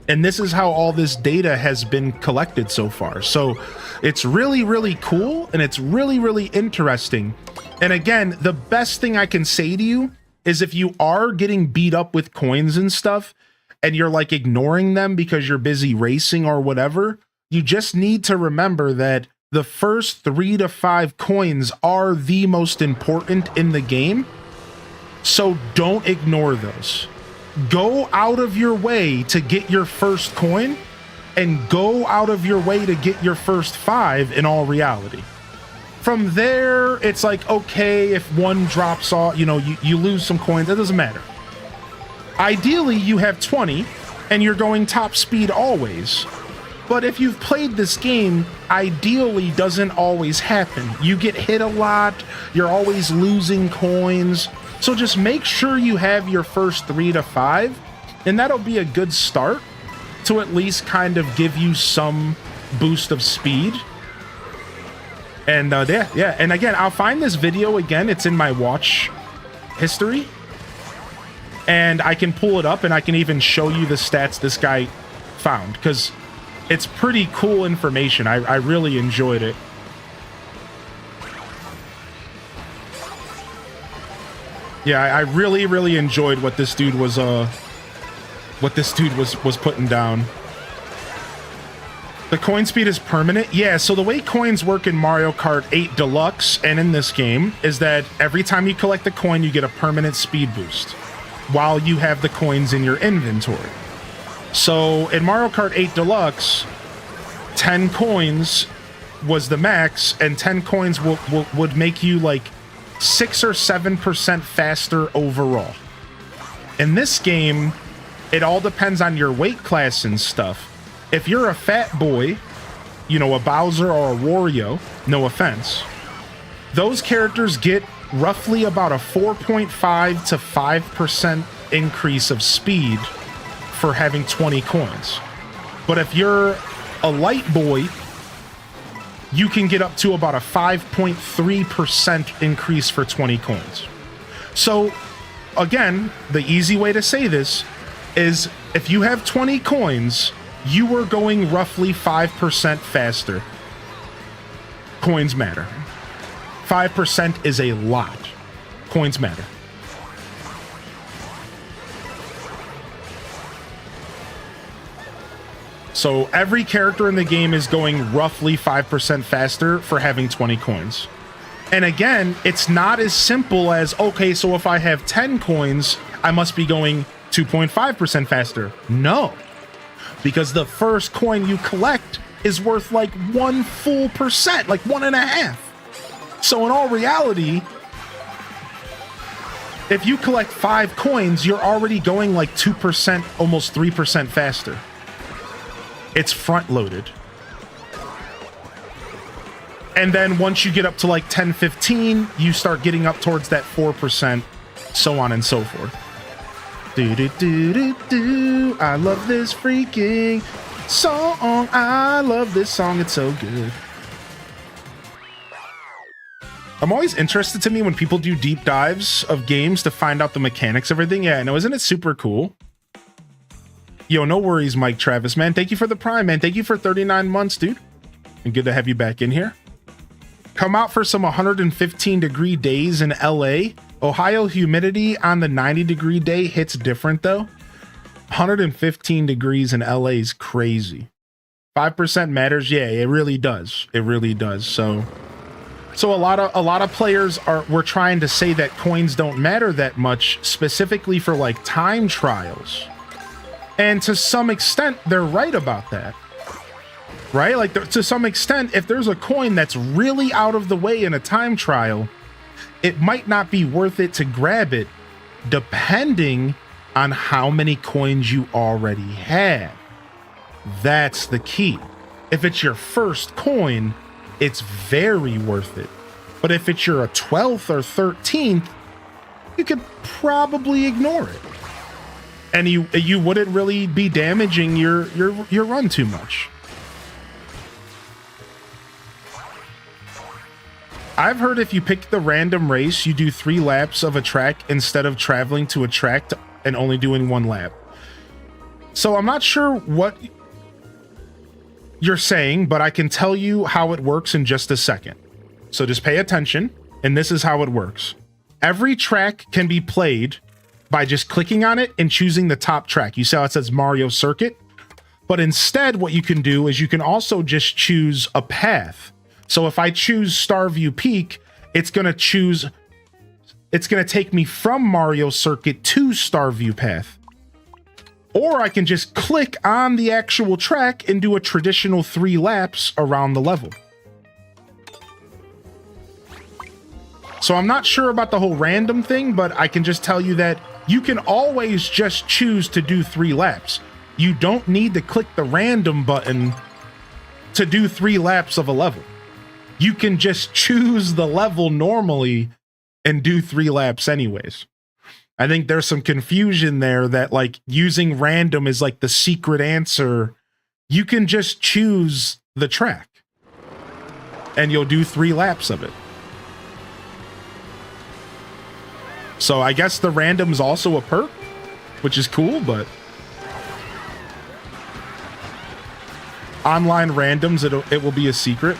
And this is how all this data has been collected so far. So it's really, really cool, and it's really, really interesting. And again, the best thing I can say to you is if you are getting beat up with coins and stuff, and you're like ignoring them because you're busy racing or whatever, you just need to remember that the first 3 to 5 coins are the most important in the game. So don't ignore those. Go out of your way to get your first coin, and go out of your way to get your first 5 in all reality. From there, it's like, okay, if one drops off, you lose some coins, that doesn't matter. Ideally, you have 20 and you're going top speed always. But if you've played this game, ideally doesn't always happen. You get hit a lot, you're always losing coins. So just make sure you have your first 3 to 5, and that'll be a good start to at least kind of give you some boost of speed. And yeah. And again, I'll find this video again. It's in my watch history, and I can pull it up and I can even show you the stats this guy found, because it's pretty cool information. I really enjoyed it. Yeah, I really, really enjoyed what this dude was putting down. The coin speed is permanent. Yeah, so the way coins work in Mario Kart 8 Deluxe and in this game is that every time you collect a coin, you get a permanent speed boost while you have the coins in your inventory. So in Mario Kart 8 Deluxe, 10 coins was the max, and 10 coins would make you like 6 or 7% faster overall. In this game, it all depends on your weight class and stuff. If you're a fat boy, a Bowser or a Wario, no offense, those characters get roughly about a 4.5 to 5% increase of speed for having 20 coins. But if you're a light boy, you can get up to about a 5.3% increase for 20 coins. So again, the easy way to say this is if you have 20 coins, you are going roughly 5% faster. Coins matter. 5% is a lot. Coins matter. So every character in the game is going roughly 5% faster for having 20 coins. And again, it's not as simple as, okay, so if I have 10 coins, I must be going 2.5% faster. No, because the first coin you collect is worth like 1 full percent, like 1.5. So in all reality, if you collect 5 coins, you're already going like 2%, almost 3% faster. It's front loaded. And then once you get up to like 10, 15, you start getting up towards that 4%, so on and so forth. Do. I love this freaking song. I love this song. It's so good. I'm always interested to me when people do deep dives of games to find out the mechanics of everything. Yeah, I know. Isn't it super cool? Yo, no worries, Mike Travis, man. Thank you for the Prime, man. Thank you for 39 months, dude. And good to have you back in here. Come out for some 115-degree days in LA. Ohio humidity on the 90-degree day hits different, though. 115 degrees in LA is crazy. 5% matters. Yeah, it really does. It really does. So a lot of players were trying to say that coins don't matter that much, specifically for like time trials. And to some extent, they're right about that. Right? Like, to some extent, if there's a coin that's really out of the way in a time trial, it might not be worth it to grab it, depending on how many coins you already have. That's the key. If it's your first coin, it's very worth it. But if it's your 12th or 13th, you could probably ignore it. And you wouldn't really be damaging your run too much. I've heard if you pick the random race, you do 3 laps of a track instead of traveling to a track and only doing 1 lap. So I'm not sure what you're saying, but I can tell you how it works in just a second. So just pay attention, and this is how it works. Every track can be played by just clicking on it and choosing the top track. You see how it says Mario Circuit? But instead, what you can do is you can also just choose a path. So if I choose Starview Peak, it's going to take me from Mario Circuit to Starview Path. Or I can just click on the actual track and do a traditional 3 laps around the level. So I'm not sure about the whole random thing, but I can just tell you that you can always just choose to do 3 laps. You don't need to click the random button to do 3 laps of a level. You can just choose the level normally and do 3 laps anyways. I think there's some confusion there that like using random is like the secret answer. You can just choose the track and you'll do 3 laps of it. So I guess the random is also a perk, which is cool, but online randoms, it will be a secret.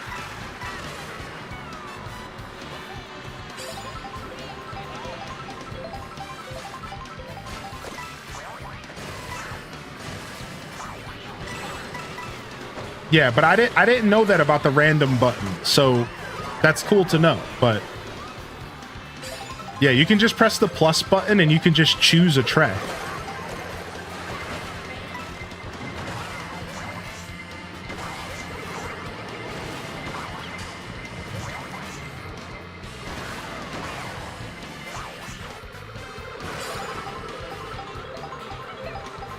Yeah, but I didn't know that about the random button, so that's cool to know. But yeah, you can just press the plus button and you can just choose a track.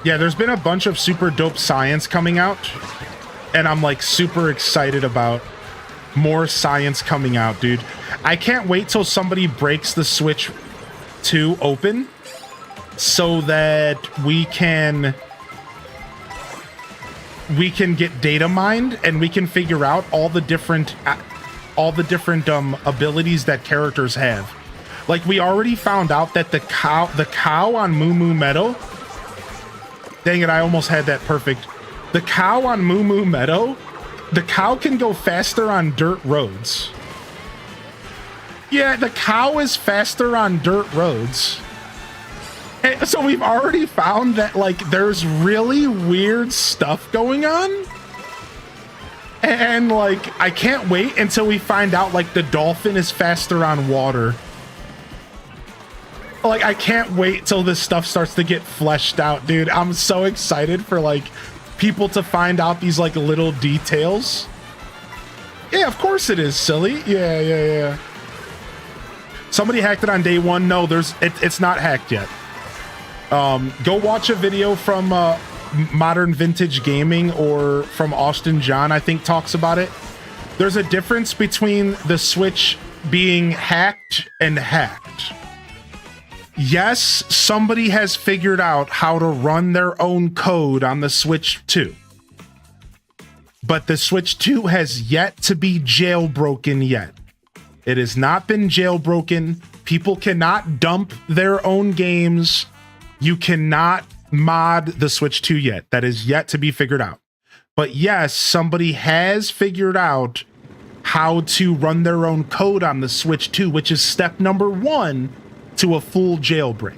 Yeah, there's been a bunch of super dope science coming out. And I'm like super excited about more science coming out, dude. I can't wait till somebody breaks the Switch 2 open so that we can get data mined and we can figure out all the different abilities that characters have. Like we already found out that the cow on Moo Moo Meadow. Dang it, I almost had that perfect. The cow on Moo Moo Meadow, the cow can go faster on dirt roads. Yeah, the cow is faster on dirt roads. So we've already found that like there's really weird stuff going on. And like I can't wait until we find out like the dolphin is faster on water. Like I can't wait till this stuff starts to get fleshed out, dude. I'm so excited for like people to find out these like little details. Yeah, of course it is, silly. Yeah. Somebody hacked it on day one. No, it's not hacked yet. Go watch a video from Modern Vintage Gaming or from Austin John, I think talks about it. There's a difference between the Switch being hacked and hacked. Yes, somebody has figured out how to run their own code on the Switch 2. But the Switch 2 has yet to be jailbroken yet. It has not been jailbroken. People cannot dump their own games. You cannot mod the Switch 2 yet. That is yet to be figured out. But yes, somebody has figured out how to run their own code on the Switch 2, which is step number 1 to a full jailbreak.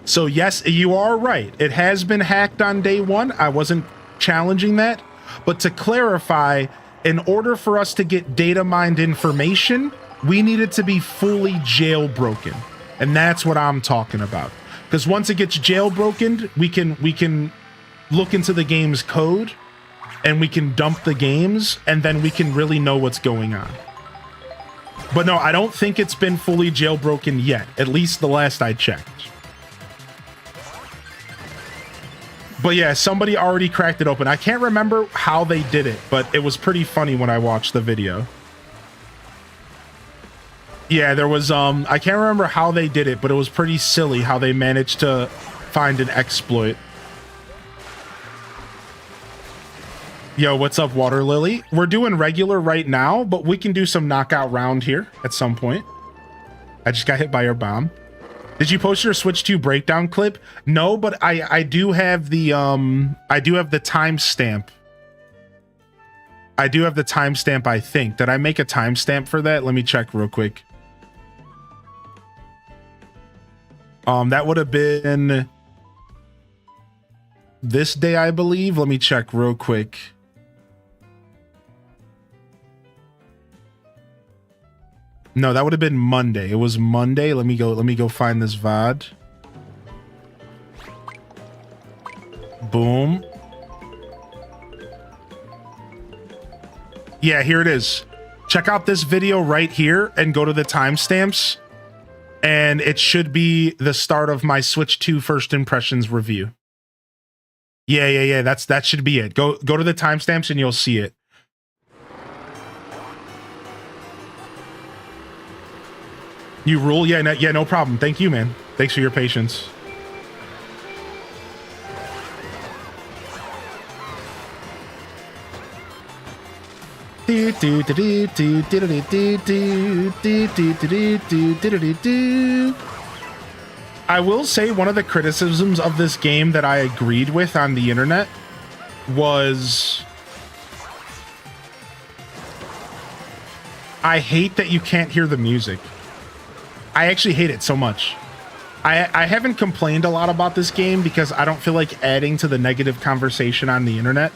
So yes, you are right. It has been hacked on day 1. I wasn't challenging that. But to clarify, in order for us to get data mined information, we need it to be fully jailbroken. And that's what I'm talking about. Because once it gets jailbroken, we can look into the game's code and we can dump the games and then we can really know what's going on. But no, I don't think it's been fully jailbroken yet, at least the last I checked. But yeah, somebody already cracked it open. I can't remember how they did it, but it was pretty funny when I watched the video. Yeah, there was, I can't remember how they did it, but it was pretty silly how they managed to find an exploit. Yo, what's up, Water Lily? We're doing regular right now, but we can do some knockout round here at some point. I just got hit by your bomb. Did you post your Switch 2 breakdown clip? No, but I do have the timestamp. I do have the timestamp, I think. Did I make a timestamp for that? Let me check real quick. That would have been this day, I believe. Let me check real quick. No, that would have been Monday. It was Monday. Let me go find this VOD. Boom. Yeah, here it is. Check out this video right here and go to the timestamps. And it should be the start of my Switch 2 first impressions review. Yeah. That should be it. Go to the timestamps and you'll see it. You rule? Yeah, no problem. Thank you, man. Thanks for your patience. I will say one of the criticisms of this game that I agreed with on the internet was I hate that you can't hear the music. I actually hate it so much. I haven't complained a lot about this game because I don't feel like adding to the negative conversation on the internet.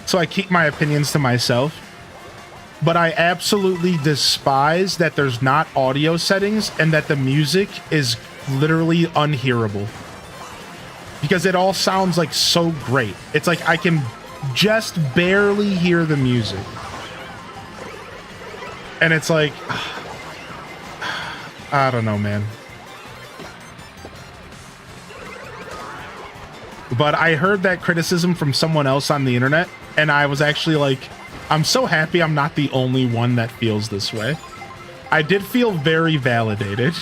So I keep my opinions to myself. But I absolutely despise that there's not audio settings and that the music is literally unhearable. Because it all sounds like so great. It's like I can just barely hear the music. And it's like, I don't know, man. But I heard that criticism from someone else on the internet, and I was actually like, I'm so happy I'm not the only one that feels this way. I did feel very validated.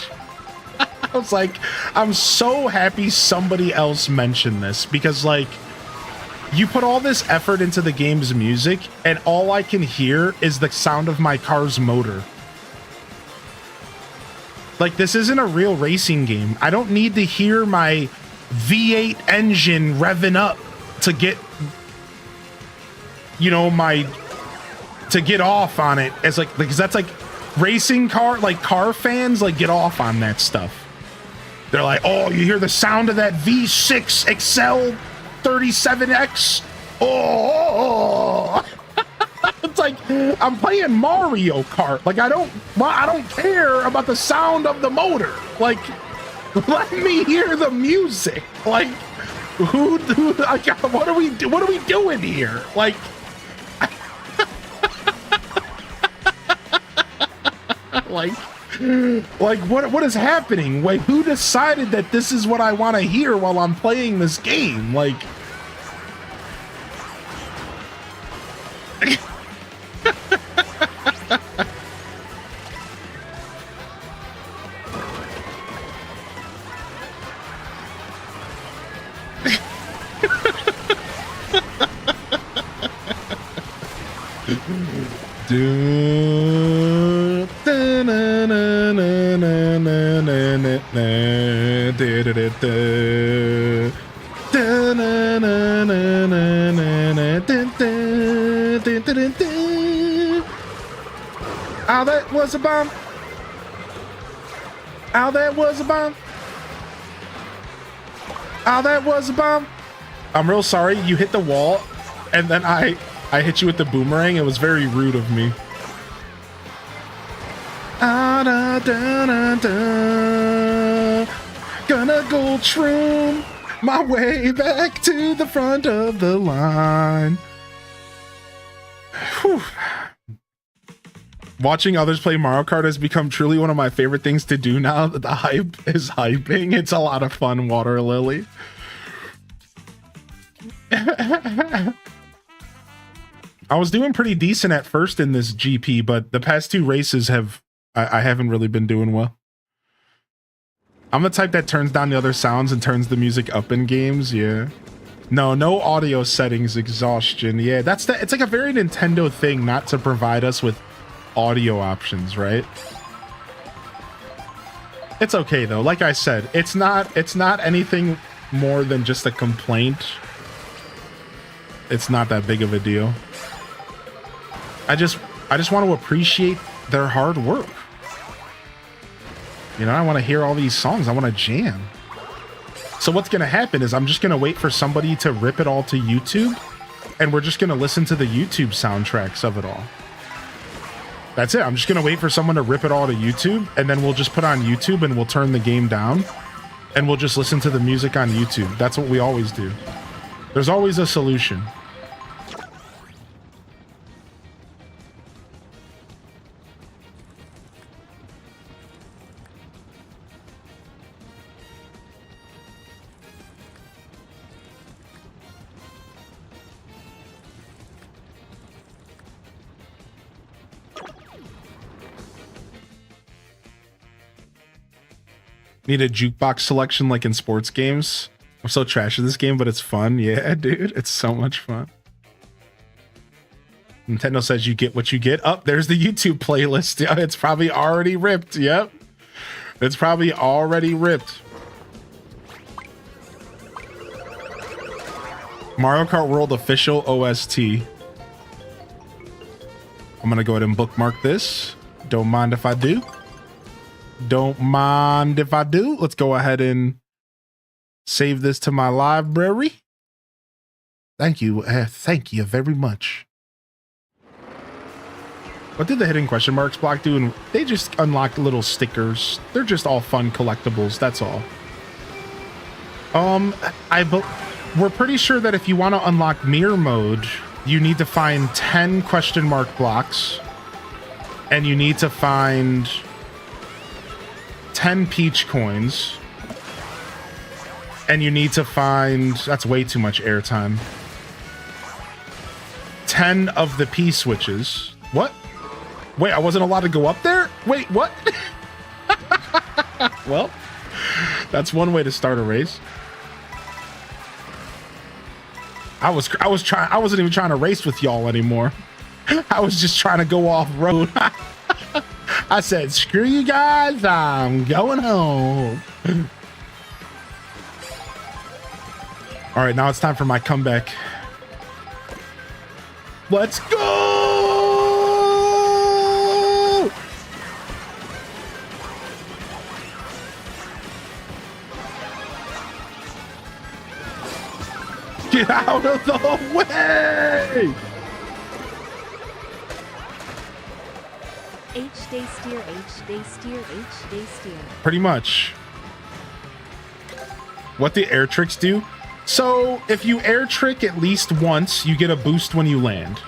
I was like, I'm so happy somebody else mentioned this because, like, you put all this effort into the game's music, and all I can hear is the sound of my car's motor. Like, this isn't a real racing game. I don't need to hear my V8 engine revving up to get, you know, to get off on it as like, because that's like racing car, like car fans, like get off on that stuff. They're like, oh, you hear the sound of that V6 Excel 37X? Oh, it's like I'm playing Mario Kart. Like I don't care about the sound of the motor. Like, let me hear the music. Like, like, what are we doing here? Like, like what is happening? Wait, who decided that this is what I want to hear while I'm playing this game? Like, oh, that was a bomb. Oh, that was a bomb. Oh, that was a bomb. I'm real sorry. You hit the wall, and then I hit you with the boomerang. It was very rude of me. Ah, da, da, da, da. Gonna go shroom my way back to the front of the line. Whew. Watching others play Mario Kart has become truly one of my favorite things to do now that the hype is hyping. It's a lot of fun, Water Lily. I was doing pretty decent at first in this GP, but the past two races I haven't really been doing well. I'm the type that turns down the other sounds and turns the music up in games. Yeah. No audio settings exhaustion. Yeah, it's like a very Nintendo thing not to provide us with audio options, right? It's okay though. Like I said, it's not anything more than just a complaint. It's not that big of a deal. I just want to appreciate their hard work. You know, I want to hear all these songs. I want to jam. So what's going to happen is I'm just going to wait for somebody to rip it all to YouTube, and we're just going to listen to the YouTube soundtracks of it all. That's it. I'm just going to wait for someone to rip it all to YouTube, and then we'll just put on YouTube and we'll turn the game down, and we'll just listen to the music on YouTube. That's what we always do. There's always a solution. Need a jukebox selection like in sports games. I'm so trash at this game, but it's fun. Yeah, dude, it's so much fun. Nintendo says you get what you get. Oh, there's the YouTube playlist. Yeah, it's probably already ripped. Yep. It's probably already ripped. Mario Kart World official OST. I'm gonna go ahead and bookmark this. Don't mind if I do. Don't mind if I do. Let's go ahead and save this to my library. Thank you. Thank you very much. What did the hidden question marks block do? And they just unlocked little stickers. They're just all fun collectibles. That's all. We're pretty sure that if you want to unlock mirror mode, you need to find 10 question mark blocks, and you need to find 10 peach coins, and you need to find, that's way too much airtime, 10 of the P switches. What? Wait, I wasn't allowed to go up there? Wait, what? Well, that's one way to start a race. I wasn't even trying to race with y'all anymore. I was just trying to go off road. I said, screw you guys, I'm going home. All right, now it's time for my comeback. Let's go! Get out of the way! H day steer, H day steer, H day steer. Pretty much. What the air tricks do? So if you air trick at least once, you get a boost when you land.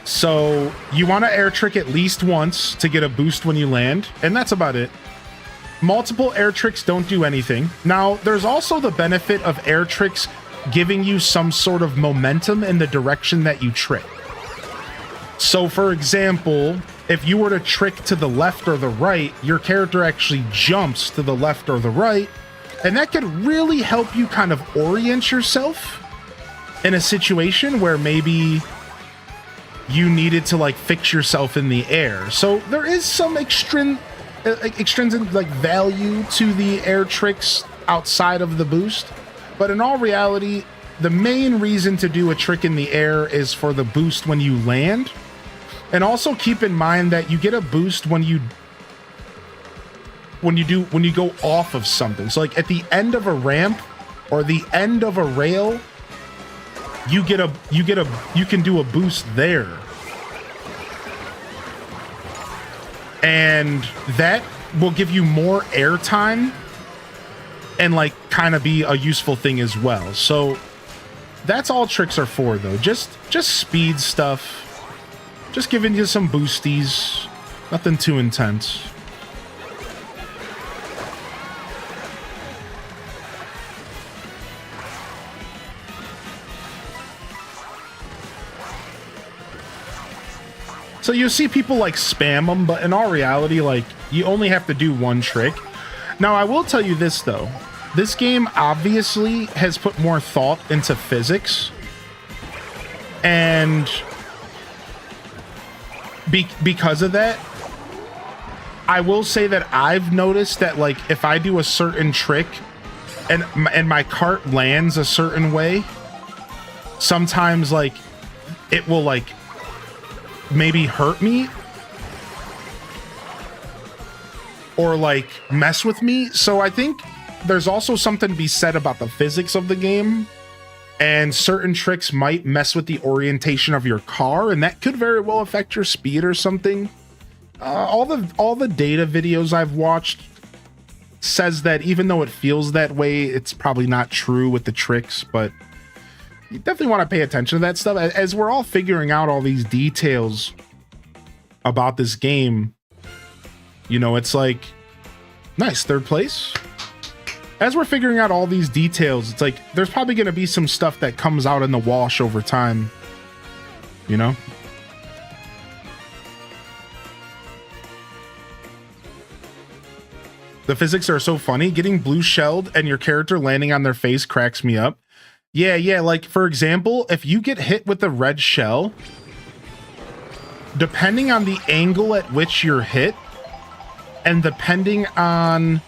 So you want to air trick at least once to get a boost when you land, and that's about it. Multiple air tricks don't do anything. Now, there's also the benefit of air tricks giving you some sort of momentum in the direction that you trick. So, for example, if you were to trick to the left or the right, your character actually jumps to the left or the right, and that could really help you kind of orient yourself in a situation where maybe you needed to like fix yourself in the air. So there is some extrinsic like value to the air tricks outside of the boost, but in all reality, the main reason to do a trick in the air is for the boost when you land. And also keep in mind that you get a boost when you go off of something. So like at the end of a ramp or the end of a rail, you can do a boost there. And that will give you more airtime and like kind of be a useful thing as well. So that's all tricks are for though. Just speed stuff. Just giving you some boosties. Nothing too intense. So you see people like spam them, but in all reality, like you only have to do one trick. Now, I will tell you this though. This game obviously has put more thought into physics. And because of that, I will say that I've noticed that like if I do a certain trick and my cart lands a certain way, sometimes like it will like maybe hurt me or like mess with me. So I think there's also something to be said about the physics of the game, and certain tricks might mess with the orientation of your car, and that could very well affect your speed or something. All the data videos I've watched says that even though it feels that way, it's probably not true with the tricks, but you definitely want to pay attention to that stuff as we're all figuring out all these details about this game. You know, it's like, nice, third place. As we're figuring out all these details, it's like there's probably going to be some stuff that comes out in the wash over time, you know? The physics are so funny. Getting blue shelled and your character landing on their face cracks me up. Yeah, like for example, if you get hit with a red shell, depending on the angle at which you're hit, and depending on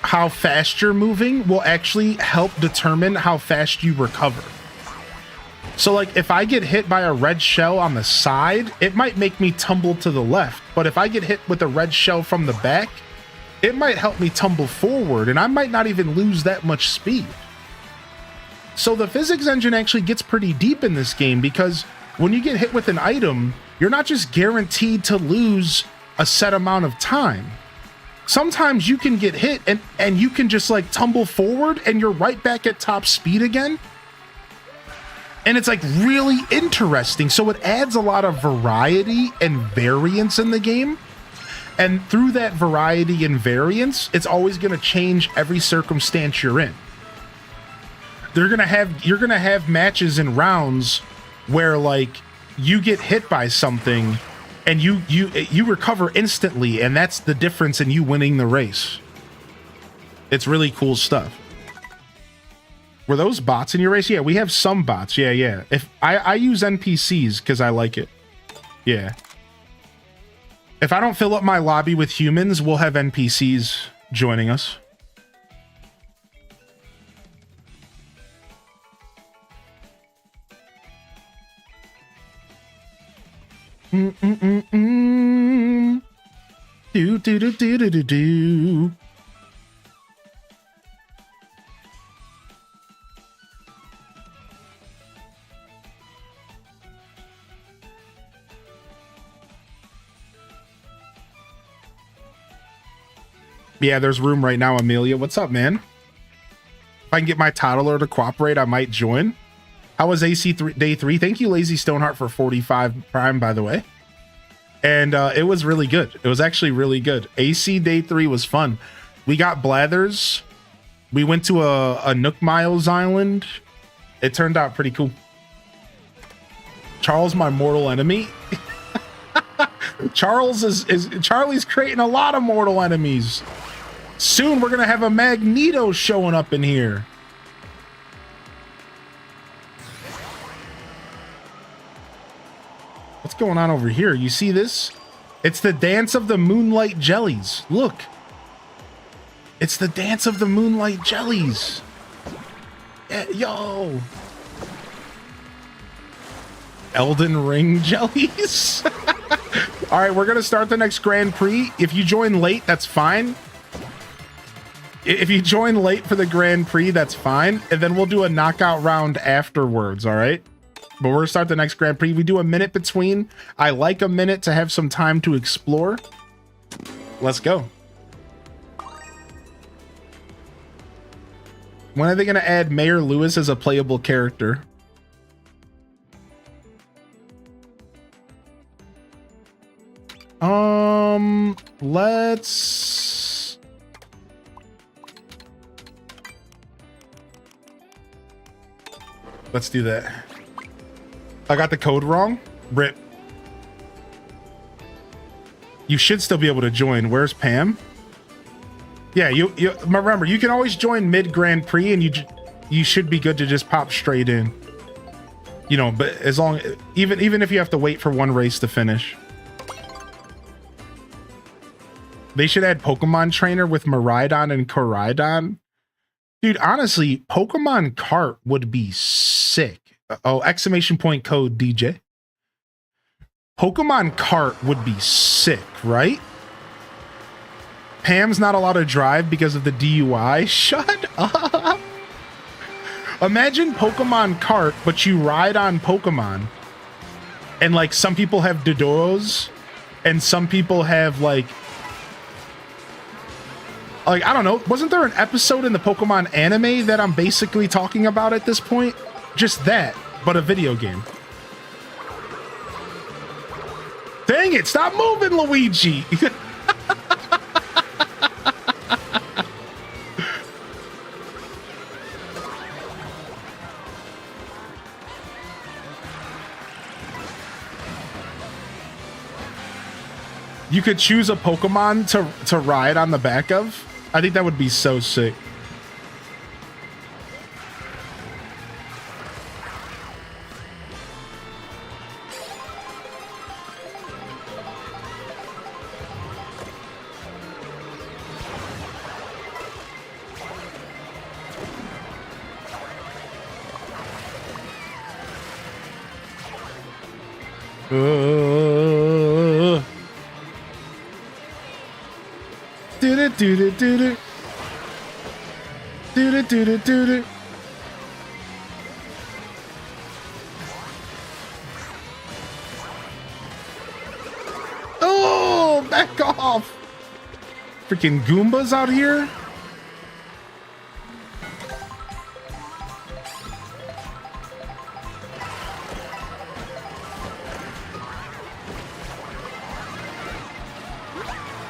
how fast you're moving, will actually help determine how fast you recover. So like if I get hit by a red shell on the side, it might make me tumble to the left, but if I get hit with a red shell from the back, it might help me tumble forward, and I might not even lose that much speed. So the physics engine actually gets pretty deep in this game, because when you get hit with an item, you're not just guaranteed to lose a set amount of time. Sometimes you can get hit and you can just like tumble forward and you're right back at top speed again. And it's like really interesting. So it adds a lot of variety and variance in the game. And through that variety and variance, it's always going to change every circumstance you're in. You're gonna have matches and rounds where like you get hit by something and you recover instantly, and that's the difference in you winning the race. It's really cool stuff. Were those bots in your race? Yeah, we have some bots. Yeah. If I use NPCs because I like it. Yeah. If I don't fill up my lobby with humans, we'll have NPCs joining us. Do do do do do do do. Yeah, there's room right now, Amelia. What's up, man? If I can get my toddler to cooperate, I might join. How was day 3? Thank you, Lazy Stoneheart, for 45 Prime, by the way. And it was really good. It was actually really good. AC day 3 was fun. We got Blathers. We went to a Nook Miles Island. It turned out pretty cool. Charles, my mortal enemy. Charlie's creating a lot of mortal enemies. Soon we're gonna have a Magneto showing up in here. What's going on over here? You see this? It's the dance of the moonlight jellies. Look. It's the dance of the moonlight jellies. Yeah, yo. Elden Ring jellies. All right, we're gonna start the next Grand Prix. If you join late, that's fine. If you join late for the Grand Prix, that's fine. And then we'll do a knockout round afterwards, all right? But we're gonna start the next Grand Prix. We do a minute between. I like a minute to have some time to explore. Let's go. When are they gonna add Mayor Lewis as a playable character? Let's do that. I got the code wrong. Rip. You should still be able to join. Where's Pam? Yeah, you remember, you can always join mid Grand Prix and you should be good to just pop straight in. You know, but as long, even if you have to wait for one race to finish. They should add Pokemon Trainer with Miraidon and Koraidon. Dude, honestly, Pokemon Kart would be sick. Oh, exclamation point code DJ. Pokemon Kart would be sick, right? Pam's not allowed to drive because of the DUI. Shut up. Imagine Pokemon Kart, but you ride on Pokemon. And like some people have Dodoros and some people have like I don't know, wasn't there an episode in the Pokemon anime that I'm basically talking about at this point? Just that, but a video game. Dang it, stop moving, Luigi! You could choose a Pokemon to ride on the back of. I think that would be so sick. Do-do-do-do-do-do. Do-do-do-do-do-do. Oh, back off. Freaking Goombas out here.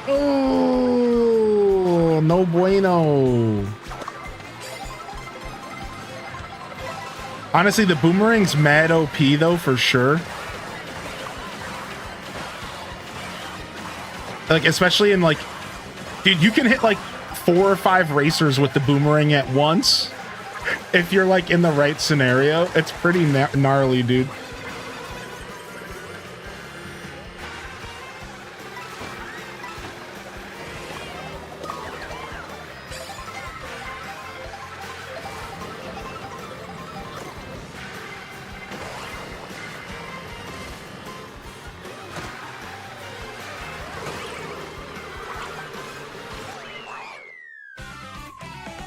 Oh, no bueno. Honestly, the boomerang's mad OP though, for sure. Like, especially in like, dude, you can hit like 4 or 5 racers with the boomerang at once. If you're like in the right scenario, it's pretty gnarly, dude.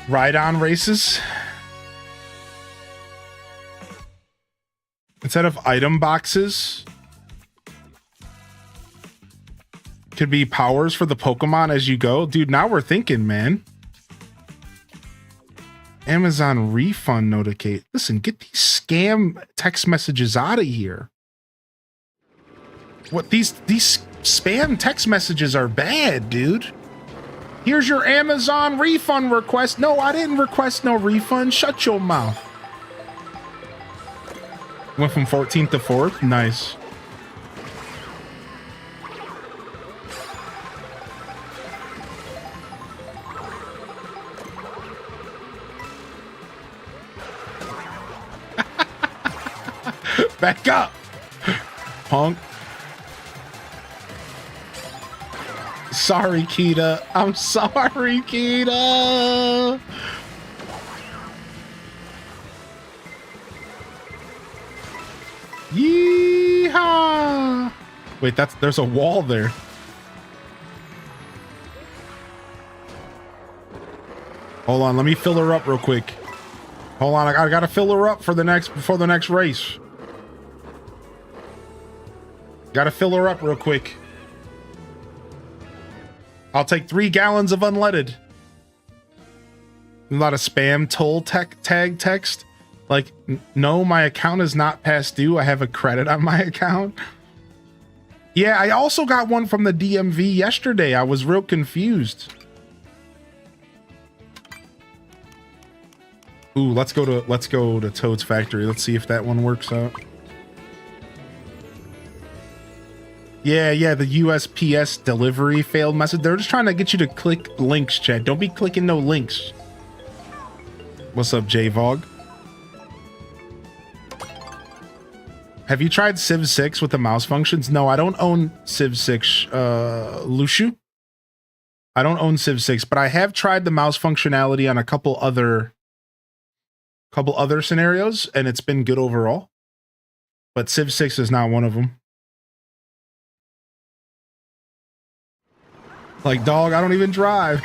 Ride-on races. Instead of item boxes. could be powers for the Pokemon as you go. Dude, now we're thinking, man. Amazon refund notificate. Listen, get these scam text messages out of here. What these spam text messages are bad, dude. Here's your Amazon refund request. No, I didn't request no refund. Shut your mouth. Went from 14th to 4th. Nice. Back up, punk. Sorry, Kita. I'm sorry, Kita. Yeehaw. Wait, there's a wall there. Hold on, let me fill her up real quick. Hold on, I gotta fill her up for the next race. Gotta fill her up real quick. I'll take 3 gallons of unleaded. A lot of spam toll tag text. Like, no, my account is not past due. I have a credit on my account. Yeah, I also got one from the DMV yesterday. I was real confused. Ooh, let's go to Toad's factory. Let's see if that one works out. Yeah, the USPS delivery failed message. They're just trying to get you to click links, Chad. Don't be clicking no links. What's up, J-Vog? Have you tried Civ 6 with the mouse functions? No, I don't own Civ 6, Lushu. I don't own Civ 6, but I have tried the mouse functionality on a couple other scenarios, and it's been good overall. But Civ 6 is not one of them. Like, dog, I don't even drive.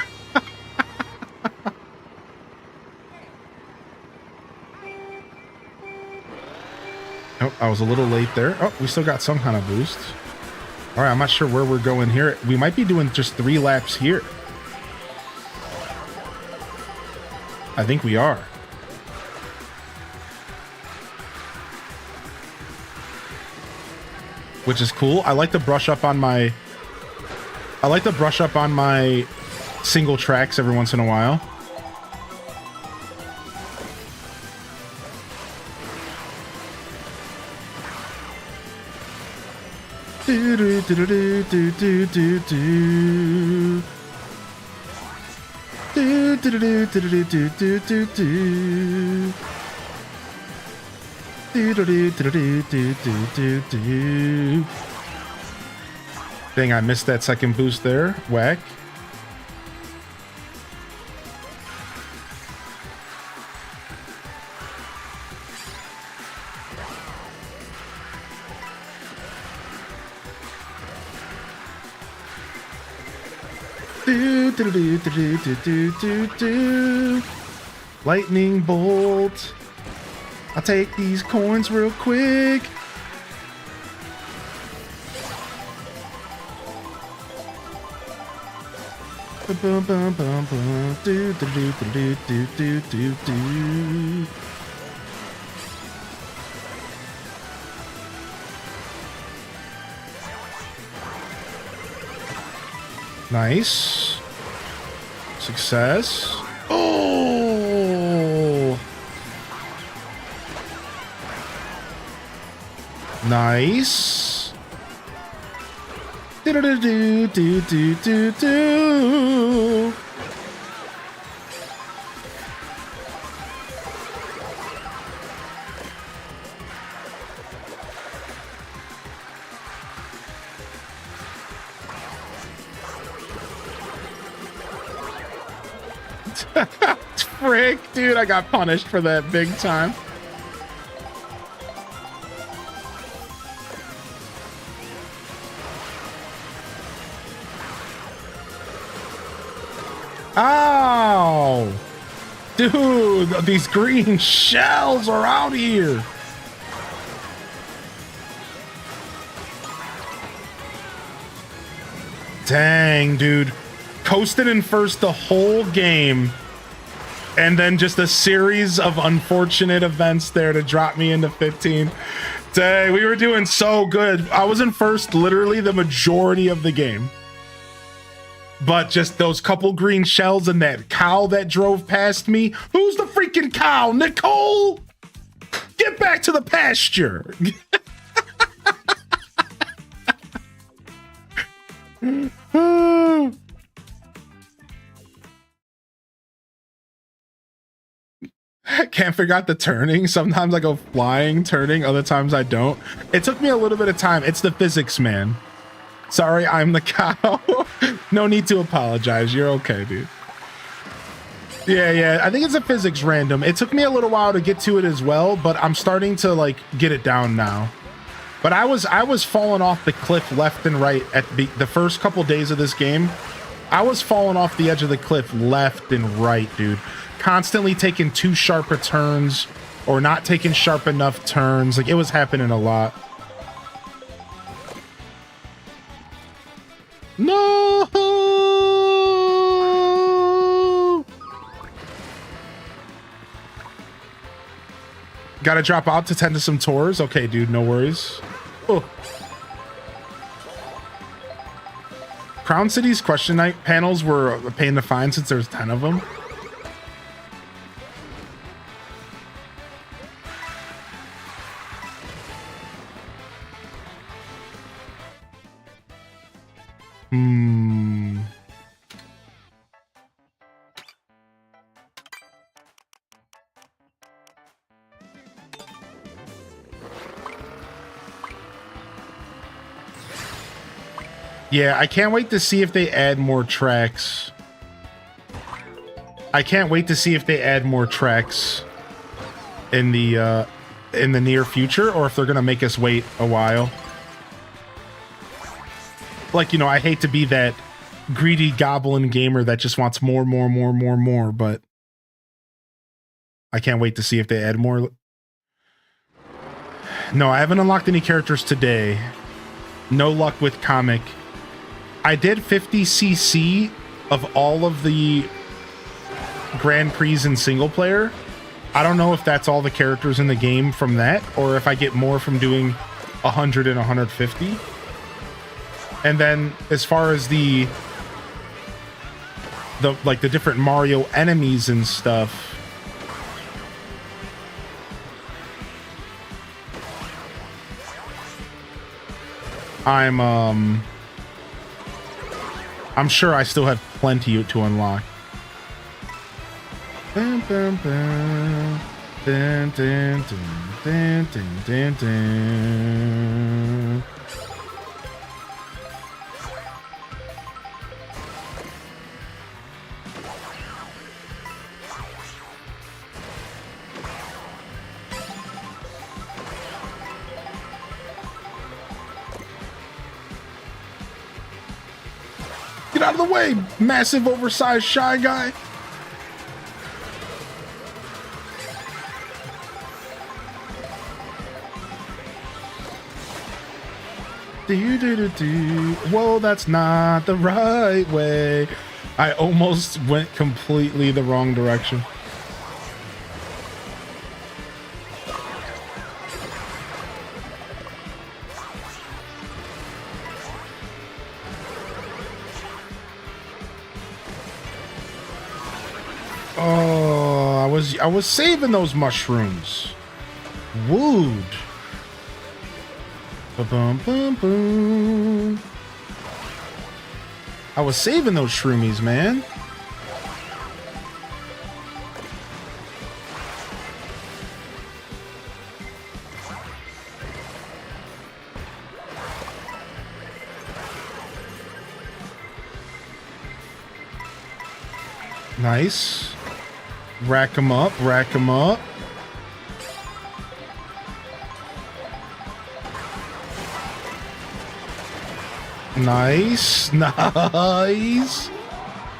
Oh, I was a little late there. Oh, we still got some kind of boost. All right, I'm not sure where we're going here. We might be doing just 3 laps here. I think we are. Which is cool. I like to brush up on my single tracks every once in a while. Dang, I missed that second boost there. Whack. Lightning bolt. I'll take these coins real quick. Nice. Success. Oh! Nice. Do-do-do-do-do-do-do. Frick, dude, I got punished for that big time. Ow! Dude, these green shells are out here. Dang, dude. Coasted in first the whole game. And then just a series of unfortunate events there to drop me into 15. Dang, we were doing so good. I was in first literally the majority of the game. But just those couple green shells and that cow that drove past me. Who's the freaking cow? Nicole! Get back to the pasture. Can't figure out the turning. Sometimes I go flying, turning. Other times I don't. It took me a little bit of time. It's the physics, man. Sorry, I'm the cow. No need to apologize. You're okay, dude. Yeah. I think it's a physics random. It took me a little while to get to it as well, but I'm starting to like get it down now. But I was falling off the cliff left and right at the first couple days of this game. I was falling off the edge of the cliff left and right, dude. Constantly taking too sharp turns or not taking sharp enough turns. Like, it was happening a lot. No! Gotta drop out to tend to some tours. Okay, dude, no worries. Oh. Crown City's question night panels were a pain to find since there's 10 of them. Yeah, I can't wait to see if they add more tracks. I can't wait to see if they add more tracks in the near future, or if they're gonna make us wait a while. Like, you know, I hate to be that greedy goblin gamer that just wants more, but I can't wait to see if they add more. No, I haven't unlocked any characters today. No luck with comic. I did 50cc of all of the Grand Prix in single player. I don't know if that's all the characters in the game from that, or if I get more from doing 100 and 150. And then as far as the different Mario enemies and stuff, I'm sure I still have plenty to unlock. Bum, bum, bum. Dun, dun, dun, dun, dun, dun. Get out of the way, massive, oversized, shy guy. Whoa, that's not the right way. I almost went completely the wrong direction. Oh, I was saving those mushrooms. Wooed. Ba-bum-bum-bum. I was saving those shroomies, man. Nice. Rack 'em up, rack 'em up. Nice, nice.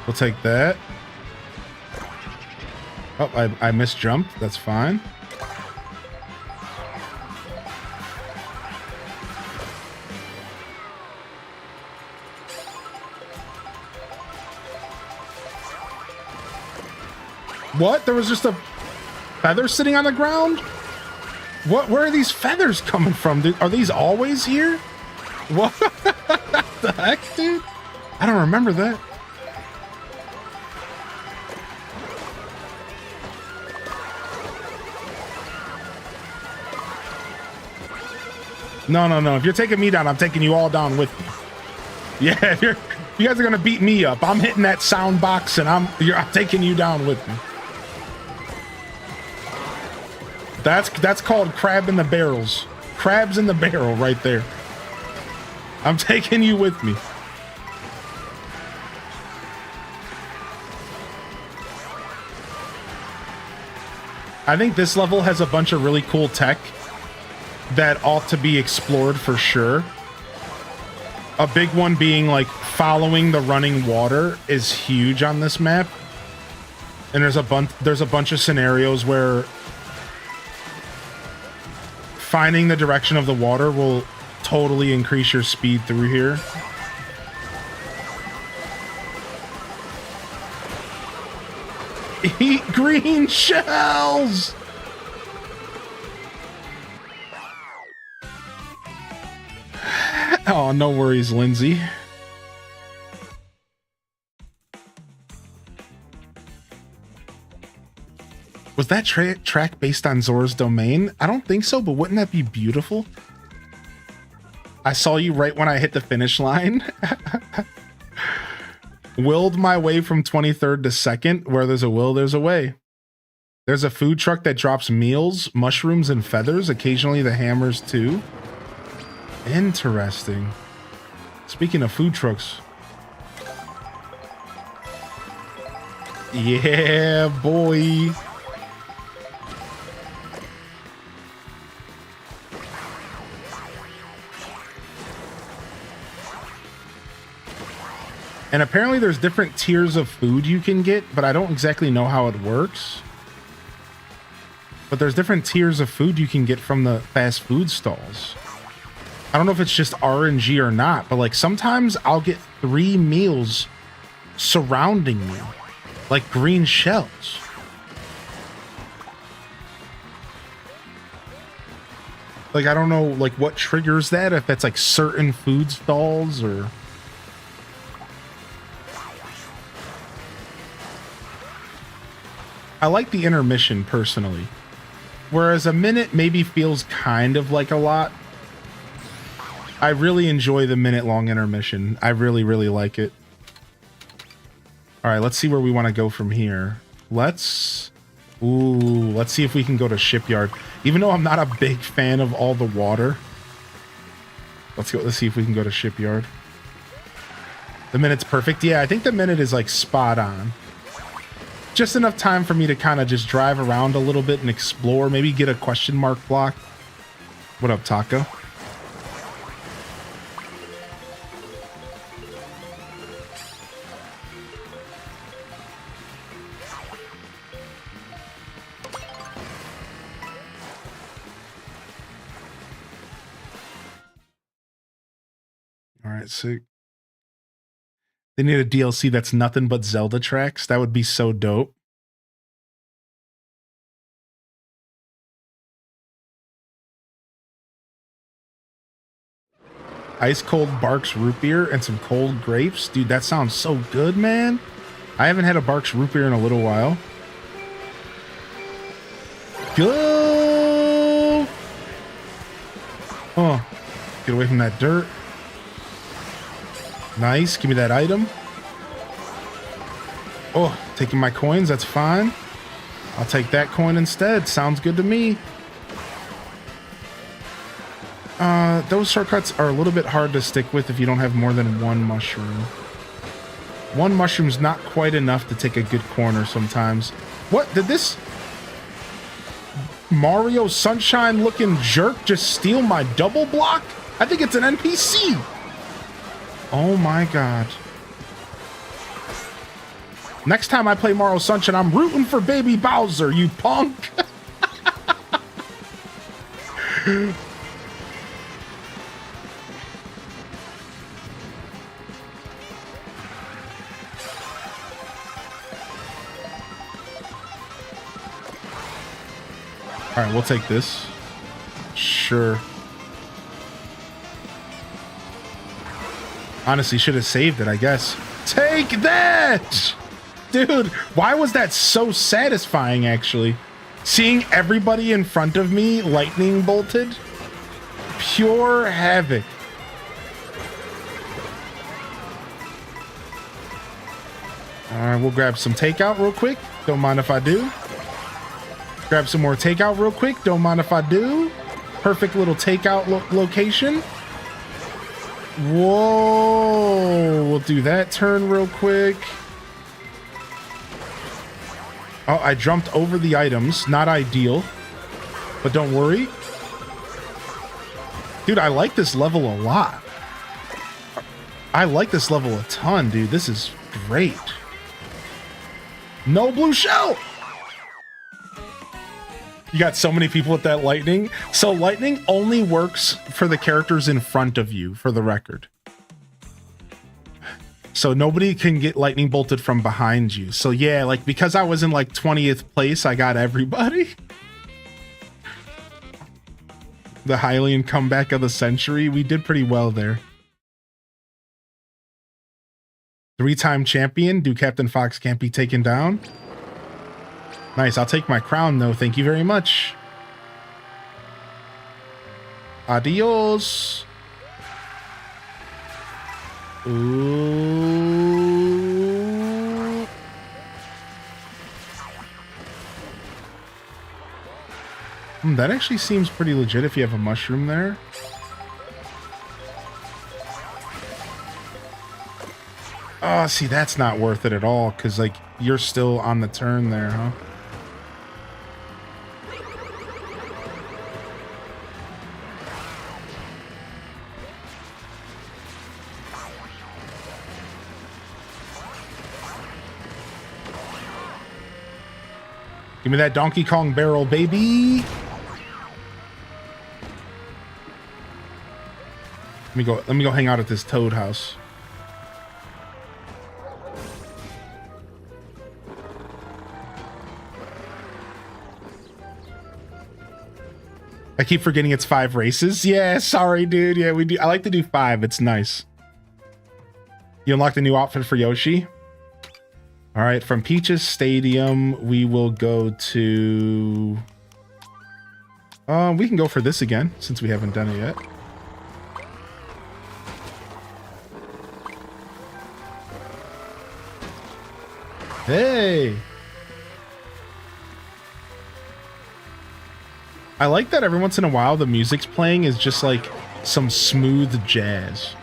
We'll take that. Oh, I misjumped. That's fine. What? There was just a feather sitting on the ground? What? Where are these feathers coming from? Are these always here? What the heck, dude? I don't remember that. No, no, no. If you're taking me down, I'm taking you all down with me. Yeah, if you guys are gonna beat me up, I'm hitting that sound box and I'm taking you down with me. That's called crab in the barrels. Crabs in the barrel right there. I'm taking you with me. I think this level has a bunch of really cool tech that ought to be explored for sure. A big one being like following the running water is huge on this map. And there's a bunch of scenarios where finding the direction of the water will totally increase your speed through here. Eat green shells! Oh, no worries, Lindsay. Was that track based on Zora's Domain? I don't think so, but wouldn't that be beautiful? I saw you right when I hit the finish line. Willed my way from 23rd to 2nd. Where there's a will, there's a way. There's a food truck that drops meals, mushrooms, and feathers. Occasionally the hammers too. Interesting. Speaking of food trucks. Yeah, boy. And apparently there's different tiers of food you can get, but I don't exactly know how it works. But there's different tiers of food you can get from the fast food stalls. I don't know if it's just RNG or not, but like sometimes I'll get 3 meals surrounding me, like green shells. Like, I don't know like what triggers that, if that's like certain food stalls or... I like the intermission personally, whereas a minute maybe feels kind of like a lot. I really enjoy the minute-long intermission. I really, really like it. All right, let's see where we want to go from here. Let's see if we can go to Shipyard. Even though I'm not a big fan of all the water. Let's see if we can go to Shipyard. The minute's perfect. Yeah, I think the minute is like spot on. Just enough time for me to kind of just drive around a little bit and explore. Maybe get a question mark block. What up, Taco? All right, sick. They need a DLC that's nothing but Zelda tracks. That would be so dope. Ice cold Barks root beer and some cold grapes. Dude, that sounds so good, man. I haven't had a Barks root beer in a little while. Go! Oh, get away from that dirt. Nice, give me that item. Oh, taking my coins, that's fine. I'll take that coin instead. Sounds good to me. Those shortcuts are a little bit hard to stick with if you don't have more than 1 mushroom. 1 mushroom's not quite enough to take a good corner sometimes. What? Did this Mario Sunshine looking jerk just steal my double block? I think it's an NPC. Oh my god. Next time I play Mario Sunshine, I'm rooting for Baby Bowser, you punk. All right, we'll take this. Sure. Honestly, should have saved it, I guess. Take that! Dude, why was that so satisfying, actually? Seeing everybody in front of me lightning bolted? Pure havoc. All right, we'll grab some takeout real quick. Don't mind if I do. Grab some more takeout real quick. Don't mind if I do. Perfect little takeout location. Whoa, we'll do that turn real quick. Oh, I jumped over the items. Not ideal, but don't worry. Dude, I like this level a lot. I like this level a ton, dude. This is great. No blue shell. You got so many people with that lightning. So lightning only works for the characters in front of you, for the record. So nobody can get lightning bolted from behind you. So yeah, like because I was in like 20th place, I got everybody. The Hylian comeback of the century. We did pretty well there. 3-time champion. Do Captain Fox can't be taken down? Nice. I'll take my crown, though. Thank you very much. Adios. Ooh. That actually seems pretty legit if you have a mushroom there. Oh, see, that's not worth it at all, because, like, you're still on the turn there, huh? Give me that Donkey Kong barrel, baby! Let me go hang out at this Toad house. I keep forgetting it's 5 races. Yeah, sorry, dude. Yeah, we do. I like to do 5. It's nice. You unlocked a new outfit for Yoshi. All right, from Peach's Stadium, we will go to... we can go for this again, since we haven't done it yet. Hey! I like that every once in a while the music's playing is just like some smooth jazz.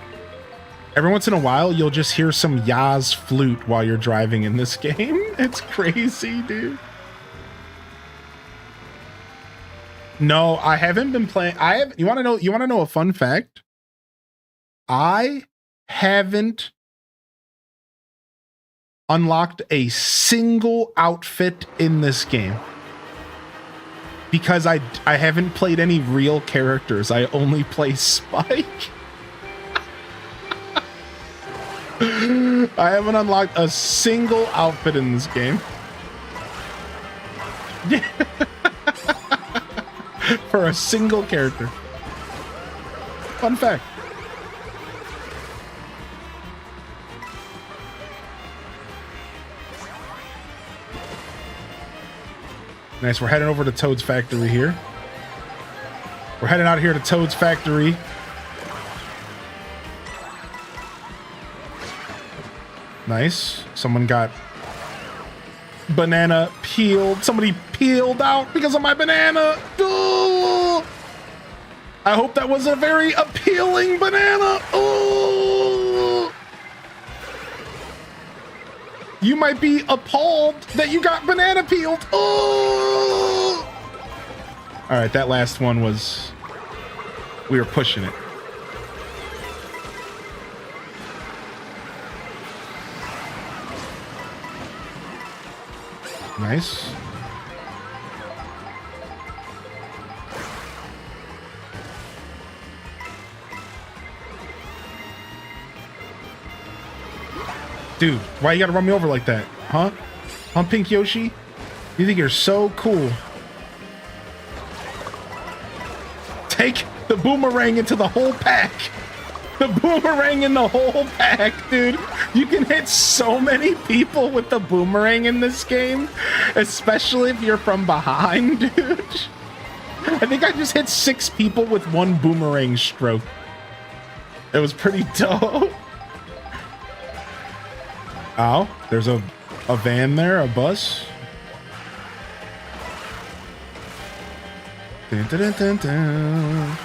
Every once in a while you'll just hear some Yaz flute while you're driving in this game. It's crazy, dude. No, I haven't been playing. You want to know a fun fact? I haven't unlocked a single outfit in this game. Because I haven't played any real characters. I only play Spike. I haven't unlocked a single outfit in this game. For a single character. Fun fact. Nice, we're heading over to Toad's factory here. We're heading out here to Toad's factory. Nice. Someone got banana peeled. Somebody peeled out because of my banana. Ooh! I hope that was a very appealing banana. Ooh! You might be appalled that you got banana peeled. Oh! All right, that last one was... We were pushing it. Nice. Dude, why you gotta run me over like that? Huh? Huh, Pink Yoshi? You think you're so cool. take the boomerang into the whole pack. The boomerang in the whole pack, dude. You can hit so many people with the boomerang in this game, especially if you're from behind, dude. I think I just hit 6 people with one boomerang stroke. It was pretty dope. Oh, there's a van there, a bus. Dun, dun, dun, dun.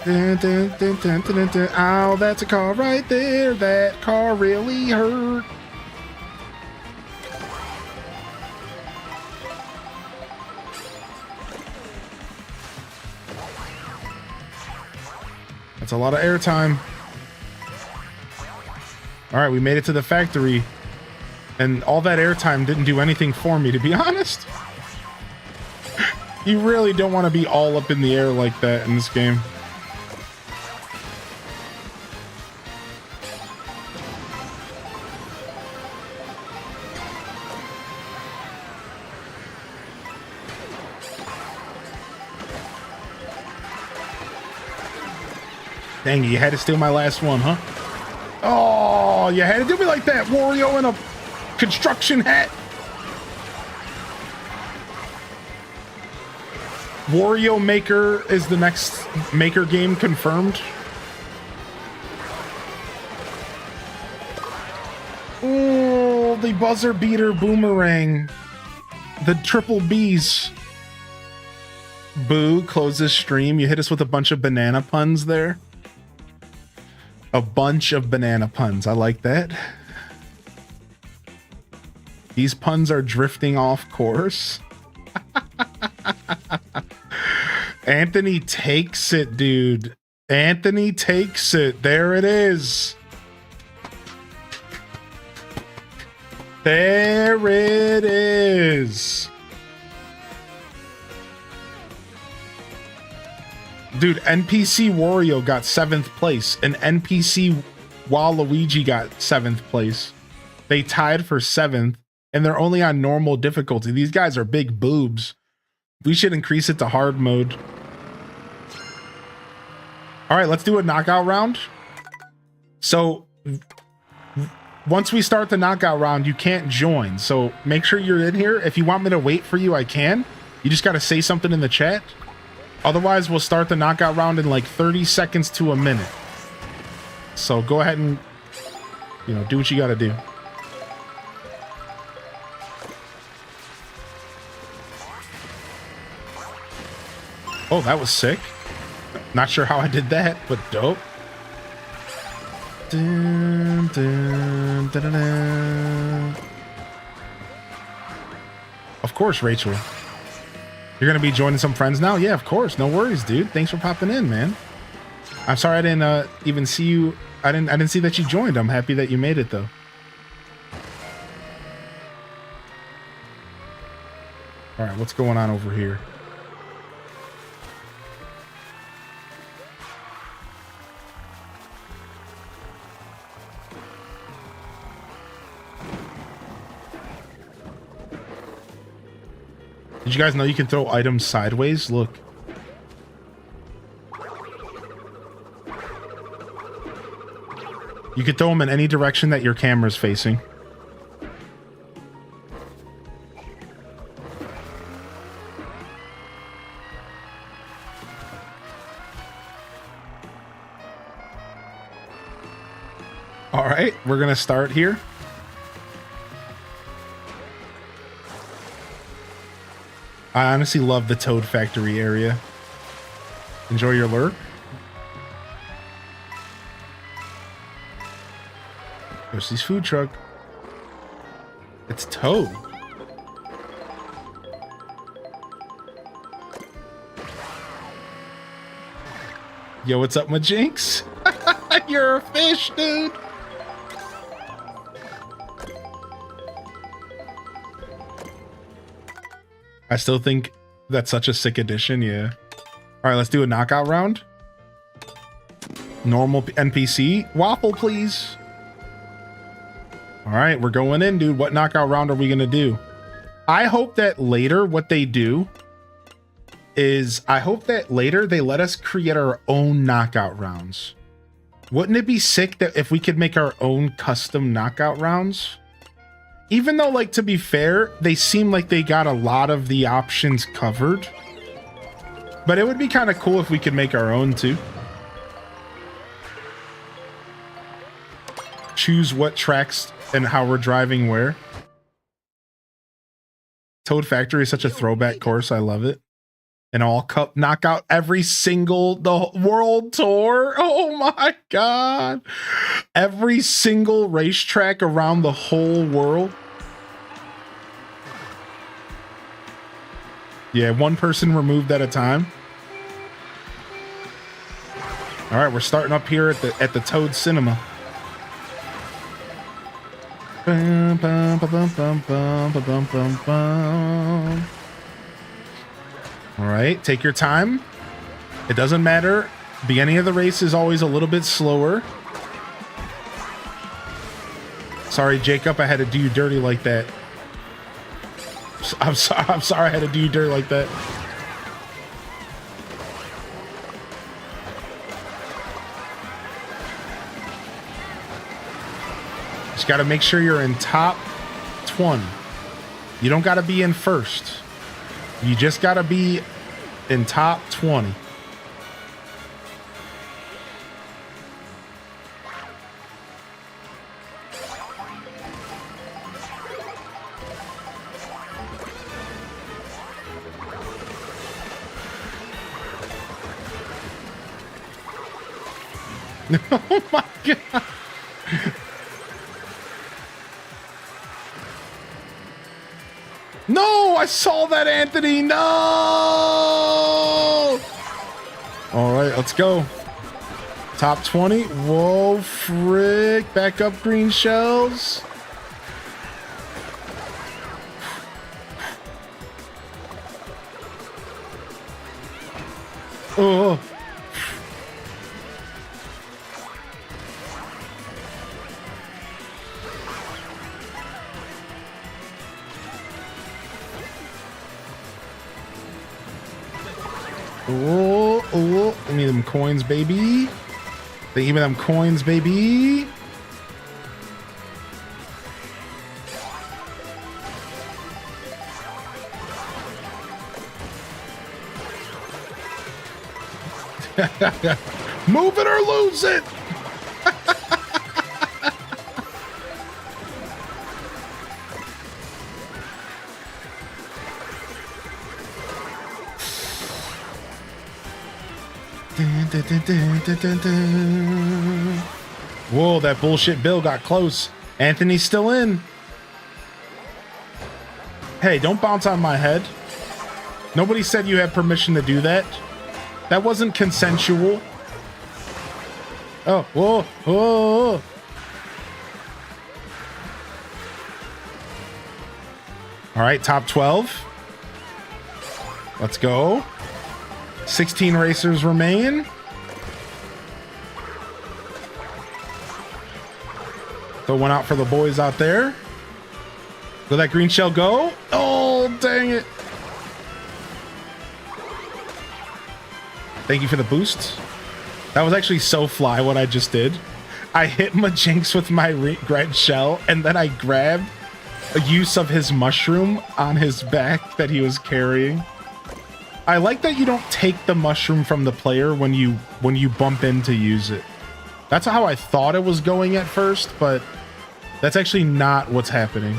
Dun, dun, dun, dun, dun, dun. Oh, that's a car right there. That car really hurt. That's a lot of airtime. All right, we made it to the factory, and all that airtime didn't do anything for me, to be honest. You really don't want to be all up in the air like that in this game. Dang it, you had to steal my last one, huh? Oh, you had to do me like that, Wario in a construction hat. Wario Maker is the next Maker game confirmed. Oh, the buzzer beater boomerang. The triple B's. Boo, close this stream. You hit us with a bunch of banana puns there. A bunch of banana puns. I like that. These puns are drifting off course. Anthony takes it, dude. Anthony takes it. There it is. There it is. Dude, NPC Wario got 7th place, and NPC Waluigi got 7th place. They tied for 7th, and they're only on normal difficulty. These guys are big boobs. We should increase it to hard mode. All right, let's do a knockout round. So once we start the knockout round, you can't join. So make sure you're in here. If you want me to wait for you, I can. You just got to say something in the chat. Otherwise, we'll start the knockout round in like 30 seconds to a minute. So go ahead and, do what you got to do. Oh, that was sick. Not sure how I did that, but dope. Dun, dun, dun, dun, dun. Of course, Rachel. You're gonna be joining some friends now? Yeah, of course. No worries, dude. Thanks for popping in, man. I'm sorry I didn't even see you. I didn't see that you joined. I'm happy that you made it though. All right, what's going on over here? Did you guys know you can throw items sideways? Look. You can throw them in any direction that your camera's facing. All right, we're gonna start here. I honestly love the Toad Factory area. Enjoy your lurk. Ghostly's food truck. It's Toad. Yo, what's up, my Jinx? You're a fish, dude. I still think that's such a sick addition, yeah. All right, let's do a knockout round. Normal NPC. Waffle, please. All right, we're going in, dude. What knockout round are we going to do? I hope that later what they do is I hope that later they let us create our own knockout rounds. Wouldn't it be sick that if we could make our own custom knockout rounds? Even though, like, to be fair, they seem like they got a lot of the options covered. But it would be kind of cool if we could make our own too. Choose what tracks and how we're driving where. Toad Factory is such a throwback course. I love it. An all cup knockout every single the world tour. Oh my god. Every single racetrack around the whole world. Yeah, one person removed at a time. All right, we're starting up here at the Toad Cinema. Bum, bum, bum, bum, bum, bum, bum, bum. All right, take your time. It doesn't matter. Beginning of the race is always a little bit slower. Sorry, Jacob, I had to do you dirty like that. I'm sorry I had to do you dirty like that. Just got to make sure you're in top 20. You don't got to be in first. You just got to be in top 20. Oh my god. No, I saw that, Anthony. No. All right, let's go. Top 20. Whoa, frick. Back up, green shells. Oh. Oh, oh, give me them coins, baby. They give me them coins, baby. Move it or lose it. Whoa, that bullshit bill got close. Anthony's still in. Hey, don't bounce on my head. Nobody said you had permission to do that. That wasn't consensual. Oh, whoa, whoa. All right, top 12. Let's go. 16 racers remain. Throw one out for the boys out there. Will that green shell go? Oh, dang it. Thank you for the boost. That was actually so fly what I just did. I hit Majinx with my red shell, and then I grabbed a use of his mushroom on his back that he was carrying. I like that you don't take the mushroom from the player when you bump in to use it. That's how I thought it was going at first, but that's actually not what's happening.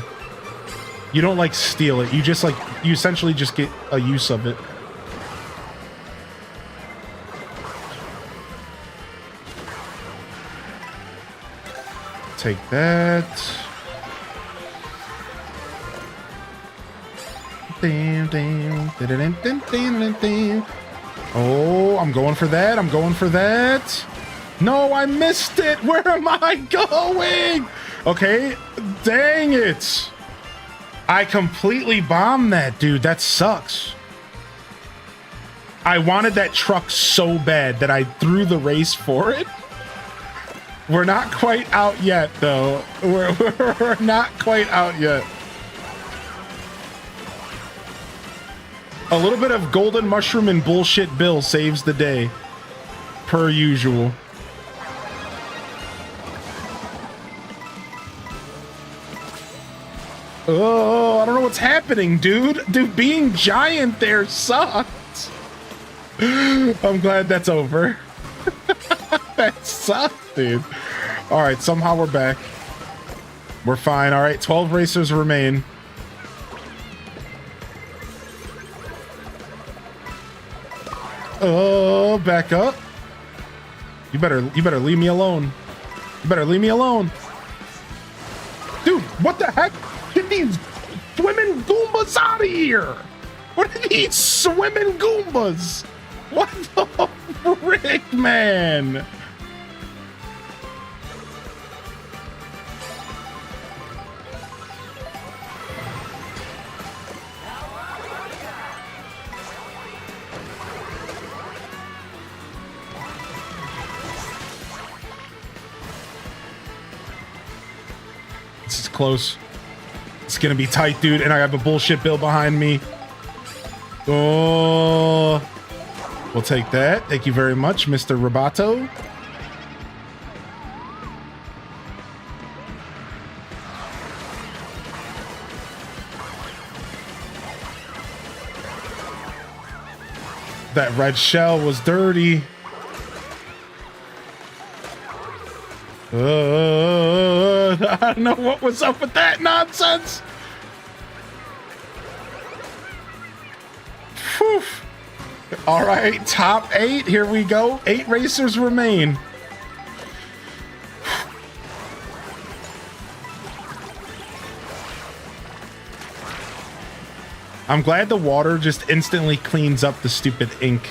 You don't like steal it. You just like, you essentially just get a use of it. Take that. Oh, I'm going for that. I'm going for that. No, I missed it. Where am I going? Okay, dang it. I completely bombed that, dude. That sucks. I wanted that truck so bad that I threw the race for it. We're not quite out yet, though. We're not quite out yet. A little bit of golden mushroom and bullshit Bill saves the day, per usual. Oh, I don't know what's happening, dude. Dude, being giant there sucks. I'm glad that's over. That sucks, dude. All right, somehow we're back. We're fine. All right, 12 racers remain. Oh, back up. You better leave me alone. You better leave me alone. Dude, what the heck? Get these swimming Goombas out of here. What are these swimming Goombas? What the frick, man? This is close. It's gonna be tight, dude, and I have a bullshit Bill behind me. Oh, we'll take that. Thank you very much, Mr. Roboto. That red shell was dirty. I don't know what was up with that nonsense. Whew. All right, top 8. Here we go. 8 racers remain. I'm glad the water just instantly cleans up the stupid ink.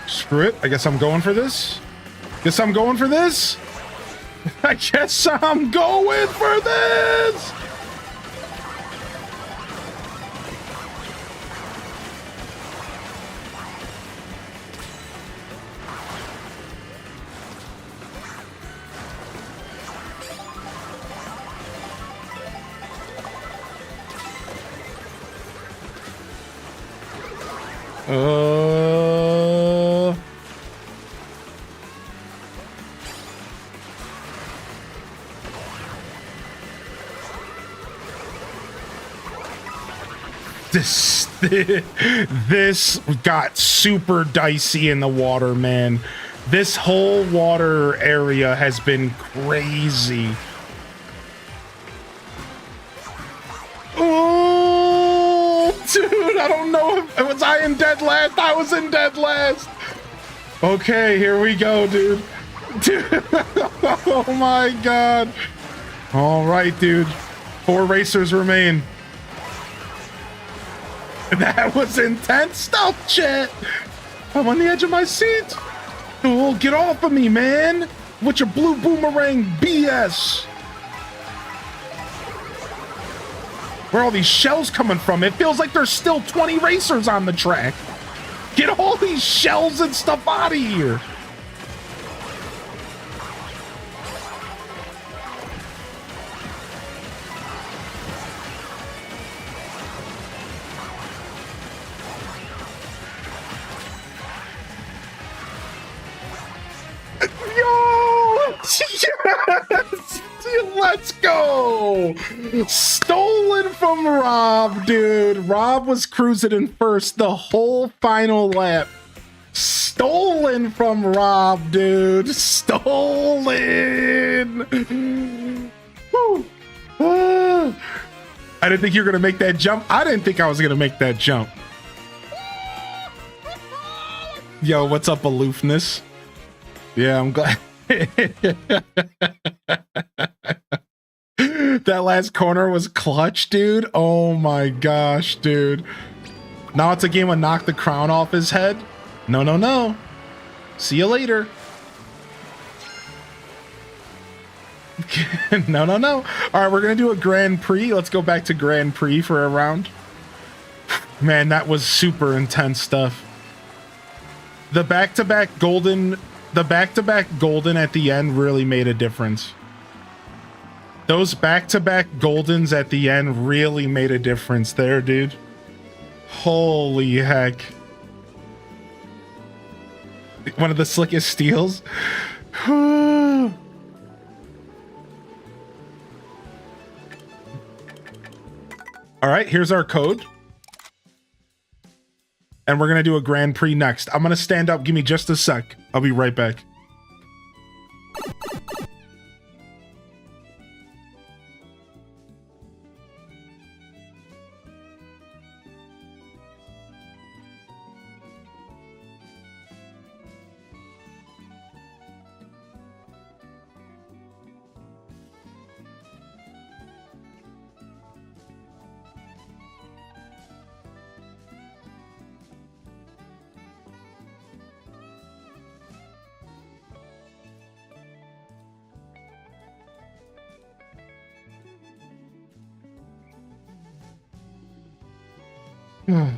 Screw it. I guess I'm going for this. Guess I'm going for this. I guess I'm going for this. This got super dicey in the water, man. This whole water area has been crazy. Oh, dude, I don't know if was I in dead last. I was in dead last. Okay, here we go, dude. Dude, oh my god. All right, dude. 4 racers remain. That was intense stuff, chat. I'm on the edge of my seat. Oh, get off of me, man. With your blue boomerang BS. Where are all these shells coming from? It feels like there's still 20 racers on the track. Get all these shells and stuff out of here. Yes! Let's go! Stolen from Rob, dude. Rob was cruising in first the whole final lap. Stolen from Rob, dude. Stolen! Woo. Ah. I didn't think you were going to make that jump. I didn't think I was going to make that jump. Yo, what's up, aloofness? Yeah, I'm glad. That last corner was clutch, dude. Oh my gosh, dude. Now it's a game of knock the crown off his head. No, no, no. See you later. No, no, no. All right, we're gonna do a Grand Prix. Let's go back to Grand Prix for a round. Man, that was super intense stuff. The back-to-back golden at the end really made a difference. Those back-to-back goldens at the end really made a difference there, dude. Holy heck. One of the slickest steals. All right, here's our code. And we're going to do a Grand Prix next. I'm going to stand up. Give me just a sec. I'll be right back.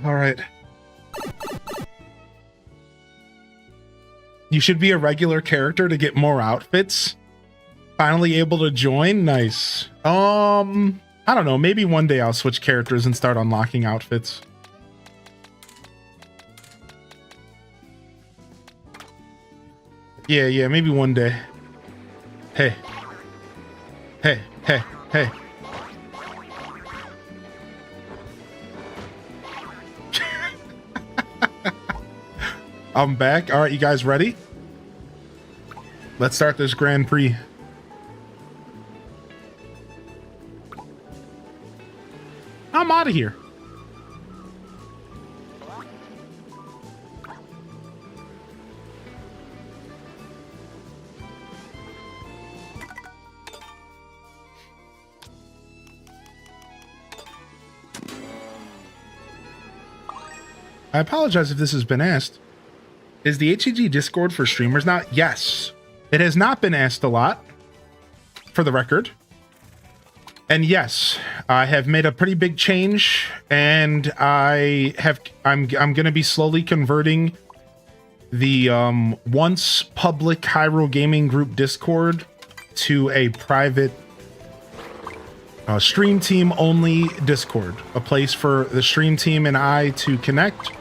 All right. You should be a regular character to get more outfits. Finally able to join. Nice. I don't know. Maybe one day I'll switch characters and start unlocking outfits. Yeah, maybe one day. Hey. I'm back. All right, you guys ready? Let's start this Grand Prix. I'm out of here. I apologize if this has been asked. Is the HEG Discord for streamers now? Yes. It has not been asked a lot, for the record. And yes, I have made a pretty big change, and I'm going to be slowly converting the once public Hyrule Gaming Group Discord to a private stream team only Discord, a place for the stream team and I to connect,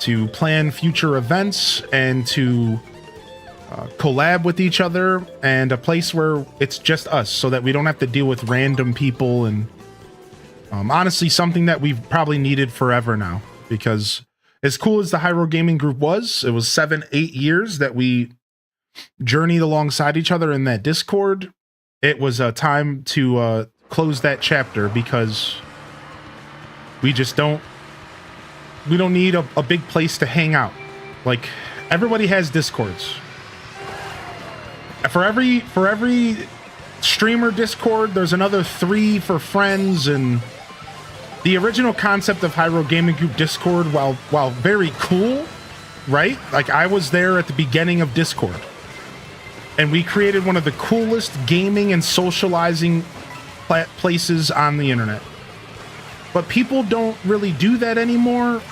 to plan future events, and to collab with each other, and a place where it's just us so that we don't have to deal with random people. And honestly, something that we've probably needed forever now, because as cool as the Hyrule Gaming Group was, it was 7-8 years that we journeyed alongside each other in that Discord. It was a time to close that chapter, because we just don't need a big place to hang out. Like, everybody has Discords. For every streamer Discord, there's another 3 for friends. And the original concept of Hyrule Gaming Group Discord, while very cool, right? Like, I was there at the beginning of Discord, and we created one of the coolest gaming and socializing places on the internet. But people don't really do that anymore.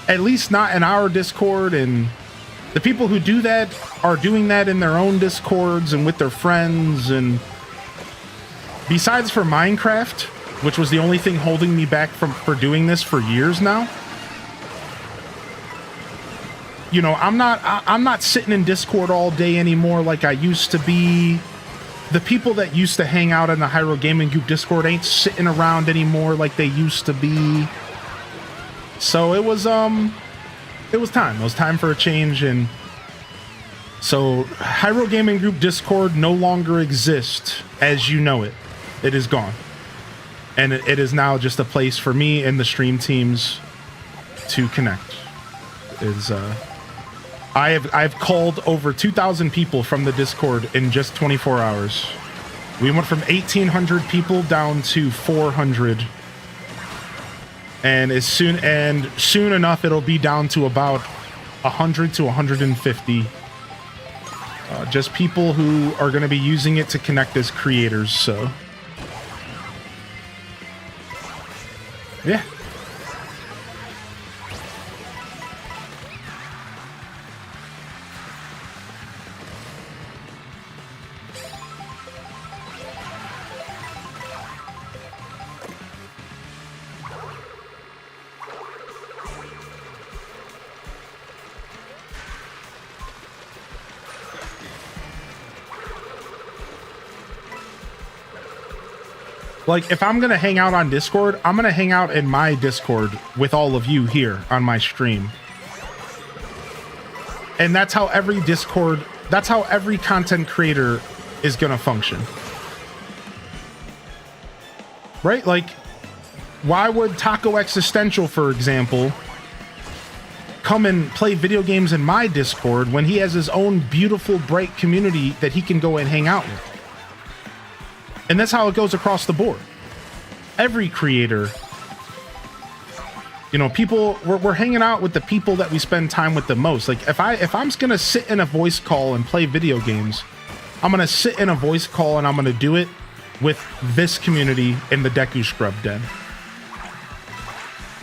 At least not in our Discord, and the people who do that are doing that in their own Discords and with their friends. And besides for Minecraft, which was the only thing holding me back for doing this for years now, you know, I'm not sitting in Discord all day anymore like I used to be. The people that used to hang out in the Hyrule Gaming Group Discord ain't sitting around anymore like they used to be. So it was time. It was time for a change. And so Hyrule Gaming Group Discord no longer exists as you know it. It is gone. And it is now just a place for me and the stream teams to connect. I've called over 2,000 people from the Discord in just 24 hours. We went from 1,800 people down to 400. And soon enough, it'll be down to about 100 to 150. Just people who are going to be using it to connect as creators. So, yeah. Like, if I'm going to hang out on Discord, I'm going to hang out in my Discord with all of you here on my stream. And that's how every Discord, that's how every content creator is going to function. Right? Like, why would Taco Existential, for example, come and play video games in my Discord when he has his own beautiful, bright community that he can go and hang out with? And that's how it goes across the board. Every creator, you know, people, we're hanging out with the people that we spend time with the most. Like, if I'm gonna sit in a voice call and play video games, I'm gonna sit in a voice call and I'm gonna do it with this community in the Deku Scrub Den.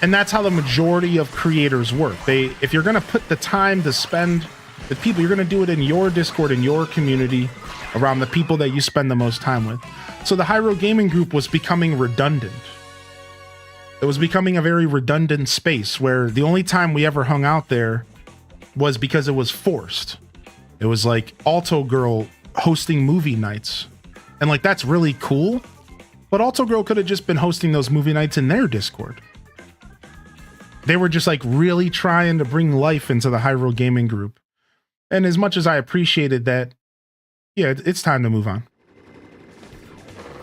And that's how the majority of creators work. If you're gonna put the time to spend with people, you're gonna do it in your Discord, in your community, around the people that you spend the most time with. So the Hyro Gaming Group was becoming redundant. It was becoming a very redundant space where the only time we ever hung out there was because it was forced. It was like Alto Girl hosting movie nights. And like, that's really cool. But Alto Girl could have just been hosting those movie nights in their Discord. They were just like really trying to bring life into the Hyro Gaming Group. And as much as I appreciated that, yeah, it's time to move on.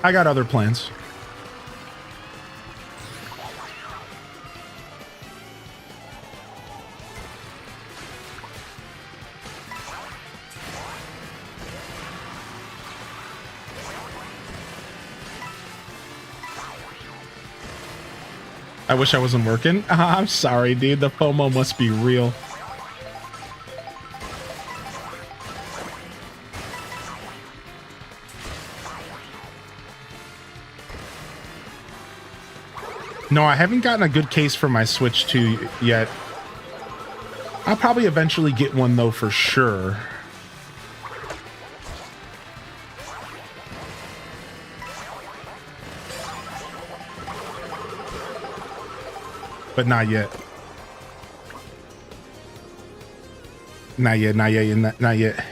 I got other plans. I wish I wasn't working. I'm sorry, dude. The FOMO must be real. No, I haven't gotten a good case for my Switch 2 yet. I'll probably eventually get one, though, for sure. But not yet. Not yet, not yet, not yet.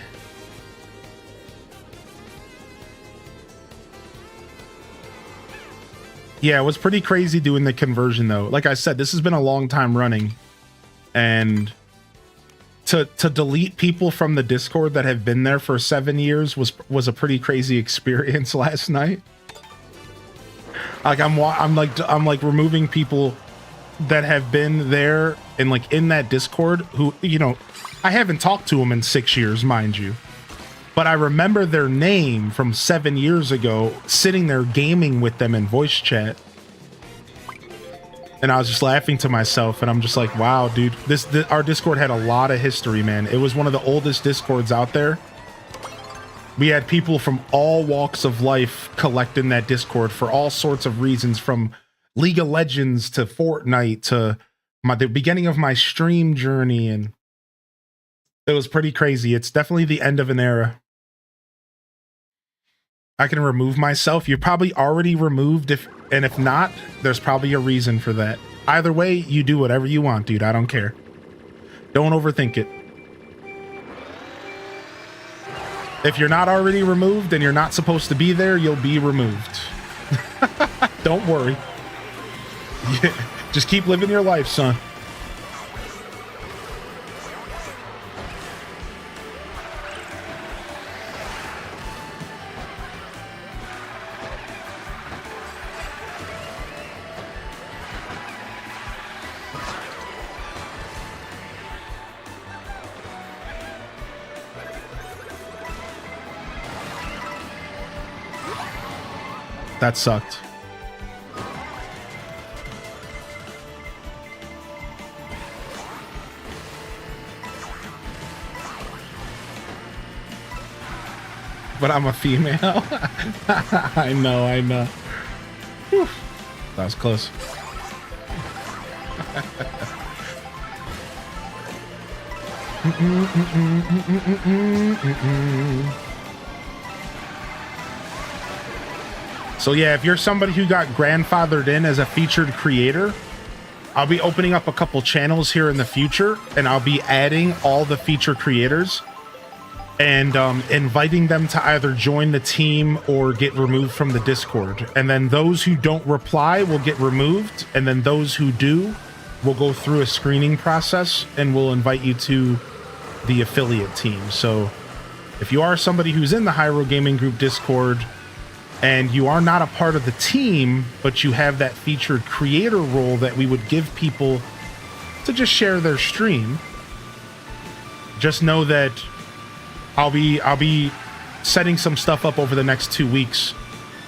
Yeah, it was pretty crazy doing the conversion, though. Like I said, this has been a long time running. And to delete people from the Discord that have been there for 7 years was a pretty crazy experience last night. Like I'm like removing people that have been there and like in that Discord who, you know, I haven't talked to them in 6 years, mind you. But I remember their name from 7 years ago, sitting there gaming with them in voice chat. And I was just laughing to myself, and I'm just like, wow, dude, our Discord had a lot of history, man. It was one of the oldest Discords out there. We had people from all walks of life collect in that Discord for all sorts of reasons, from League of Legends to Fortnite to the beginning of my stream journey, and it was pretty crazy. It's definitely the end of an era. I can remove myself. You're probably already removed, if not, there's probably a reason for that. Either way, you do whatever you want, dude. I don't care. Don't overthink it. If you're not already removed and you're not supposed to be there, you'll be removed. Don't worry. Yeah, just keep living your life, son. That sucked. But I'm a female. I know. Whew. That was close. So yeah, if you're somebody who got grandfathered in as a featured creator, I'll be opening up a couple channels here in the future, and I'll be adding all the feature creators. and inviting them to either join the team or get removed from the Discord. And then those who don't reply will get removed, and then those who do will go through a screening process and we'll invite you to the affiliate team. So if you are somebody who's in the Hyro Gaming Group Discord and you are not a part of the team, but you have that featured creator role that we would give people to just share their stream, just know that I'll be setting some stuff up over the next 2 weeks.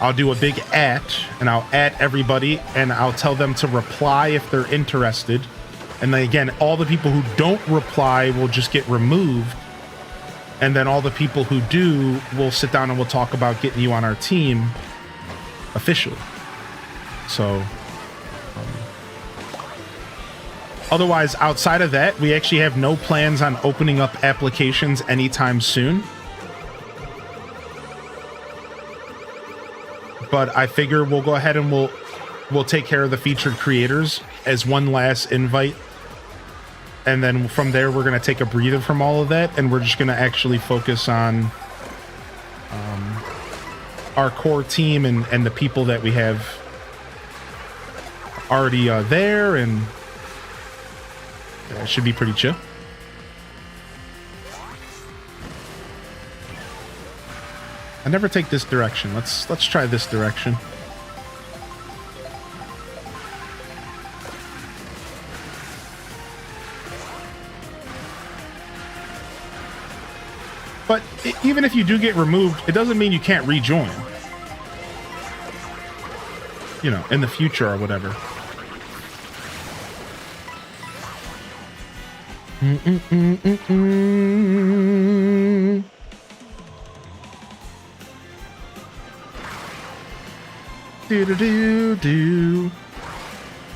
I'll do a big and I'll everybody, and I'll tell them to reply if they're interested. And then again, all the people who don't reply will just get removed. And then all the people who do, we'll sit down and we'll talk about getting you on our team officially. So otherwise, outside of that, we actually have no plans on opening up applications anytime soon. But I figure we'll go ahead and we'll take care of the featured creators as one last invite. And then from there, we're going to take a breather from all of that, and we're just going to actually focus on our core team and the people that we have already there, and it should be pretty chill. I never take this direction. Let's try this direction. But even if you do get removed, it doesn't mean you can't rejoin. You know, in the future or whatever.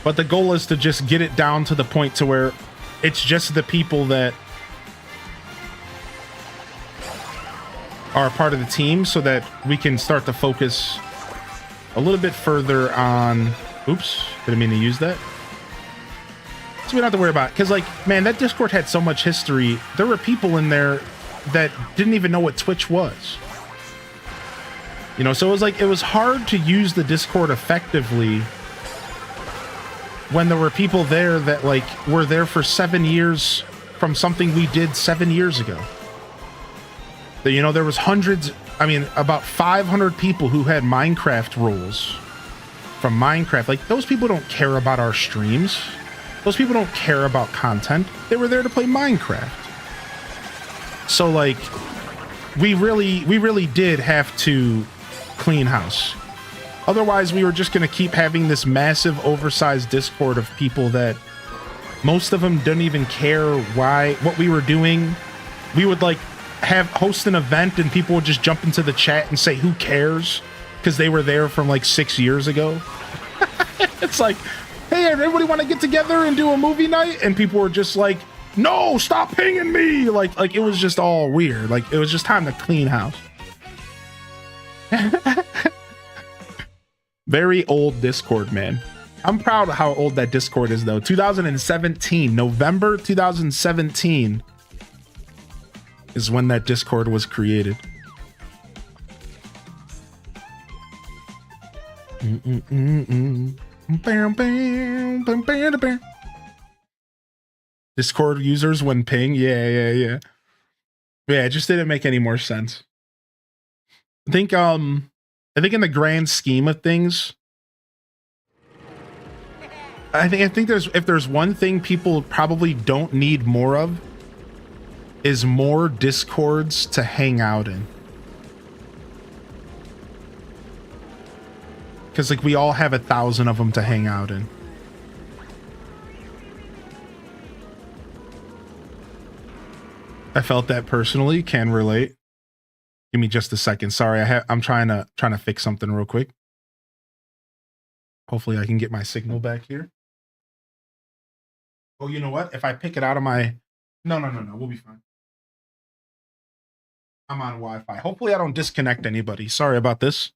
But the goal is to just get it down to the point to where it's just the people that are a part of the team, so that we can start to focus a little bit further on... Oops, didn't mean to use that. So we don't have to worry about it. Because, like, man, that Discord had so much history. There were people in there that didn't even know what Twitch was. You know, so it was like, it was hard to use the Discord effectively when there were people there that, like, were there for 7 years from something we did 7 years ago. You know, there was hundreds, I mean, about 500 people who had Minecraft roles from Minecraft. Like, those people don't care about our streams. Those people don't care about content. They were there to play Minecraft. So, like, we really did have to clean house. Otherwise, we were just going to keep having this massive, oversized Discord of people that most of them didn't even care what we were doing. We would, like, host an event and people would just jump into the chat and say, who cares? Because they were there from like 6 years ago. It's like, hey, everybody want to get together and do a movie night? And people were just like, no, stop pinging me. Like it was just all weird. Like, it was just time to clean house. Very old Discord, man. I'm proud of how old that Discord is, though. 2017, November 2017 is when that Discord was created. Discord users when ping. Yeah, it just didn't make any more sense. I think in the grand scheme of things, I think if there's one thing people probably don't need more of, is more Discords to hang out in. Because, like, we all have 1,000 of them to hang out in. I felt that personally, can relate. Give me just a second. Sorry, I'm trying to fix something real quick. Hopefully I can get my signal back here. Oh, you know what? If I pick it out of my... No, we'll be fine. I'm on Wi-Fi. Hopefully I don't disconnect anybody. Sorry about this.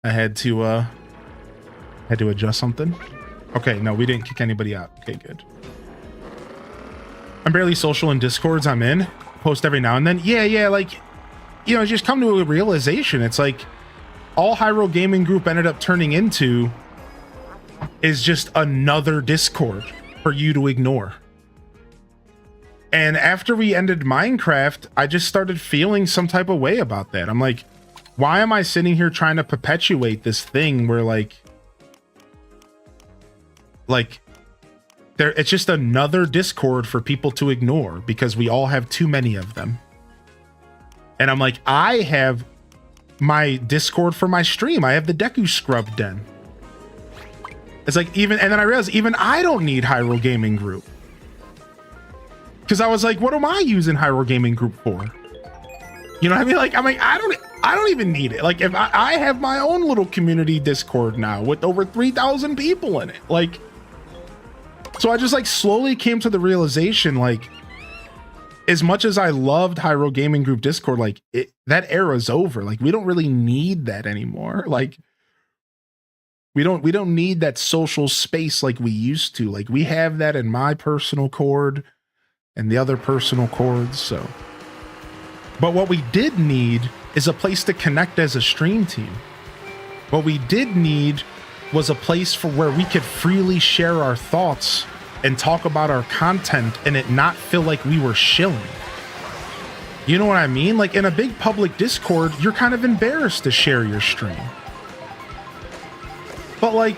I had to adjust something. Okay, no, we didn't kick anybody out. Okay, good. I'm barely social in Discords I'm in. post every now and then. Yeah, like, you know, just come to a realization. It's like all Hyro Gaming Group ended up turning into is just another Discord for you to ignore. And after we ended Minecraft, I just started feeling some type of way about that. I'm like, why am I sitting here trying to perpetuate this thing where like there, it's just another Discord for people to ignore because we all have too many of them. And I'm like, I have my Discord for my stream. I have the Deku Scrub Den. It's like and then I realized even I don't need Hyro Gaming Group. Because I was like, what am I using Hyro Gaming Group for? You know what I mean? Like, I'm like, I don't even need it. Like, if I have my own little community Discord now with over 3,000 people in it. Like, so I just like slowly came to the realization, like, as much as I loved Hyro Gaming Group Discord, like that era's over. Like, we don't really need that anymore. Like, we don't need that social space like we used to. Like, we have that in my personal Cord and the other personal Cords. So, but what we did need is a place to connect as a stream team. What we did need was a place for where we could freely share our thoughts and talk about our content and it not feel like we were shilling. You know what I mean? Like, in a big public Discord, you're kind of embarrassed to share your stream. But like,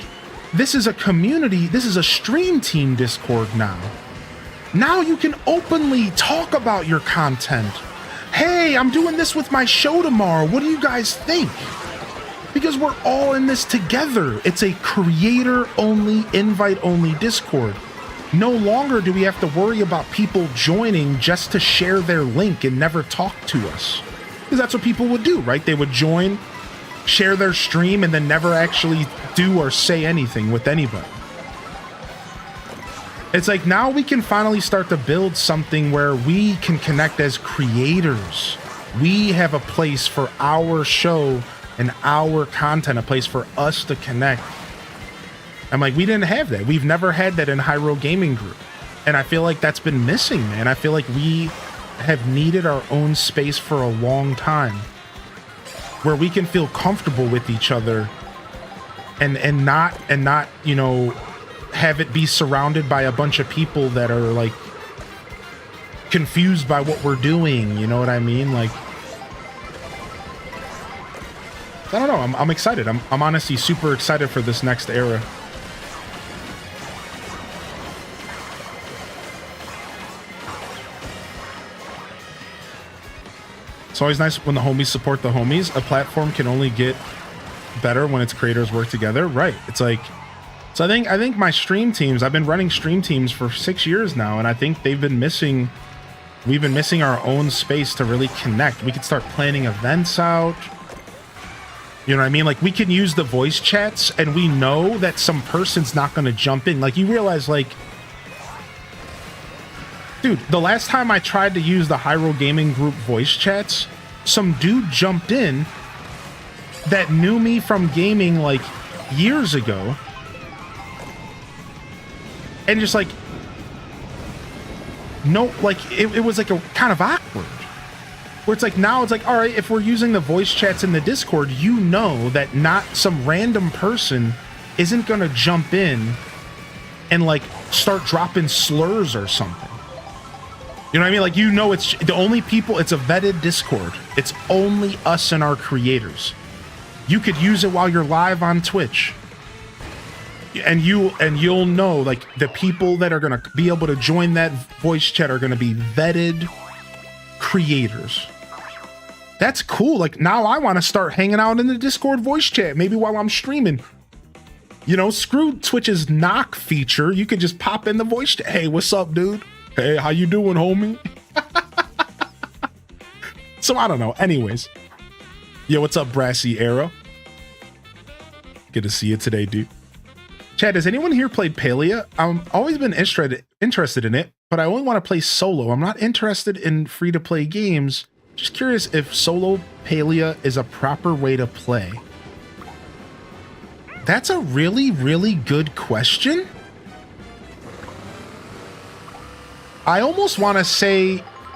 this is a community, this is a stream team Discord now. Now you can openly talk about your content. Hey, I'm doing this with my show tomorrow. What do you guys think? Because we're all in this together. It's a creator-only, invite-only Discord. No longer do we have to worry about people joining just to share their link and never talk to us. Because that's what people would do, right? They would join, share their stream, and then never actually do or say anything with anybody. It's like now we can finally start to build something where we can connect as creators. We have a place for our show and our content, a place for us to connect. I'm like, we didn't have that. We've never had that in Hyro Gaming Group. And I feel like that's been missing, man. I feel like we have needed our own space for a long time where we can feel comfortable with each other and not, you know, have it be surrounded by a bunch of people that are like confused by what we're doing. You know what I mean? Like, I don't know. I'm excited. I'm honestly super excited for this next era. It's always nice when the homies support the homies. A platform can only get better when its creators work together. Right. It's like, so I think my stream teams, I've been running stream teams for 6 years now, and I think we've been missing our own space to really connect. We could start planning events out. You know what I mean? Like, we can use the voice chats and we know that some person's not going to jump in. Like, you realize, like, dude, the last time I tried to use the Hyro Gaming Group voice chats, some dude jumped in that knew me from gaming like years ago. And just like, no, like it was like a kind of awkward. Where it's like, now it's like, all right, if we're using the voice chats in the Discord, you know that not some random person isn't going to jump in and like start dropping slurs or something. You know what I mean? Like, you know, it's the only people, it's a vetted Discord. It's only us and our creators. You could use it while you're live on Twitch. And you'll know, like, the people that are going to be able to join that voice chat are going to be vetted creators. That's cool. Like, now I want to start hanging out in the Discord voice chat, maybe while I'm streaming. You know, screw Twitch's knock feature. You can just pop in the voice chat. Hey, what's up, dude? Hey, how you doing, homie? So I don't know. Anyways. Yo, what's up, Brassy Arrow? Good to see you today, dude. Chad, has anyone here played Palia? I've always been interested in it, but I only want to play solo. I'm not interested in free-to-play games. Just curious if solo Palia is a proper way to play. That's a really, really good question. I almost want to say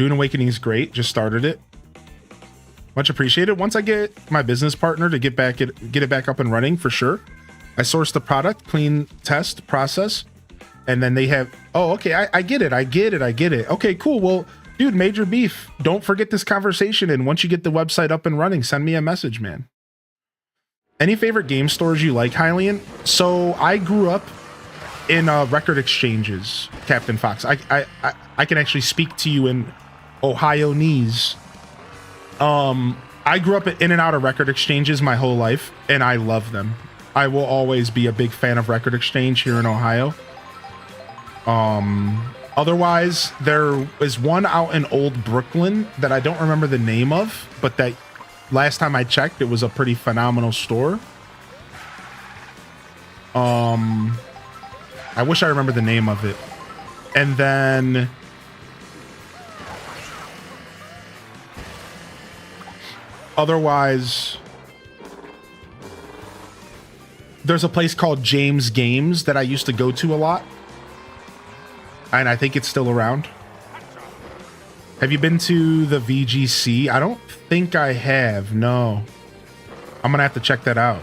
Dune Awakening is great. Just started it. Much appreciated. Once I get my business partner to get it back up and running, for sure. I source the product, clean, test, process, and then they have. Oh, okay. I get it. I get it. Okay, cool. Well, dude, Major Beef, don't forget this conversation. And once you get the website up and running, send me a message, man. Any favorite game stores you like, Hylian? So I grew up in record exchanges, Captain Fox. I can actually speak to you in Ohio-nese. I grew up in and out of record exchanges my whole life, and I love them. I will always be a big fan of Record Exchange here in Ohio. Otherwise, there is one out in Old Brooklyn that I don't remember the name of, but that last time I checked, it was a pretty phenomenal store. I wish I remember the name of it. And then otherwise, there's a place called James Games that I used to go to a lot. And I think it's still around. Have you been to the VGC? I don't think I have. No. I'm going to have to check that out.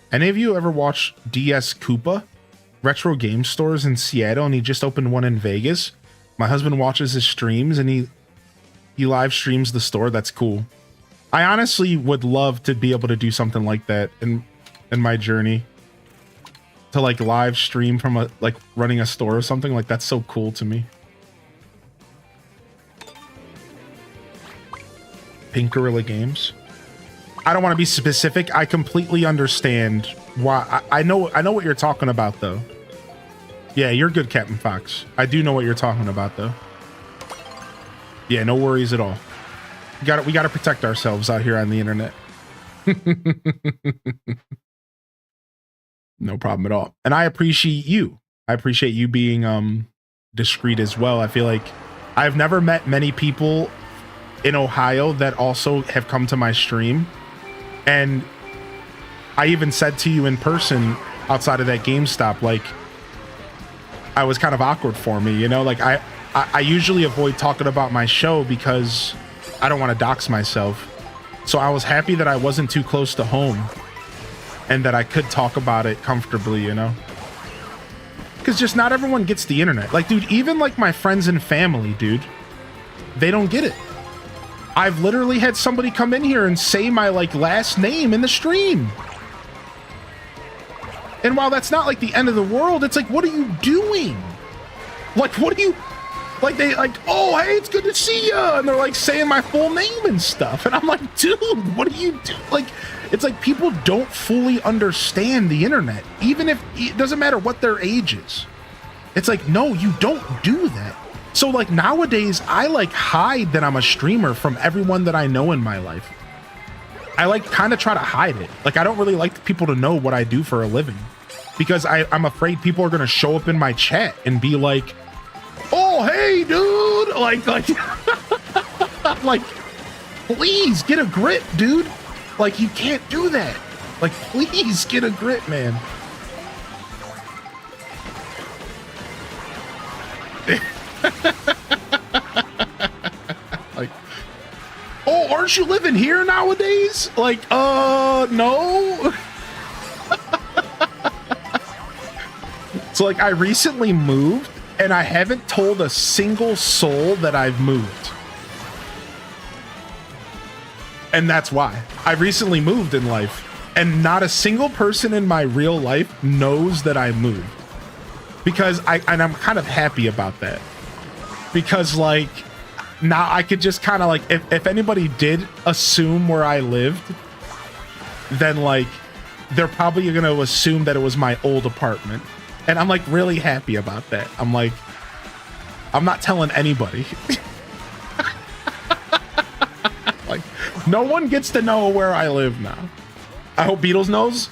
Any of you ever watched DS Koopa? Retro game stores in Seattle, and he just opened one in Vegas. My husband watches his streams, and he live streams the store. That's cool. I honestly would love to be able to do something like that in my journey. To like live stream from running a store or something. Like, that's so cool to me. Pink Gorilla Games. I don't want to be specific. I completely understand why. I know what you're talking about, though. Yeah, you're good, Captain Fox. I do know what you're talking about, though. Yeah, no worries at all. We gotta protect ourselves out here on the internet. No problem at all. And I appreciate you. I appreciate you being discreet as well. I feel like I've never met many people in Ohio that also have come to my stream. And I even said to you in person outside of that GameStop, like, I was kind of awkward for me, you know? Like, I usually avoid talking about my show because I don't want to dox myself. So I was happy that I wasn't too close to home and that I could talk about it comfortably, you know? Because just not everyone gets the internet. Like, dude, even like my friends and family, dude, they don't get it. I've literally had somebody come in here and say my like last name in the stream. And while that's not like the end of the world, it's like, what are you doing? Like, what are you... Like, they like, oh, hey, it's good to see ya. And they're like saying my full name and stuff. And I'm like, dude, what do you do? Like, it's like people don't fully understand the internet. Even if it doesn't matter what their age is. It's like, no, you don't do that. So like nowadays, I like hide that I'm a streamer from everyone that I know in my life. I like kind of try to hide it. Like, I don't really like people to know what I do for a living. Because I'm afraid people are going to show up in my chat and be like, oh, hey, dude, like, like, please get a grip, dude. Like, you can't do that. Like, please get a grip, man. Like, oh, aren't you living here nowadays? Like, no. So, like, I recently moved. And I haven't told a single soul that I've moved. And that's why. I recently moved in life. And not a single person in my real life knows that I moved. Because I'm kind of happy about that. Because, like, now I could just kind of, like, if anybody did assume where I lived, then, like, they're probably going to assume that it was my old apartment. And I'm like really happy about that. I'm like, I'm not telling anybody. Like, no one gets to know where I live now. I hope Beatles knows.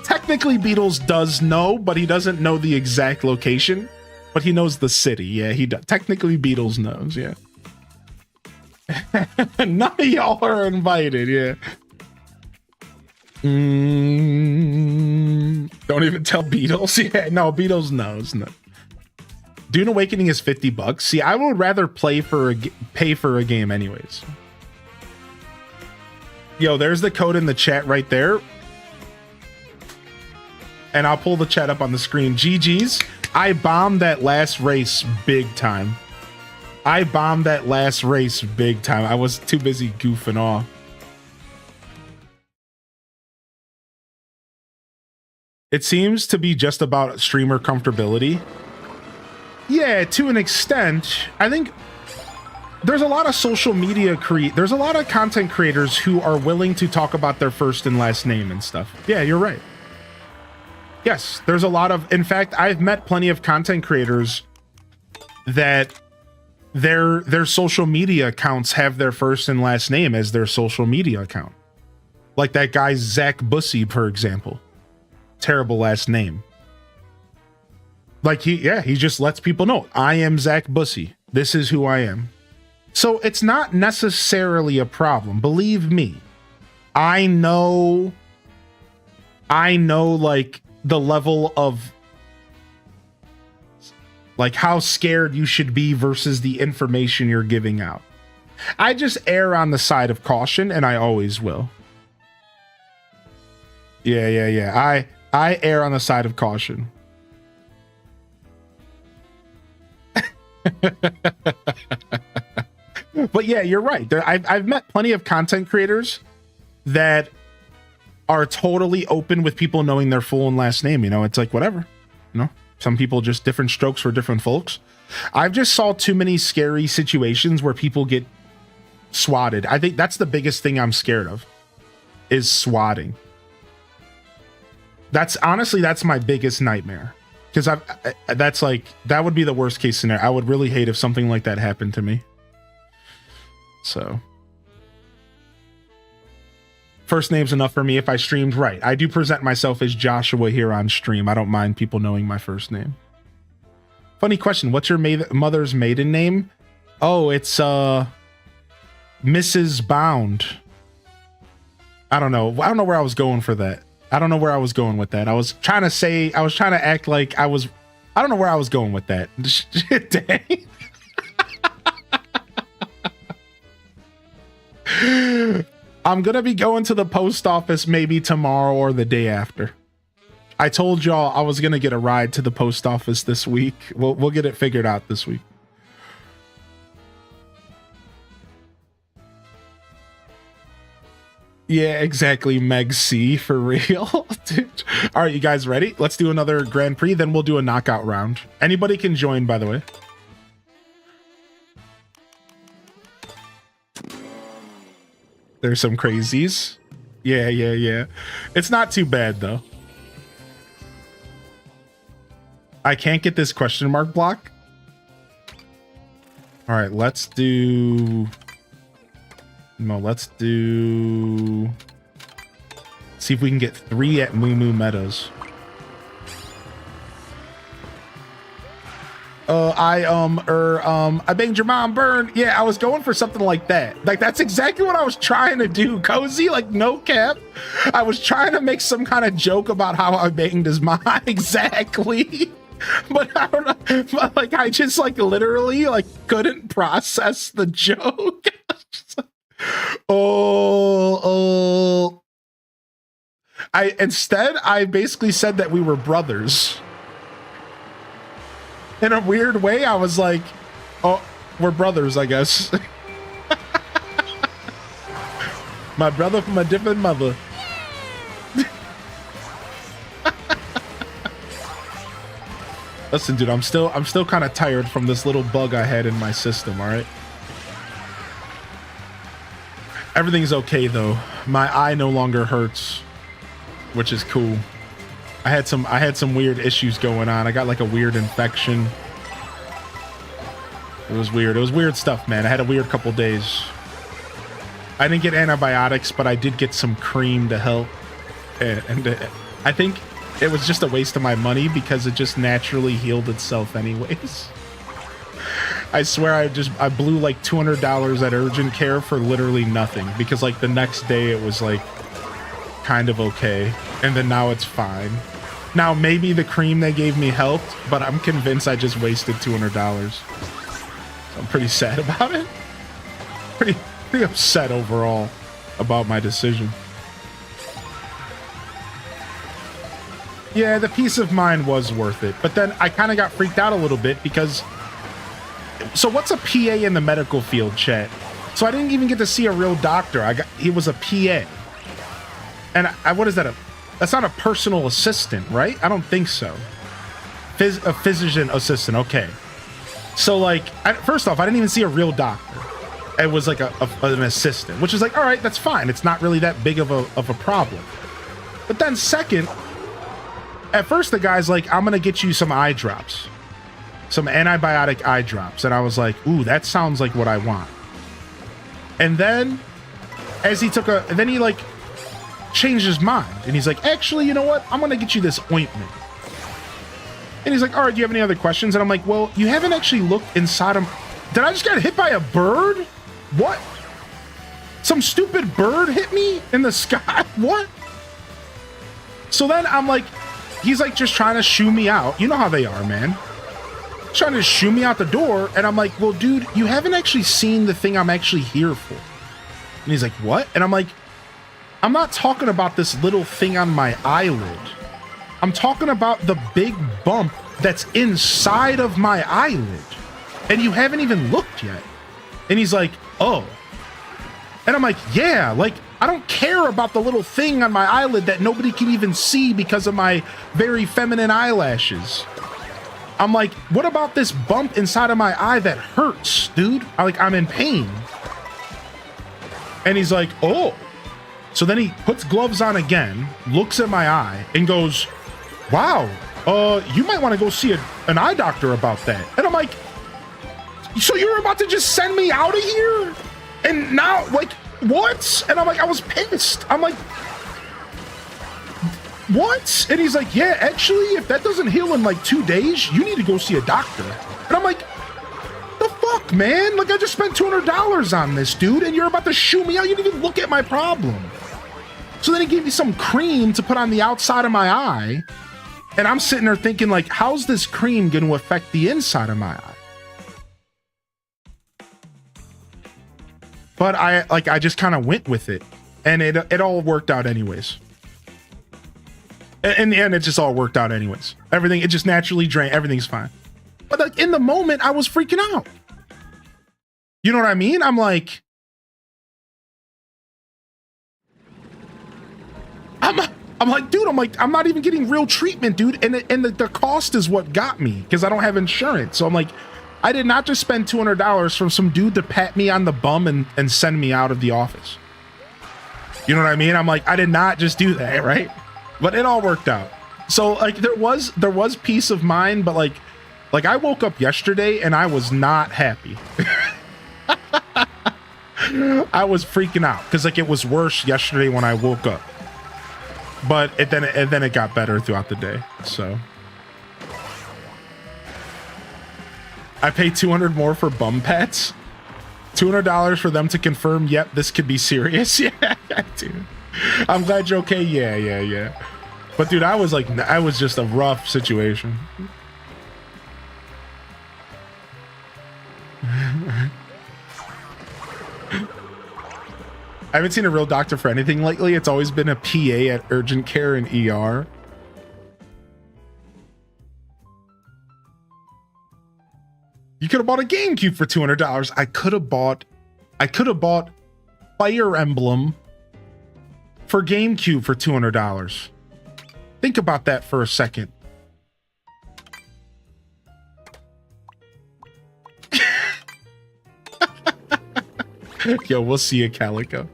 Technically, Beatles does know, but he doesn't know the exact location. But he knows the city. Yeah, he does. Technically, Beatles knows. Yeah. None of y'all are invited. Yeah. Don't even tell Beatles. Yeah, no, Beatles knows. No. Dune Awakening is $50. See, I would rather pay for a game anyways. Yo, there's the code in the chat right there. And I'll pull the chat up on the screen. GG's. I bombed that last race big time. I was too busy goofing off. It seems to be just about streamer comfortability. Yeah, to an extent. I think there's a lot of social media there's a lot of content creators who are willing to talk about their first and last name and stuff. Yeah, you're right. Yes, there's a lot of, in fact, I've met plenty of content creators that their social media accounts have their first and last name as their social media account. Like that guy, Zach Bussy, for example. Terrible last name. Like he just lets people know, I am Zach Bussy. This is who I am. So it's not necessarily a problem. Believe me. I know like the level of like how scared you should be versus the information you're giving out. I just err on the side of caution, and I always will. Yeah. I err on the side of caution. But yeah, you're right. I've met plenty of content creators that are totally open with people knowing their full and last name. You know, it's like whatever. You know, some people just different strokes for different folks. I've just saw too many scary situations where people get swatted. I think that's the biggest thing I'm scared of, is swatting. That's my biggest nightmare. Because that would be the worst case scenario. I would really hate if something like that happened to me. So first name's enough for me if I streamed right. I do present myself as Joshua here on stream. I don't mind people knowing my first name. Funny question. What's your mother's maiden name? Oh, it's Mrs. Bound. I don't know where I was going for that. I don't know where I was going with that. I was trying to act like I don't know where I was going with that. Dang. I'm going to be going to the post office maybe tomorrow or the day after. I told y'all I was going to get a ride to the post office this week. We'll get it figured out this week. Yeah, exactly. Meg C for real. Dude. All right, you guys ready? Let's do another Grand Prix, then we'll do a knockout round. Anybody can join, by the way. There's some crazies. Yeah. It's not too bad, though. I can't get this question mark block. All right, let's do... See if we can get 3 at Moo Moo Meadows. I banged your mom, burn. Yeah, I was going for something like that. Like, that's exactly what I was trying to do, Cozy. Like, no cap. I was trying to make some kind of joke about how I banged his mom. Exactly. But I don't know. But, like, I just, like, literally, like, couldn't process the joke. Instead, I basically said that we were brothers. In a weird way, I was like, oh, we're brothers, I guess. My brother from a different mother. Listen, dude, I'm still kind of tired from this little bug I had in my system, all right? Everything's okay, though. My eye no longer hurts, which is cool. I had some weird issues going on. I got like a weird infection. It was weird. It was weird stuff, man. I had a weird couple days. I didn't get antibiotics, but I did get some cream to help. And I think it was just a waste of my money because it just naturally healed itself anyways. I swear I blew like $200 at urgent care for literally nothing because like the next day it was like kind of okay, and then now it's fine. Now, maybe the cream they gave me helped, but I'm convinced I just wasted $200. So I'm pretty sad about it. Pretty upset overall about my decision. Yeah, the peace of mind was worth it, but then I kind of got freaked out a little bit because... So what's a PA in the medical field, chat? So I didn't even get to see a real doctor. He was a PA. And what is that? That's not a personal assistant, right? I don't think so. A physician assistant, okay. So like, first off, I didn't even see a real doctor. It was like an assistant, which is like, all right, that's fine. It's not really that big of a problem. But then second, at first the guy's like, I'm gonna get you some eye drops. Some antibiotic eye drops. And I was like, ooh, that sounds like what I want. And then as he then he like changed his mind and he's like, actually, you know what? I'm going to get you this ointment. And he's like, all right, do you have any other questions? And I'm like, well, you haven't actually looked inside him. Did I just get hit by a bird? What? Some stupid bird hit me in the sky? What? So then I'm like, he's like just trying to shoo me out. You know how they are, man. Trying to shoo me out the door. And I'm like, well, dude, you haven't actually seen the thing I'm actually here for. And he's like, what? And I'm like, I'm not talking about this little thing on my eyelid. I'm talking about the big bump that's inside of my eyelid. And you haven't even looked yet. And he's like, oh. And I'm like, yeah, like, I don't care about the little thing on my eyelid that nobody can even see because of my very feminine eyelashes. I'm like, what about this bump inside of my eye that hurts, dude? I'm in pain. And he's like, oh. So then he puts gloves on again, looks at my eye, and goes, wow, you might want to go see an eye doctor about that. And I'm like, so you're about to just send me out of here? And now, like, what? And I'm like, I was pissed. I'm like, what? And he's like, yeah, actually, if that doesn't heal in like 2 days, you need to go see a doctor. And I'm like, the fuck, man? Like, I just spent $200 on this, dude, and you're about to shoo me out. You didn't even look at my problem. So then he gave me some cream to put on the outside of my eye. And I'm sitting there thinking, like, how's this cream going to affect the inside of my eye? But I just kind of went with it. And it all worked out anyways. In the end, it just all worked out anyways. Everything, it just naturally drained. Everything's fine. But like in the moment, I was freaking out. You know what I mean? I'm like, dude, I'm not even getting real treatment, dude. And the cost is what got me because I don't have insurance. So I'm like, I did not just spend $200 from some dude to pat me on the bum and send me out of the office. You know what I mean? I'm like, I did not just do that, right? But it all worked out. So like there was peace of mind, but like I woke up yesterday and I was not happy. I was freaking out because like it was worse yesterday when I woke up. But then it got better throughout the day. So I paid $200 more for bum pats. $200 for them to confirm, yep, this could be serious. Yeah, dude. I'm glad you're okay. Yeah. But dude, I was just a rough situation. I haven't seen a real doctor for anything lately. It's always been a PA at urgent care and ER. You could have bought a GameCube for $200. I could have bought Fire Emblem for GameCube for $200. Think about that for a second. Yo, we'll see you, Calico.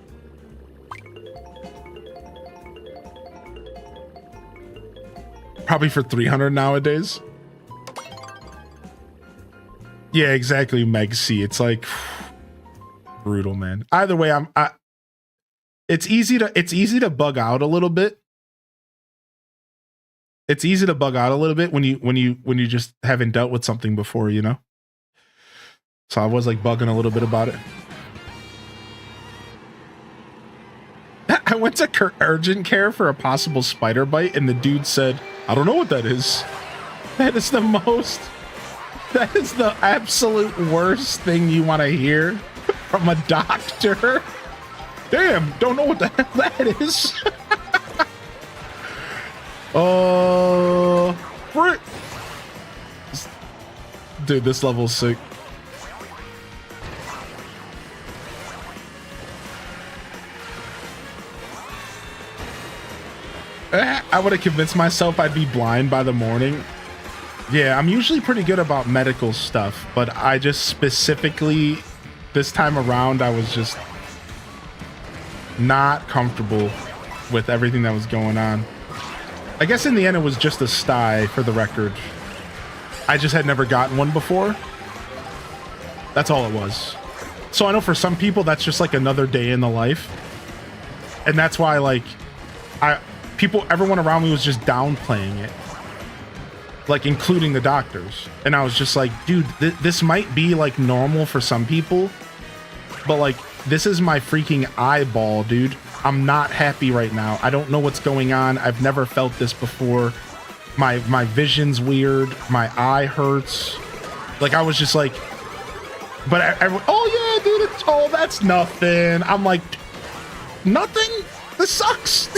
Probably for $300 nowadays. Yeah, exactly, Meg C. It's like brutal, man. Either way, it's easy to bug out a little bit. It's easy to bug out a little bit when you just haven't dealt with something before, you know? So I was like bugging a little bit about it. I went to urgent care for a possible spider bite, and the dude said, "I don't know what that is." That is that is the absolute worst thing you want to hear from a doctor. Damn, don't know what the hell that is. Oh, frick. Dude, this level's sick. I would have convinced myself I'd be blind by the morning. Yeah, I'm usually pretty good about medical stuff, but I just specifically, this time around, I was just not comfortable with everything that was going on. I guess in the end, it was just a sty, for the record. I just had never gotten one before. That's all it was. So I know for some people, that's just like another day in the life. And that's why, like, everyone around me was just downplaying it. Like, including the doctors. And I was just like, dude, this might be, like, normal for some people. But, like, this is my freaking eyeball, dude. I'm not happy right now. I don't know what's going on. I've never felt this before. My vision's weird. My eye hurts. Like, I was just like... But oh, yeah, dude, that's nothing. I'm like, nothing? This sucks.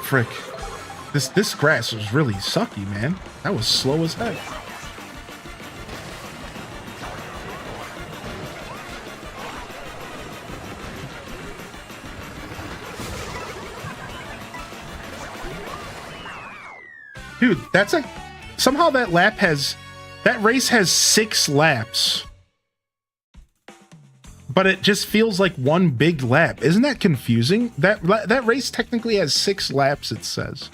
Frick. This grass was really sucky, man. That was slow as heck. Dude, that's a... Somehow that race has 6 laps. But it just feels like one big lap. Isn't that confusing? That race technically has 6 laps, it says.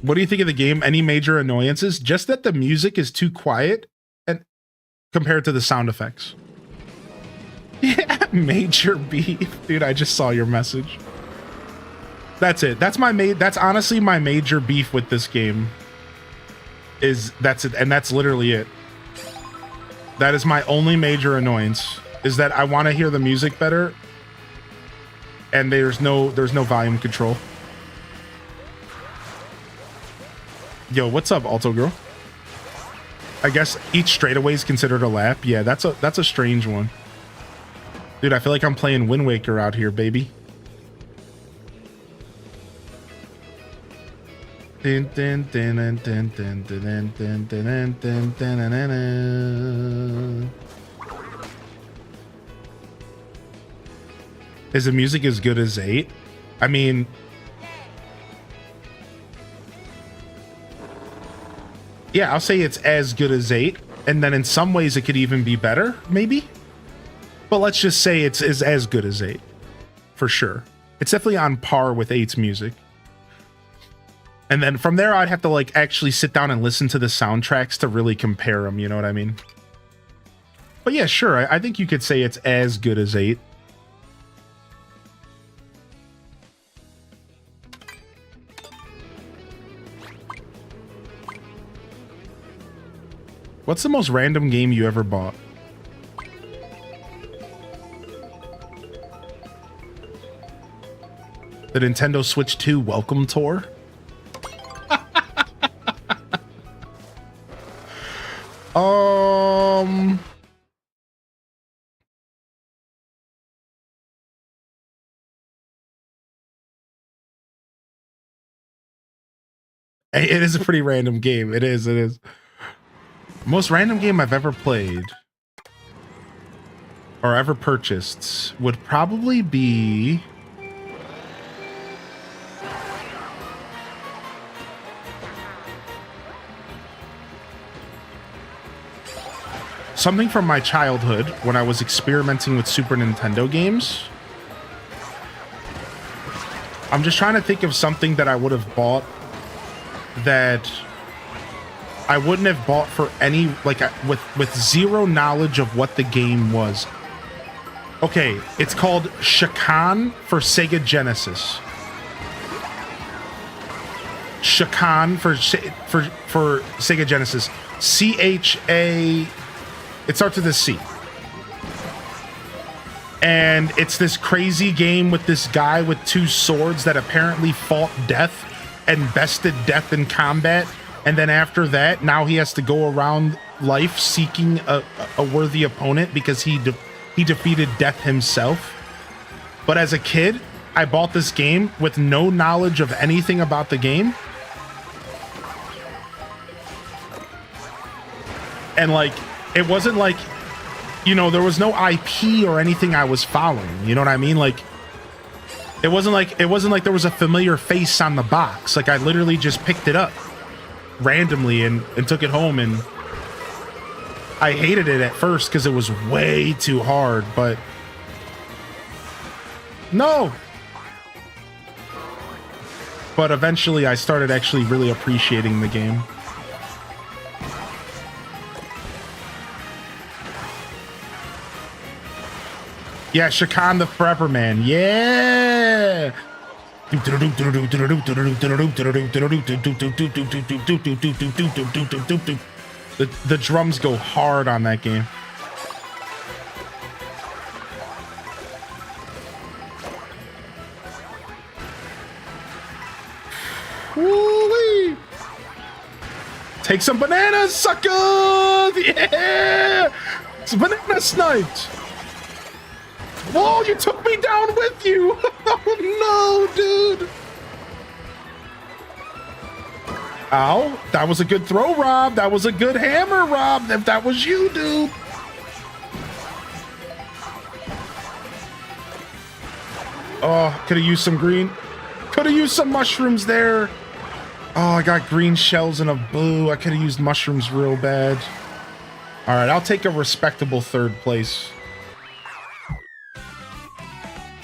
What do you think of the game? Any major annoyances? Just that the music is too quiet and compared to the sound effects. Yeah, major beef. Dude, I just saw your message. That's it. That's honestly my major beef with this game. That's it, and that's literally it. That is my only major annoyance, is that I want to hear the music better, and there's no volume control. Yo, what's up, Alto Girl? I guess each straightaway is considered a lap. Yeah, that's a strange one. Dude, I feel like I'm playing Wind Waker out here, baby. Is the music as good as 8? I mean... Yeah, I'll say it's as good as 8, and then in some ways it could even be better, maybe? But let's just say it's as good as 8, for sure. It's definitely on par with 8's music. And then from there, I'd have to like actually sit down and listen to the soundtracks to really compare them, you know what I mean? But yeah, sure, I think you could say it's as good as 8. What's the most random game you ever bought? The Nintendo Switch 2 Welcome Tour? It is a pretty random game. It is. Most random game I've ever played or ever purchased would probably be something from my childhood when I was experimenting with Super Nintendo games. I'm just trying to think of something that I would have bought that I wouldn't have bought for any, like, with zero knowledge of what the game was. Okay, it's called Shakan for Sega Genesis. Shakan for Sega Genesis. CHA. It starts with a C. And it's this crazy game with this guy with two swords that apparently fought death and bested death in combat. And then after that, now he has to go around life seeking a worthy opponent because he defeated death himself. But as a kid, I bought this game with no knowledge of anything about the game. And like, it wasn't like, you know, there was no IP or anything I was following. You know what I mean? Like, it wasn't like there was a familiar face on the box. Like, I literally just picked it up randomly and took it home, and I hated it at first because it was way too hard, but no. But eventually I started actually really appreciating the game. Yeah, Shakan the Forever Man. Yeah. The drums go hard on that game. Woo-wee. Take some bananas, sucker! Yeah! It's banana sniped. Whoa, you took me down with you! Oh no, dude! Ow, that was a good throw, Rob. That was a good hammer, Rob, if that was you, dude. Oh, could have used some green. Could have used some mushrooms there. Oh, I got green shells and a boo. I could have used mushrooms real bad. All right, I'll take a respectable third place.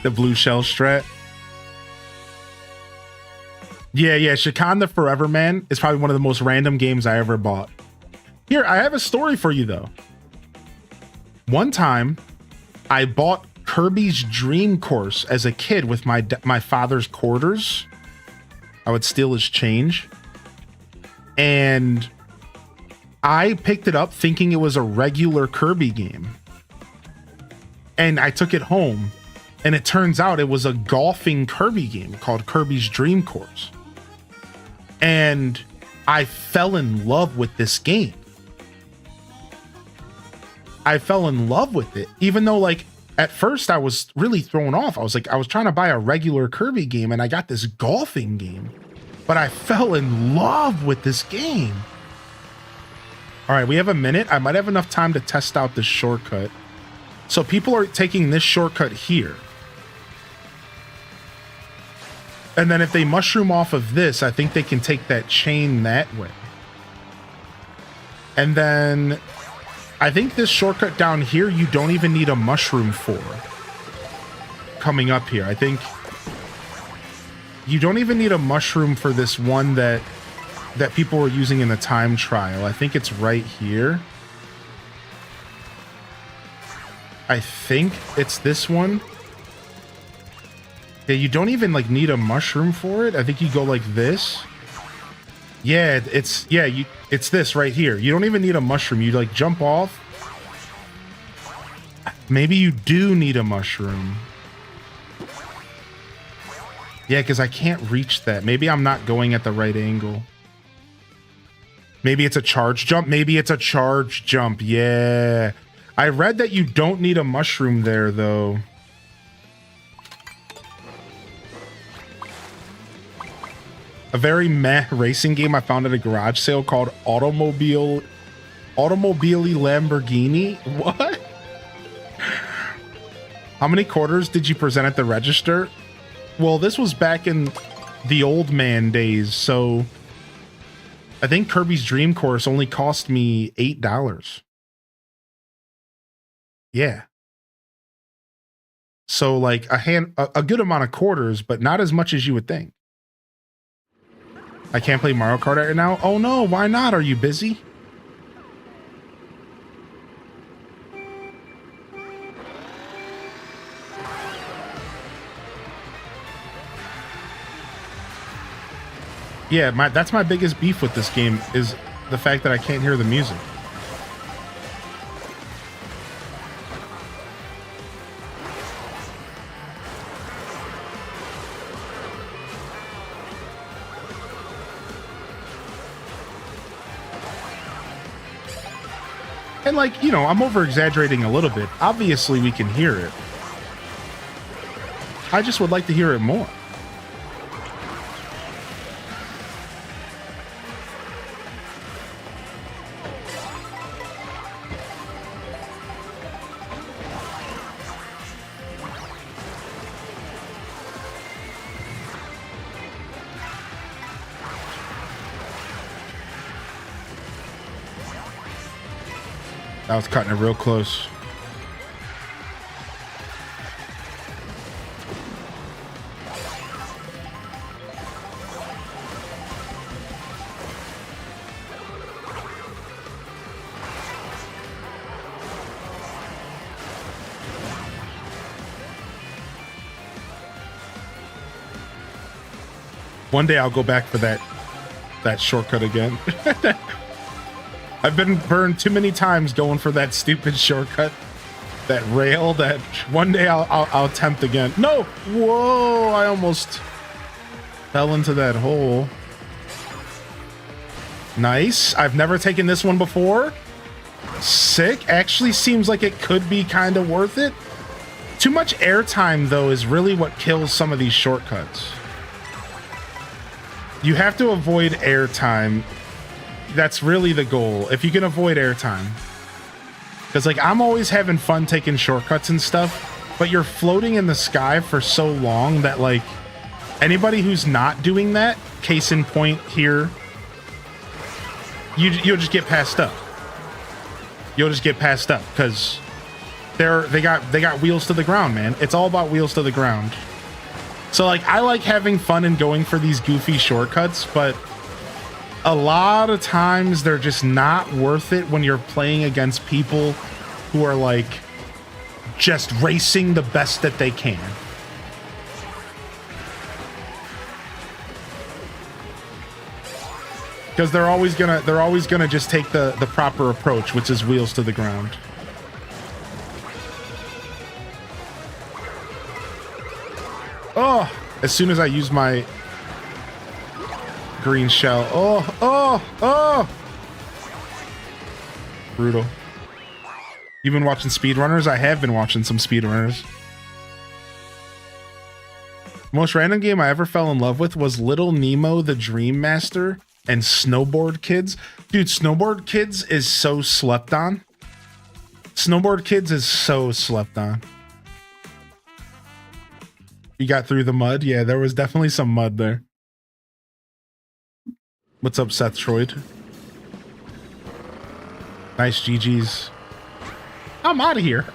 The blue shell strat. Yeah, Shakan the Forever Man is probably one of the most random games I ever bought. Here, I have a story for you, though. One time, I bought Kirby's Dream Course as a kid with my father's quarters. I would steal his change. And I picked it up thinking it was a regular Kirby game. And I took it home. And it turns out it was a golfing Kirby game called Kirby's Dream Course. And I fell in love with this game. I fell in love with it, even though, like, at first I was really thrown off. I was trying to buy a regular Kirby game and I got this golfing game, but I fell in love with this game. All right, we have a minute. I might have enough time to test out this shortcut. So people are taking this shortcut here. And then if they mushroom off of this, I think they can take that chain that way. And then I think this shortcut down here, you don't even need a mushroom for. Coming up here, I think you don't even need a mushroom for this one that people were using in the time trial. I think it's right here. I think it's this one. Yeah, you don't even like need a mushroom for it. I think you go like this. Yeah, it's this right here. You don't even need a mushroom. You like jump off. Maybe you do need a mushroom. Yeah, because I can't reach that. Maybe I'm not going at the right angle. Maybe it's a charge jump. Maybe it's a charge jump. Yeah. I read that you don't need a mushroom there, though. A very meh racing game I found at a garage sale called Automobili Lamborghini. What? How many quarters did you present at the register? Well, this was back in the old man days, so I think Kirby's Dream Course only cost me $8. Yeah. So like a good amount of quarters, but not as much as you would think. I can't play Mario Kart right now. Oh no, why not? Are you busy? Yeah, that's my biggest beef with this game is the fact that I can't hear the music. And like, you know, I'm over exaggerating a little bit. Obviously we can hear it. I just would like to hear it more. I was cutting it real close. One day I'll go back for that shortcut again. I've been burned too many times going for that stupid shortcut, that rail. That one day I'll attempt again. No, whoa! I almost fell into that hole. Nice. I've never taken this one before. Sick. Actually, seems like it could be kind of worth it. Too much airtime though is really what kills some of these shortcuts. You have to avoid airtime. That's really the goal. If you can avoid airtime. Because like I'm always having fun taking shortcuts and stuff, but you're floating in the sky for so long that like anybody who's not doing that, case in point here, you'll just get passed up. You'll just get passed up because they got wheels to the ground, man. It's all about wheels to the ground. So like I like having fun and going for these goofy shortcuts, but a lot of times they're just not worth it when you're playing against people who are like just racing the best that they can. Because they're always gonna just take the proper approach, which is wheels to the ground. Oh, as soon as I use my green shell. Oh. Brutal. You've been watching speedrunners? I have been watching some speedrunners. Most random game I ever fell in love with was Little Nemo the Dream Master and Snowboard Kids. Dude, Snowboard Kids is so slept on. Snowboard Kids is so slept on. You got through the mud? Yeah, there was definitely some mud there. What's up, Seth Troyd? Nice GG's. I'm out of here.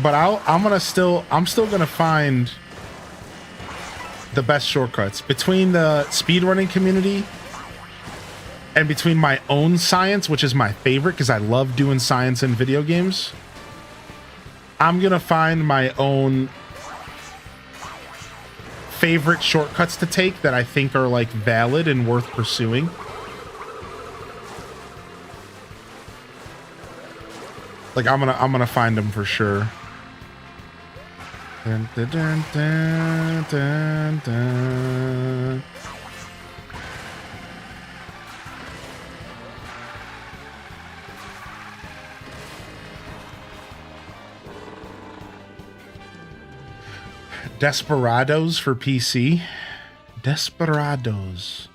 But I'm still gonna find the best shortcuts between the speedrunning community and between my own science, which is my favorite because I love doing science in video games. I'm gonna find my own favorite shortcuts to take that I think are like valid and worth pursuing. Like I'm gonna find them for sure. Dun, dun, dun, dun, dun, dun. Desperados for PC. Desperados.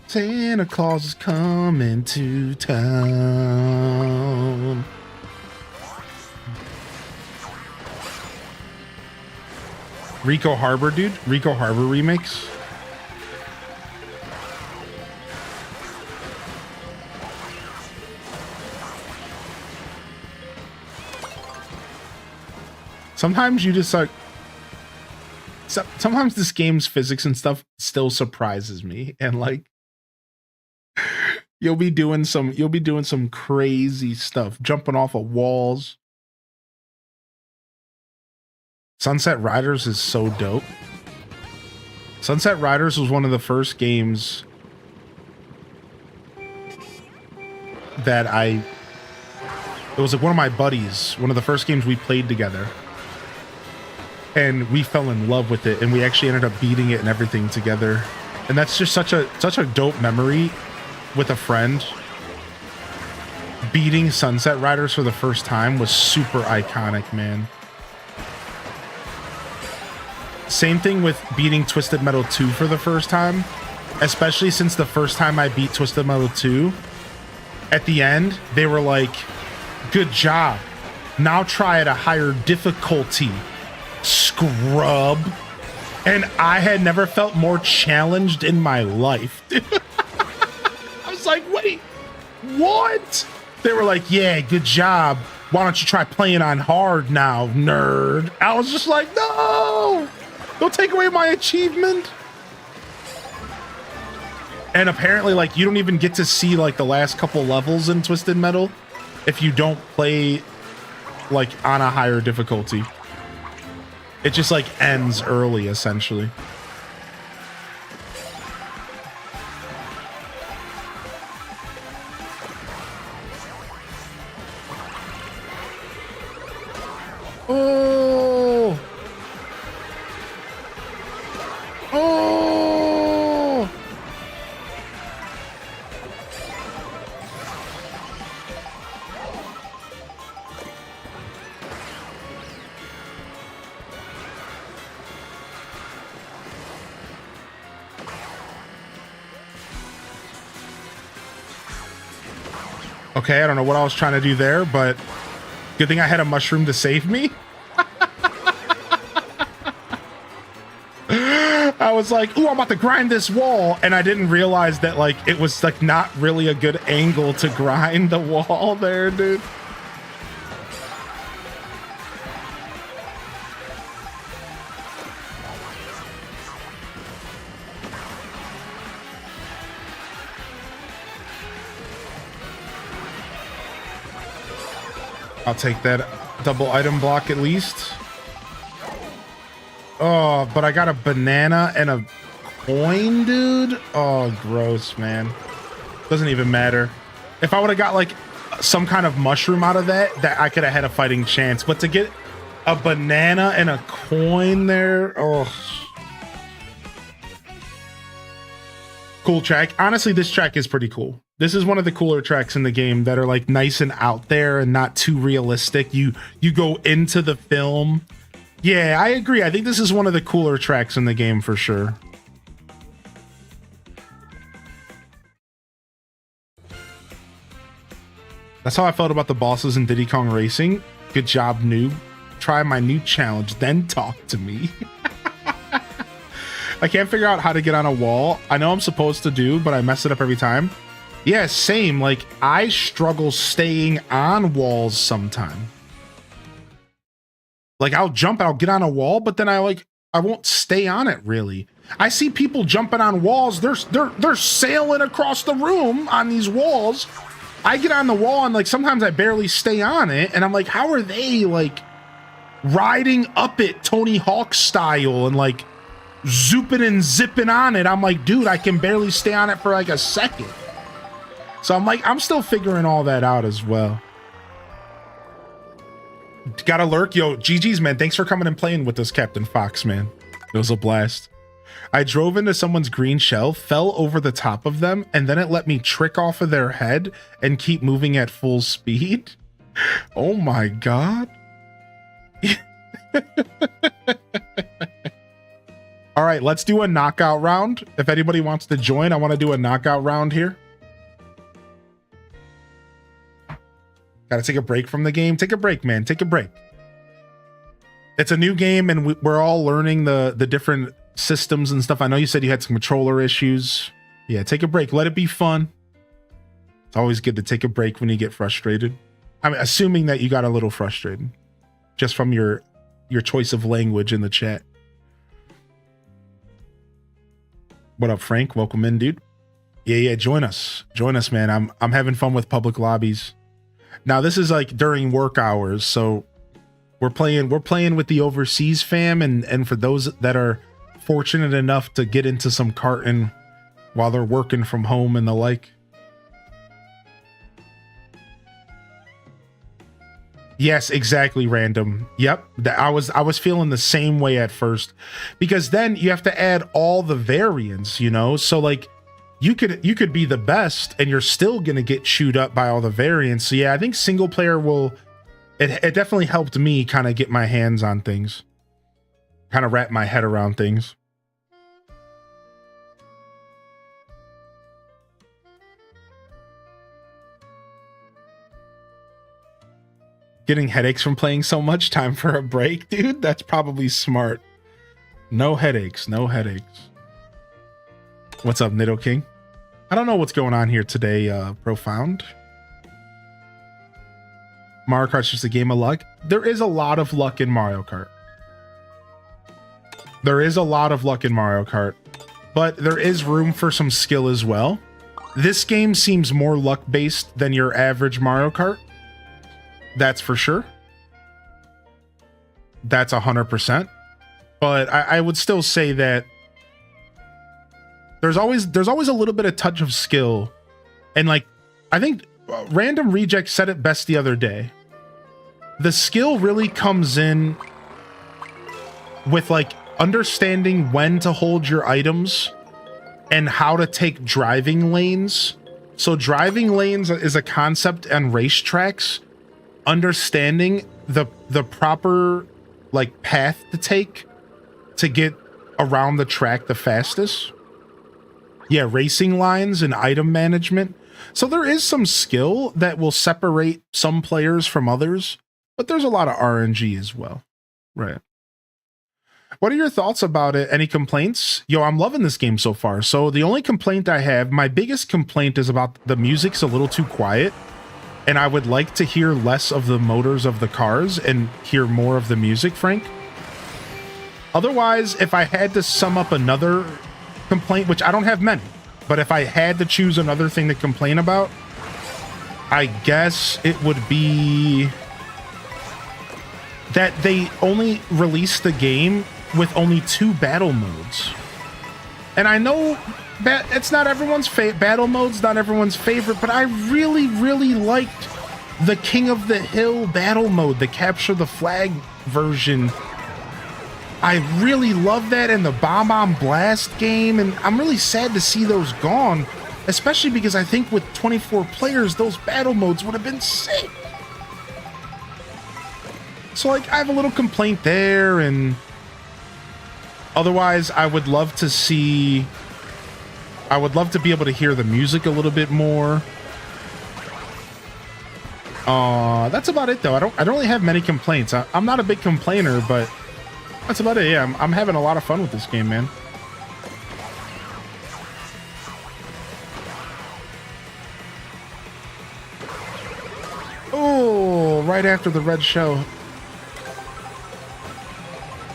Santa Claus is coming to town. Rico Harbor, dude. Rico Harbor remix. Sometimes you just like, sometimes this game's physics and stuff still surprises me. And like, You'll be doing some crazy stuff, jumping off of walls. Sunset Riders is so dope. Sunset Riders was one of the first games that it was like one of my buddies, one of the first games we played together. And we fell in love with it, and we actually ended up beating it and everything together. And that's just such a dope memory with a friend. Beating Sunset Riders for the first time was super iconic, man. Same thing with beating Twisted Metal 2 for the first time, especially since the first time I beat Twisted Metal 2, at the end, they were like, good job. Now try at a higher difficulty, scrub. And I had never felt more challenged in my life. I was like, wait, what? They were like, yeah, good job. Why don't you try playing on hard now, nerd? I was just like, no, don't take away my achievement. And apparently, like, you don't even get to see like the last couple levels in Twisted Metal if you don't play like on a higher difficulty. It just like ends early, essentially. Oh! Oh! Okay, I don't know what I was trying to do there, but good thing I had a mushroom to save me. I was like, ooh, I'm about to grind this wall, and I didn't realize that like it was like not really a good angle to grind the wall there, dude. I'll take that double item block at least. Oh, but I got a banana and a coin, dude. Oh, gross, man. Doesn't even matter. If I would have got like some kind of mushroom out of that I could have had a fighting chance. But to get a banana and a coin there, oh. Cool track. Honestly, this track is pretty cool. This is one of the cooler tracks in the game that are like nice and out there and not too realistic. You go into the film. Yeah, I agree. I think this is one of the cooler tracks in the game for sure. That's how I felt about the bosses in Diddy Kong Racing. Good job, noob. Try my new challenge, then talk to me. I can't figure out how to get on a wall. I know I'm supposed to do, but I mess it up every time. Yeah, same. Like, I struggle staying on walls sometime. Like, I'll jump, I'll get on a wall, but then I won't stay on it, really. I see people jumping on walls. They're sailing across the room on these walls. I get on the wall and, like, sometimes I barely stay on it. And I'm like, how are they, like, riding up it Tony Hawk style and, like, zooping and zipping on it? I'm like, dude, I can barely stay on it for, like, a second. So I'm like, I'm still figuring all that out as well. Got a lurk. Yo, GG's, man. Thanks for coming and playing with us, Captain Fox, man. It was a blast. I drove into someone's green shell, fell over the top of them, and then it let me trick off of their head and keep moving at full speed. Oh my God. All right, let's do a knockout round. If anybody wants to join, I want to do a knockout round here. Gotta take a break from the game. Take a break, man. Take a break. It's a new game, and we're all learning the different systems and stuff. I know you said you had some controller issues. Yeah, take a break. Let it be fun. It's always good to take a break when you get frustrated. I'm assuming that you got a little frustrated just from your choice of language in the chat. What up, Frank? Welcome in, dude. Yeah, join us, man. I'm having fun with public lobbies. Now this is like during work hours, so we're playing with the overseas fam, and for those that are fortunate enough to get into some karting while they're working from home and the like. Yes, exactly, random. Yep, I was feeling the same way at first, because then you have to add all the variants, you know. So like, you could be the best, and you're still gonna get chewed up by all the variants. So yeah, I think single player will. It definitely helped me kind of get my hands on things, kind of wrap my head around things. Getting headaches from playing so much. Time for a break, dude. That's probably smart. No headaches, no headaches. What's up, Nido King? I don't know what's going on here today, Profound. Mario Kart's just a game of luck. There is a lot of luck in Mario Kart. There is a lot of luck in Mario Kart, but there is room for some skill as well. This game seems more luck-based than your average Mario Kart. That's for sure. That's 100%. But I would still say that there's always a little bit of touch of skill. And like, I think Random Reject said it best the other day. The skill really comes in with like understanding when to hold your items and how to take driving lanes. So driving lanes is a concept on racetracks. Understanding the proper like path to take to get around the track the fastest. Yeah, racing lines and item management. So there is some skill that will separate some players from others, but there's a lot of RNG as well. Right. What are your thoughts about it? Any complaints? Yo, I'm loving this game so far. So the only complaint I have, my biggest complaint is about the music's a little too quiet. And I would like to hear less of the motors of the cars and hear more of the music, Frank. Otherwise, if I had to sum up another complaint, which I don't have many, but if I had to choose another thing to complain about, I guess it would be that they only released the game with only 2 battle modes. And I know it's not everyone's battle mode's not everyone's favorite, but I really, really liked the King of the Hill battle mode, the Capture the Flag version. I really love that, in the Bomb Bomb Blast game, and I'm really sad to see those gone, especially because I think with 24 players, those battle modes would have been sick. So like, I have a little complaint there, and otherwise I would love to see, I would love to be able to hear the music a little bit more. That's about it though. I don't really have many complaints. I'm not a big complainer, but that's about it. Yeah, I'm having a lot of fun with this game, man. Oh, right after the red show.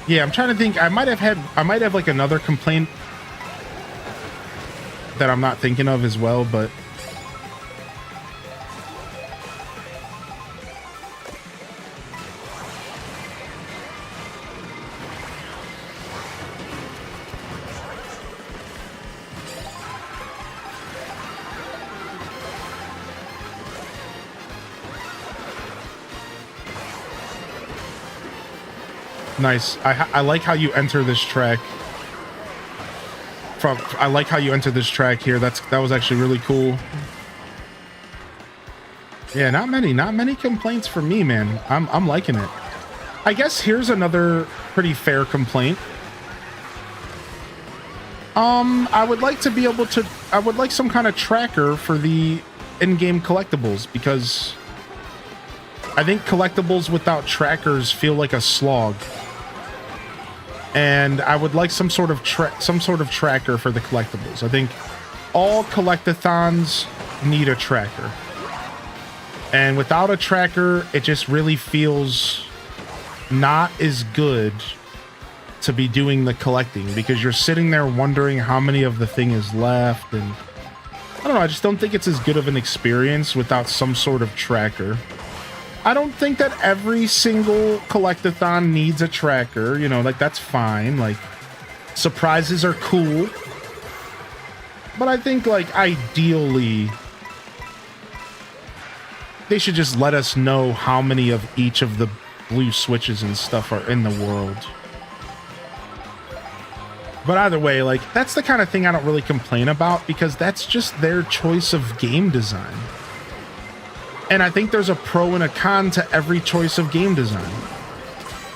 Yeah, I'm trying to think. I might have like another complaint that I'm not thinking of as well, but nice. I like how you enter this track. I like how you enter this track here. That was actually really cool. Yeah, not many complaints for me, man. I'm liking it. I guess here's another pretty fair complaint. I would like to be able to. I would like some kind of tracker for the in-game collectibles, because I think collectibles without trackers feel like a slog. And I would like some sort of tracker for the collectibles. I think all collectathons need a tracker. And without a tracker, it just really feels not as good to be doing the collecting, because you're sitting there wondering how many of the thing is left, and don't know, I just don't think it's as good of an experience without some sort of tracker. I don't think that every single collectathon needs a tracker, you know, like that's fine. Like surprises are cool. But I think like ideally they should just let us know how many of each of the blue switches and stuff are in the world. But either way, like, that's the kind of thing I don't really complain about because that's just their choice of game design. And I think there's a pro and a con to every choice of game design,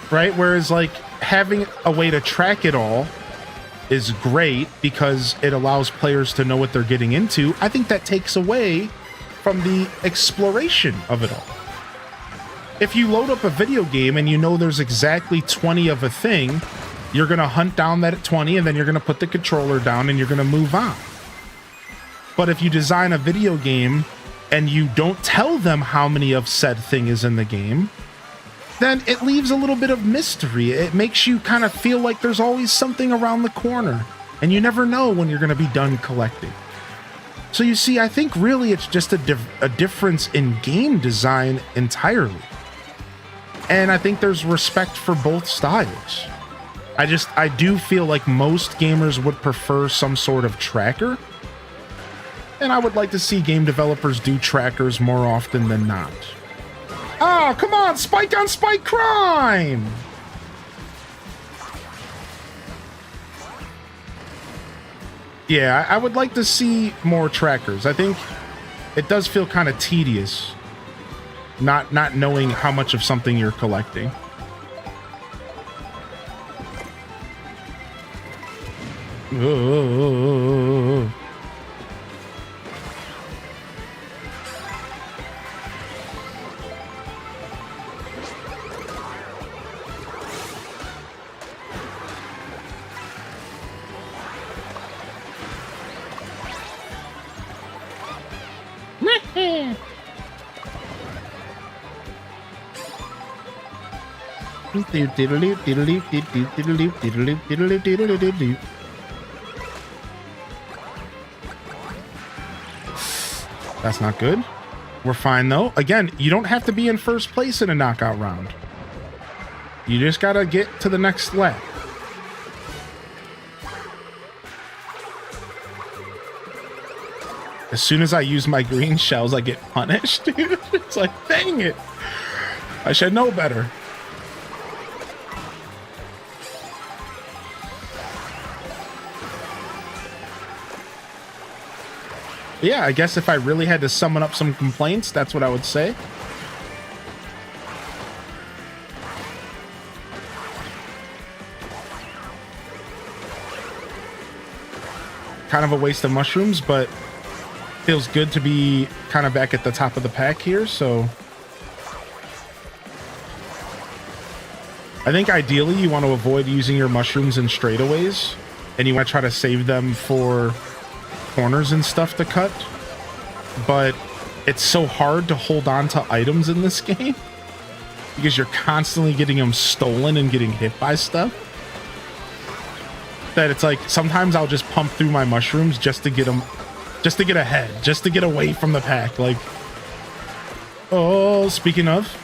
right? Whereas, like, having a way to track it all is great because it allows players to know what they're getting into. I think that takes away from the exploration of it all. If you load up a video game and you know there's exactly 20 of a thing, you're going to hunt down that 20 and then you're going to put the controller down and you're going to move on. But if you design a video game and you don't tell them how many of said thing is in the game, then it leaves a little bit of mystery. It makes you kind of feel like there's always something around the corner and you never know when you're going to be done collecting. So you see, I think really it's just a difference in game design entirely. And I think there's respect for both styles. I do feel like most gamers would prefer some sort of tracker. And I would like to see game developers do trackers more often than not. Oh, come on, spike on spike crime! Yeah, I would like to see more trackers. I think it does feel kind of tedious not knowing how much of something you're collecting. Oh. That's not good. We're fine though. Again, you don't have to be in first place in a knockout round. You just gotta get to the next lap. As soon as I use my green shells, I get punished, dude. It's like, dang it. I should know better. Yeah, I guess if I really had to summon up some complaints, that's what I would say. Kind of a waste of mushrooms, but feels good to be kind of back at the top of the pack here, so I think ideally you want to avoid using your mushrooms in straightaways, and you want to try to save them for corners and stuff to cut, but it's so hard to hold on to items in this game because you're constantly getting them stolen and getting hit by stuff that it's like sometimes I'll just pump through my mushrooms just to get them, just to get ahead, just to get away from the pack. Like, oh, speaking of,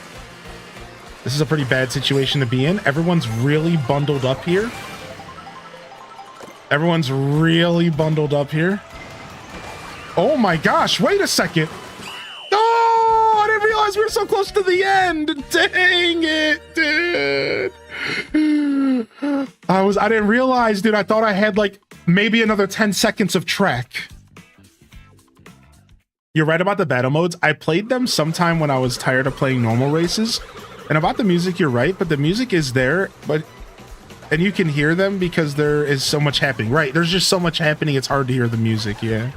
this is a pretty bad situation to be in. Everyone's really bundled up here. Everyone's really bundled up here. Oh my gosh, wait a second. Oh, I didn't realize we were so close to the end. Dang it, dude. I didn't realize, dude. I thought I had like maybe another 10 seconds of track. You're right about the battle modes. I played them sometime when I was tired of playing normal races. And about the music, you're right, but the music is there, and you can hear them because there is so much happening. Right, there's just so much happening, it's hard to hear the music, yeah.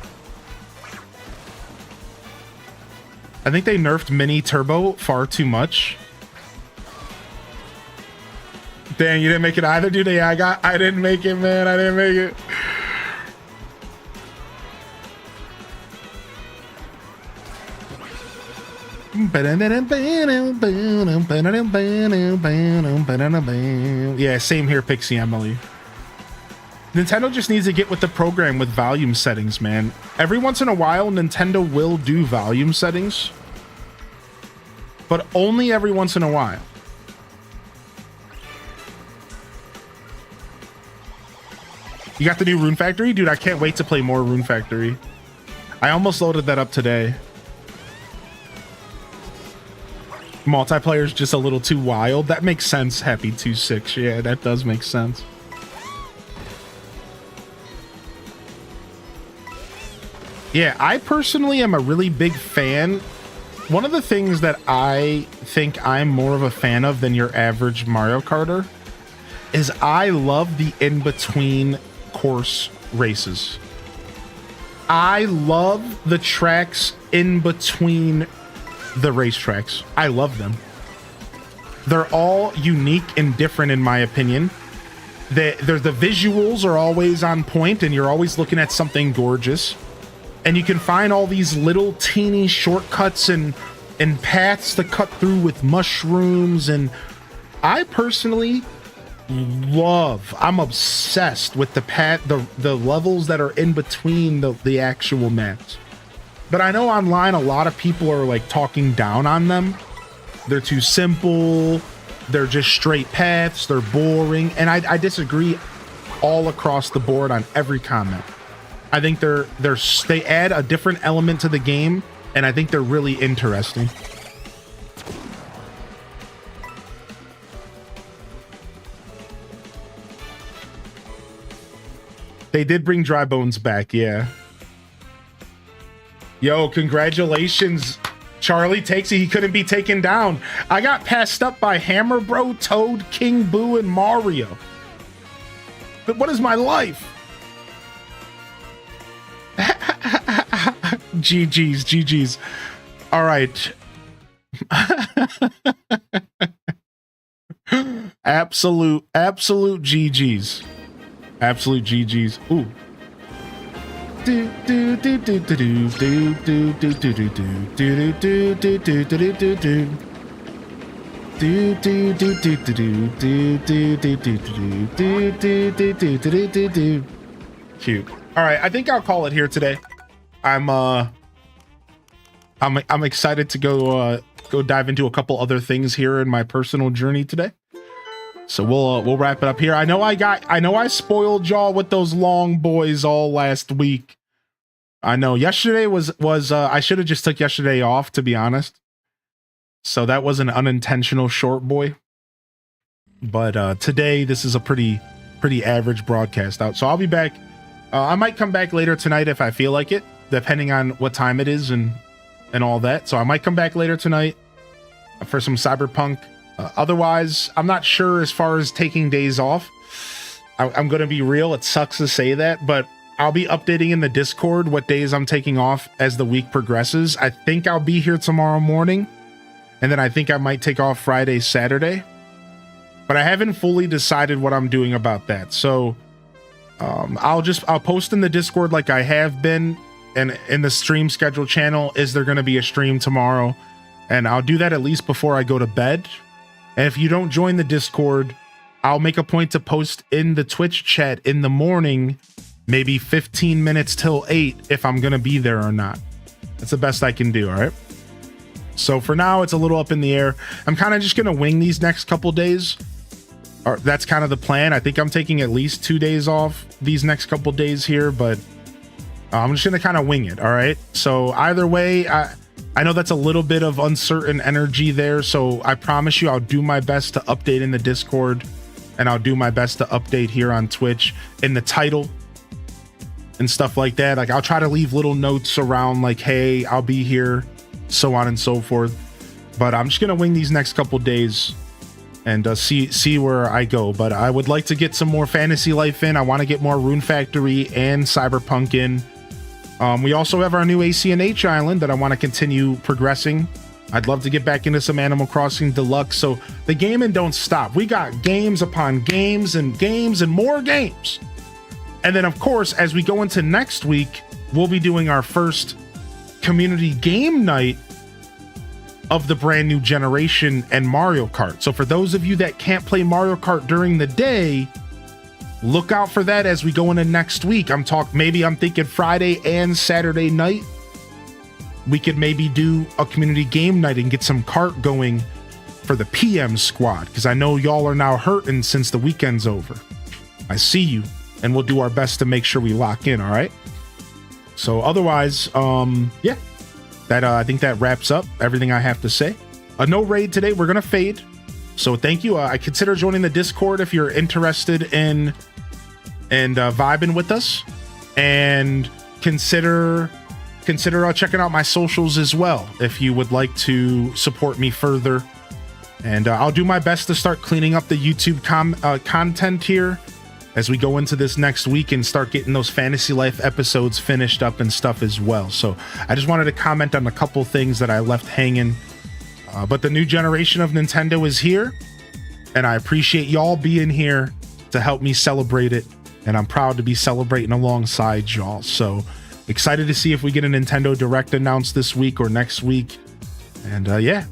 I think they nerfed Mini Turbo far too much. Dang, you didn't make it either, dude. Yeah, I didn't make it, man. I didn't make it. Yeah, same here, Pixie Emily. Nintendo just needs to get with the program with volume settings, man. Every once in a while, Nintendo will do volume settings, but only every once in a while. You got the new Rune Factory? Dude, I can't wait to play more Rune Factory. I almost loaded that up today. Multiplayer's just a little too wild. That makes sense, Happy26. Yeah, that does make sense. Yeah, I personally am a really big fan. One of the things that I think I'm more of a fan of than your average Mario Karter is I love the in-between course races. I love the tracks in between the racetracks. I love them. They're all unique and different in my opinion. The visuals are always on point and you're always looking at something gorgeous. And you can find all these little teeny shortcuts and paths to cut through with mushrooms. And I personally I'm obsessed with the levels that are in between the actual maps. But I know online a lot of people are like talking down on them. They're too simple. They're just straight paths. They're boring. And I disagree all across the board on every comment. I think they add a different element to the game, and I think they're really interesting. They did bring Dry Bones back, yeah. Yo, congratulations. Charlie takes it. He couldn't be taken down. I got passed up by Hammer Bro, Toad, King Boo, and Mario. But what is my life? GG's. All right. Absolute GG's. Absolute GG's. Ooh. Cute. All right, I think I'll call it here today. I'm excited to go dive into a couple other things here in my personal journey today. So we'll wrap it up here. I know I spoiled y'all with those long boys all last week. I know yesterday was I should have just took yesterday off, to be honest. So that was an unintentional short boy. But today this is a pretty average broadcast out. So I'll be back. I might come back later tonight if I feel like it, depending on what time it is and all that. So I might come back later tonight for some Cyberpunk. Otherwise, I'm not sure as far as taking days off. I'm going to be real. It sucks to say that, but I'll be updating in the Discord what days I'm taking off as the week progresses. I think I'll be here tomorrow morning, and then I think I might take off Friday, Saturday. But I haven't fully decided what I'm doing about that. So I'll post in the Discord like I have been, and in the stream schedule channel, is there going to be a stream tomorrow? And I'll do that at least before I go to bed. And if you don't join the Discord, I'll make a point to post in the Twitch chat in the morning, maybe 15 minutes till 8, if I'm going to be there or not. That's the best I can do, all right? So for now, it's a little up in the air. I'm kind of just going to wing these next couple days. Or that's kind of the plan. I think I'm taking at least 2 days off these next couple days here, but I'm just going to kind of wing it, all right? So either way, I know that's a little bit of uncertain energy there, so I promise you I'll do my best to update in the Discord, and I'll do my best to update here on Twitch in the title and stuff like that. Like, I'll try to leave little notes around like, hey, I'll be here, so on and so forth. But I'm just gonna wing these next couple days and see where I go. But I would like to get some more Fantasy Life in. I want to get more Rune Factory and Cyberpunk in. We also have our new ACNH island that I want to continue progressing. I'd love to get back into some Animal Crossing Deluxe. So the gaming don't stop. We got games upon games and more games. And then, of course, as we go into next week, we'll be doing our first community game night of the brand new generation and Mario Kart. So for those of you that can't play Mario Kart during the day, look out for that as we go into next week. I'm thinking Friday and Saturday night. We could maybe do a community game night and get some Kart going for the PM squad, because I know y'all are now hurting since the weekend's over. I see you, and we'll do our best to make sure we lock in, all right? So otherwise, yeah, I think that wraps up everything I have to say. No raid today. We're going to fade. So thank you. I consider joining the Discord if you're interested in vibing with us, and consider checking out my socials as well if you would like to support me further. And I'll do my best to start cleaning up the YouTube content here as we go into this next week and start getting those Fantasy Life episodes finished up and stuff as well. So I just wanted to comment on a couple things that I left hanging. But the new generation of Nintendo is here, and I appreciate y'all being here to help me celebrate it. And I'm proud to be celebrating alongside y'all. So excited to see if we get a Nintendo Direct announced this week or next week. And yeah,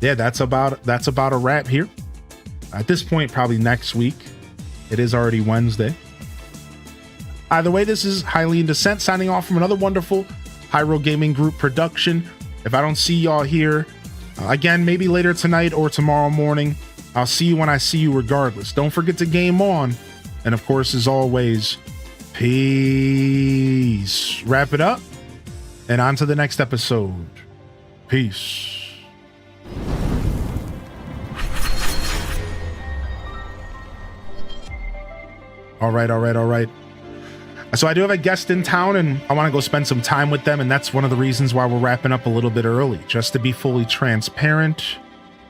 that's about a wrap here. At this point, probably next week. It is already Wednesday. Either way, this is Highly in Descent signing off from another wonderful Hyrule Gaming Group production. If I don't see y'all here, again, maybe later tonight or tomorrow morning, I'll see you when I see you regardless. Don't forget to game on. And of course, as always, peace. Wrap it up and on to the next episode. Peace. All right. So I do have a guest in town, and I want to go spend some time with them, and that's one of the reasons why we're wrapping up a little bit early. Just to be fully transparent,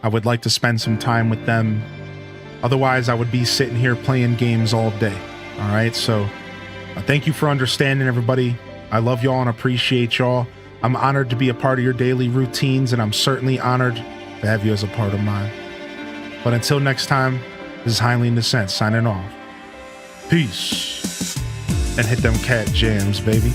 I would like to spend some time with them. Otherwise, I would be sitting here playing games all day. All right, so thank you for understanding, everybody. I love y'all and appreciate y'all. I'm honored to be a part of your daily routines, and I'm certainly honored to have you as a part of mine. But until next time, this is Highly in Descent signing off. Peace. And hit them cat jams, baby.